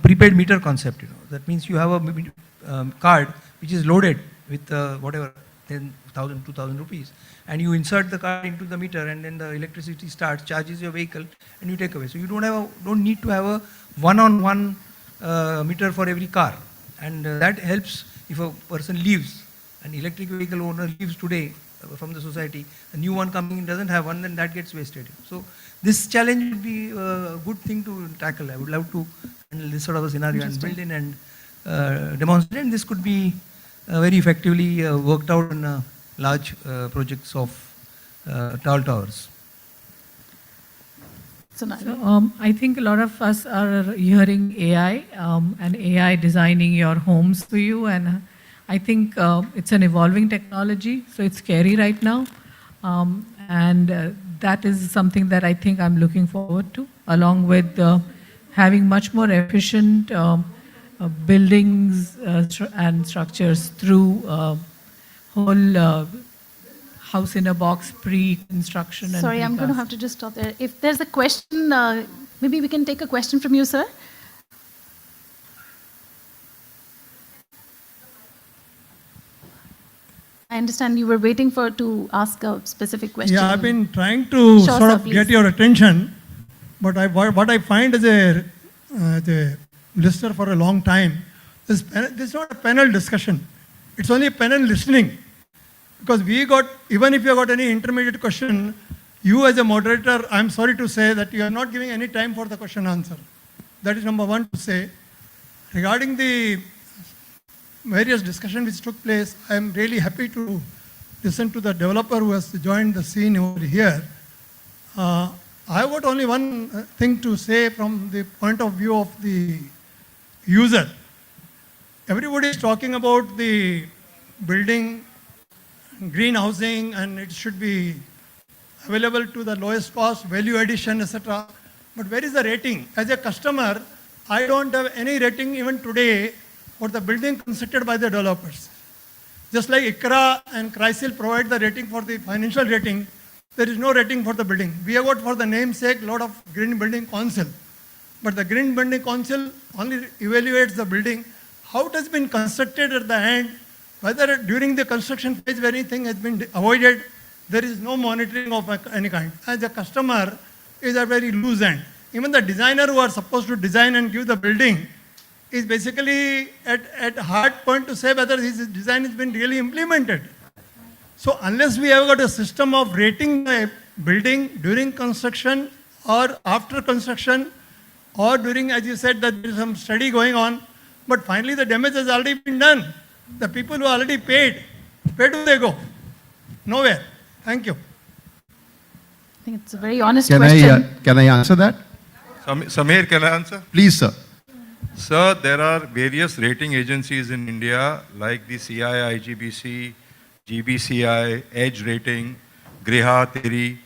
prepaid meter concept. That means you have a card which is loaded with whatever 10,000, 2,000 rupees, and you insert the card into the meter, and then the electricity starts, charges your vehicle, and you take away. So you don't need to have a one-on-one meter for every car. And that helps if a person leaves, an electric vehicle owner leaves today from the society, a new one coming in doesn't have one, then that gets wasted. So this challenge would be a good thing to tackle. I would love to handle this sort of a scenario and build in and demonstrate. And this could be very effectively worked out in large projects of tall towers. So, I think a lot of us are hearing AI and AI designing your homes for you, and I think it's an evolving technology, so it's scary right now, and that is something that I think I'm looking forward to, along with having much more efficient buildings and structures through whole house in a box pre-construction. Sorry, I'm going to have to just stop there. If there's a question, maybe we can take a question from you, sir. I understand you were waiting to ask a specific question. Yeah, I've been trying to Sure, sort sir, of please. get your attention, but what I find as a listener for a long time, this is not a panel discussion. It's only a panel listening. Because even if you got any intermediate question, you as a moderator, I'm sorry to say that you are not giving any time for the question answer. That is number one to say. Regarding the various discussions which took place, I am really happy to listen to the developer who has joined the scene over here. I have got only one thing to say from the point of view of the user. Everybody is talking about the building green housing and it should be available to the lowest cost, value addition, etc. But where is the rating? As a customer, I don't have any rating even today for the building constructed by the developers. Just like ICRA and CRISIL provide the rating for the financial rating, there is no rating for the building. We have got for the namesake lot of Green Building Council. But the Green Building Council only evaluates the building, how it has been constructed at the end, whether during the construction phase where anything has been avoided, there is no monitoring of any kind. As a customer is a very loose end. Even the designer who are supposed to design and give the building is basically at hard point to say whether his design has been really implemented. So unless we have got a system of rating a building during construction or after construction or during, as you said, that there is some study going on, but finally the damage has already been done. The people who already paid, where do they go? Nowhere. Thank you. I think it's a very honest question. Can I answer that? Sameer, can I answer? Please, sir. Sir, there are various rating agencies in India like the CII, IGBC, GBCI, Edge Rating, Griha, Teri.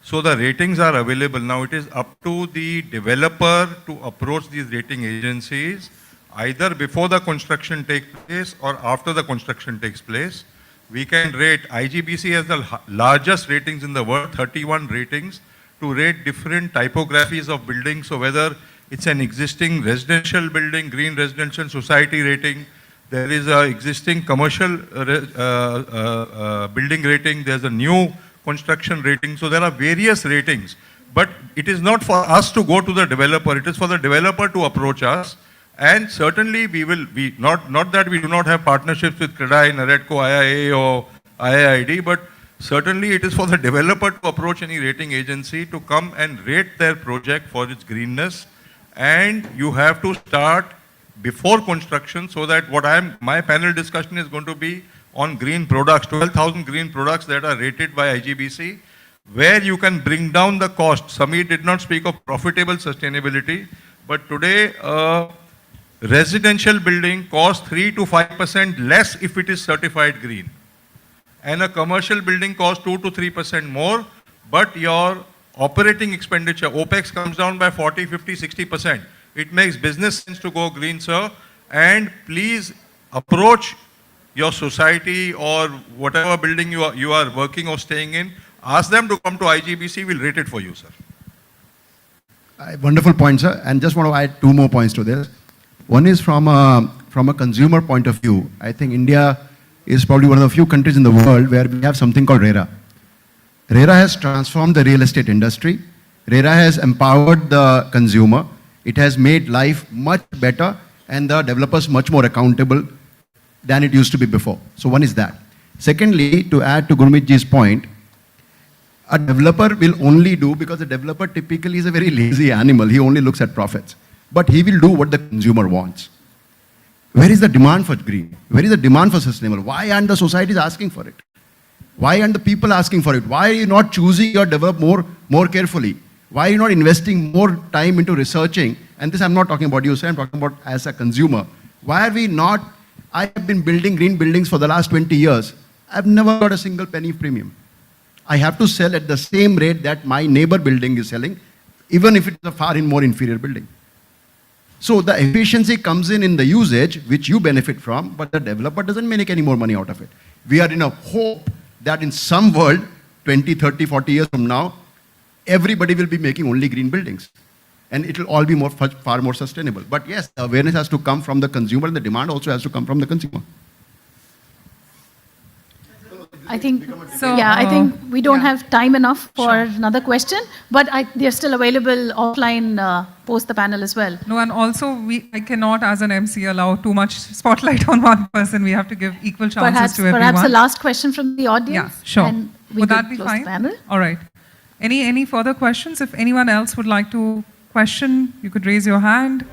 So the ratings are available. Now it is up to the developer to approach these rating agencies either before the construction takes place or after the construction takes place. We can rate, IGBC has the largest ratings in the world, 31 ratings, to rate different typographies of buildings. So whether it's an existing residential building, green residential society rating, there is an existing commercial building rating, there's a new construction rating. So there are various ratings. But it is not for us to go to the developer, it is for the developer to approach us. And certainly not that we do not have partnerships with CREDAI, NAREDCO, IIA or IIID, but certainly it is for the developer to approach any rating agency to come and rate their project for its greenness. And you have to start before construction so that my panel discussion is going to be on green products, 12,000 green products that are rated by IGBC, where you can bring down the cost. Sameer did not speak of profitable sustainability, but today residential building costs 3 to 5% less if it is certified green. And a commercial building costs 2 to 3% more, but your operating expenditure, OPEX, comes down by 40, 50, 60%. It makes business sense to go green, sir. And please approach your society or whatever building you are working or staying in. Ask them to come to IGBC, we'll rate it for you, sir. Wonderful point, sir. And just want to add 2 more points to this. One is from a consumer point of view. I think India is probably one of the few countries in the world where we have something called RERA. RERA has transformed the real estate industry. RERA has empowered the consumer. It has made life much better and the developers much more accountable than it used to be before. So one is that. Secondly, to add to Gurmitji's point, a developer will only do, because a developer typically is a very lazy animal, he only looks at profits. But he will do what the consumer wants. Where is the demand for green? Where is the demand for sustainable? Why aren't the societies asking for it? Why aren't the people asking for it? Why are you not choosing your developer more carefully? Why are you not investing more time into researching? And this I'm not talking about you, sir, I'm talking about as a consumer. Why are we not? I have been building green buildings for the last 20 years. I've never got a single penny premium. I have to sell at the same rate that my neighbor building is selling, even if it's a far more inferior building. So the efficiency comes in the usage, which you benefit from, but the developer doesn't make any more money out of it. We are in a hope that in some world, 20, 30, 40 years from now, everybody will be making only green buildings. And it will all be far more sustainable. But yes, the awareness has to come from the consumer and the demand also has to come from the consumer. I think, I think we don't have time enough for another question, but they're still available offline post the panel as well. No, and also I cannot as an MC allow too much spotlight on one person. We have to give equal chances to everyone. Perhaps a last question from the audience. Yeah, sure. And would that be fine? Panel. All right. Any further questions? If anyone else would like to question, you could raise your hand.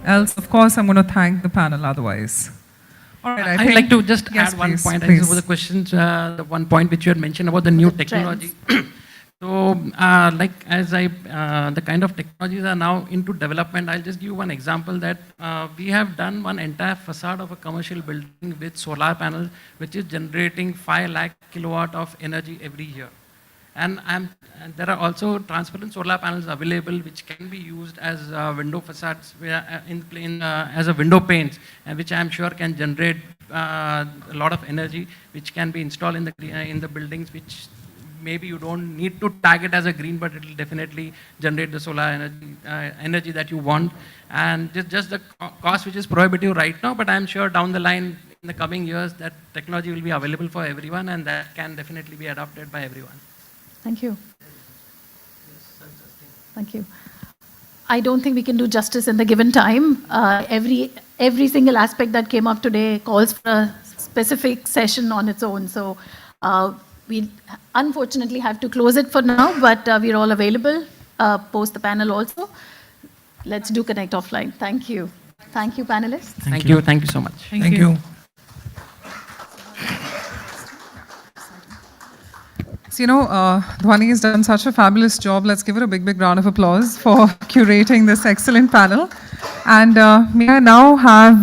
Else, of course, I'm going to thank the panel otherwise. All right, I'd like to just yes, add one please, point. please. Over the questions, the one point which you had mentioned about the new technology. So, like as the kind of technologies are now into development, I'll just give one example that we have done one entire facade of a commercial building with solar panels, which is generating 5 lakh kilowatt of energy every year. And there are also transparent solar panels available which can be used as window facades as a window panes, and which I am sure can generate a lot of energy, which can be installed in the buildings, which maybe you don't need to tag it as a green, but it will definitely generate the solar energy that you want. And just the cost which is prohibitive right now, but I am sure down the line in the coming years that technology will be available for everyone, and that can definitely be adopted by everyone. Thank you. Thank you. I don't think we can do justice in the given time. Every single aspect that came up today calls for a specific session on its own. So we unfortunately have to close it for now, but we're all available post the panel also. Let's do connect offline. Thank you. Thank you, panelists. Thank you. Thank you so much. Thank you. So, Dhwani has done such a fabulous job. Let's give it a big round of applause for curating this excellent panel. And may I now have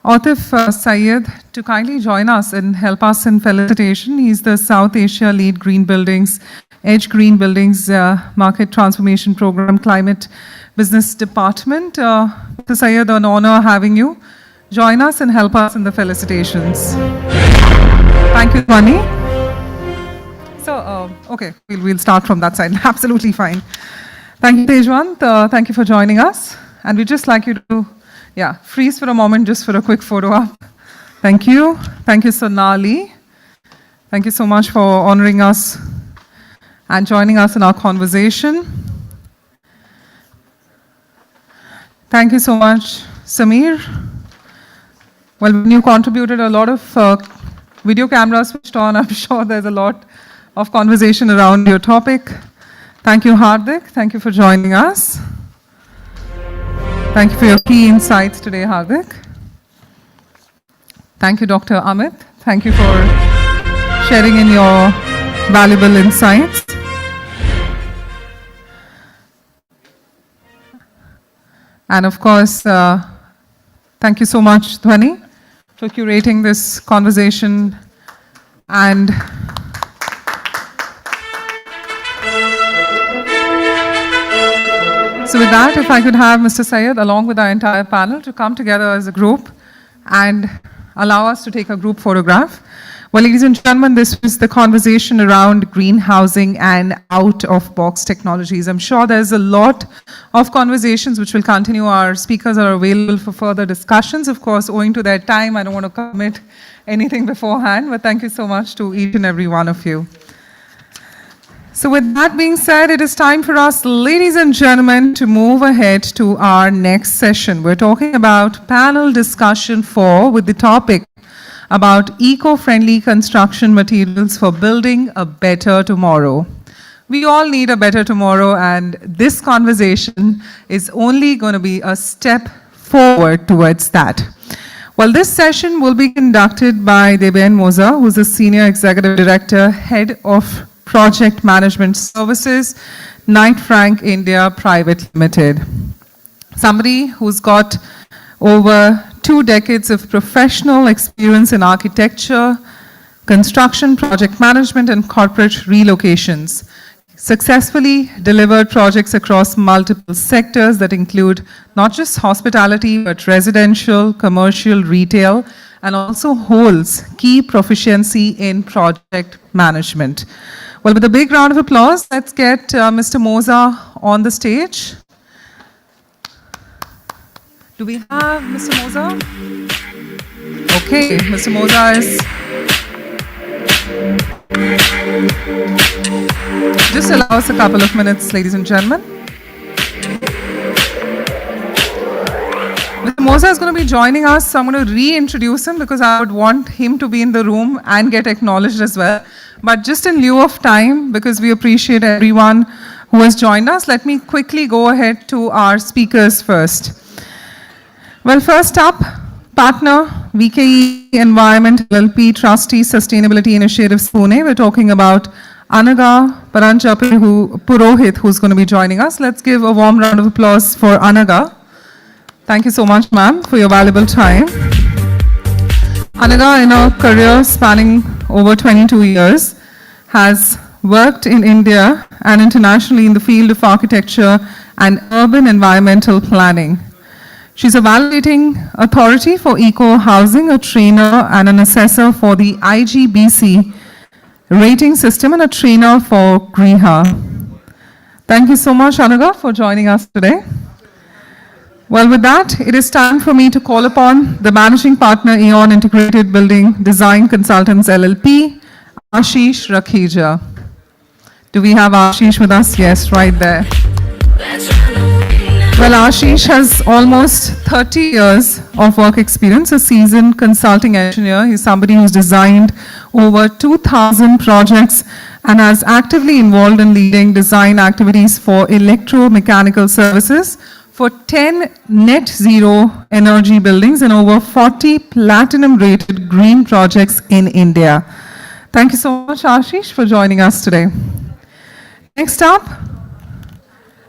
Atif Syed to kindly join us and help us in felicitation. He's the South Asia Lead Green Buildings, Edge Green Buildings Market Transformation Program Climate Business Department. Atif Syed, an honor having you. Join us and help us in the felicitations. Thank you, Dhwani. So, okay, we'll start from that side. Absolutely fine. Thank you, Tejwant. Thank you for joining us. And we'd just like you to, freeze for a moment just for a quick photo up. Thank you. Thank you, Sonali. Thank you so much for honoring us and joining us in our conversation. Thank you so much, Samir. Well, when you contributed a lot of video cameras switched on, I'm sure there's a lot of conversation around your topic. Thank you, Hardik. Thank you for joining us. Thank you for your key insights today, Hardik. Thank you, Dr. Amit. Thank you for sharing in your valuable insights. And of course, thank you so much, Dhwani, for curating this conversation. And so with that, if I could have Mr. Syed along with our entire panel to come together as a group and allow us to take a group photograph. Well, ladies and gentlemen, this was the conversation around green housing and out-of-box technologies. I'm sure there's a lot of conversations which will continue. Our speakers are available for further discussions. Of course, owing to their time, I don't want to commit anything beforehand, but thank you so much to each and every one of you. So with that being said, it is time for us, ladies and gentlemen, to move ahead to our next session. We're talking about panel discussion 4 with the topic about eco-friendly construction materials for building a better tomorrow. We all need a better tomorrow, and this conversation is only going to be a step forward towards that. Well, this session will be conducted by Deben Moza, who's the Senior Executive Director, Head of Project Management Services, Knight Frank India Private Limited. Somebody who's got over 2 decades of professional experience in architecture, construction, project management, and corporate relocations. Successfully delivered projects across multiple sectors that include not just hospitality, but residential, commercial, retail, and also holds key proficiency in project management. Well, with a big round of applause, let's get Mr. Moza on the stage. Do we have Mr. Moza? Okay, Mr. Moza is... Just allow us a couple of minutes, ladies and gentlemen. Mr. Moza is going to be joining us, so I'm going to reintroduce him because I would want him to be in the room and get acknowledged as well. But just in lieu of time, because we appreciate everyone who has joined us, let me quickly go ahead to our speakers first. Well, first up, partner, VKE Environment LLP Trustee Sustainability Initiatives Pune. We're talking about Anaga Purohit, who's going to be joining us. Let's give a warm round of applause for Anaga. Thank you so much, ma'am, for your valuable time. Anaga, in a career spanning over 22 years, has worked in India and internationally in the field of architecture and urban environmental planning. She's a validating authority for eco-housing, a trainer and an assessor for the IGBC rating system, and a trainer for Griha. Thank you so much, Anaga, for joining us today. Well, with that, it is time for me to call upon the managing partner, Aeon Integrated Building Design Consultants LLP, Ashish Rakhija. Do we have Ashish with us? Yes, right there. Well, Ashish has almost 30 years of work experience, a seasoned consulting engineer. He's somebody who's designed over 2,000 projects and has actively involved in leading design activities for electromechanical services for 10 net zero energy buildings and over 40 platinum rated green projects in India. Thank you so much, Ashish, for joining us today. Next up,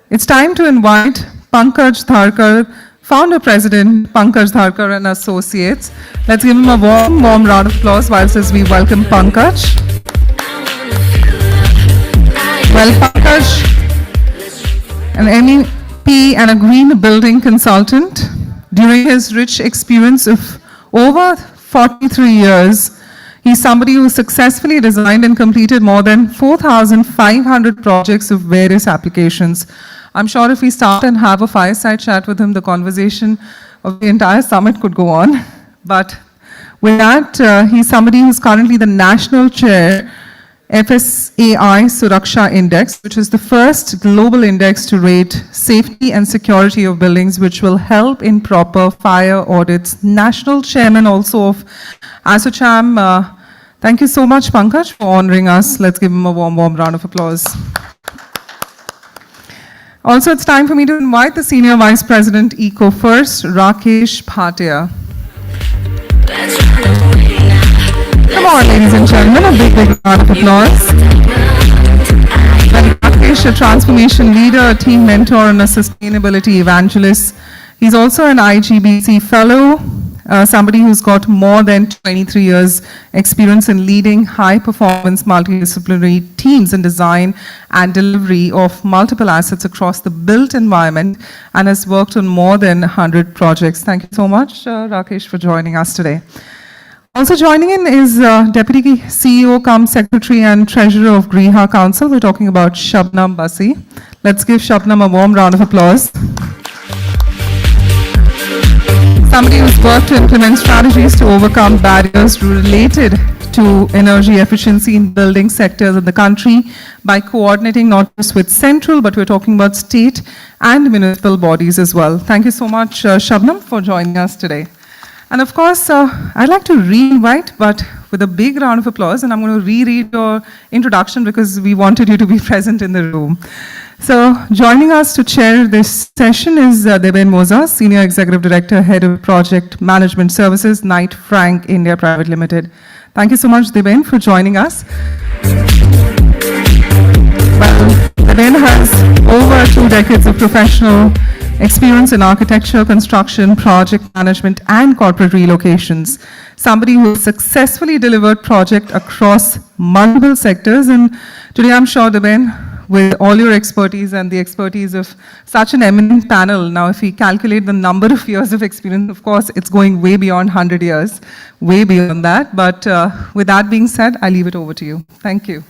it's time to invite Pankaj Dharkar, founder president, Pankaj Dharkar and Associates. Let's give him a warm round of applause whilst as we welcome Pankaj. Well, Pankaj, an MEP and a green building consultant, during his rich experience of over 43 years, he's somebody who successfully designed and completed more than 4,500 projects of various applications. I'm sure if we start and have a fireside chat with him, the conversation of the entire summit could go on. But with that, he's somebody who's currently the national chair, FSAI Suraksha Index, which is the first global index to rate safety and security of buildings, which will help in proper fire audits. National chairman also of ASSOCHAM. Thank you so much, Pankaj, for honoring us. Let's give him a warm round of applause. Also, it's time for me to invite the Senior Vice President, Eco First, Rakesh Bhatia. Come on, ladies and gentlemen, a big round of applause. Rakesh, a transformation leader, a team mentor, and a sustainability evangelist. He's also an IGBC fellow, somebody who's got more than 23 years experience in leading high-performance multidisciplinary teams in design and delivery of multiple assets across the built environment and has worked on more than 100 projects. Thank you so much, Rakesh, for joining us today. Also joining in is Deputy CEO cum Secretary and Treasurer of Griha Council. We're talking about Shabnam Basi. Let's give Shabnam a warm round of applause. Somebody who's worked to implement strategies to overcome barriers related to energy efficiency in building sectors in the country by coordinating not just with central, but we're talking about state and municipal bodies as well. Thank you so much, Shabnam, for joining us today. And of course, I'd like to re-invite, but with a big round of applause, and I'm going to reread your introduction because we wanted you to be present in the room. So joining us to chair this session is Deben Moza, Senior Executive Director, Head of Project Management Services, Knight Frank India Private Limited. Thank you so much, Deben, for joining us. Well, Deben has over 2 decades of professional experience in architecture, construction, project management, and corporate relocations. Somebody who has successfully delivered projects across multiple sectors. And today, I'm sure, Deben, with all your expertise and the expertise of such an eminent panel, now if we calculate the number of years of experience, of course, it's going way beyond 100 years, way beyond that. But with that being said, I leave it over to you. Thank you.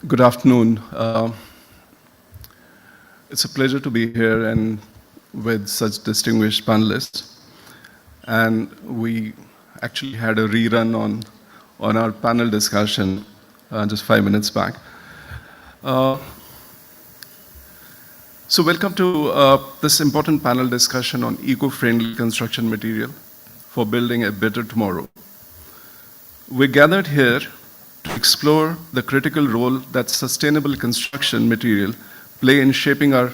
Good afternoon. It's a pleasure to be here and with such distinguished panelists. And we actually had a rerun on our panel discussion just 5 minutes back. So welcome to this important panel discussion on eco-friendly construction material for building a better tomorrow. We're gathered here to explore the critical role that sustainable construction material play in shaping our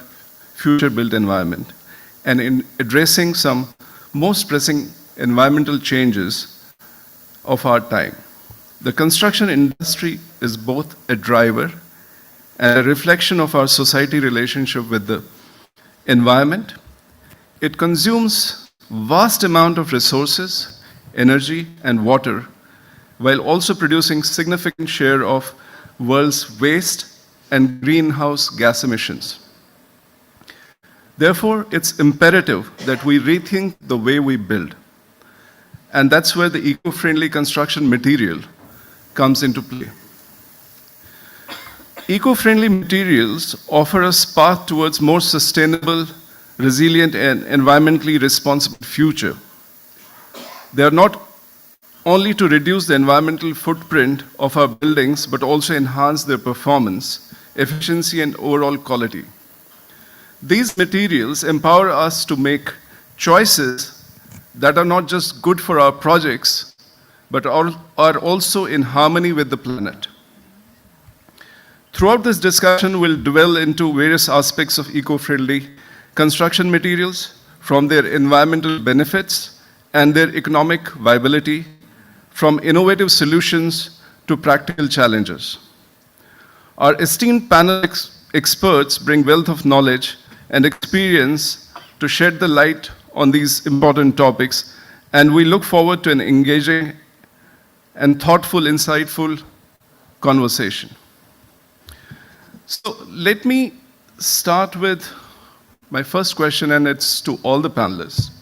future built environment and in addressing some most pressing environmental changes of our time. The construction industry is both a driver and a reflection of our society relationship with the environment. It consumes vast amount of resources, energy, and water, while also producing significant share of world's waste and greenhouse gas emissions. Therefore, it's imperative that we rethink the way we build. And that's where the eco-friendly construction material comes into play. Eco-friendly materials offer us path towards more sustainable, resilient, and environmentally responsible future. They are not only to reduce the environmental footprint of our buildings, but also enhance their performance, efficiency, and overall quality. These materials empower us to make choices that are not just good for our projects, but are also in harmony with the planet. Throughout this discussion, we'll dwell into various aspects of eco-friendly construction materials, from their environmental benefits and their economic viability, from innovative solutions to practical challenges. Our esteemed panel experts bring wealth of knowledge and experience to shed the light on these important topics, and we look forward to an engaging and thoughtful, insightful conversation. So let me start with my first question, and it's to all the panelists.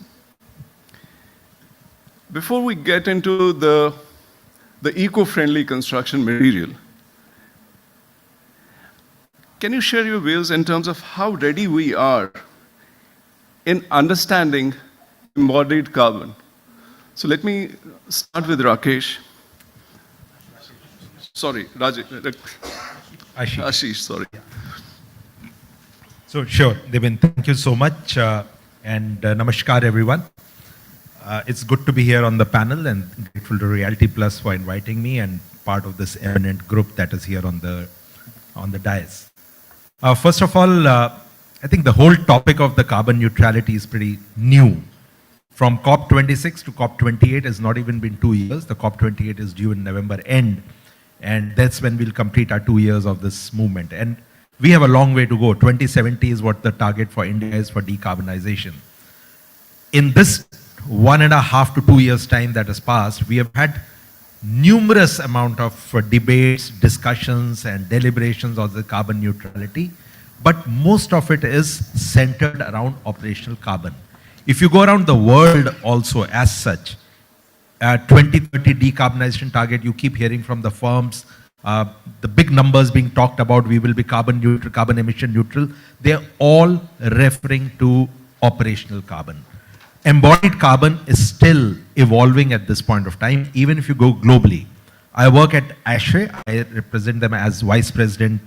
Before we get into the eco-friendly construction material, can you share your views in terms of how ready we are in understanding embodied carbon? So let me start with Rakesh. Sorry, Ashish, sorry. So sure, Deben, thank you so much, and namaskar everyone. It's good to be here on the panel, and grateful to Realty Plus for inviting me and part of this eminent group that is here on the dais. First of all, I think the whole topic of the carbon neutrality is pretty new. From COP26 to COP28 has not even been 2 years. The COP28 is due in November end, and that's when we'll complete our 2 years of this movement. And we have a long way to go. 2070 is what the target for India is for decarbonization. In this 1.5 to 2 years time that has passed, we have had numerous amount of debates, discussions, and deliberations on the carbon neutrality, but most of it is centered around operational carbon. If you go around the world also as such, 2030 decarbonization target, you keep hearing from the firms the big numbers being talked about, we will be carbon neutral, carbon emission neutral, they're all referring to operational carbon. Embodied carbon is still evolving at this point of time, even if you go globally. I work at ASHRAE, I represent them as Vice President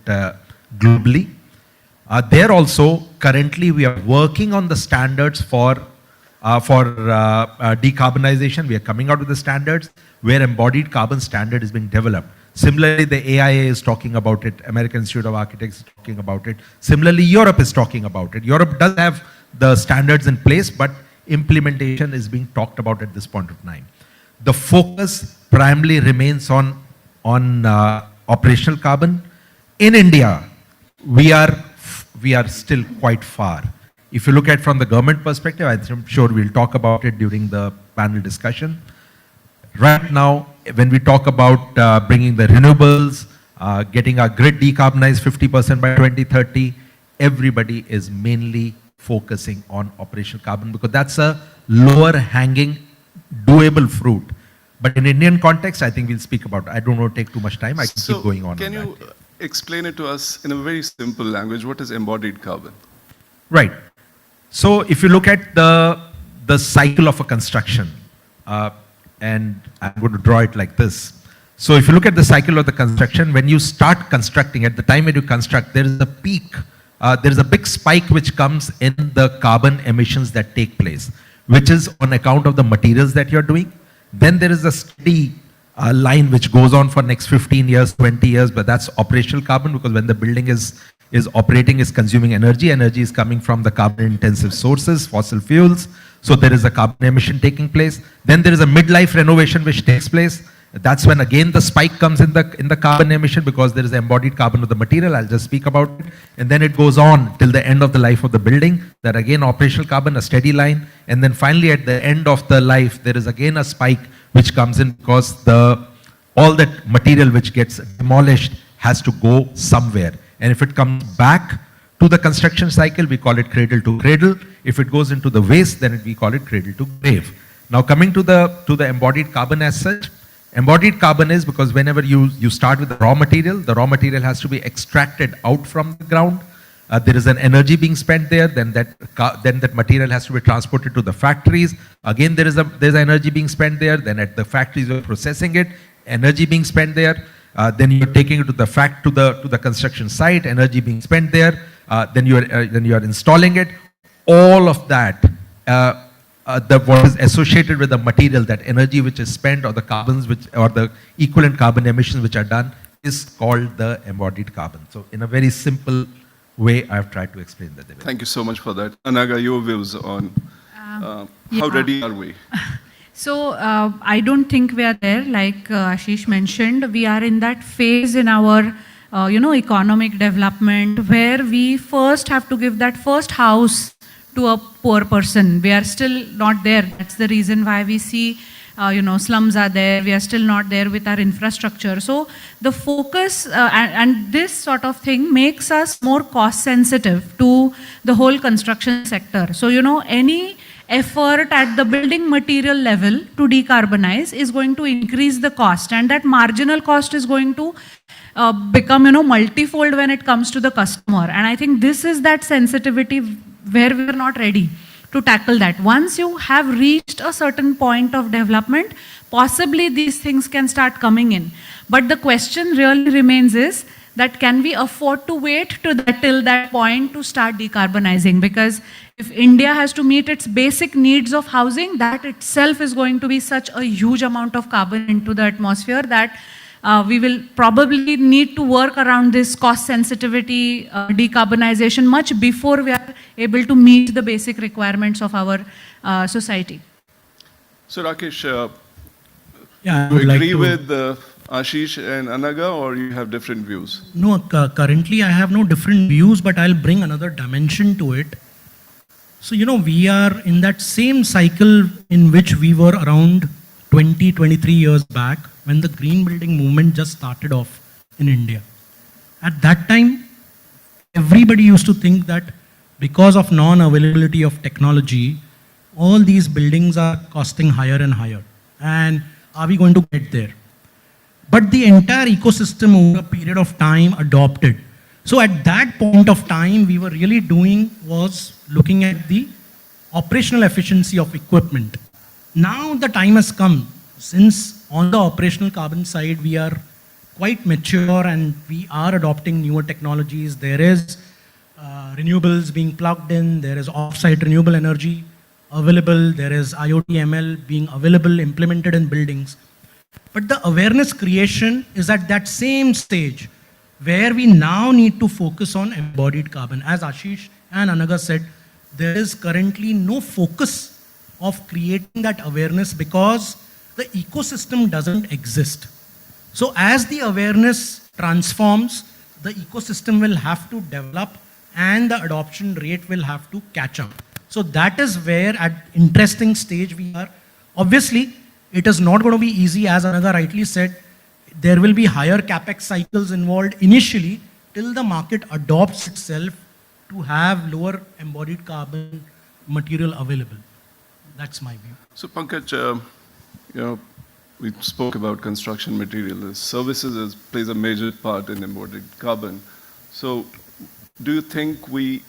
globally. There also, currently we are working on the standards for decarbonization. We are coming out with the standards where embodied carbon standard is being developed. Similarly, the AIA is talking about it, American Institute of Architects is talking about it. Similarly, Europe is talking about it. Europe does have the standards in place, but implementation is being talked about at this point of time. The focus primarily remains on operational carbon. In India, we are still quite far. If you look at from the government perspective, I'm sure we'll talk about it during the panel discussion. Right now, when we talk about bringing the renewables, getting our grid decarbonized 50% by 2030, everybody is mainly focusing on operational carbon because that's a lower hanging, doable fruit. But in Indian context, I think we'll speak about it. I don't want to take too much time. I can keep going on. Can you explain it to us in a very simple language? What is embodied carbon? Right. So if you look at the cycle of a construction, and I'm going to draw it like this. So if you look at the cycle of the construction, when you start constructing, at the time when you construct, there is a peak. There is a big spike which comes in the carbon emissions that take place, which is on account of the materials that you're doing. Then there is a steady line which goes on for next 15 years, 20 years, but that's operational carbon because when the building is operating, is consuming energy. Energy is coming from the carbon intensive sources, fossil fuels. So there is a carbon emission taking place. Then there is a midlife renovation which takes place. That's when again the spike comes in the carbon emission because there is embodied carbon of the material. I'll just speak about it. And then it goes on till the end of the life of the building. That again operational carbon, a steady line. And then finally at the end of the life, there is again a spike which comes in because all that material which gets demolished has to go somewhere. And if it comes back to the construction cycle, we call it cradle to cradle. If it goes into the waste, then we call it cradle to grave. Now coming to the embodied carbon as such, embodied carbon is because whenever you start with the raw material has to be extracted out from the ground. There is an energy being spent there, then that material has to be transported to the factories. Again, there's energy being spent there, then at the factories you're processing it, energy being spent there. Then you're taking it to the construction site, energy being spent there. Then you are installing it. All of that, what is associated with the material, that energy which is spent, or the carbons or the equivalent carbon emissions which are done, is called the embodied carbon. So, in a very simple way, I have tried to explain that. Thank you so much for that. Anaga, your views on how ready are we? So I don't think we are there. Like Ashish mentioned, we are in that phase in our economic development where we first have to give that first house to a poor person. We are still not there. That's the reason why we see slums are there. We are still not there with our infrastructure. So the focus and this sort of thing makes us more cost sensitive to the whole construction sector. So any effort at the building material level to decarbonize is going to increase the cost, and that marginal cost is going to become multifold when it comes to the customer. And I think this is that sensitivity where we are not ready to tackle that. Once you have reached a certain point of development, possibly these things can start coming in. But the question really remains is that can we afford to wait till that point to start decarbonizing? Because if India has to meet its basic needs of housing, that itself is going to be such a huge amount of carbon into the atmosphere that we will probably need to work around this cost sensitivity decarbonization much before we are able to meet the basic requirements of our society. So Rakesh, yeah, do you agree with Ashish and Anaga, or you have different views? No, currently I have no different views, but I'll bring another dimension to it. So, we are in that same cycle in which we were around 20, 23 years back when the green building movement just started off in India. At that time, everybody used to think that because of non-availability of technology, all these buildings are costing higher and higher. And are we going to get there? but the entire ecosystem over a period of time adopted. So at that point of time, we were really doing was looking at the operational efficiency of equipment. Now the time has come, since on the operational carbon side, we are quite mature and we are adopting newer technologies. There is renewables being plugged in, there is off-site renewable energy available, there is IoT ML being available, implemented in buildings. But the awareness creation is at that same stage where we now need to focus on embodied carbon. As Ashish and Anaga said, there is currently no focus of creating that awareness because the ecosystem doesn't exist. So as the awareness transforms, the ecosystem will have to develop and the adoption rate will have to catch up. So that is where at interesting stage we are. Obviously, it is not going to be easy, as Anaga rightly said. There will be higher capex cycles involved initially till the market adopts itself to have lower embodied carbon material available. That's my view. So Pankaj, we spoke about construction material. Services plays a major part in embodied carbon. So do you think we're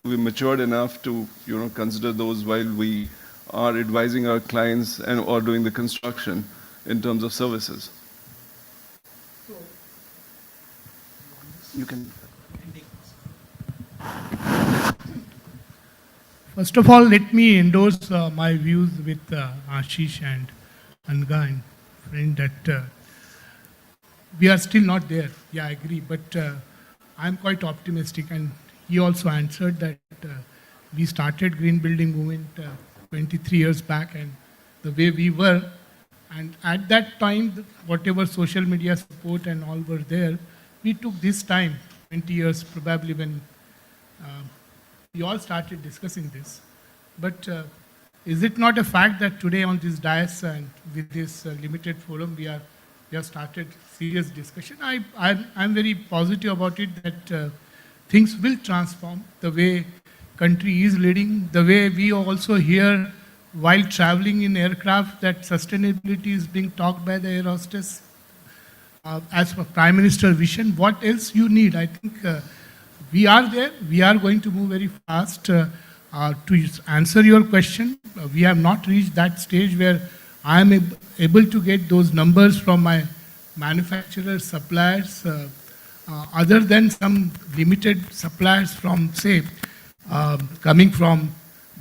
matured enough to consider those while we are advising our clients and or doing the construction in terms of services? You can. First of all, let me endorse my views with Ashish and Anga and friend that we are still not there. Yeah, I agree, but I'm quite optimistic. And he also answered that we started green building movement 23 years back, and the way we were, and at that time, whatever social media support and all were there, we took this time, 20 years probably, when we all started discussing this. But is it not a fact that today on this dais and with this limited forum, we have started serious discussion? I'm very positive about it that things will transform the way country is leading, the way we also hear while traveling in aircraft that sustainability is being talked by the air hostess. As for Prime Minister's vision, what else you need? I think we are there. We are going to move very fast. To answer your question, we have not reached that stage where I am able to get those numbers from my manufacturers, suppliers, other than some limited suppliers from, say, coming from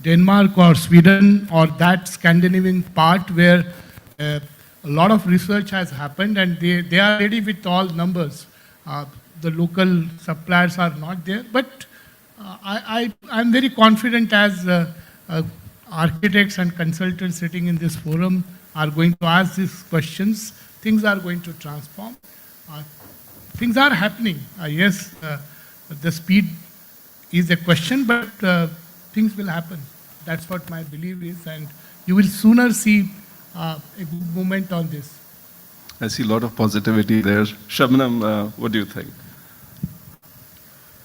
Denmark or Sweden or that Scandinavian part where a lot of research has happened and they are ready with all numbers. The local suppliers are not there, but I'm very confident as architects and consultants sitting in this forum are going to ask these questions. Things are going to transform. Things are happening. Yes, the speed is a question, but things will happen. That's what my belief is, and you will sooner see a good movement on this. I see a lot of positivity there. Shabnam, what do you think?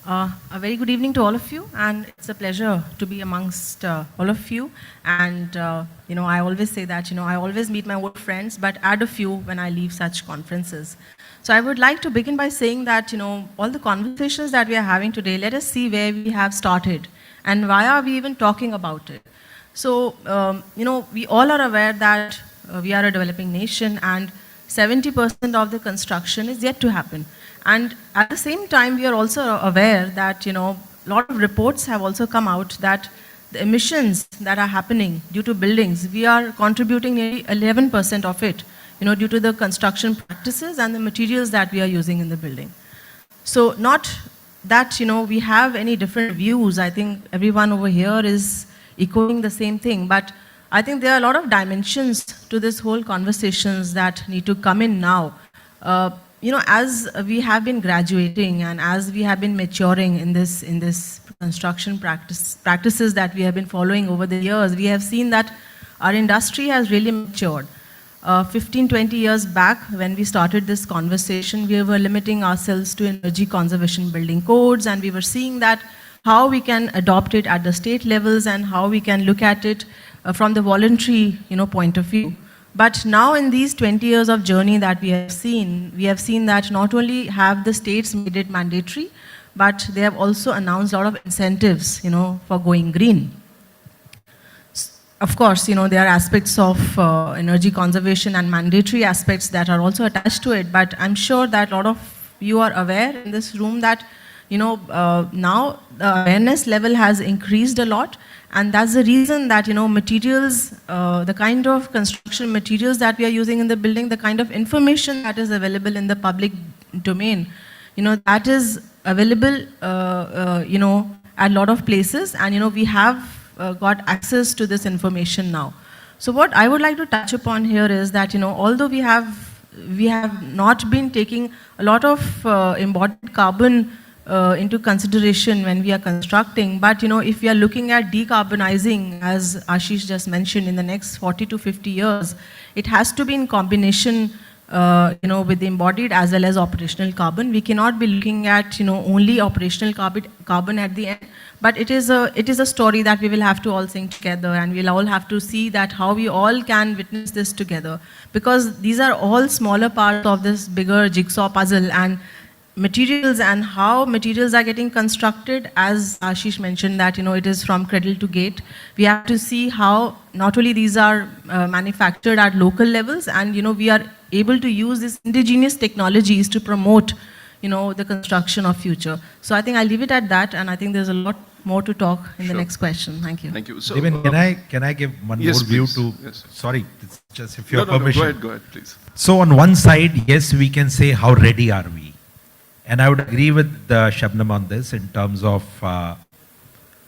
A very good evening to all of you, and it's a pleasure to be amongst all of you. And I always say that I always meet my old friends, but add a few when I leave such conferences. So I would like to begin by saying that all the conversations that we are having today, let us see where we have started and why are we even talking about it. So we all are aware that we are a developing nation, and 70% of the construction is yet to happen. And at the same time, we are also aware that, a lot of reports have also come out that the emissions that are happening due to buildings, we are contributing nearly 11% of it, due to the construction practices and the materials that we are using in the building. So not that, we have any different views. I think everyone over here is echoing the same thing, but I think there are a lot of dimensions to this whole conversations that need to come in now. As we have been graduating and as we have been maturing in this construction practices that we have been following over the years, we have seen that our industry has really matured. 15, 20 years back, when we started this conversation, we were limiting ourselves to energy conservation building codes, and we were seeing that how we can adopt it at the state levels and how we can look at it from the voluntary point of view. But now in these 20 years of journey that we have seen that not only have the states made it mandatory, but they have also announced a lot of incentives, for going green. Of course, there are aspects of energy conservation and mandatory aspects that are also attached to it, but I'm sure that a lot of you are aware in this room that, now the awareness level has increased a lot, and that's the reason that, materials, the kind of construction materials that we are using in the building, the kind of information that is available in the public domain, that is available, at a lot of places, and, we have got access to this information now. So what I would like to touch upon here is that, although we have not been taking a lot of embodied carbon into consideration when we are constructing, but if we are looking at decarbonizing, as Ashish just mentioned, in the next 40 to 50 years, it has to be in combination with the embodied as well as operational carbon. We cannot be looking at only operational carbon at the end, but it is a story that we will have to all sing together, and we'll all have to see that how we all can witness this together, because these are all smaller parts of this bigger jigsaw puzzle, and materials and how materials are getting constructed, as Ashish mentioned, that it is from cradle to gate. We have to see how not only these are manufactured at local levels, and we are able to use these indigenous technologies to promote the construction of future. So I think I'll leave it at that, and I think there's a lot more to talk in the next question. Thank you. Thank you. So, Devin, can I give one yes, more view please. to? Yes. Sorry, it's just if your No, permission. go ahead, please. So on one side, yes, we can say how ready are we, and I would agree with Shabnam on this in terms of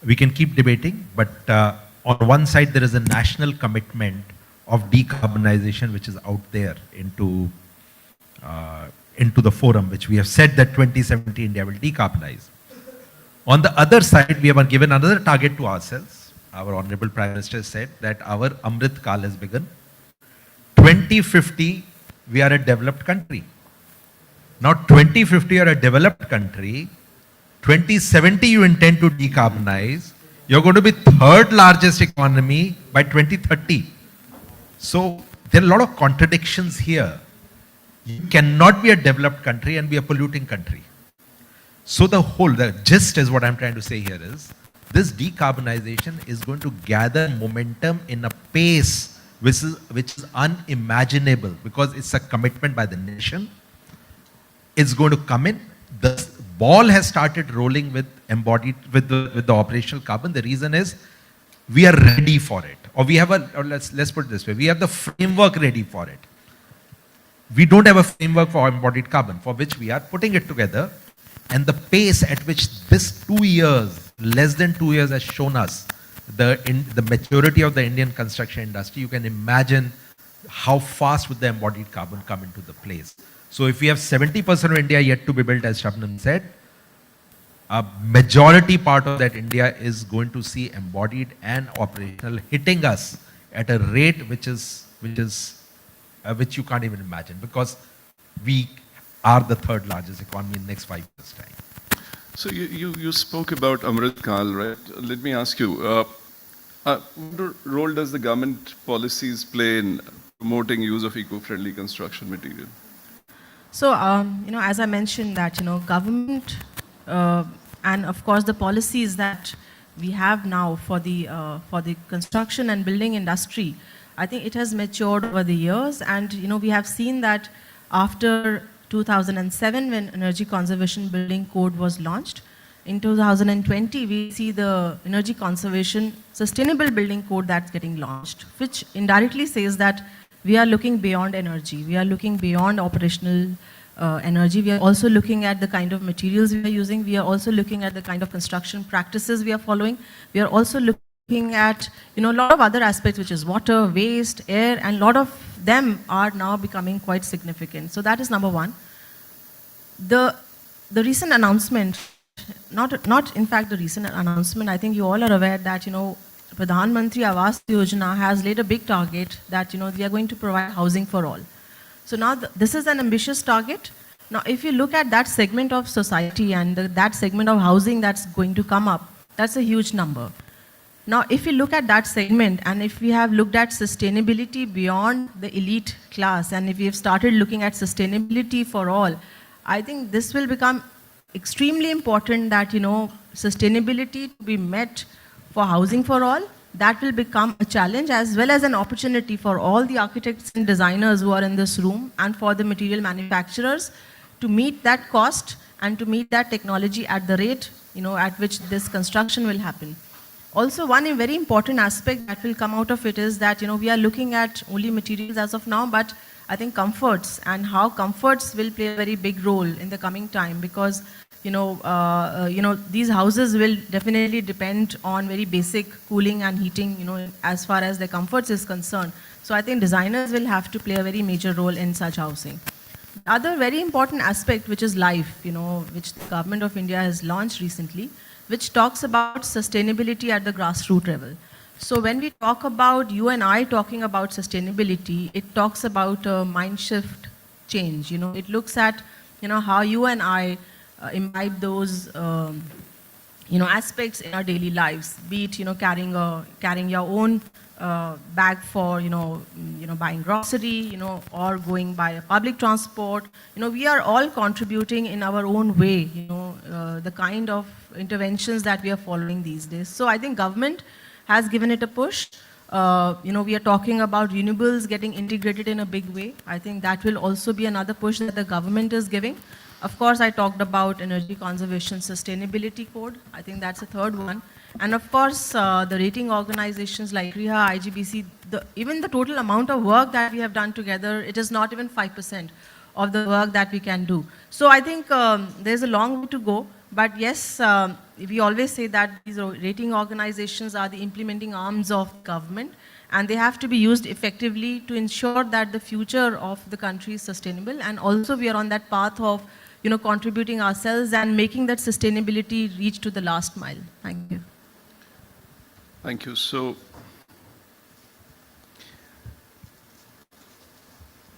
we can keep debating, but on one side there is a national commitment of decarbonization which is out there into the forum, which we have said that 2070 India will decarbonize. On the other side, we have given another target to ourselves. Our Honorable Prime Minister said that our Amrit Kal has begun. 2050, we are a developed country. Now 2050 are a developed country, 2070 you intend to decarbonize, you're going to be third largest economy by 2030. So there are a lot of contradictions here. You cannot be a developed country and be a polluting country. So the gist is what I'm trying to say here is, this decarbonization is going to gather momentum in a pace which is unimaginable, because it's a commitment by the nation. It's going to come in. The ball has started rolling with the operational carbon. The reason is we are ready for it, or we have let's put it this way: we have the framework ready for it. We don't have a framework for embodied carbon, for which we are putting it together, and the pace at which this 2 years, less than 2 years, has shown us the maturity of the Indian construction industry. You can imagine how fast would the embodied carbon come into the place. So if we have 70% of India yet to be built, as Shabnam said, a majority part of that India is going to see embodied and operational hitting us at a rate which you can't even imagine, because we are the third largest economy in the next 5 years' time. So you spoke about Amrit Kal, right? Let me ask you, what role does the government policies play in promoting use of eco-friendly construction material? So, as I mentioned that, government and of course the policies that we have now for the construction and building industry, I think it has matured over the years, and we have seen that after 2007, when Energy Conservation Building Code was launched, in 2020 we see the Energy Conservation Sustainable Building Code that's getting launched, which indirectly says that we are looking beyond energy, we are looking beyond operational energy, we are also looking at the kind of materials we are using, we are also looking at the kind of construction practices we are following, we are also looking at a lot of other aspects, which is water, waste, air, and a lot of them are now becoming quite significant. So that is number one. The recent announcement, not in fact the recent announcement, I think you all are aware that Pradhan Mantri Awas Yojana has laid a big target that we are going to provide housing for all. So now this is an ambitious target. Now if you look at that segment of society and that segment of housing that's going to come up, that's a huge number. Now, if you look at that segment, and if we have looked at sustainability beyond the elite class, and if we have started looking at sustainability for all, I think this will become extremely important that, sustainability to be met for housing for all, that will become a challenge as well as an opportunity for all the architects and designers who are in this room and for the material manufacturers to meet that cost and to meet that technology at the rate, at which this construction will happen. Also, one very important aspect that will come out of it is that, we are looking at only materials as of now, but I think comforts and how comforts will play a very big role in the coming time because, these houses will definitely depend on very basic cooling and heating, as far as the comforts is concerned. So I think designers will have to play a very major role in such housing. The other very important aspect, which is life, which the government of India has launched recently, which talks about sustainability at the grassroots level. So when we talk about, you and I talking about sustainability, it talks about a mind shift change. It looks at, how you and I imbibe those, aspects in our daily lives, be it, carrying your own bag for, buying grocery, or going by a public transport. We are all contributing in our own way, the kind of interventions that we are following these days. So I think government has given it a push. We are talking about renewables getting integrated in a big way. I think that will also be another push that the government is giving. Of course, I talked about energy conservation sustainability code. I think that's the third one. And of course, the rating organizations like RIHA, IGBC, even the total amount of work that we have done together, it is not even 5% of the work that we can do. So I think there's a long way to go. But yes, we always say that these rating organizations are the implementing arms of government, and they have to be used effectively to ensure that the future of the country is sustainable. And also we are on that path of contributing ourselves and making that sustainability reach to the last mile. Thank you. Thank you. So,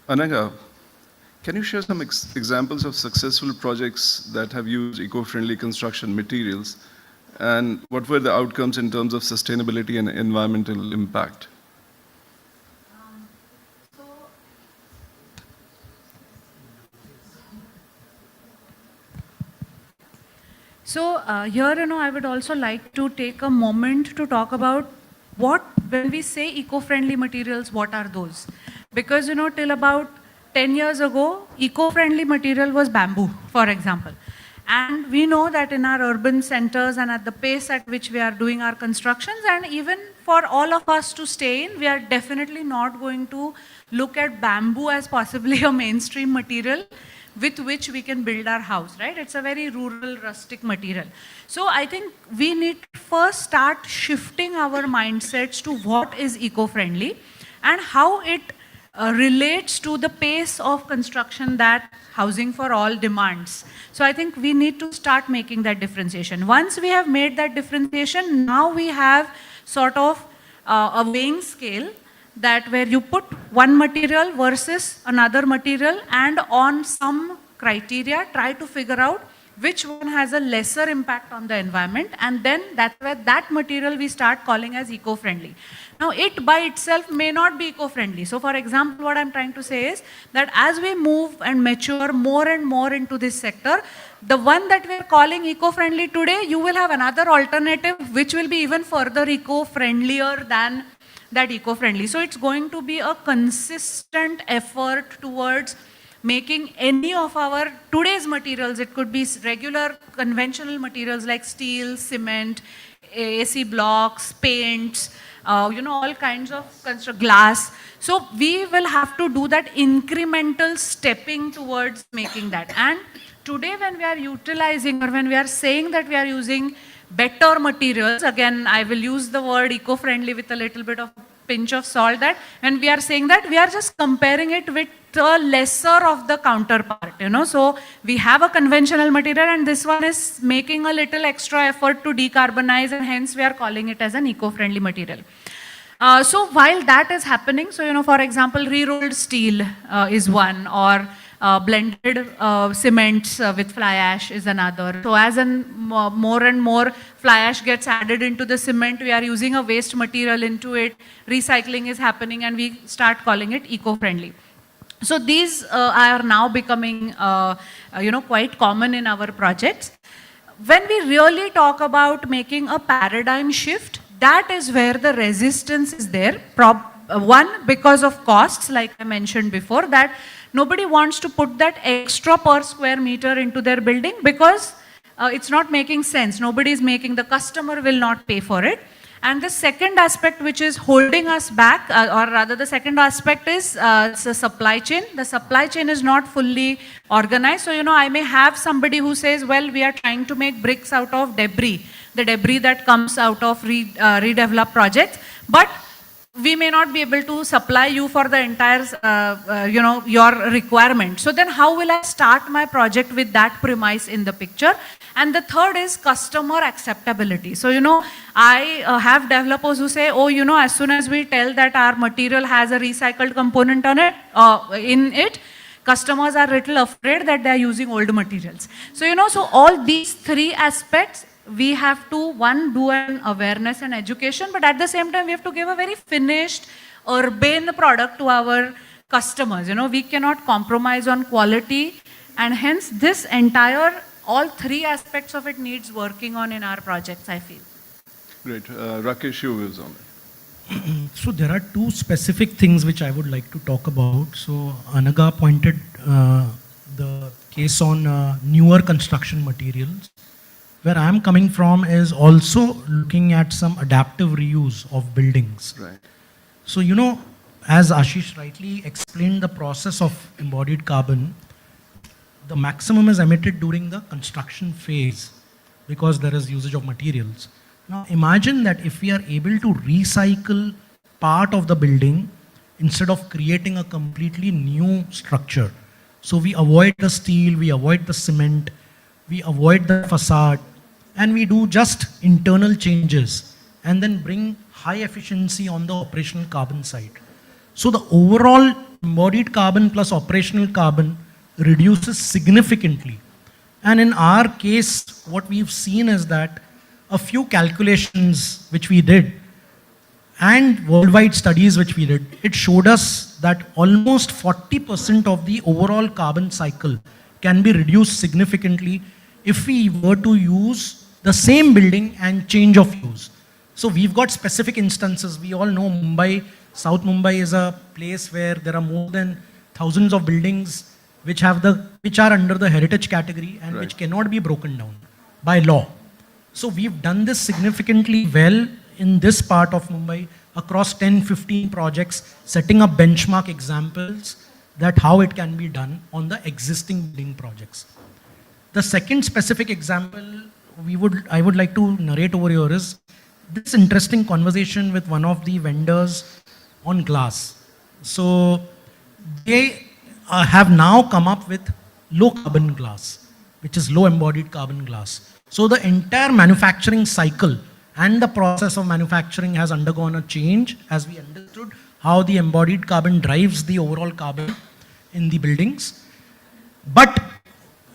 Ananga, can you share some examples of successful projects that have used eco-friendly construction materials, and what were the outcomes in terms of sustainability and environmental impact? So here, I would also like to take a moment to talk about when we say eco-friendly materials, what are those? Because, till about 10 years ago, eco-friendly material was bamboo, for example. And we know that in our urban centers and at the pace at which we are doing our constructions, and even for all of us to stay in, we are definitely not going to look at bamboo as possibly a mainstream material with which we can build our house, right? It's a very rural, rustic material. So I think we need to first start shifting our mindsets to what is eco-friendly and how it relates to the pace of construction that housing for all demands. So I think we need to start making that differentiation. Once we have made that differentiation, now we have sort of a weighing scale that where you put one material versus another material, and on some criteria try to figure out which one has a lesser impact on the environment, and then that's where that material we start calling as eco-friendly. Now it by itself may not be eco-friendly. So for example, what I'm trying to say is that as we move and mature more and more into this sector, the one that we're calling eco-friendly today, you will have another alternative which will be even further eco-friendlier than that eco-friendly. So it's going to be a consistent effort towards making any of our today's materials, it could be regular conventional materials like steel, cement, AC blocks, paints, all kinds of glass. So we will have to do that incremental stepping towards making that. And today when we are utilizing, or when we are saying that we are using better materials, again I will use the word eco-friendly with a little bit of pinch of salt, that when we are saying that, we are just comparing it with a lesser of the counterpart, So we have a conventional material and this one is making a little extra effort to decarbonize, and hence we are calling it as an eco-friendly material. So while that is happening, so for example, re-rolled steel is one, or blended cements with fly ash is another. So as more and more fly ash gets added into the cement, we are using a waste material into it, recycling is happening, and we start calling it eco-friendly. So these are now becoming quite common in our projects. When we really talk about making a paradigm shift, that is where the resistance is there. One, because of costs, like I mentioned before, that nobody wants to put that extra per square meter into their building because it's not making sense. Nobody is making, the customer will not pay for it. And the second aspect which is holding us back, or rather the second aspect is the supply chain. The supply chain is not fully organized. So, I may have somebody who says, well, we are trying to make bricks out of debris, the debris that comes out of redeveloped projects, but we may not be able to supply you for the entire, your requirement. So then how will I start my project with that premise in the picture? And the third is customer acceptability. So, I have developers who say, oh, as soon as we tell that our material has a recycled component on it, in it, customers are a little afraid that they are using old materials. So, so all these three aspects, we have to, one, do an awareness and education, but at the same time, we have to give a very finished urban product to our customers. We cannot compromise on quality, and hence this entire, all three aspects of it needs working on in our projects, I feel. Great. Rakesh, your views on it. So there are two specific things which I would like to talk about. So Anaga pointed the case on newer construction materials. Where I am coming from is also looking at some adaptive reuse of buildings. Right. So, as Ashish rightly explained the process of embodied carbon, the maximum is emitted during the construction phase because there is usage of materials. Now imagine that if we are able to recycle part of the building instead of creating a completely new structure. So we avoid the steel, we avoid the cement, we avoid the facade, and we do just internal changes and then bring high efficiency on the operational carbon side. So the overall embodied carbon plus operational carbon reduces significantly. And in our case, what we've seen is that a few calculations which we did and worldwide studies which we did, it showed us that almost 40% of the overall carbon cycle can be reduced significantly if we were to use the same building and change of use. So we've got specific instances. We all know Mumbai, South Mumbai is a place where there are more than thousands of buildings which are under the heritage category and which cannot be broken down by law. So we've done this significantly well in this part of Mumbai across 10, 15 projects, setting up benchmark examples that how it can be done on the existing building projects. The second specific example I would like to narrate over here is this interesting conversation with one of the vendors on glass. So they have now come up with low carbon glass, which is low embodied carbon glass. So the entire manufacturing cycle and the process of manufacturing has undergone a change as we understood how the embodied carbon drives the overall carbon in the buildings. But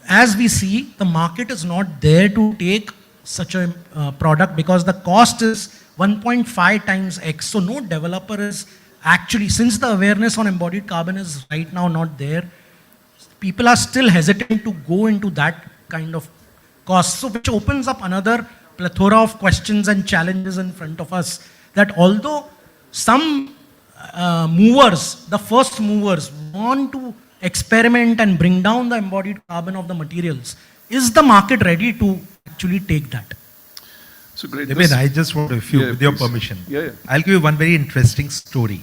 as we see, the market is not there to take such a product because the cost is 1.5 times X. So no developer is actually, since the awareness on embodied carbon is right now not there, people are still hesitant to go into that kind of cost. So which opens up another plethora of questions and challenges in front of us, that although some movers, the first movers, want to experiment and bring down the embodied carbon of the materials, is the market ready to actually take that? So great. Devin, I just want to, if you, with your permission, I'll give you one very interesting story.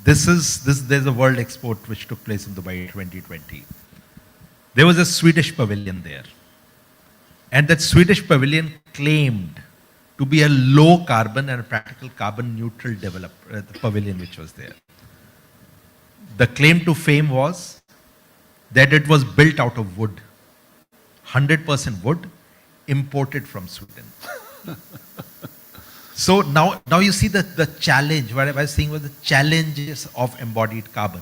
There's a World Export which took place in Dubai in 2020. There was a Swedish pavilion there. And that Swedish pavilion claimed to be a low carbon and a practical carbon neutral pavilion which was there. The claim to fame was that it was built out of wood, 100% wood, imported from Sweden. So now you see the challenge, what I was saying was the challenges of embodied carbon.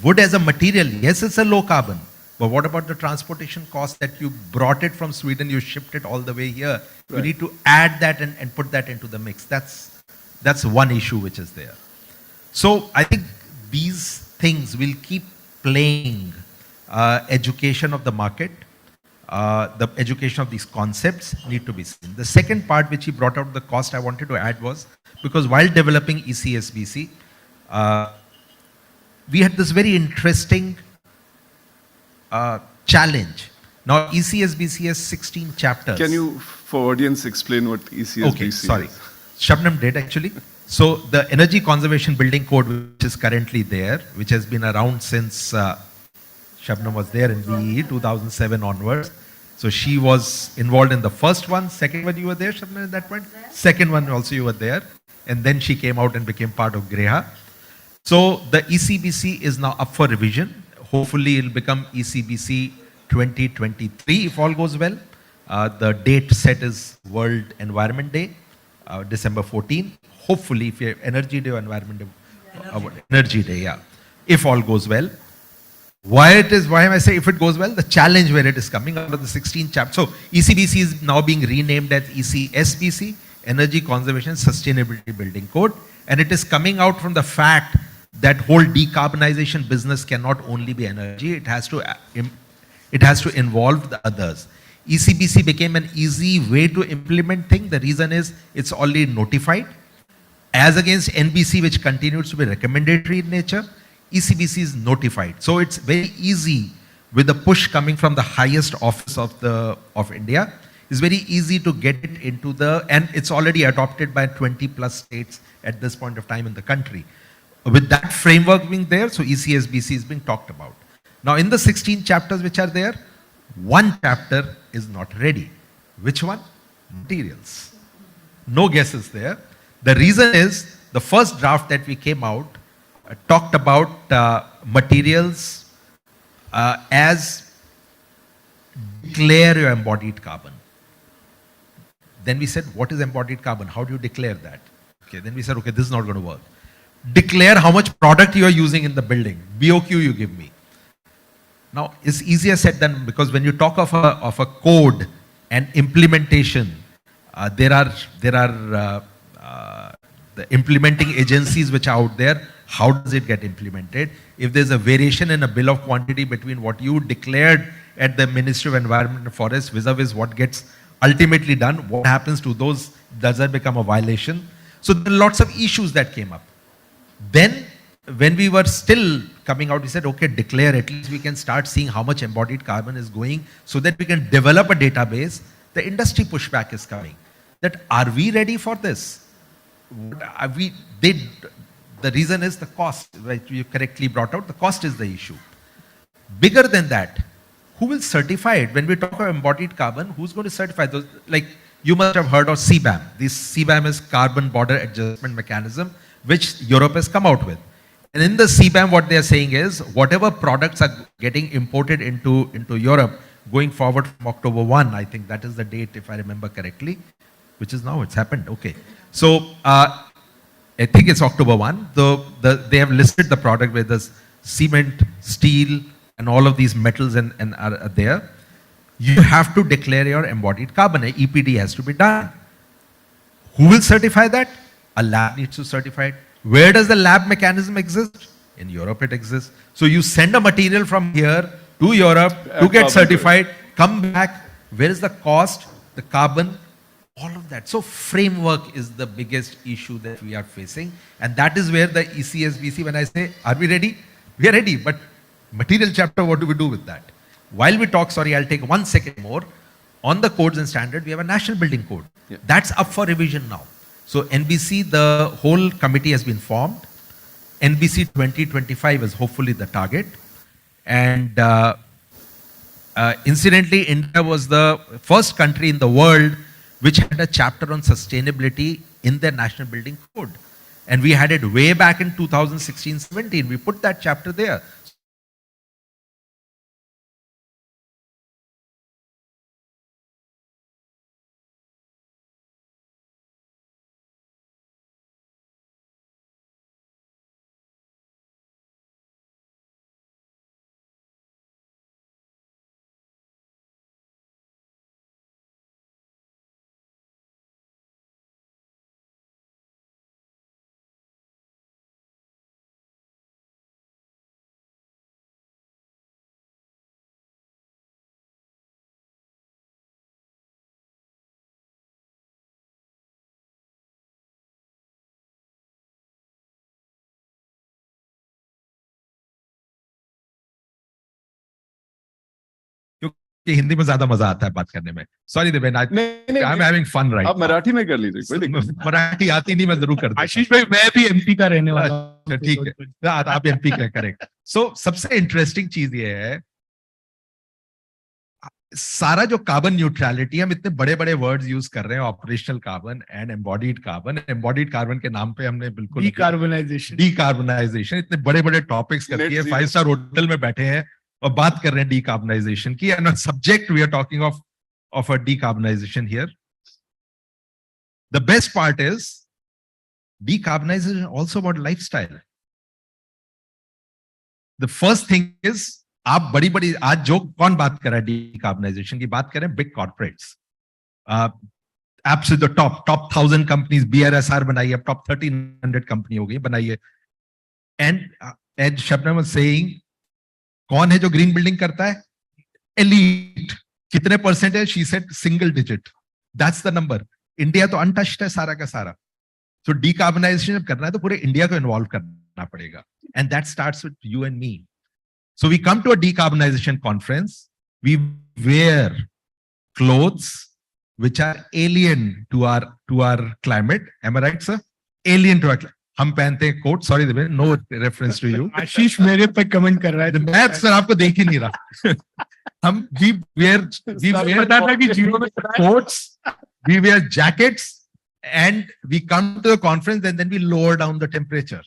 Wood as a material, yes, it's a low carbon. But what about the transportation cost that you brought it from Sweden, you shipped it all the way here? Right. You need to add that and put that into the mix. That's one issue which is there. So I think these things will keep playing education of the market. The education of these concepts need to be seen. The second part which he brought out, the cost I wanted to add was, because while developing ECSBC, we had this very interesting challenge. Now ECSBC has 16 chapters. Can you, for audience, explain what ECSBC Okay, sorry. is? Shabnam did actually. So the Energy Conservation Building Code, which is currently there, which has been around since Shabnam was there in BE 2007 onwards. So she was involved in the first one. Second one, you were there, Shabnam, at that point? Second one also you were there. And then she came out and became part of Greha. So the ECBC is now up for revision. Hopefully it will become ECBC 2023 if all goes well. The date set is World Environment Day, December 14. Hopefully, if you have Energy Day or Environment Day, Energy Day, yeah. If all goes well. Why am I saying if it goes well? The challenge where it is coming out of the 16 chapters. So ECBC is now being renamed as ECSBC, Energy Conservation Sustainability Building Code. And it is coming out from the fact that whole decarbonization business cannot only be energy, it has to involve the others. ECBC became an easy way to implement thing. The reason is it's already notified. As against NBC, which continues to be recommendatory in nature, ECBC is notified. So it's very easy with the push coming from the highest office of India. It's very easy to get it into and it's already adopted by 20 plus states at this point of time in the country. With that framework being there, so ECSBC is being talked about. Now in the 16 chapters which are there, one chapter is not ready. Which one? Materials. No guesses there. The reason is the first draft that we came out talked about materials as declare your embodied carbon. Then we said, what is embodied carbon? How do you declare that? Okay, then we said, okay, this is not going to work. Declare how much product you are using in the building. BOQ you give me. Now, it's easier said than, because when you talk of a code and implementation, there are the implementing agencies which are out there. How does it get implemented? If there's a variation in a bill of quantity between what you declared at the Ministry of Environment and Forest vis-a-vis what gets ultimately done, what happens to those? Does that become a violation? So there are lots of issues that came up. Then when we were still coming out, we said, okay, declare, at least we can start seeing how much embodied carbon is going so that we can develop a database. The industry pushback is coming. That are we ready for this? The reason is the cost, right? You correctly brought out, the cost is the issue. Bigger than that, who will certify it? When we talk about embodied carbon, who's going to certify those? Like, you must have heard of CBAM. This CBAM is Carbon Border Adjustment Mechanism, which Europe has come out with. And in the CBAM, what they are saying is, whatever products are getting imported into Europe, going forward from October 1, I think that is the date, if I remember correctly, which is now, it's happened, okay. So, I think it's October 1. They have listed the product where there's cement, steel, and all of these metals and are there. You have to declare your embodied carbon. An EPD has to be done. Who will certify that? A lab needs to certify it. Where does the lab mechanism exist? In Europe it exists. So you send a material from here to Europe to get certified, come back. Where is the cost, the carbon? All of that. So framework is the biggest issue that we are facing. And that is where the ECSBC, when I say, are we ready? We are ready. But material chapter, what do we do with that? While we talk, sorry, I'll take 1 second more. On the codes and standard, we have a national building code. Yeah. That's up for revision now. So NBC, the whole committee has been formed. NBC 2025 is hopefully the target. And incidentally, India was the first country in the world which had a chapter on sustainability in their national building code. And we had it way back in 2016-17. We put that chapter there. कि हिंदी में ज्यादा मजा आता है बात करने में. Sorry Deven, I'm having fun right now. आप मराठी में कर लीजिए, कोई दिक्कत नहीं. मराठी आती नहीं, मैं जरूर कर दूंगा. आशीष भाई, मैं भी एमपी का रहने वाला हूँ. अच्छा, ठीक है, आप एमपी का, करेक्ट. सो सबसे इंटरेस्टिंग चीज ये है, सारा जो कार्बन न्यूट्रलिटी, हम इतने बड़े बड़े वर्ड्स यूज कर रहे हैं, operational carbon and embodied carbon. Embodied carbon के नाम पे हमने बिल्कुल डीकार्बनाइजेशन, इतने बड़े बड़े टॉपिक्स करती है, 5-स्टार होटल में बैठे हैं और बात कर रहे हैं डीकार्बनाइजेशन की. And subject we are talking of a decarbonization here. The best part is decarbonization also about lifestyle. The first thing is, आप बड़ी बड़ी, आज जो कौन बात कर रहा है डीकार्बनाइजेशन की, बात करें big corporates. Abs the top 1000 companies, BRSR बनाई, अब टॉप 1300 कंपनी हो गई, बनाइए. एंड शबनम वाज सेइंग, कौन है जो ग्रीन बिल्डिंग करता है? एलीट. कितने परसेंट है? She said single digit. That's the number. India तो अनटच्ड है सारा का सारा. तो डीकार्बनाइजेशन करना है तो पूरे इंडिया को इन्वॉल्व करना पड़ेगा. And that starts with you and me. So we come to a decarbonization conference, we wear clothes which are alien to our climate. Am I right, sir? Alien to our climate. हम पहनते हैं coat. Sorry Deven, no reference to you. Ashish मेरे पे comment कर रहा है. मैं sir आपको देख ही नहीं रहा. हम we wear coats, we wear jackets, and we come to the conference and then we lower down the temperature.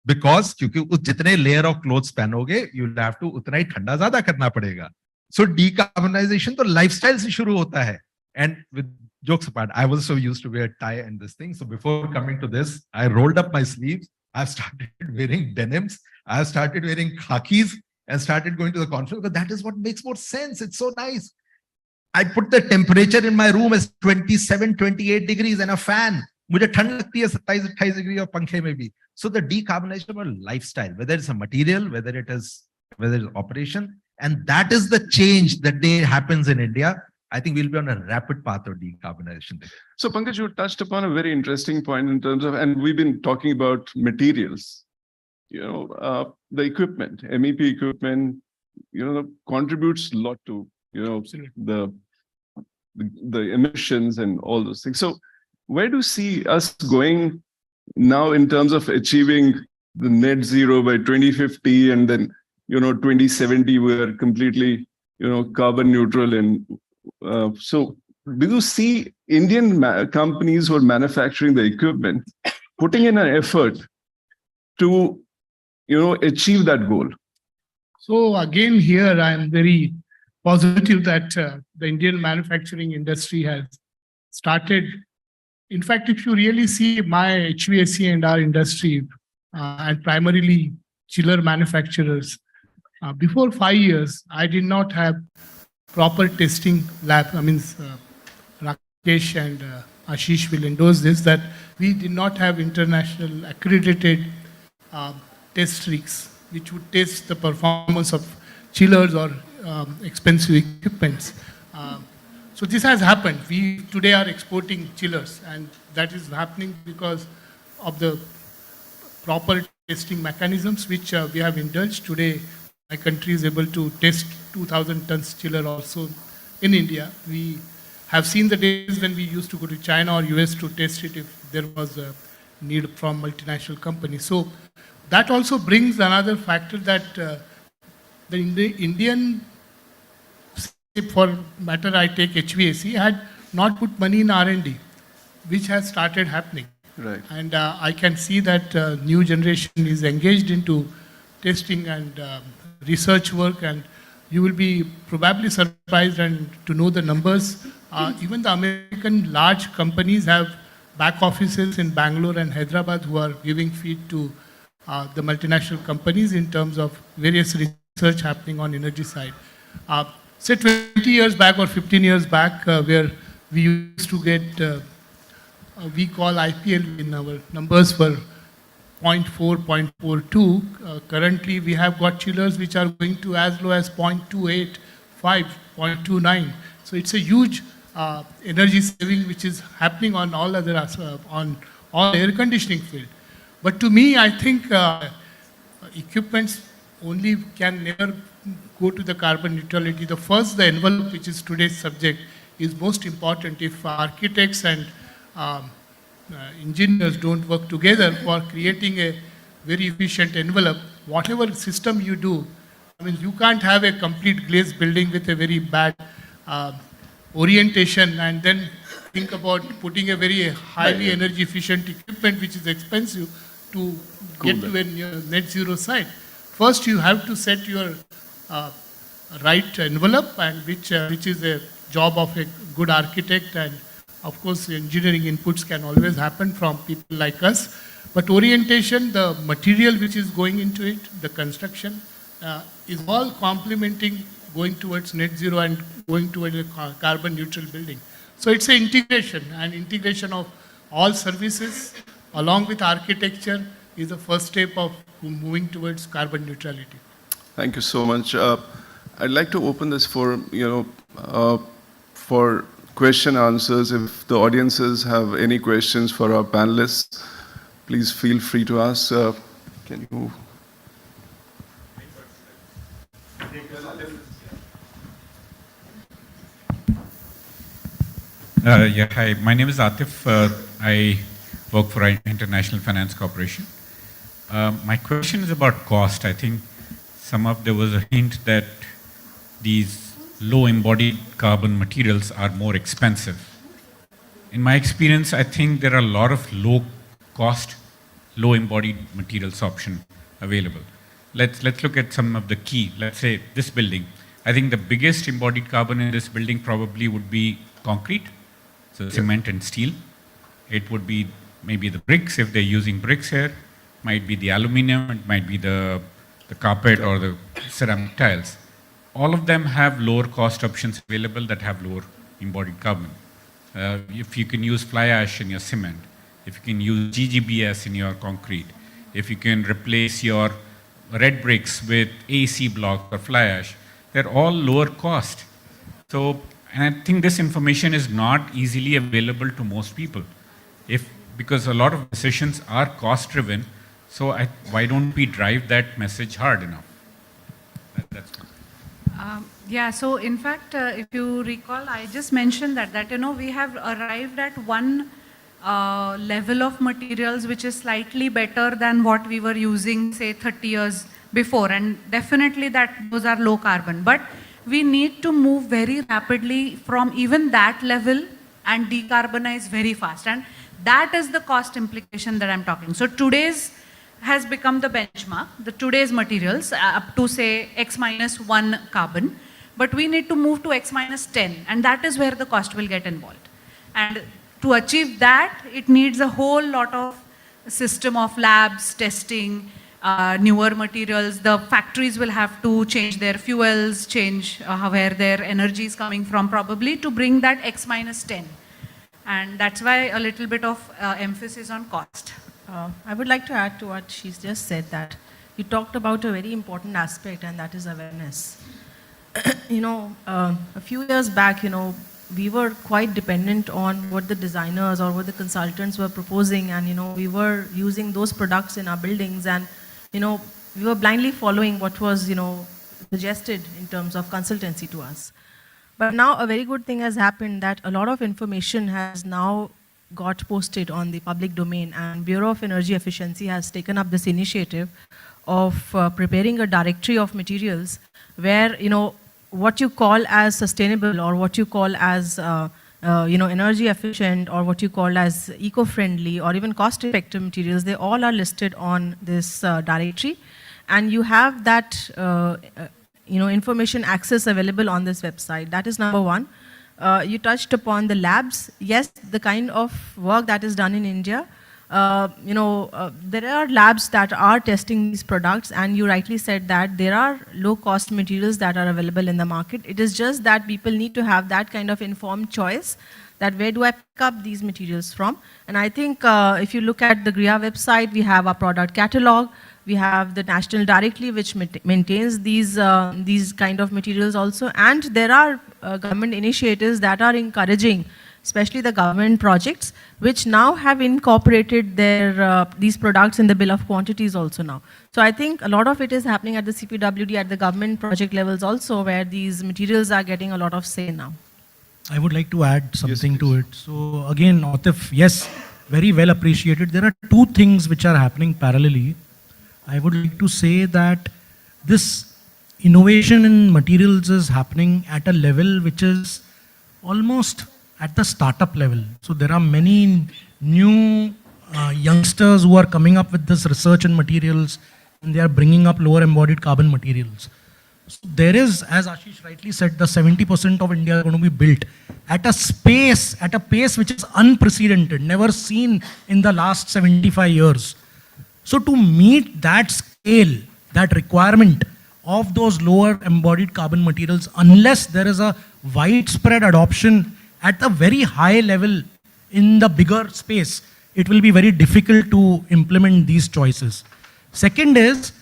Because क्योंकि उस जितने लेयर ऑफ क्लोथ्स पहनोगे, यू विल हैव टू उतना ही ठंडा ज्यादा करना पड़ेगा. सो डीकार्बनाइजेशन तो लाइफस्टाइल से शुरू होता है. And with jokes apart, I was so used to wear tie and this thing. So before coming to this, I rolled up my sleeves, I started wearing denims, I started wearing khakis and started going to the conference, because that is what makes more sense. It's so nice. I put the temperature in my room as 27-28 degrees and a fan. मुझे ठंड लगती है 27-28 degree और पंखे में भी. So the decarbonization of lifestyle, whether it's a material, whether it's operation, and that is the change that happens in India. I think we'll be on a rapid path of decarbonization. So Pankaj, you touched upon a very interesting point in terms of, and we've been talking about materials. You know, the equipment, MEP equipment, you know, contributes a lot to, you know, the emissions and all those things. So where do you see us going now in terms of achieving the net zero by 2050, and then, you know, 2070 we are completely, you know, carbon neutral? And so do you see Indian companies who are manufacturing the equipment putting in an effort to, you know, achieve that goal? So again, here I am very positive that the Indian manufacturing industry has started. In fact, if you really see my HVAC and our industry, and primarily chiller manufacturers, before 5 years, I did not have proper testing lab. I mean, Rakesh and Ashish will endorse this, that we did not have international accredited test rigs which would test the performance of chillers or expensive equipments. So this has happened. We today are exporting chillers, and that is happening because of the proper testing mechanisms which we have indulged. Today, my country is able to test 2,000 tons chiller also in India. We have seen the days when we used to go to China or US to test it if there was a need from multinational companies. So that also brings another factor that the Indian, for matter I take HVAC, had not put money in R&D, which has started happening. Right. And I can see that new generation is engaged into testing and research work, and you will be probably surprised and to know the numbers. Even the American large companies have back offices in Bangalore and Hyderabad who are giving feed to the multinational companies in terms of various research happening on energy side. Say 20 years back or 15 years back, where we used to get, we call IPL in our numbers for 0.4, 0.42. Currently, we have got chillers which are going to as low as 0.285, 0.29. So it's a huge energy saving which is happening on all other on all air conditioning field. But to me, I think equipments only can never go to the carbon neutrality. The envelope, which is today's subject, is most important. If architects and engineers don't work together for creating a very efficient envelope, whatever system you do, I mean, you can't have a complete glazed building with a very bad orientation and then think about putting a very highly energy efficient equipment which is expensive to get to a net zero site. First, you have to set your right envelope, and which is a job of a good architect, and of course engineering inputs can always happen from people like us. But orientation, the material which is going into it, the construction, is all complementing going towards net zero and going towards a carbon neutral building. So it's an integration of all services along with architecture is the first step of moving towards carbon neutrality. Thank you so much. I'd like to open this for, for question answers. If the audiences have any questions for our panelists, please feel free to ask. Can you? Yeah, hi. My name is Atif. I work for International Finance Corporation. My question is about cost. I think there was a hint that these low embodied carbon materials are more expensive. In my experience, I think there are a lot of low cost, low embodied materials option available. Let's look at some of the key. Let's say this building. I think the biggest embodied carbon in this building probably would be concrete, so cement and steel. It would be maybe the bricks if they're using bricks here, might be the aluminum, it might be the carpet or the ceramic tiles. All of them have lower cost options available that have lower embodied carbon. If you can use fly ash in your cement, if you can use GGBS in your concrete, if you can replace your red bricks with AC block or fly ash, they're all lower cost. So, and I think this information is not easily available to most people. Because a lot of decisions are cost driven, so why don't we drive that message hard enough? Yeah, so in fact, if you recall, I just mentioned that we have arrived at one level of materials which is slightly better than what we were using, say, 30 years before, and definitely those are low carbon. But we need to move very rapidly from even that level and decarbonize very fast. And that is the cost implication that I'm talking. So today's has become the benchmark, today's materials up to say X-1 carbon, but we need to move to X-10, and that is where the cost will get involved. And to achieve that, it needs a whole lot of system of labs, testing, newer materials. The factories will have to change their fuels, change where their energy is coming from probably to bring that X-10. And that's why a little bit of emphasis on cost. I would like to add to what she's just said, that you talked about a very important aspect, and that is awareness. A few years back, we were quite dependent on what the designers or what the consultants were proposing, and we were using those products in our buildings, and we were blindly following what was suggested in terms of consultancy to us. But now a very good thing has happened, that a lot of information has now got posted on the public domain, and Bureau of Energy Efficiency has taken up this initiative of preparing a directory of materials where what you call as sustainable or what you call as energy efficient or what you call as eco-friendly or even cost-effective materials, they all are listed on this directory, and you have that information access available on this website. That is number one. You touched upon the labs. Yes, the kind of work that is done in India, there are labs that are testing these products, and you rightly said that there are low-cost materials that are available in the market. It is just that people need to have that kind of informed choice, that where do I pick up these materials from? And I think if you look at the GRIA website, we have our product catalog. We have the national directory which maintains these kind of materials also, and there are government initiatives that are encouraging especially the government projects, which now have incorporated their these products in the bill of quantities also now. So I think a lot of it is happening at the CPWD, at the government project levels also, where these materials are getting a lot of say now. I would like to add something to it. So again, Atif, yes, very well appreciated. There are two things which are happening parallelly. I would like to say that this innovation in materials is happening at a level which is almost at the startup level. So there are many new youngsters who are coming up with this research in materials, and they are bringing up lower embodied carbon materials. So there is, as Ashish rightly said, the 70% of India is going to be built at a pace which is unprecedented, never seen in the last 75 years. So to meet that scale, that requirement of those lower embodied carbon materials, unless there is a widespread adoption at a very high level in the bigger space, it will be very difficult to implement these choices. Second is,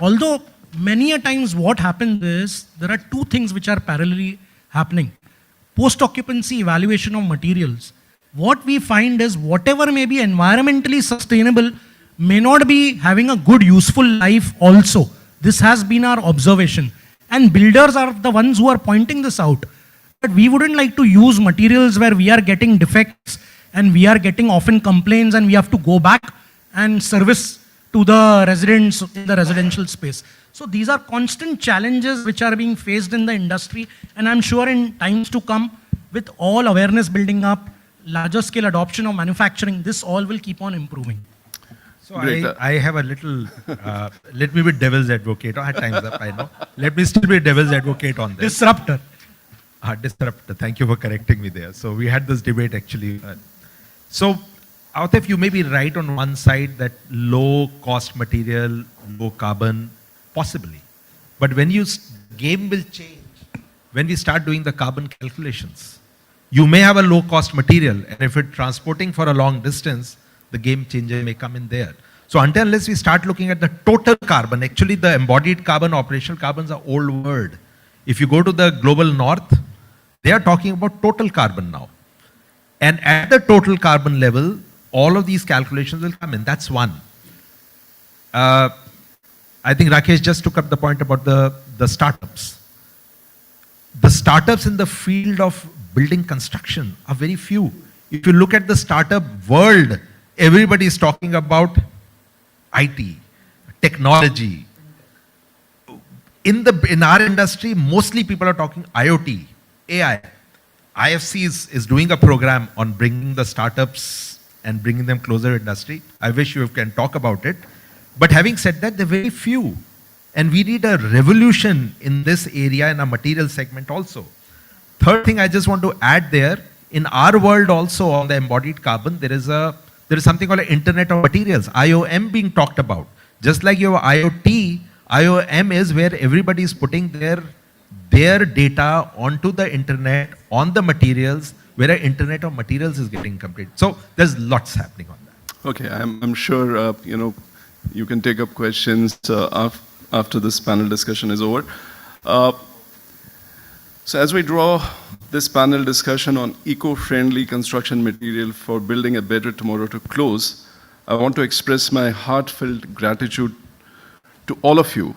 although many a times what happens is, there are two things which are parallelly happening. Post-occupancy evaluation of materials. What we find is whatever may be environmentally sustainable may not be having a good useful life also. This has been our observation. And builders are the ones who are pointing this out. But we wouldn't like to use materials where we are getting defects and we are getting often complaints and we have to go back and service to the residents in the residential space. So these are constant challenges which are being faced in the industry, and I'm sure in times to come, with all awareness building up, larger scale adoption of manufacturing, this all will keep on improving. So I have a little, let me be devil's advocate. I had time's up, I know. Let me still be devil's advocate on this. Disruptor. Disruptor, thank you for correcting me there. So we had this debate actually. So Atif, you may be right on one side that low cost material, low carbon, possibly. But when game will change, when we start doing the carbon calculations, you may have a low cost material, and if it's transporting for a long distance, the game changer may come in there. So unless we start looking at the total carbon, actually the embodied carbon, operational carbons are old word. If you go to the global north, they are talking about total carbon now. And at the total carbon level, all of these calculations will come in. That's one. I think Rakesh just took up the point about the startups. The startups in the field of building construction are very few. If you look at the startup world, everybody is talking about IT, technology. In our industry, mostly people are talking IoT, AI. IFC is doing a program on bringing the startups and bringing them closer to industry. I wish you can talk about it. But having said that, they're very few. And we need a revolution in this area in our material segment also. Third thing I just want to add there, in our world also on the embodied carbon, there is something called an Internet of Materials, IOM being talked about. Just like your IoT, IOM is where everybody is putting their data onto the internet, on the materials, where an Internet of Materials is getting completed. So there's lots happening on that. Okay, I'm sure you can take up questions after this panel discussion is over. So as we draw this panel discussion on eco-friendly construction material for building a better tomorrow to close, I want to express my heartfelt gratitude to all of you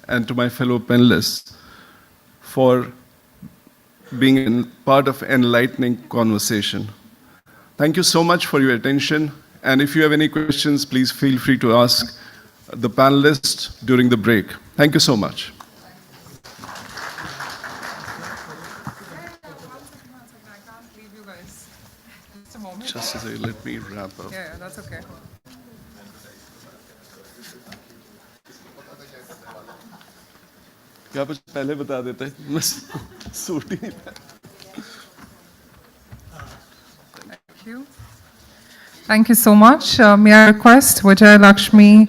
and to my fellow panelists for being part of enlightening conversation. Thank you so much for your attention. And if you have any questions, please feel free to ask the panelists during the break. Thank you so much. Just a second, let me wrap up. Yeah, that's okay. क्या कुछ पहले बता देते हैं मैं suit ही नहीं Thank you. Thank you so much. May I request Vijay Lakshmi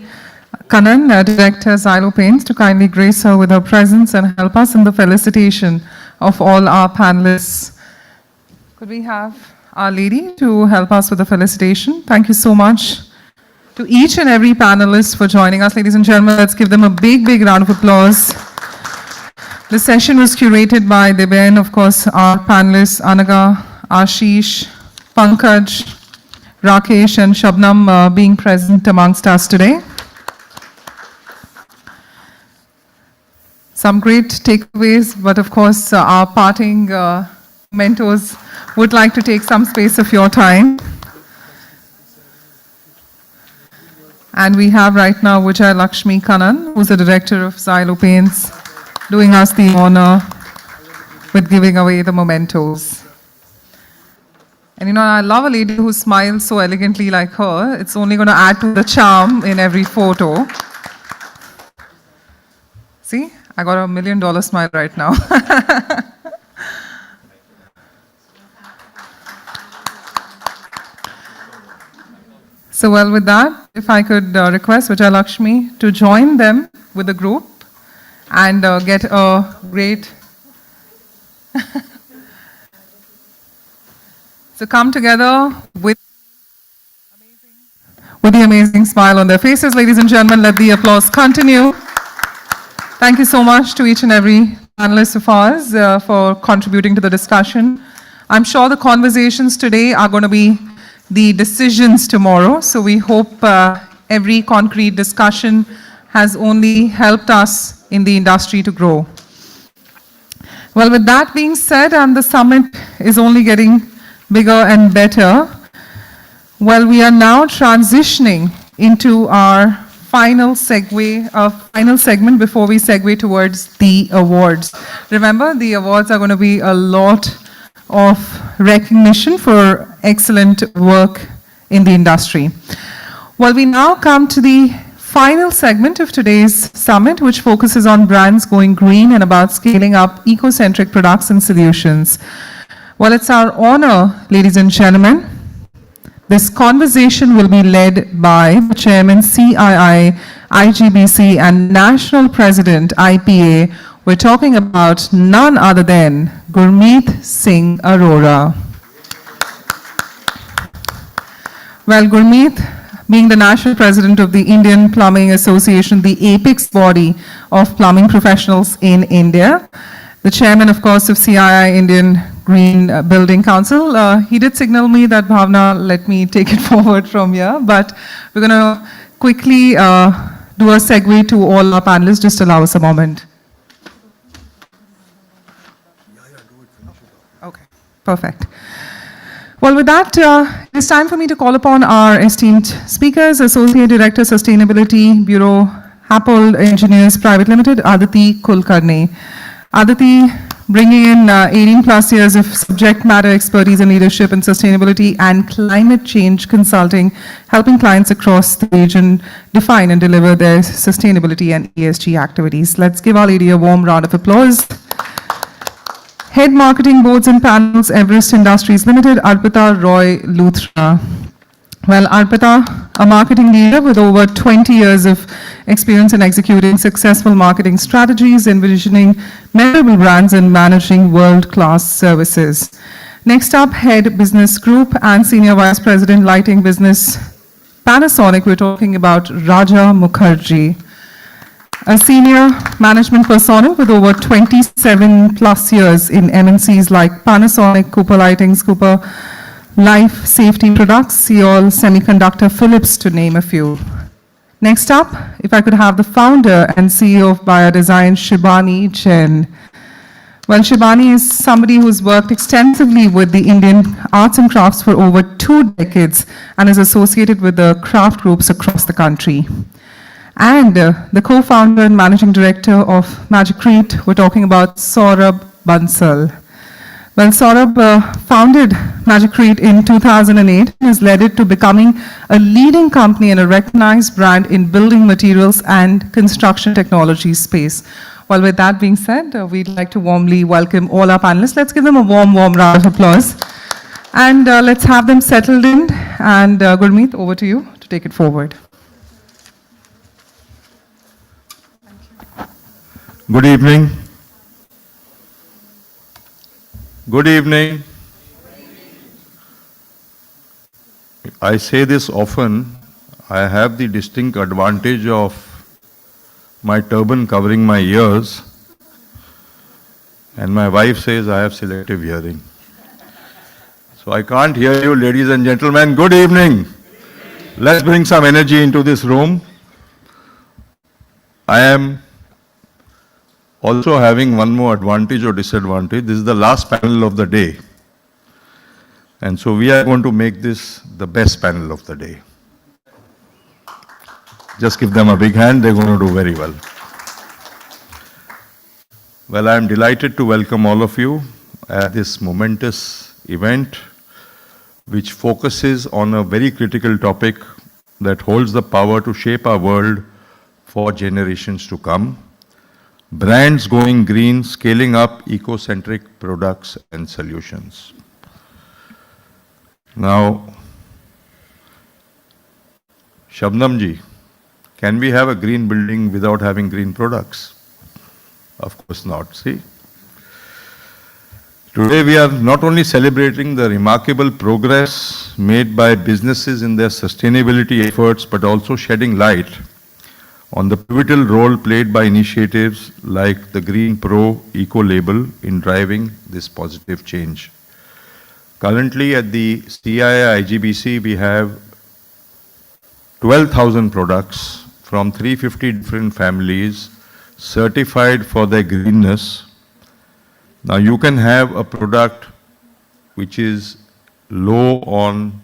Kannan, Director, Xylo Paints, to kindly grace her with her presence and help us in the felicitation of all our panelists. Could we have Our Lady to help us with the felicitation? Thank you so much to each and every panelist for joining us. Ladies and gentlemen, let's give them a big, big round of applause. The session was curated by Deben, of course, our panelists, Anaga, Ashish, Pankaj, Rakesh and Shabnam being present amongst us today. Some great takeaways, but of course our parting mentors would like to take some space of your time. And we have right now Vijay Lakshmi Kannan, who's the director of Xylo Paints, doing us the honor with giving away the mementos. And you know, I love a lady who smiles so elegantly like her. It's only going to add to the charm in every photo. See, I got $1 million smile right now. So well, with that, if I could request Vijay Lakshmi to join them with the group and get a great... So come together with the amazing smile on their faces. Ladies and gentlemen, let the applause continue. Thank you so much to each and every panelist of ours for contributing to the discussion. I'm sure the conversations today are going to be the decisions tomorrow. So we hope every concrete discussion has only helped us in the industry to grow. Well, with that being said, and the summit is only getting bigger and better, well, we are now transitioning into our final segment before we segue towards the awards. Remember, the awards are going to be a lot of recognition for excellent work in the industry. Well, we now come to the final segment of today's summit, which focuses on brands going green and about scaling up eco-centric products and solutions. Well, it's our honor, ladies and gentlemen. This conversation will be led by the Chairman, CII, IGBC, and National President, IPA. We're talking about none other than Gurmeet Singh Arora. Well, Gurmeet, being the National President of the Indian Plumbing Association, the apex body of plumbing professionals in India, the Chairman, of course, of CII, Indian Green Building Council. He did signal me that, Bhavna, let me take it forward from here, but we're going to quickly do a segue to all our panelists. Just allow us a moment. Okay, perfect. Well, with that, it's time for me to call upon our esteemed speakers, Associate Director, Sustainability Bureau, Happold Engineers Private Limited, Aditi Kulkarni. Aditi, bringing in 18 plus years of subject matter expertise in leadership and sustainability and climate change consulting, helping clients across the region define and deliver their sustainability and ESG activities. Let's give our lady a warm round of applause. Head Marketing Boards and Panels, Everest Industries Limited, Arpita Roy Luthra. Well, Arpita, a marketing leader with over 20 years of experience in executing successful marketing strategies, envisioning memorable brands and managing world-class services. Next up, Head Business Group and Senior Vice President Lighting Business, Panasonic. We're talking about Raja Mukherjee. A senior management personnel with over 27 plus years in MNCs like Panasonic, Cooper Lightings, Cooper Life Safety Products, Seoul Semiconductor, Philips, to name a few. Next up, if I could have the founder and CEO of Biodesign, Shibani Jain. Well, Shibani is somebody who's worked extensively with the Indian arts and crafts for over 2 decades and is associated with the craft groups across the country. And the co-founder and managing director of Magicrete, we're talking about Saurabh Bansal. Well, Saurabh founded Magicrete in 2008 and has led it to becoming a leading company and a recognized brand in building materials and construction technology space. Well, with that being said, we'd like to warmly welcome all our panelists. Let's give them a warm round of applause. And let's have them settled in. And Gurmeet, over to you to take it forward. Good evening. Good evening. I say this often. I have the distinct advantage of my turban covering my ears, and my wife says I have selective hearing. So I can't hear you, ladies and gentlemen. Good evening. Let's bring some energy into this room. I am also having one more advantage or disadvantage. This is the last panel of the day. And so we are going to make this the best panel of the day. Just give them a big hand, they're going to do very well. Well, I am delighted to welcome all of you at this momentous event, which focuses on a very critical topic that holds the power to shape our world for generations to come. Brands going green, scaling up eco-centric products and solutions. Now, Shabnam ji, can we have a green building without having green products? Of course not, see? Today we are not only celebrating the remarkable progress made by businesses in their sustainability efforts, but also shedding light on the pivotal role played by initiatives like the Green Pro Eco Label in driving this positive change. Currently at the CII IGBC, we have 12,000 products from 350 different families certified for their greenness. Now you can have a product which is low on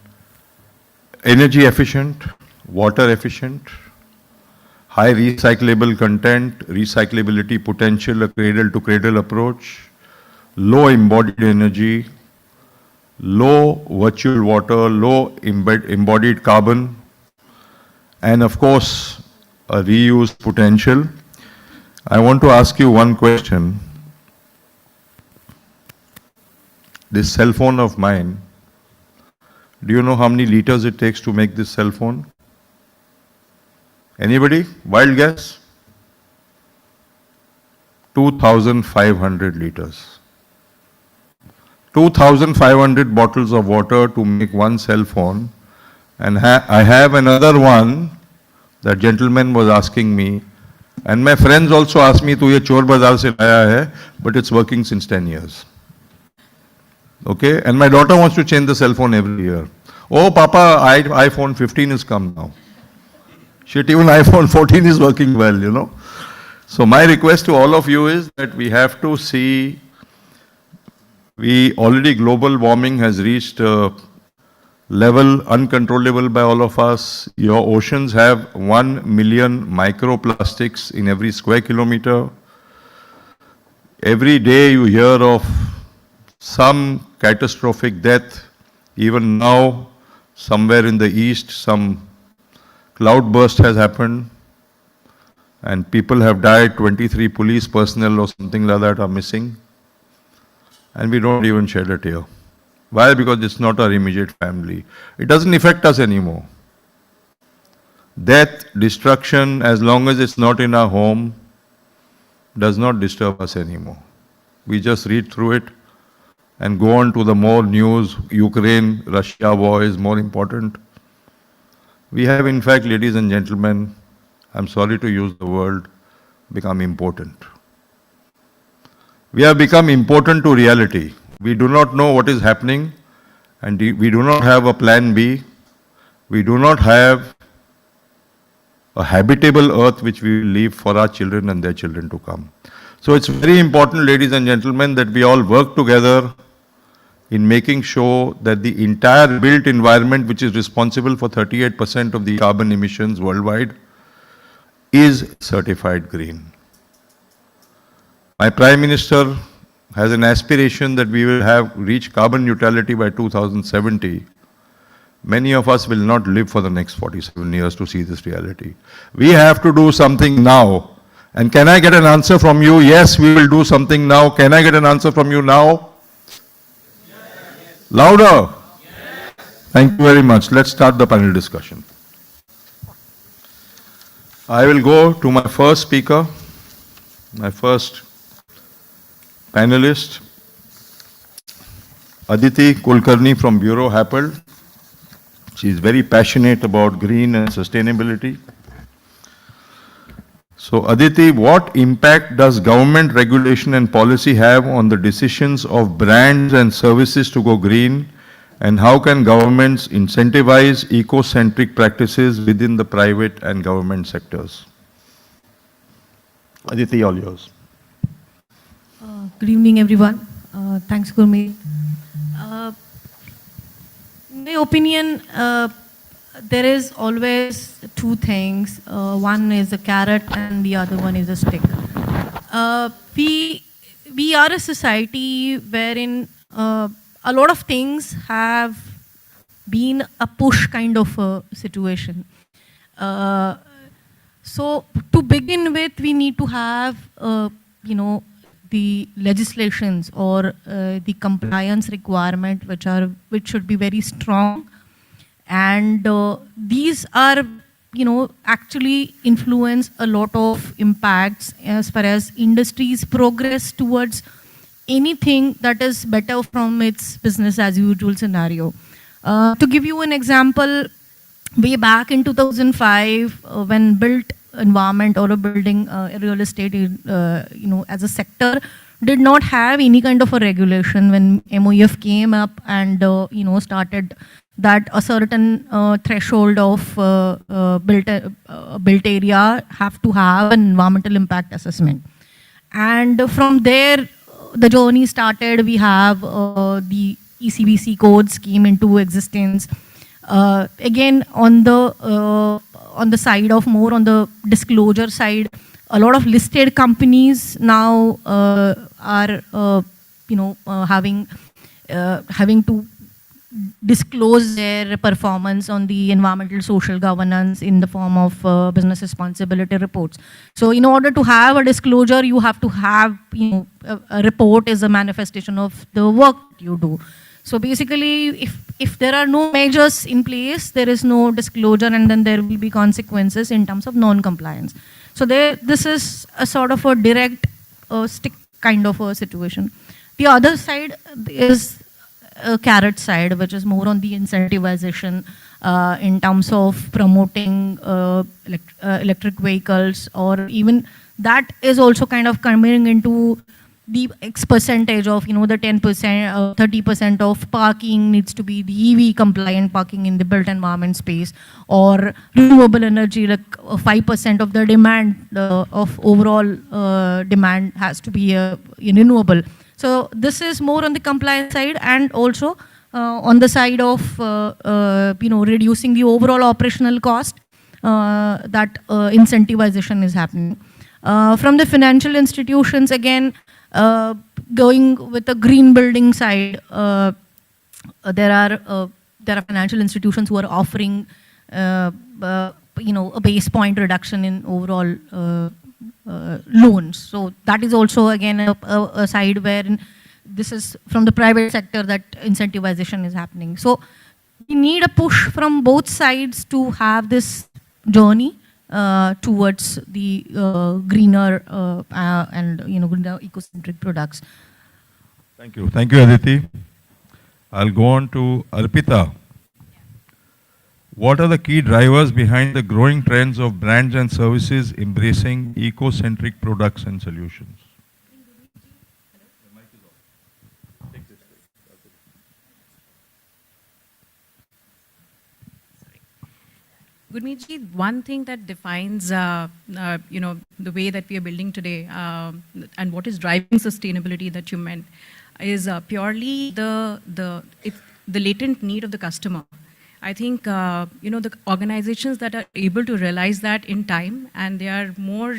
energy efficient, water efficient, high recyclable content, recyclability potential, a cradle to cradle approach, low embodied energy, low virtual water, low embodied carbon, and of course a reuse potential. I want to ask you one question. This cell phone of mine, do you know how many liters it takes to make this cell phone? Anybody? Wild guess? 2,500 liters. 2,500 bottles of water to make one cell phone. And I have another one, that gentleman was asking me, and my friends also asked me, "Tu ye Chor Bazaar se laya hai," but it's working since 10 years. Okay? And my daughter wants to change the cell phone every year. Oh, Papa, iPhone 15 has come now. Shit, even iPhone 14 is working well, you know. So my request to all of you is that we have to see, already global warming has reached a level uncontrollable by all of us. Your oceans have 1 million microplastics in every square kilometer. Every day you hear of some catastrophic death. Even now, somewhere in the east, some cloudburst has happened and people have died. 23 police personnel or something like that are missing. And we don't even shed a tear. Why? Because it's not our immediate family. It doesn't affect us anymore. Death, destruction, as long as it's not in our home, does not disturb us anymore. We just read through it and go on to the more news. Ukraine, Russia war is more important. We have, in fact, ladies and gentlemen, I'm sorry to use the word, become important. We have become important to reality. We do not know what is happening, and we do not have a plan B. We do not have a habitable earth which we will leave for our children and their children to come. So it's very important, ladies and gentlemen, that we all work together in making sure that the entire built environment, which is responsible for 38% of the carbon emissions worldwide, is certified green. My Prime Minister has an aspiration that we will have reached carbon neutrality by 2070. Many of us will not live for the next 47 years to see this reality. We have to do something now. And can I get an answer from you? Yes, we will do something now. Can I get an answer from you now? Yes. Louder. Yes. Thank you very much. Let's start the panel discussion. I will go to my first speaker, my first panelist, Aditi Kulkarni from Bureau Happold. She is very passionate about green and sustainability. So Aditi, what impact does government regulation and policy have on the decisions of brands and services to go green? And how can governments incentivize eco-centric practices within the private and government sectors? Aditi, all yours. Good evening, everyone. Thanks, Gurmeet. In my opinion, there is always two things. One is a carrot and the other one is a stick. We are a society wherein a lot of things have been a push kind of a situation. So to begin with, we need to have, the legislations or the compliance requirement which should be very strong, and these are actually influence a lot of impacts as far as industries progress towards anything that is better from its business as usual scenario. To give you an example, way back in 2005, when built environment or a building, real estate, as a sector, did not have any kind of a regulation. When MOEF came up and started that a certain threshold of built area have to have an environmental impact assessment, and from there the journey started. We have the ECBC codes came into existence. Again, on the side of more on the disclosure side, a lot of listed companies now are having to disclose their performance on the environmental social governance in the form of business responsibility reports. So in order to have a disclosure, you have to have, a report is a manifestation of the work you do. So basically, if there are no measures in place, there is no disclosure, and then there will be consequences in terms of non-compliance. So this is a sort of a direct stick kind of a situation. The other side is a carrot side, which is more on the incentivization in terms of promoting electric vehicles, or even that is also kind of coming into the X percentage of, the 10%, 30% of parking needs to be the EV compliant parking in the built environment space, or renewable energy, like 5% of the demand of overall demand has to be renewable. So this is more on the compliance side, and also on the side of reducing the overall operational cost, that incentivization is happening. From the financial institutions, again, going with the green building side, there are financial institutions who are offering a base point reduction in overall loans. So that is also again a side where this is from the private sector that incentivization is happening. So we need a push from both sides to have this journey towards the greener and greener eco-centric products. Thank you. Thank you, Aditi. I'll go on to Arpita. What are the key drivers behind the growing trends of brands and services embracing eco-centric products and solutions? Gurmeet, one thing that defines the way that we are building today and what is driving sustainability that you meant is purely the latent need of the customer. I think the organizations that are able to realize that in time, and they are more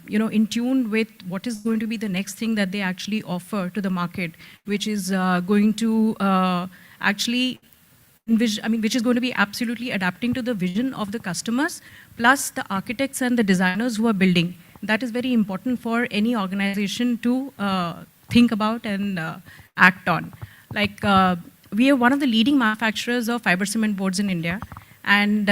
in tune with what is going to be the next thing that they actually offer to the market, which is going to which is going to be absolutely adapting to the vision of the customers, plus the architects and the designers who are building. That is very important for any organization to think about and act on. Like we are one of the leading manufacturers of fiber cement boards in India, and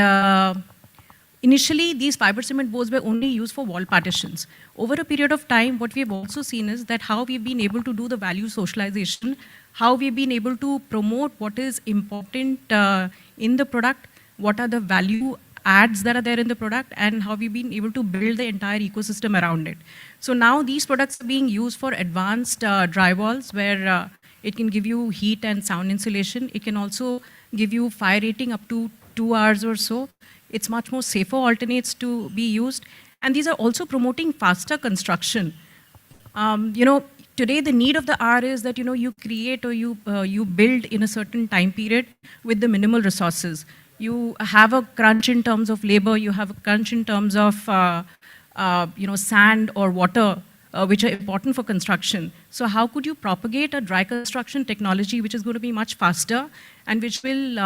initially these fiber cement boards were only used for wall partitions. Over a period of time, what we have also seen is that how we've been able to do the value socialization, how we've been able to promote what is important in the product, what are the value adds that are there in the product, and how we've been able to build the entire ecosystem around it. So now these products are being used for advanced drywalls, where It can give you heat and sound insulation. It can also give you fire rating up to 2 hours or so. It's much more safer alternates to be used. And these are also promoting faster construction. Today the need of the hour is that, you create or you build in a certain time period with the minimal resources. You have a crunch in terms of labor, you have a crunch in terms of, sand or water, which are important for construction. So how could you propagate a dry construction technology which is going to be much faster and which will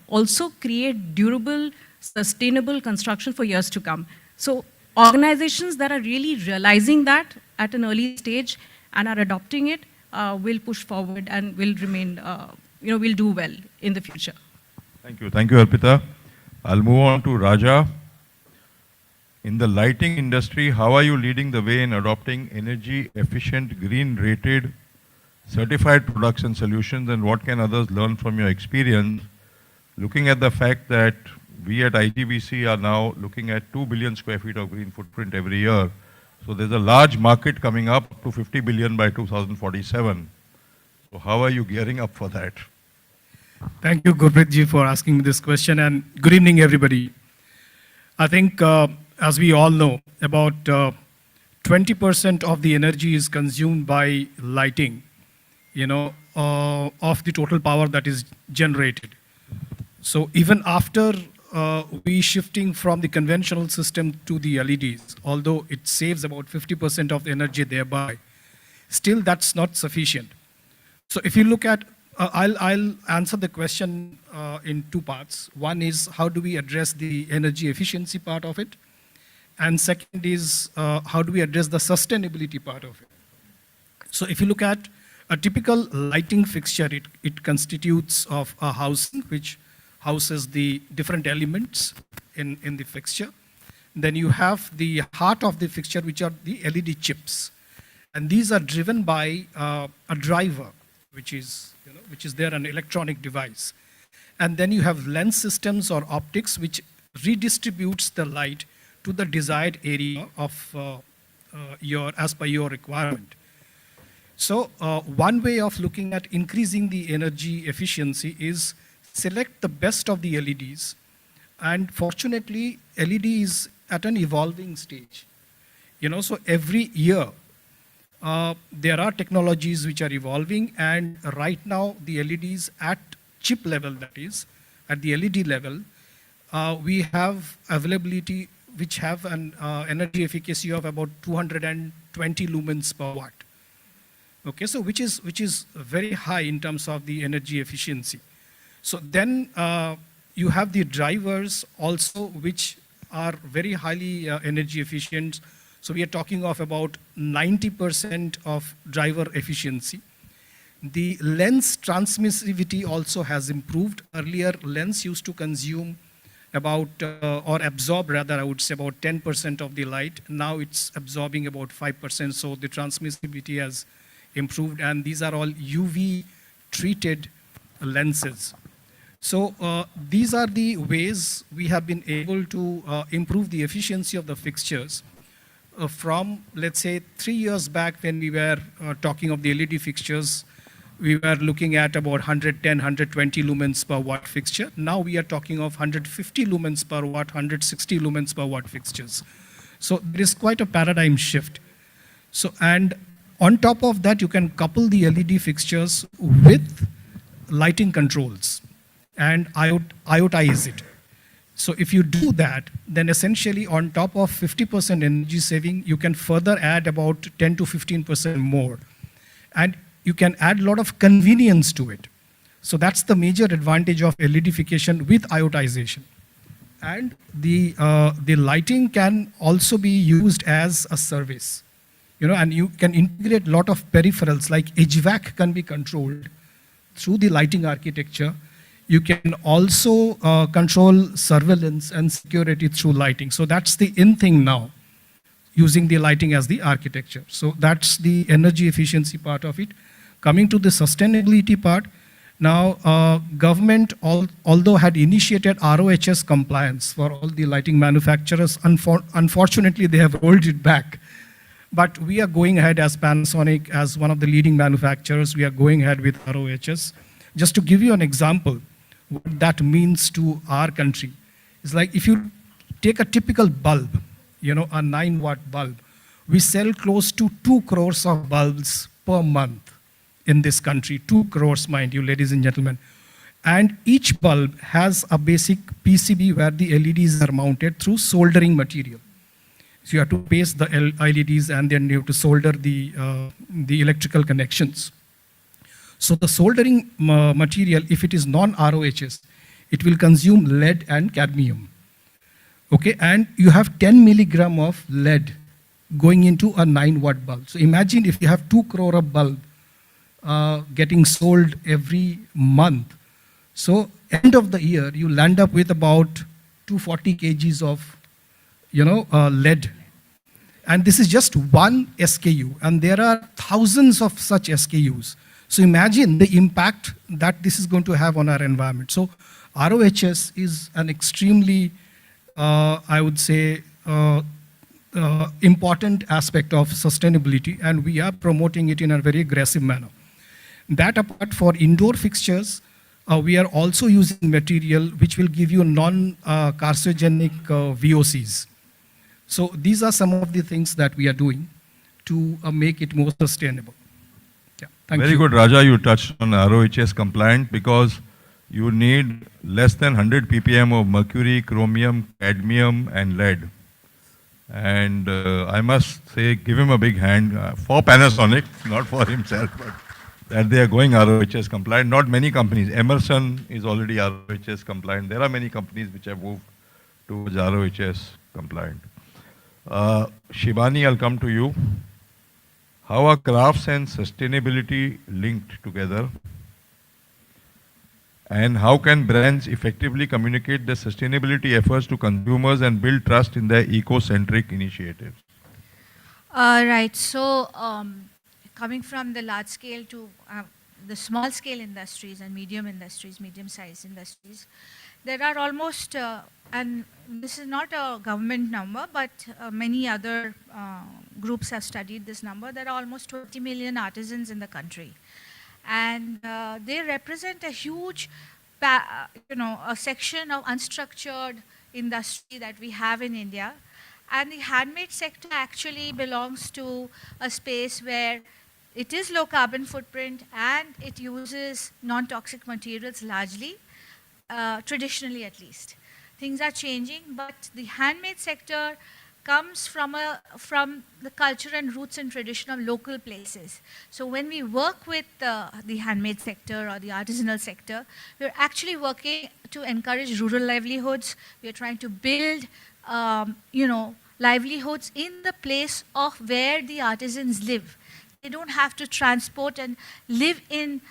also create durable, sustainable construction for years to come? So organizations that are really realizing that at an early stage and are adopting it will push forward and will remain, will do well in the future. Thank you. Thank you, Arpita. I'll move on to Raja. In the lighting industry, how are you leading the way in adopting energy efficient, green rated, certified products and solutions, and what can others learn from your experience? Looking at the fact that we at IGBC are now looking at 2 billion square feet of green footprint every year. So there's a large market coming up to 50 billion by 2047. So how are you gearing up for that? Thank you, Gurpreet ji, for asking me this question, and good evening, everybody. I think, as we all know, about 20% of the energy is consumed by lighting, of the total power that is generated. So even after we shifting from the conventional system to the LEDs, although it saves about 50% of the energy thereby, still that's not sufficient. So if you look at, I'll answer the question in two parts. One is how do we address the energy efficiency part of it? And second is how do we address the sustainability part of it? So if you look at a typical lighting fixture, it constitutes of a housing which houses the different elements in the fixture. Then you have the heart of the fixture, which are the LED chips. And these are driven by a driver, which is there, an electronic device. And then you have lens systems or optics, which redistributes the light to the desired area of as per your requirement. So one way of looking at increasing the energy efficiency is select the best of the LEDs. And fortunately, LED is at an evolving stage. So every year, there are technologies which are evolving, and right now the LEDs at chip level, that is, at the LED level, we have availability which have an energy efficacy of about 220 lumens per watt. Okay, so which is very high in terms of the energy efficiency. So then you have the drivers also, which are very highly energy efficient. So we are talking of about 90% of driver efficiency. The lens transmissivity also has improved. Earlier, lens used to consume about, or absorb rather, I would say about 10% of the light. Now it's absorbing about 5%. So the transmissivity has improved, and these are all UV treated lenses. So these are the ways we have been able to improve the efficiency of the fixtures. From, let's say, 3 years back when we were talking of the LED fixtures, we were looking at about 110, 120 lumens per watt fixture. Now we are talking of 150 lumens per watt, 160 lumens per watt fixtures. So there is quite a paradigm shift. So, and on top of that, you can couple the LED fixtures with lighting controls and IoTize it. So if you do that, then essentially on top of 50% energy saving, you can further add about 10 to 15% more. And you can add a lot of convenience to it. So that's the major advantage of LEDification with IoTization. And the lighting can also be used as a service. And you can integrate a lot of peripherals, like HVAC can be controlled through the lighting architecture. You can also control surveillance and security through lighting. So that's the in thing now, using the lighting as the architecture. So that's the energy efficiency part of it. Coming to the sustainability part, now government, although had initiated RoHS compliance for all the lighting manufacturers, unfortunately they have rolled it back. But we are going ahead as Panasonic, as one of the leading manufacturers, we are going ahead with ROHS. Just to give you an example, what that means to our country, it's like if you take a typical bulb, a 9-watt bulb, we sell close to 2 crores of bulbs per month in this country, 2 crores, mind you, ladies and gentlemen. And each bulb has a basic PCB where the LEDs are mounted through soldering material. So you have to paste the LEDs and then you have to solder the electrical connections. So the soldering material, if it is non-ROHS, it will consume lead and cadmium. Okay, and you have 10 milligram of lead going into a 9-watt bulb. So imagine if you have 2 crore of bulb getting sold every month. So end of the year, you land up with about 240 kgs of, lead. And this is just one SKU, and there are thousands of such SKUs. So imagine the impact that this is going to have on our environment. So ROHS is an extremely, I would say, important aspect of sustainability, and we are promoting it in a very aggressive manner. That apart, for indoor fixtures, we are also using material which will give you non-carcinogenic VOCs. So these are some of the things that we are doing to make it more sustainable. Yeah, thank you. Very good, Raja. You touched on ROHS compliant because you need less than 100 ppm of mercury, chromium, cadmium, and lead. And I must say, give him a big hand for Panasonic, not for himself, but that they are going ROHS compliant. Not many companies. Emerson is already ROHS compliant. There are many companies which have moved towards ROHS compliant. Shivani, I'll come to you. How are crafts and sustainability linked together? And how can brands effectively communicate their sustainability efforts to consumers and build trust in their eco-centric initiatives? Right. So coming from the large scale to the small scale industries and medium-sized industries, there are almost, and this is not a government number, but many other groups have studied this number. There are almost 20 million artisans in the country. And they represent a huge, a section of unstructured industry that we have in India. And the handmade sector actually belongs to a space where it is low carbon footprint and it uses non-toxic materials largely, traditionally at least. Things are changing, but the handmade sector comes from the culture and roots and tradition of local places. So when we work with the handmade sector or the artisanal sector, we're actually working to encourage rural livelihoods. We're trying to build, livelihoods in the place of where the artisans live. They don't have to transport and live in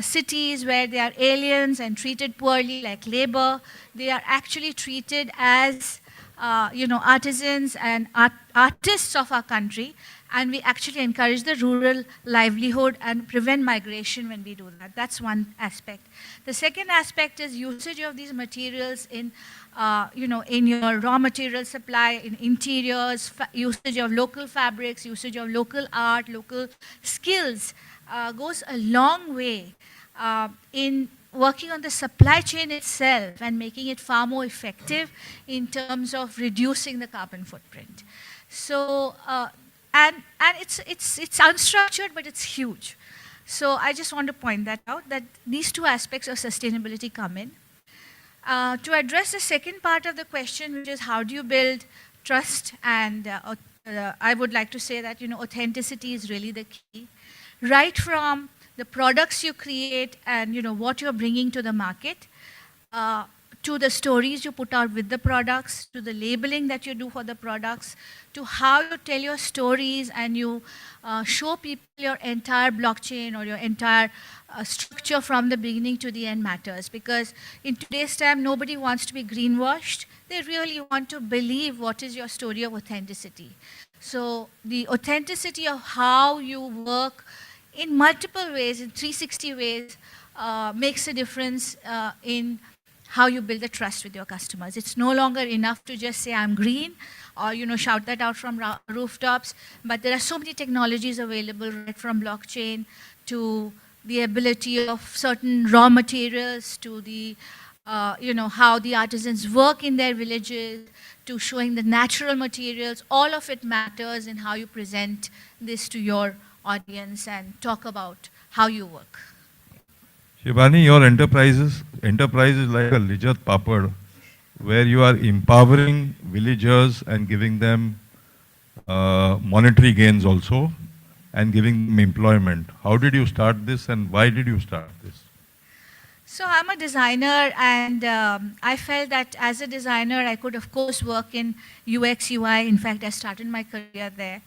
cities where they are aliens and treated poorly like labor. They are actually treated as artisans and artists of our country, and we actually encourage the rural livelihood and prevent migration when we do that. That's one aspect. The second aspect is usage of these materials in, in your raw material supply, in interiors, usage of local fabrics, usage of local art, local skills goes a long way in working on the supply chain itself and making it far more effective in terms of reducing the carbon footprint. So, and it's unstructured, but it's huge. So I just want to point that out, that these two aspects of sustainability come in. To address the second part of the question, which is how do you build trust, and I would like to say that, authenticity is really the key. Right from the products you create and what you're bringing to the market, to the stories you put out with the products, to the labeling that you do for the products, to how you tell your stories and you show people your entire blockchain or your entire structure from the beginning to the end matters. Because in today's time, nobody wants to be greenwashed. They really want to believe what is your story of authenticity. So the authenticity of how you work in multiple ways, in 360 ways, makes a difference in how you build the trust with your customers. It's no longer enough to just say I'm green or shout that out from rooftops, but there are so many technologies available, right from blockchain to the ability of certain raw materials to the how the artisans work in their villages, to showing the natural materials. All of it matters in how you present this to your audience and talk about how you work. Shivani, your enterprise is like a Lijat Papad, where you are empowering villagers and giving them monetary gains also, and giving them employment. How did you start this, and why did you start this? So I'm a designer, and I felt that as a designer, I could, of course, work in UX, UI. In fact, I started my career there.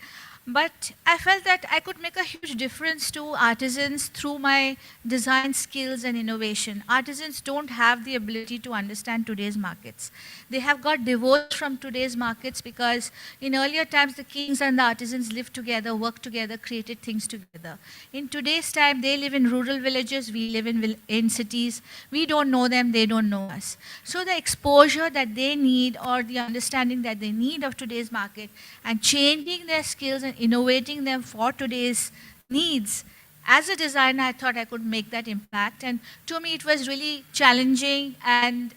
But I felt that I could make a huge difference to artisans through my design skills and innovation. Artisans don't have the ability to understand today's markets. They have got divorced from today's markets because in earlier times, the kings and the artisans lived together, worked together, created things together. In today's time, they live in rural villages, we live in cities. We don't know them, they don't know us. So the exposure that they need, or the understanding that they need of today's market, and changing their skills and innovating them for today's needs. As a designer, I thought I could make that impact. And to me, it was really challenging and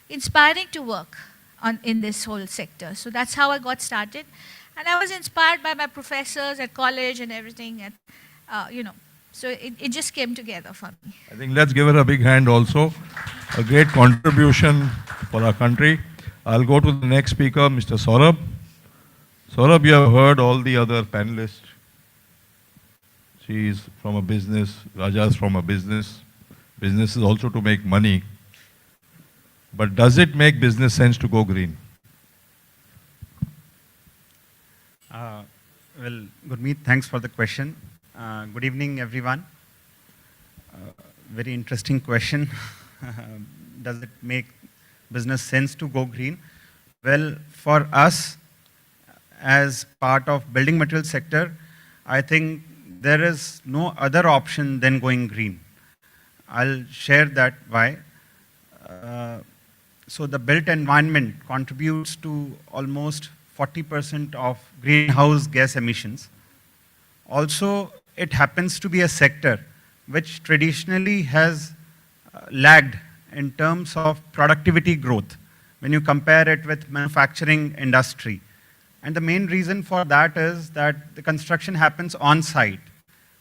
inspiring to work in this whole sector. So that's how I got started. And I was inspired by my professors at college and everything. And, so it just came together for me. I think let's give her a big hand also. A great contribution for our country. I'll go to the next speaker, Mr. Saurabh. Saurabh, you have heard all the other panelists. She is from a business, Raja is from a business. Business is also to make money. But does it make business sense to go green? Well, Gurmeet, thanks for the question. Good evening, everyone. Very interesting question. Does it make business sense to go green? Well, for us, as part of building material sector, I think there is no other option than going green. I'll share that why. So the built environment contributes to almost 40% of greenhouse gas emissions. Also, it happens to be a sector which traditionally has lagged in terms of productivity growth when you compare it with manufacturing industry. And the main reason for that is that the construction happens on site,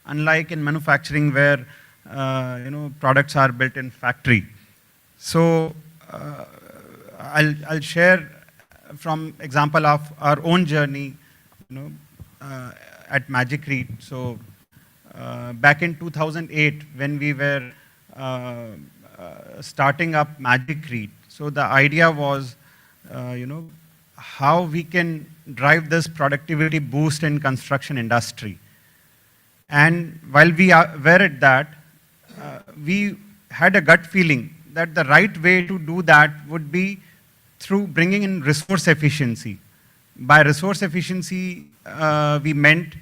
unlike in manufacturing where products are built in factory. So I'll share from example of our own journey, at Magicrete. So back in 2008, when we were starting up Magicrete, so the idea was, how we can drive this productivity boost in construction industry. And while we were at that, we had a gut feeling that the right way to do that would be through bringing in resource efficiency. By resource efficiency, we meant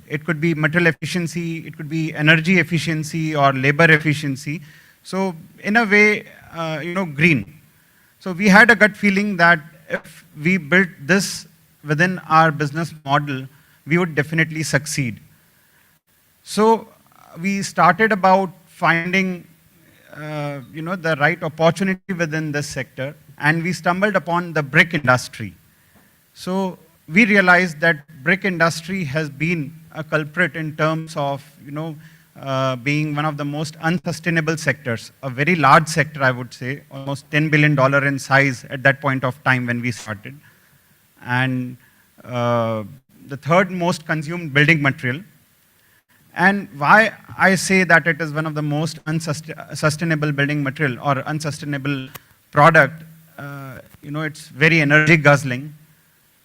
it could be material efficiency, it could be energy efficiency or labor efficiency. So in a way, green. So we had a gut feeling that if we built this within our business model, we would definitely succeed. So we started about finding, the right opportunity within this sector, and we stumbled upon the brick industry. So we realized that brick industry has been a culprit in terms of, being one of the most unsustainable sectors, a very large sector, I would say, almost $10 billion in size at that point of time when we started. And the third most consumed building material. And why I say that it is one of the most unsustainable building material or unsustainable product, it's very energy guzzling.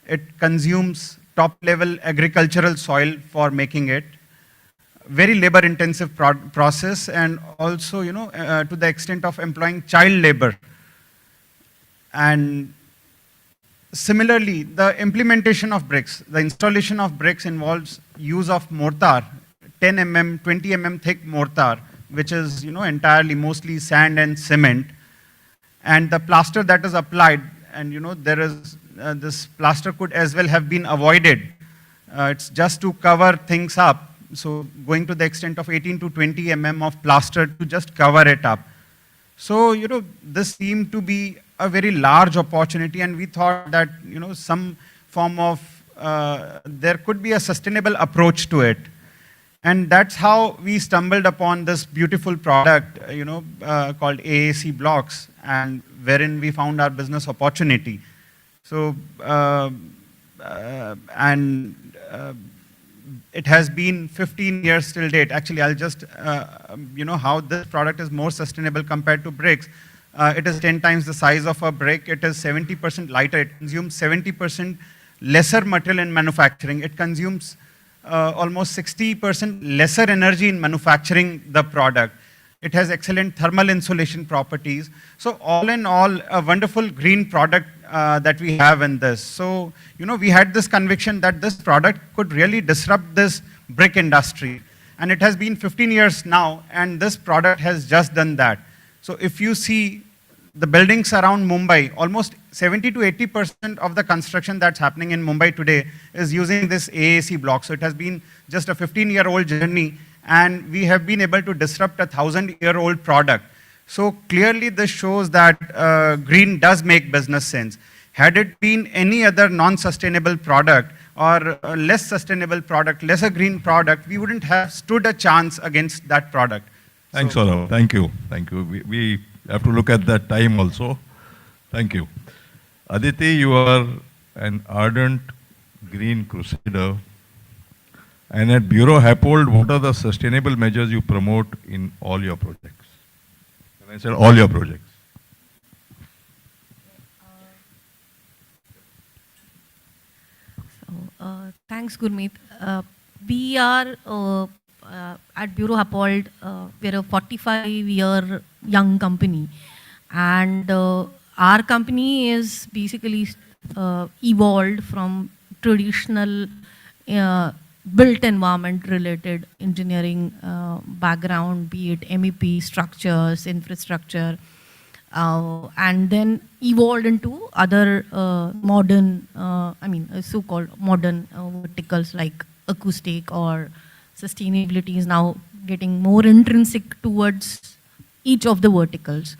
It consumes top level agricultural soil for making it. Very labor intensive process, and also, to the extent of employing child labor. And similarly, the implementation of bricks, the installation of bricks involves use of mortar, 10 mm, 20 mm thick mortar, which is, entirely mostly sand and cement. and the plaster that is applied, and there is this plaster could as well have been avoided. It's just to cover things up. So going to the extent of 18 to 20 mm of plaster to just cover it up. So, this seemed to be a very large opportunity, and we thought that, some form of, there could be a sustainable approach to it. And that's how we stumbled upon this beautiful product, called AAC blocks, and wherein we found our business opportunity. So, it has been 15 years till date. Actually, I'll just, how this product is more sustainable compared to bricks. It is 10 times the size of a brick. It is 70% lighter. It consumes 70% lesser material in manufacturing. It consumes almost 60% lesser energy in manufacturing the product. It has excellent thermal insulation properties. So all in all, a wonderful green product that we have in this. So, we had this conviction that this product could really disrupt this brick industry. And it has been 15 years now, and this product has just done that. So if you see the buildings around Mumbai, almost 70 to 80% of the construction that's happening in Mumbai today is using this AAC block. So it has been just a 15-year-old journey, and we have been able to disrupt a 1,000-year-old product. So clearly this shows that green does make business sense. Had it been any other non-sustainable product or a less sustainable product, lesser green product, we wouldn't have stood a chance against that product. Thanks, Saurabh. Thank you. Thank you. We have to look at that time also. Thank you. Aditi, you are an ardent green crusader. And at Bureau Happold, what are the sustainable measures you promote in all your projects? And I said all your projects. Thanks, Gurmeet. We are at Bureau Happold, we're a 45-year young company, and our company is basically evolved from traditional built environment related engineering background, be it MEP, structures, infrastructure, and then evolved into other modern, so-called modern verticals like acoustic or sustainability is now getting more intrinsic towards each of the verticals.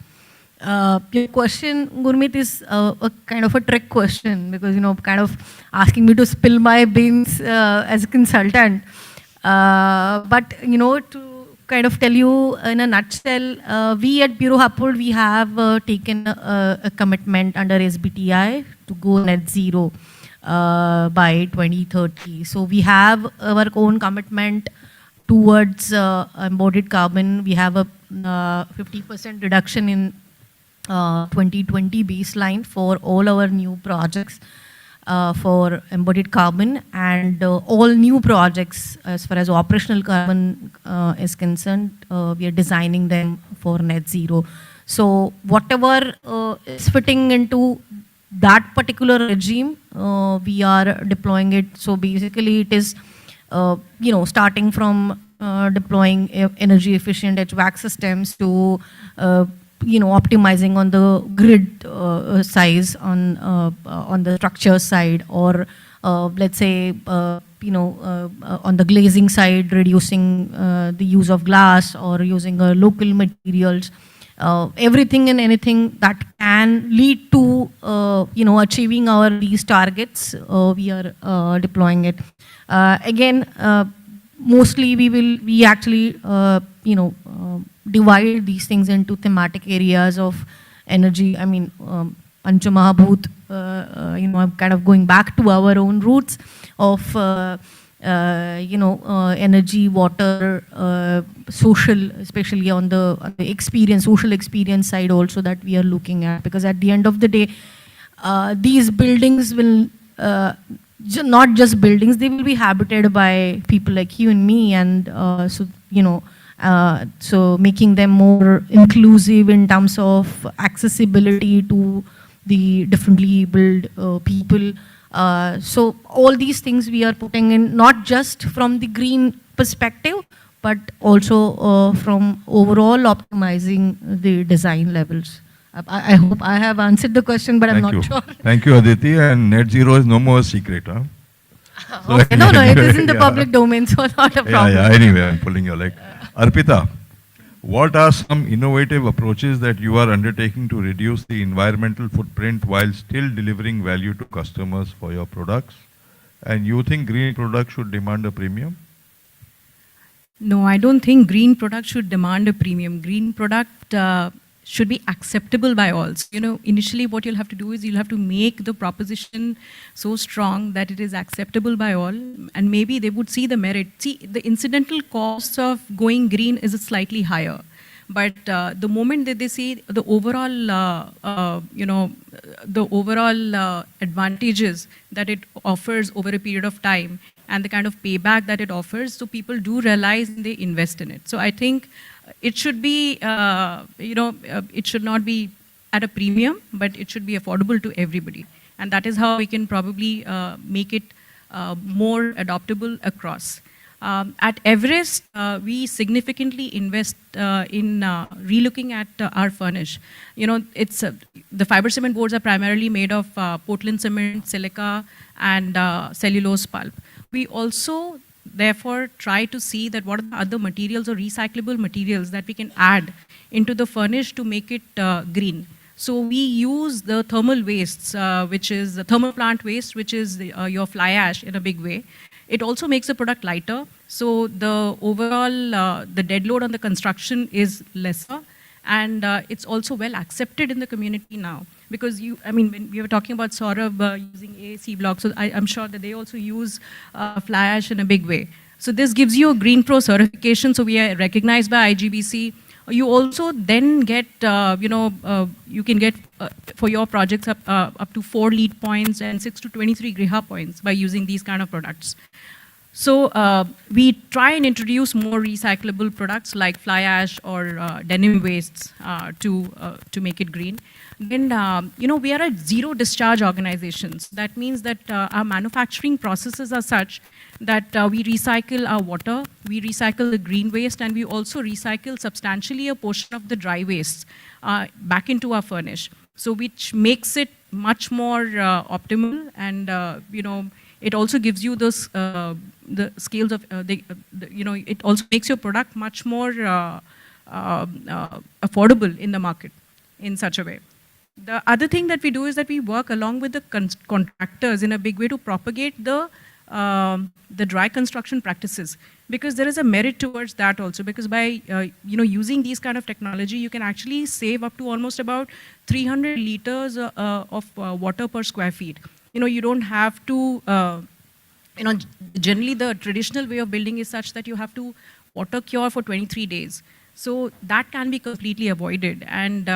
Your question, Gurmeet, is a kind of a trick question because, kind of asking me to spill my beans as a consultant. But, to kind of tell you in a nutshell, we at Bureau Happold, we have taken a commitment under SBTi to go net zero by 2030. So we have our own commitment towards embodied carbon. We have a 50% reduction in 2020 baseline for all our new projects for embodied carbon, and all new projects as far as operational carbon is concerned, we are designing them for net zero. So whatever is fitting into that particular regime, we are deploying it. So basically it is, starting from deploying energy efficient HVAC systems to optimizing on the grid size on the structure side, or let's say on the glazing side, reducing the use of glass or using local materials. Everything and anything that can lead to achieving these targets, we are deploying it. Again, mostly we actually divide these things into thematic areas of energy. Panchamahabhut, I'm kind of going back to our own roots of energy, water, social, especially on the experience, social experience side also that we are looking at. Because at the end of the day, these buildings will, not just buildings, they will be habited by people like you and me, and so making them more inclusive in terms of accessibility to the differently abled people. So all these things we are putting in, not just from the green perspective, but also from overall optimizing the design levels I hope I have answered the question, but I'm not sure. Thank you, Aditi. And net zero is no more a secret, huh? So Okay. No, it is in the yeah. public domain, so not a problem. Yeah. Anyway, I'm pulling your leg. Arpita, what are some innovative approaches that you are undertaking to reduce the environmental footprint while still delivering value to customers for your products? And you think green products should demand a premium? No, I don't think green product should demand a premium. Green product should be acceptable by all. So, initially what you'll have to do is you'll have to make the proposition so strong that it is acceptable by all, and maybe they would see the merit. See, the incidental cost of going green is slightly higher. But the moment that they see the overall, the overall advantages that it offers over a period of time and the kind of payback that it offers, so people do realize and they invest in it. So I think it should be, it should not be at a premium, but it should be affordable to everybody. And that is how we can probably make it more adoptable across. At Everest, we significantly invest in relooking at our furnish. The fiber cement boards are primarily made of Portland cement, silica, and cellulose pulp. We also, therefore, try to see that what are the other materials or recyclable materials that we can add into the furnish to make it green. So we use the thermal wastes, which is the thermal plant waste, which is your fly ash in a big way. It also makes the product lighter, so the overall, the dead load on the construction is lesser, and it's also well accepted in the community now. Because when we were talking about Saurabh using AAC blocks, so I'm sure that they also use fly ash in a big way. So this gives you a Green Pro certification, so we are recognized by IGBC. You also then get, you can get for your projects up to 4 LEED points and 6 to 23 Griha points by using these kind of products. So we try and introduce more recyclable products like fly ash or denim wastes to make it green. Then, we are a zero discharge organizations. That means that our manufacturing processes are such that we recycle our water, we recycle the green waste, and we also recycle substantially a portion of the dry waste back into our furnish. So which makes it much more optimal, and it also gives you those the scales of it also makes your product much more affordable in the market in such a way. The other thing that we do is that we work along with the contractors in a big way to propagate the dry construction practices, because there is a merit towards that also, because by using these kind of technology, you can actually save up to almost about 300 liters of water per square feet. You don't have to, generally the traditional way of building is such that you have to water cure for 23 days. So that can be completely avoided. And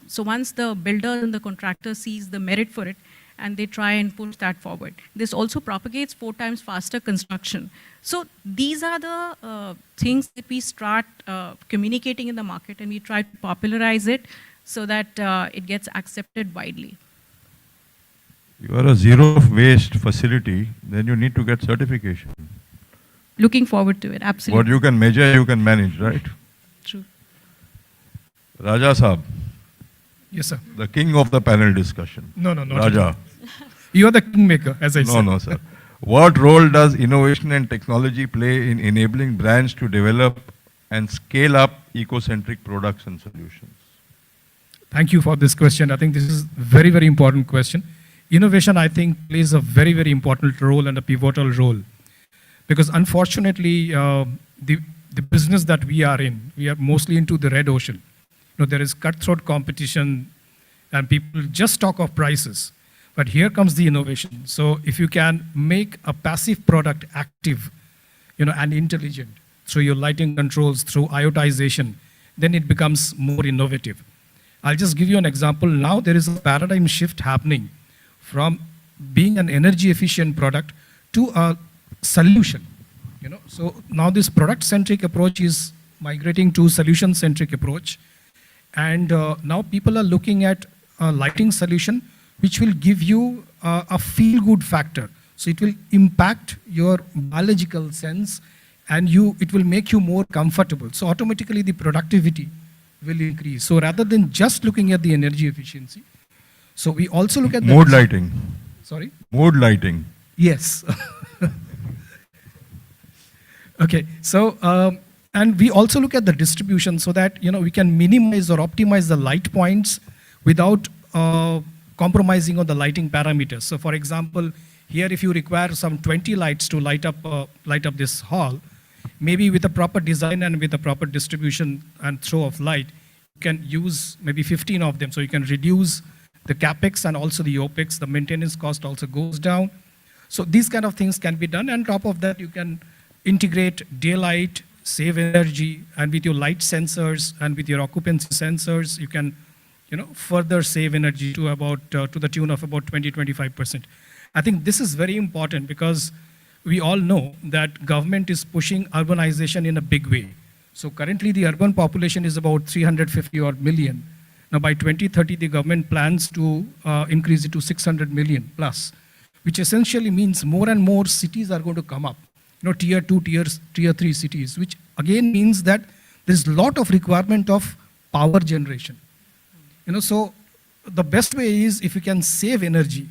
so once the builder and the contractor sees the merit for it, and they try and push that forward. This also propagates 4 times faster construction. So these are the things that we start communicating in the market, and we try to popularize it so that it gets accepted widely. You are a zero waste facility, then you need to get certification. Looking forward to it, absolutely. What you can measure, you can manage, right? True. Raja Saab. Yes, sir. The king of the panel discussion. No, not Raja. You are the kingmaker, as I said. No, sir. What role does innovation and technology play in enabling brands to develop and scale up eco-centric products and solutions? Thank you for this question. I think this is a very, very important question. Innovation, I think, plays a very, very important role and a pivotal role. Because unfortunately, the business that we are in, we are mostly into the red ocean. There is cutthroat competition and people just talk of prices. But here comes the innovation. So if you can make a passive product active, and intelligent through your lighting controls, through iotization, then it becomes more innovative. I'll just give you an example. Now there is a paradigm shift happening from being an energy efficient product to a solution. So now this product-centric approach is migrating to solution-centric approach. And now people are looking at a lighting solution which will give you a feel-good factor. So it will impact your biological sense, and it will make you more comfortable. So automatically the productivity will increase. So rather than just looking at the energy efficiency, so we also look at the Mood lighting. Sorry? Mood lighting. Yes. Okay, so, and we also look at the distribution so that, we can minimize or optimize the light points without compromising on the lighting parameters. So for example, here if you require some 20 lights to light up this hall, maybe with a proper design and with a proper distribution and throw of light, you can use maybe 15 of them. So you can reduce the capex and also the opex, the maintenance cost also goes down. So these kind of things can be done. And on top of that, you can integrate daylight, save energy, and with your light sensors and with your occupancy sensors, you can further save energy to the tune of about 20-25%. I think this is very important because we all know that government is pushing urbanization in a big way. So currently the urban population is about 350 odd million. Now by 2030, the government plans to increase it to 600 million plus, which essentially means more and more cities are going to come up. Tier 2, tier 3 cities, which again means that there's a lot of requirement of power generation. So the best way is if you can save energy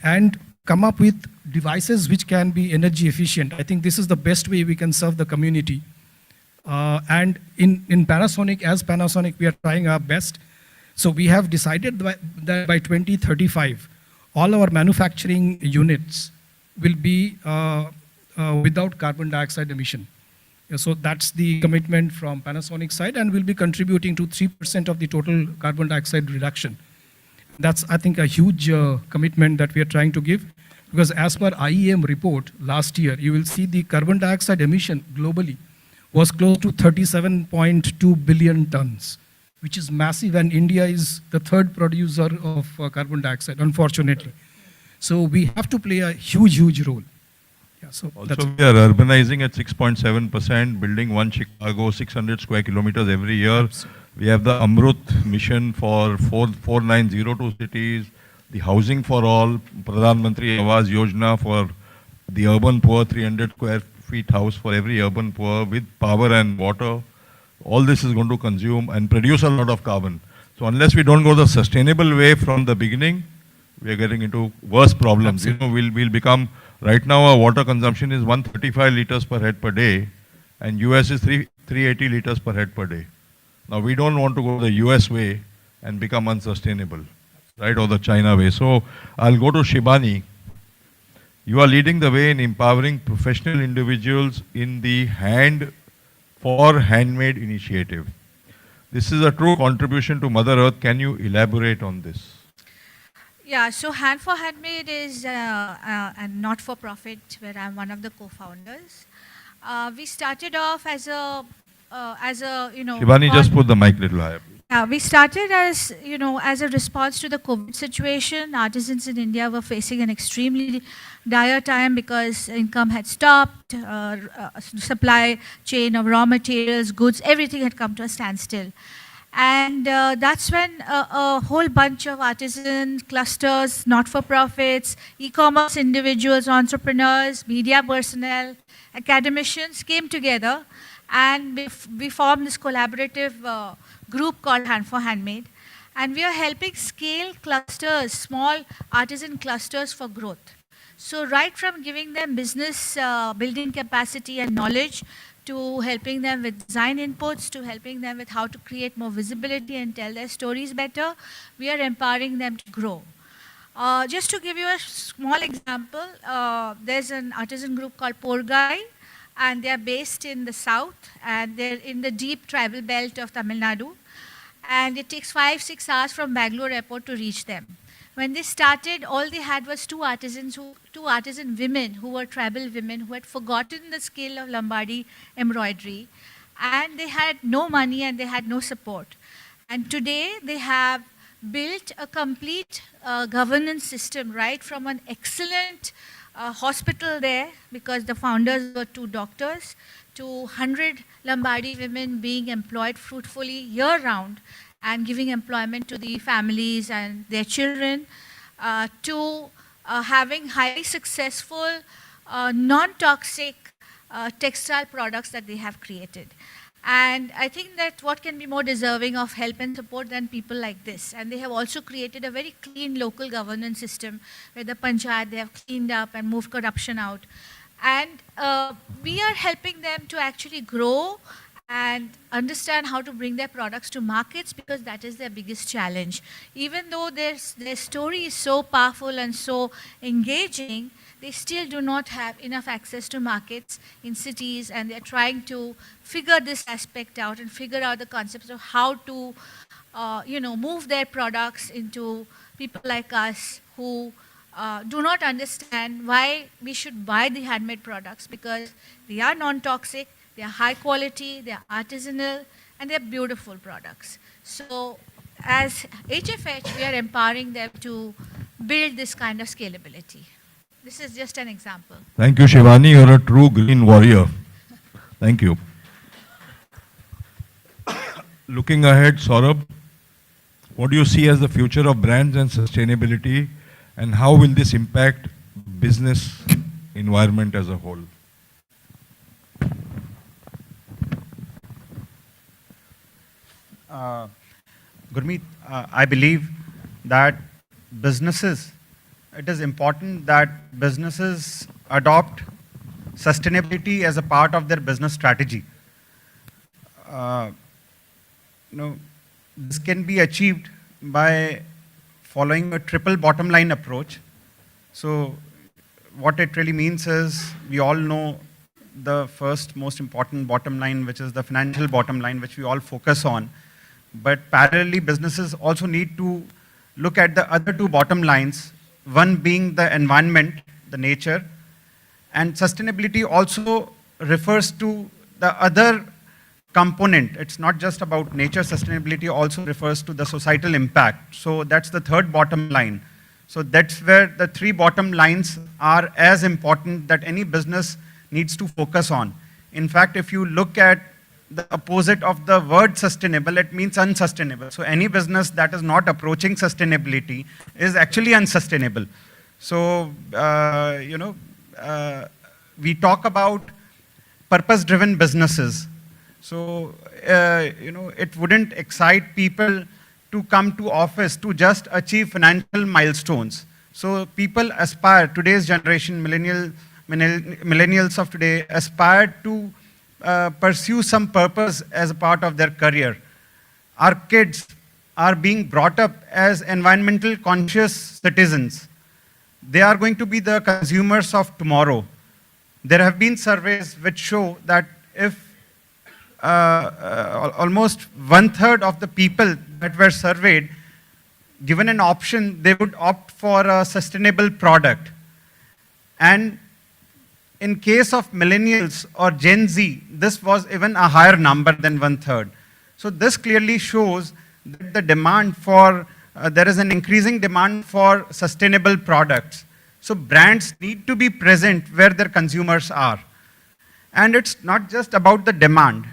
and come up with devices which can be energy efficient. I think this is the best way we can serve the community. And in Panasonic, as Panasonic, we are trying our best. So we have decided that by 2035, all our manufacturing units will be without carbon dioxide emission. So that's the commitment from Panasonic side, and we'll be contributing to 3% of the total carbon dioxide reduction. That's, I think, a huge commitment that we are trying to give, because as per IEM report last year, you will see the carbon dioxide emission globally was close to 37.2 billion tons, which is massive, and India is the third producer of carbon dioxide, unfortunately. So we have to play a huge, huge role. So also, we are urbanizing at 6.7%, building one Chicago, 600 square kilometers every year. We have the Amrut mission for 4902 cities, the housing for all, Pradhan Mantri Awas Yojana for the urban poor, 300 square feet house for every urban poor with power and water. All this is going to consume and produce a lot of carbon. So unless we don't go the sustainable way from the beginning, we are getting into worse problems. We'll become. Right now, our water consumption is 135 liters per head per day, and US is 380 liters per head per day. Now, we don't want to go the US way and become unsustainable, right, or the China way. So, I'll go to Shibani. You are leading the way in empowering professional individuals in the Hand for Handmade initiative. This is a true contribution to Mother Earth. Can you elaborate on this? Yeah, so Hand for Handmade is a not-for-profit where I'm one of the co-founders. We started off as a Shivani, just put the mic a little higher. Yeah, we started as, as a response to the COVID situation. Artisans in India were facing an extremely dire time because income had stopped, supply chain of raw materials, goods, everything had come to a standstill. And that's when a whole bunch of artisan clusters, not-for-profits, e-commerce individuals, entrepreneurs, media personnel, academicians came together, and we formed this collaborative group called Hand for Handmade. And we are helping scale clusters, small artisan clusters for growth. So right from giving them business building capacity and knowledge, to helping them with design inputs, to helping them with how to create more visibility and tell their stories better, we are empowering them to grow. Just to give you a small example, there's an artisan group called Porgai, and they're based in the south, and they're in the deep tribal belt of Tamil Nadu. And it takes 5-6 hours from Bangalore airport to reach them. When they started, all they had was two artisan women who were tribal women who had forgotten the skill of Lombardy embroidery, and they had no money and they had no support. And today they have built a complete governance system, right from an excellent hospital there, because the founders were 2 doctors, to 100 Lombardy women being employed fruitfully year-round and giving employment to the families and their children, to having highly successful, non-toxic textile products that they have created. And I think that what can be more deserving of help and support than people like this? And they have also created a very clean local governance system where the panchayat, they have cleaned up and moved corruption out. And we are helping them to actually grow and understand how to bring their products to markets, because that is their biggest challenge. Even though their story is so powerful and so engaging, they still do not have enough access to markets in cities, and they're trying to figure this aspect out and figure out the concepts of how to move their products into people like us who do not understand why we should buy the handmade products, because they are non-toxic, they are high quality, they are artisanal, and they are beautiful products. So as HFH, we are empowering them to build this kind of scalability. This is just an example. Thank you, Shivani. You're a true green warrior. Thank you. Looking ahead, Saurabh, what do you see as the future of brands and sustainability, and how will this impact business environment as a whole? Gurmeet, I believe that it is important that businesses adopt sustainability as a part of their business strategy. This can be achieved by following a triple bottom line approach. So what it really means is, we all know the first most important bottom line, which is the financial bottom line, which we all focus on. But parallelly, businesses also need to look at the other two bottom lines, one being the environment, the nature, and sustainability also refers to the other component. It's not just about nature, sustainability also refers to the societal impact. So that's the third bottom line. So that's where the three bottom lines are as important that any business needs to focus on. In fact, if you look at the opposite of the word sustainable, it means unsustainable. So any business that is not approaching sustainability is actually unsustainable. So, we talk about purpose-driven businesses. So, it wouldn't excite people to come to office to just achieve financial milestones. So people aspire, today's generation, millennials of today, aspire to pursue some purpose as a part of their career. Our kids are being brought up as environmental conscious citizens. They are going to be the consumers of tomorrow. There have been surveys which show that if almost 1/3 of the people that were surveyed, given an option, they would opt for a sustainable product. And in case of millennials or Gen Z, this was even a higher number than 1/3. So this clearly shows that the demand for, there is an increasing demand for sustainable products. So brands need to be present where their consumers are. And it's not just about the demand.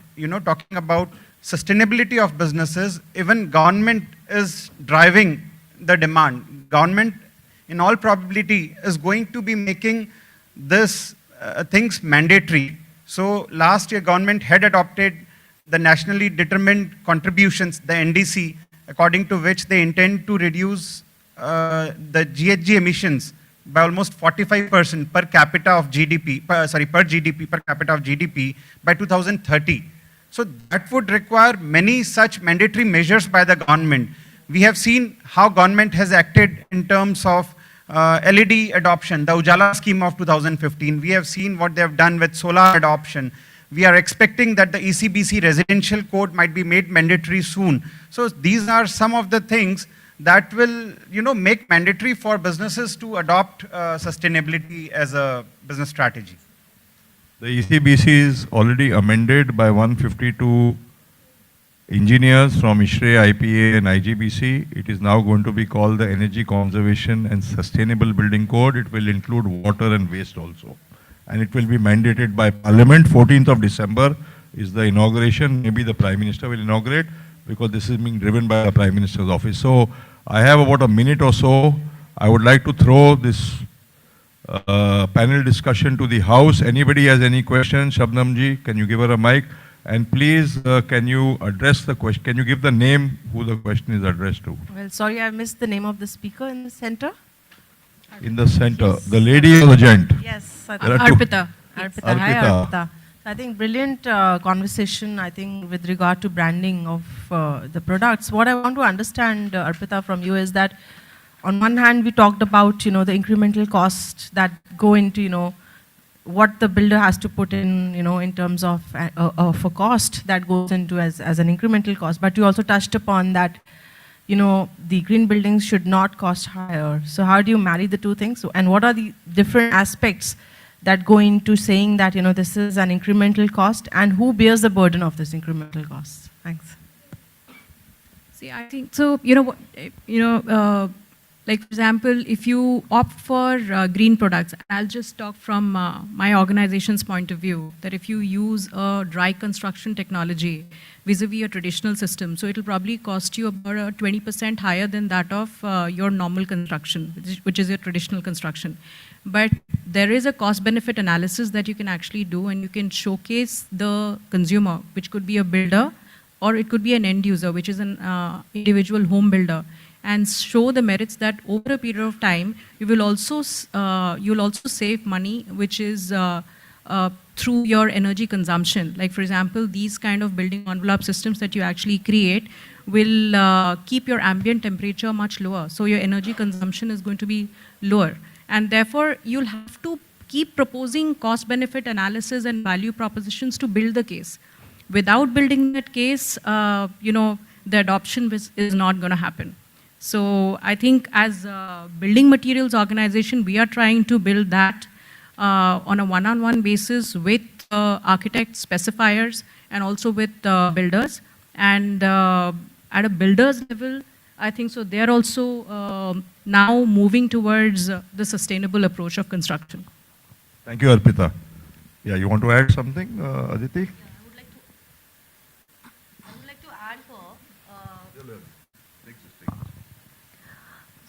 Talking about sustainability of businesses, even government is driving the demand. Government, in all probability, is going to be making this things mandatory. So last year, government had adopted the nationally determined contributions, the NDC, according to which they intend to reduce the GHG emissions by almost 45% per capita of GDP, per capita of GDP by 2030. So that would require many such mandatory measures by the government. We have seen how government has acted in terms of LED adoption, the Ujala scheme of 2015. We have seen what they have done with solar adoption. We are expecting that the ECBC residential code might be made mandatory soon. So these are some of the things that will, make mandatory for businesses to adopt sustainability as a business strategy. The ECBC is already amended by 152 engineers from ISHRE, IPA and IGBC. It is now going to be called the Energy Conservation and Sustainable Building Code. It will include water and waste also. And it will be mandated by Parliament. 14th of December is the inauguration. Maybe the Prime Minister will inaugurate, because this is being driven by the Prime Minister's office. So I have about a minute or so. I would like to throw this panel discussion to the House. Anybody has any questions? Shabnam ji, can you give her a mic? And please, can you address the question? Can you give the name who the question is addressed to? Well, sorry, I missed the name of the speaker in the center. In the center, the lady or the gent? Yes, Arpita. Arpita. Hi, Arpita. I think brilliant conversation, I think, with regard to branding of the products. What I want to understand, Arpita, from you is that on one hand, we talked about, the incremental costs that go into, what the builder has to put in terms of a cost that goes into as an incremental cost. But you also touched upon that, the green buildings should not cost higher. So how do you marry the two things? And what are the different aspects that go into saying that, this is an incremental cost, and who bears the burden of this incremental cost? Thanks. See, I think so. Like for example, if you opt for green products, I'll just talk from my organization's point of view, that if you use a dry construction technology vis-a-vis a traditional system, so it'll probably cost you about 20% higher than that of your normal construction, which is your traditional construction. But there is a cost-benefit analysis that you can actually do, and you can showcase the consumer, which could be a builder, or it could be an end user, which is an individual home builder, and show the merits that over a period of time, you'll also save money, which is through your energy consumption. Like for example, these kind of building envelope systems that you actually create will keep your ambient temperature much lower. So your energy consumption is going to be lower. And therefore, you'll have to keep proposing cost-benefit analysis and value propositions to build the case. Without building that case, the adoption is not going to happen. So I think as a building materials organization, we are trying to build that on a one-on-one basis with architects, specifiers, and also with builders. And at a builder's level, I think so they're also now moving towards the sustainable approach of construction. Thank you, Arpita. Yeah, you want to add something, Aditi?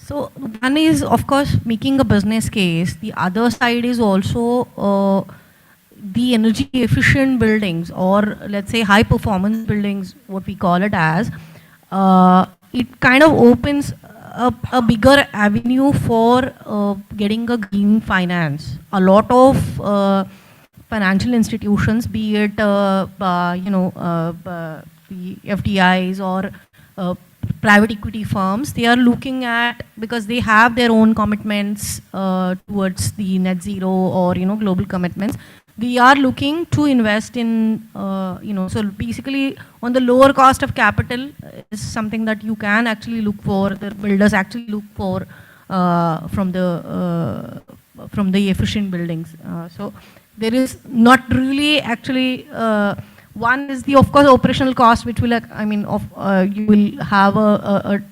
So one is, of course, making a business case. The other side is also the energy efficient buildings, or let's say high performance buildings, what we call it as. It kind of opens a bigger avenue for getting a green finance. A lot of financial institutions, be it the FDIs or private equity firms, they are looking at, because they have their own commitments towards the net zero or global commitments. We are looking to invest in so basically on the lower cost of capital is something that you can actually look for. The builders actually look for from the efficient buildings. So there is not really actually. One is the, of course, operational cost, which will, you will have a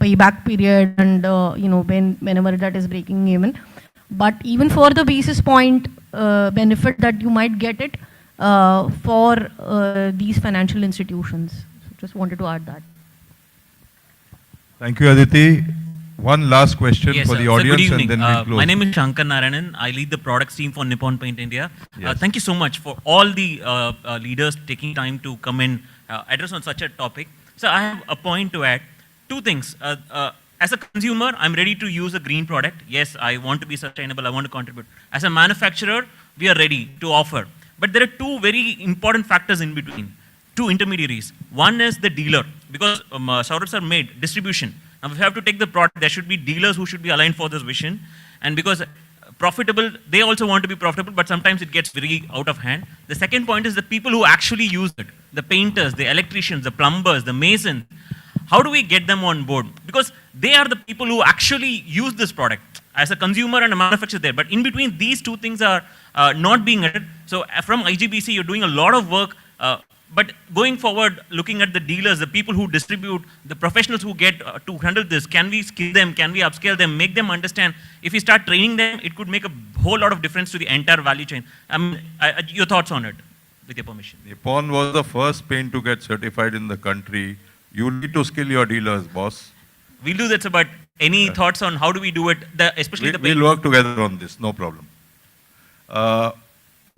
payback period, and whenever that is breaking even. But even for the basis point benefit that you might get it for these financial institutions. So just wanted to add that. Thank you, Aditi. One last question for the audience, good evening. and then we'll close. My name is Shankar Narayanan. I lead the products team for Nippon Paint India. Yes. Thank you so much for all the leaders taking time to come and address on such a topic. So I have a point to add. Two things. As a consumer, I'm ready to use a green product. Yes, I want to be sustainable. I want to contribute. As a manufacturer, we are ready to offer. But there are two very important factors in between. Two intermediaries. One is the dealer, because Saurabh sir made distribution. Now, if you have to take the product, there should be dealers who should be aligned for this vision. And because profitable, they also want to be profitable, but sometimes it gets very out of hand. The second point is the people who actually use it, the painters, the electricians, the plumbers, the masons. How do we get them on board? Because they are the people who actually use this product. As a consumer and a manufacturer there, but in between these two things are not being added. So from IGBC, you're doing a lot of work. But going forward, looking at the dealers, the people who distribute, the professionals who get to handle this, can we skill them, can we upscale them, make them understand? If we start training them, it could make a whole lot of difference to the entire value chain. Your thoughts on it, with your permission. Nippon was the first paint to get certified in the country. You need to skill your dealers, boss. We'll do that, but any thoughts on how do we do it, especially the paint? We'll work together on this, no problem.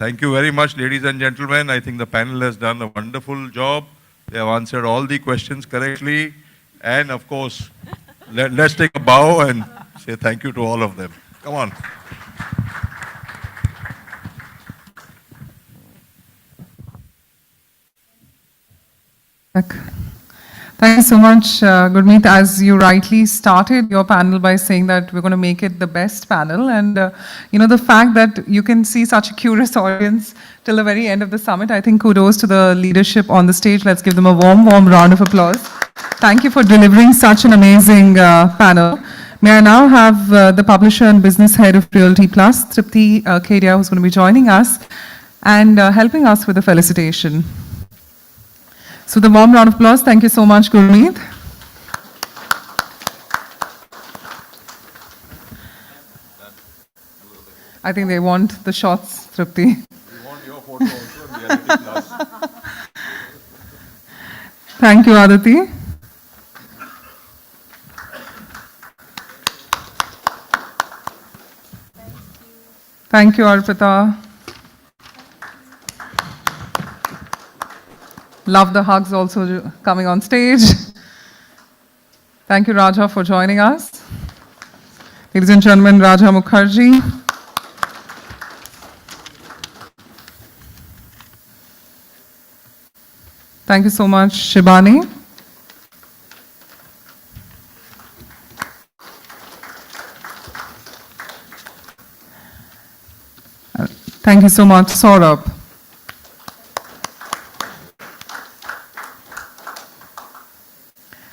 Thank you very much, ladies and gentlemen. I think the panel has done a wonderful job. They have answered all the questions correctly. And of course, let's take a bow and say thank you to all of them. Come on. Thank you so much, Gurmeet. As you rightly started your panel by saying that we're going to make it the best panel. And, the fact that you can see such a curious audience till the very end of the summit, I think kudos to the leadership on the stage. Let's give them a warm, warm round of applause. Thank you for delivering such an amazing panel. May I now have the publisher and business head of Realty Plus, Tripti Kedia, who's going to be joining us and helping us with the felicitation. So the warm round of applause. Thank you so much, Gurmeet. I think they want the shots, Tripti. We want your photo also in Realty Plus. Thank you, Aditi. Thank you, Arpita. Love the hugs also coming on stage. Thank you, Raja, for joining us. Ladies and gentlemen, Raja Mukherjee. Thank you so much, Shibani. Thank you so much, Saurabh.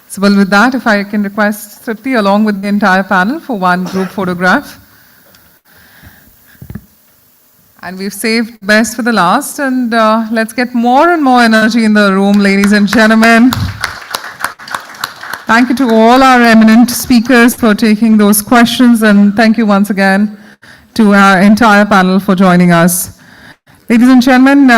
So, well, with that, if I can request Tripti along with the entire panel for one group photograph. And we've saved best for the last, and let's get more and more energy in the room, ladies and gentlemen. Thank you to all our eminent speakers for taking those questions, and thank you once again to our entire panel for joining us. Ladies and gentlemen,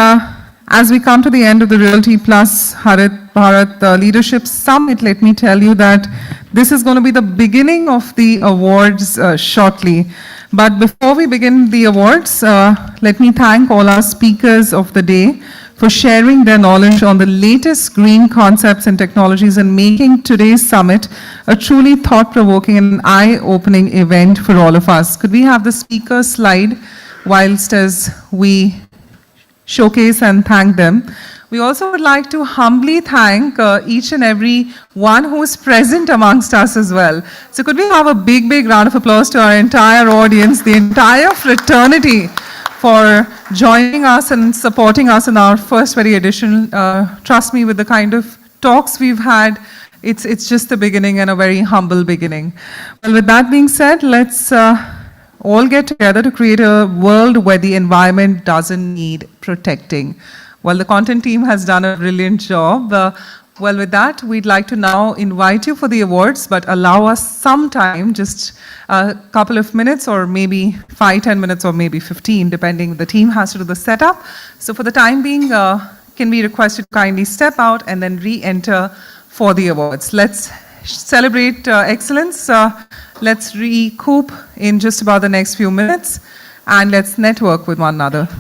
as we come to the end of the Realty Plus Harit Bharat Leadership Summit, let me tell you that this is going to be the beginning of the awards shortly. But before we begin the awards, let me thank all our speakers of the day for sharing their knowledge on the latest green concepts and technologies and making today's summit a truly thought-provoking and eye-opening event for all of us. Could we have the speaker slide whilst as we showcase and thank them? We also would like to humbly thank each and every one who is present amongst us as well. So could we have a big, big round of applause to our entire audience, the entire fraternity, for joining us and supporting us in our first very edition. Trust me, with the kind of talks we've had, it's just the beginning and a very humble beginning. Well, with that being said, let's all get together to create a world where the environment doesn't need protecting. Well, the content team has done a brilliant job. Well, with that, we'd like to now invite you for the awards, but allow us some time, just a couple of minutes, or maybe 5-10 minutes, or maybe 15, depending. The team has to do the setup. So for the time being, can we request you to kindly step out and then re-enter for the awards. Let's celebrate excellence. Let's recoup in just about the next few minutes, and let's network with one another.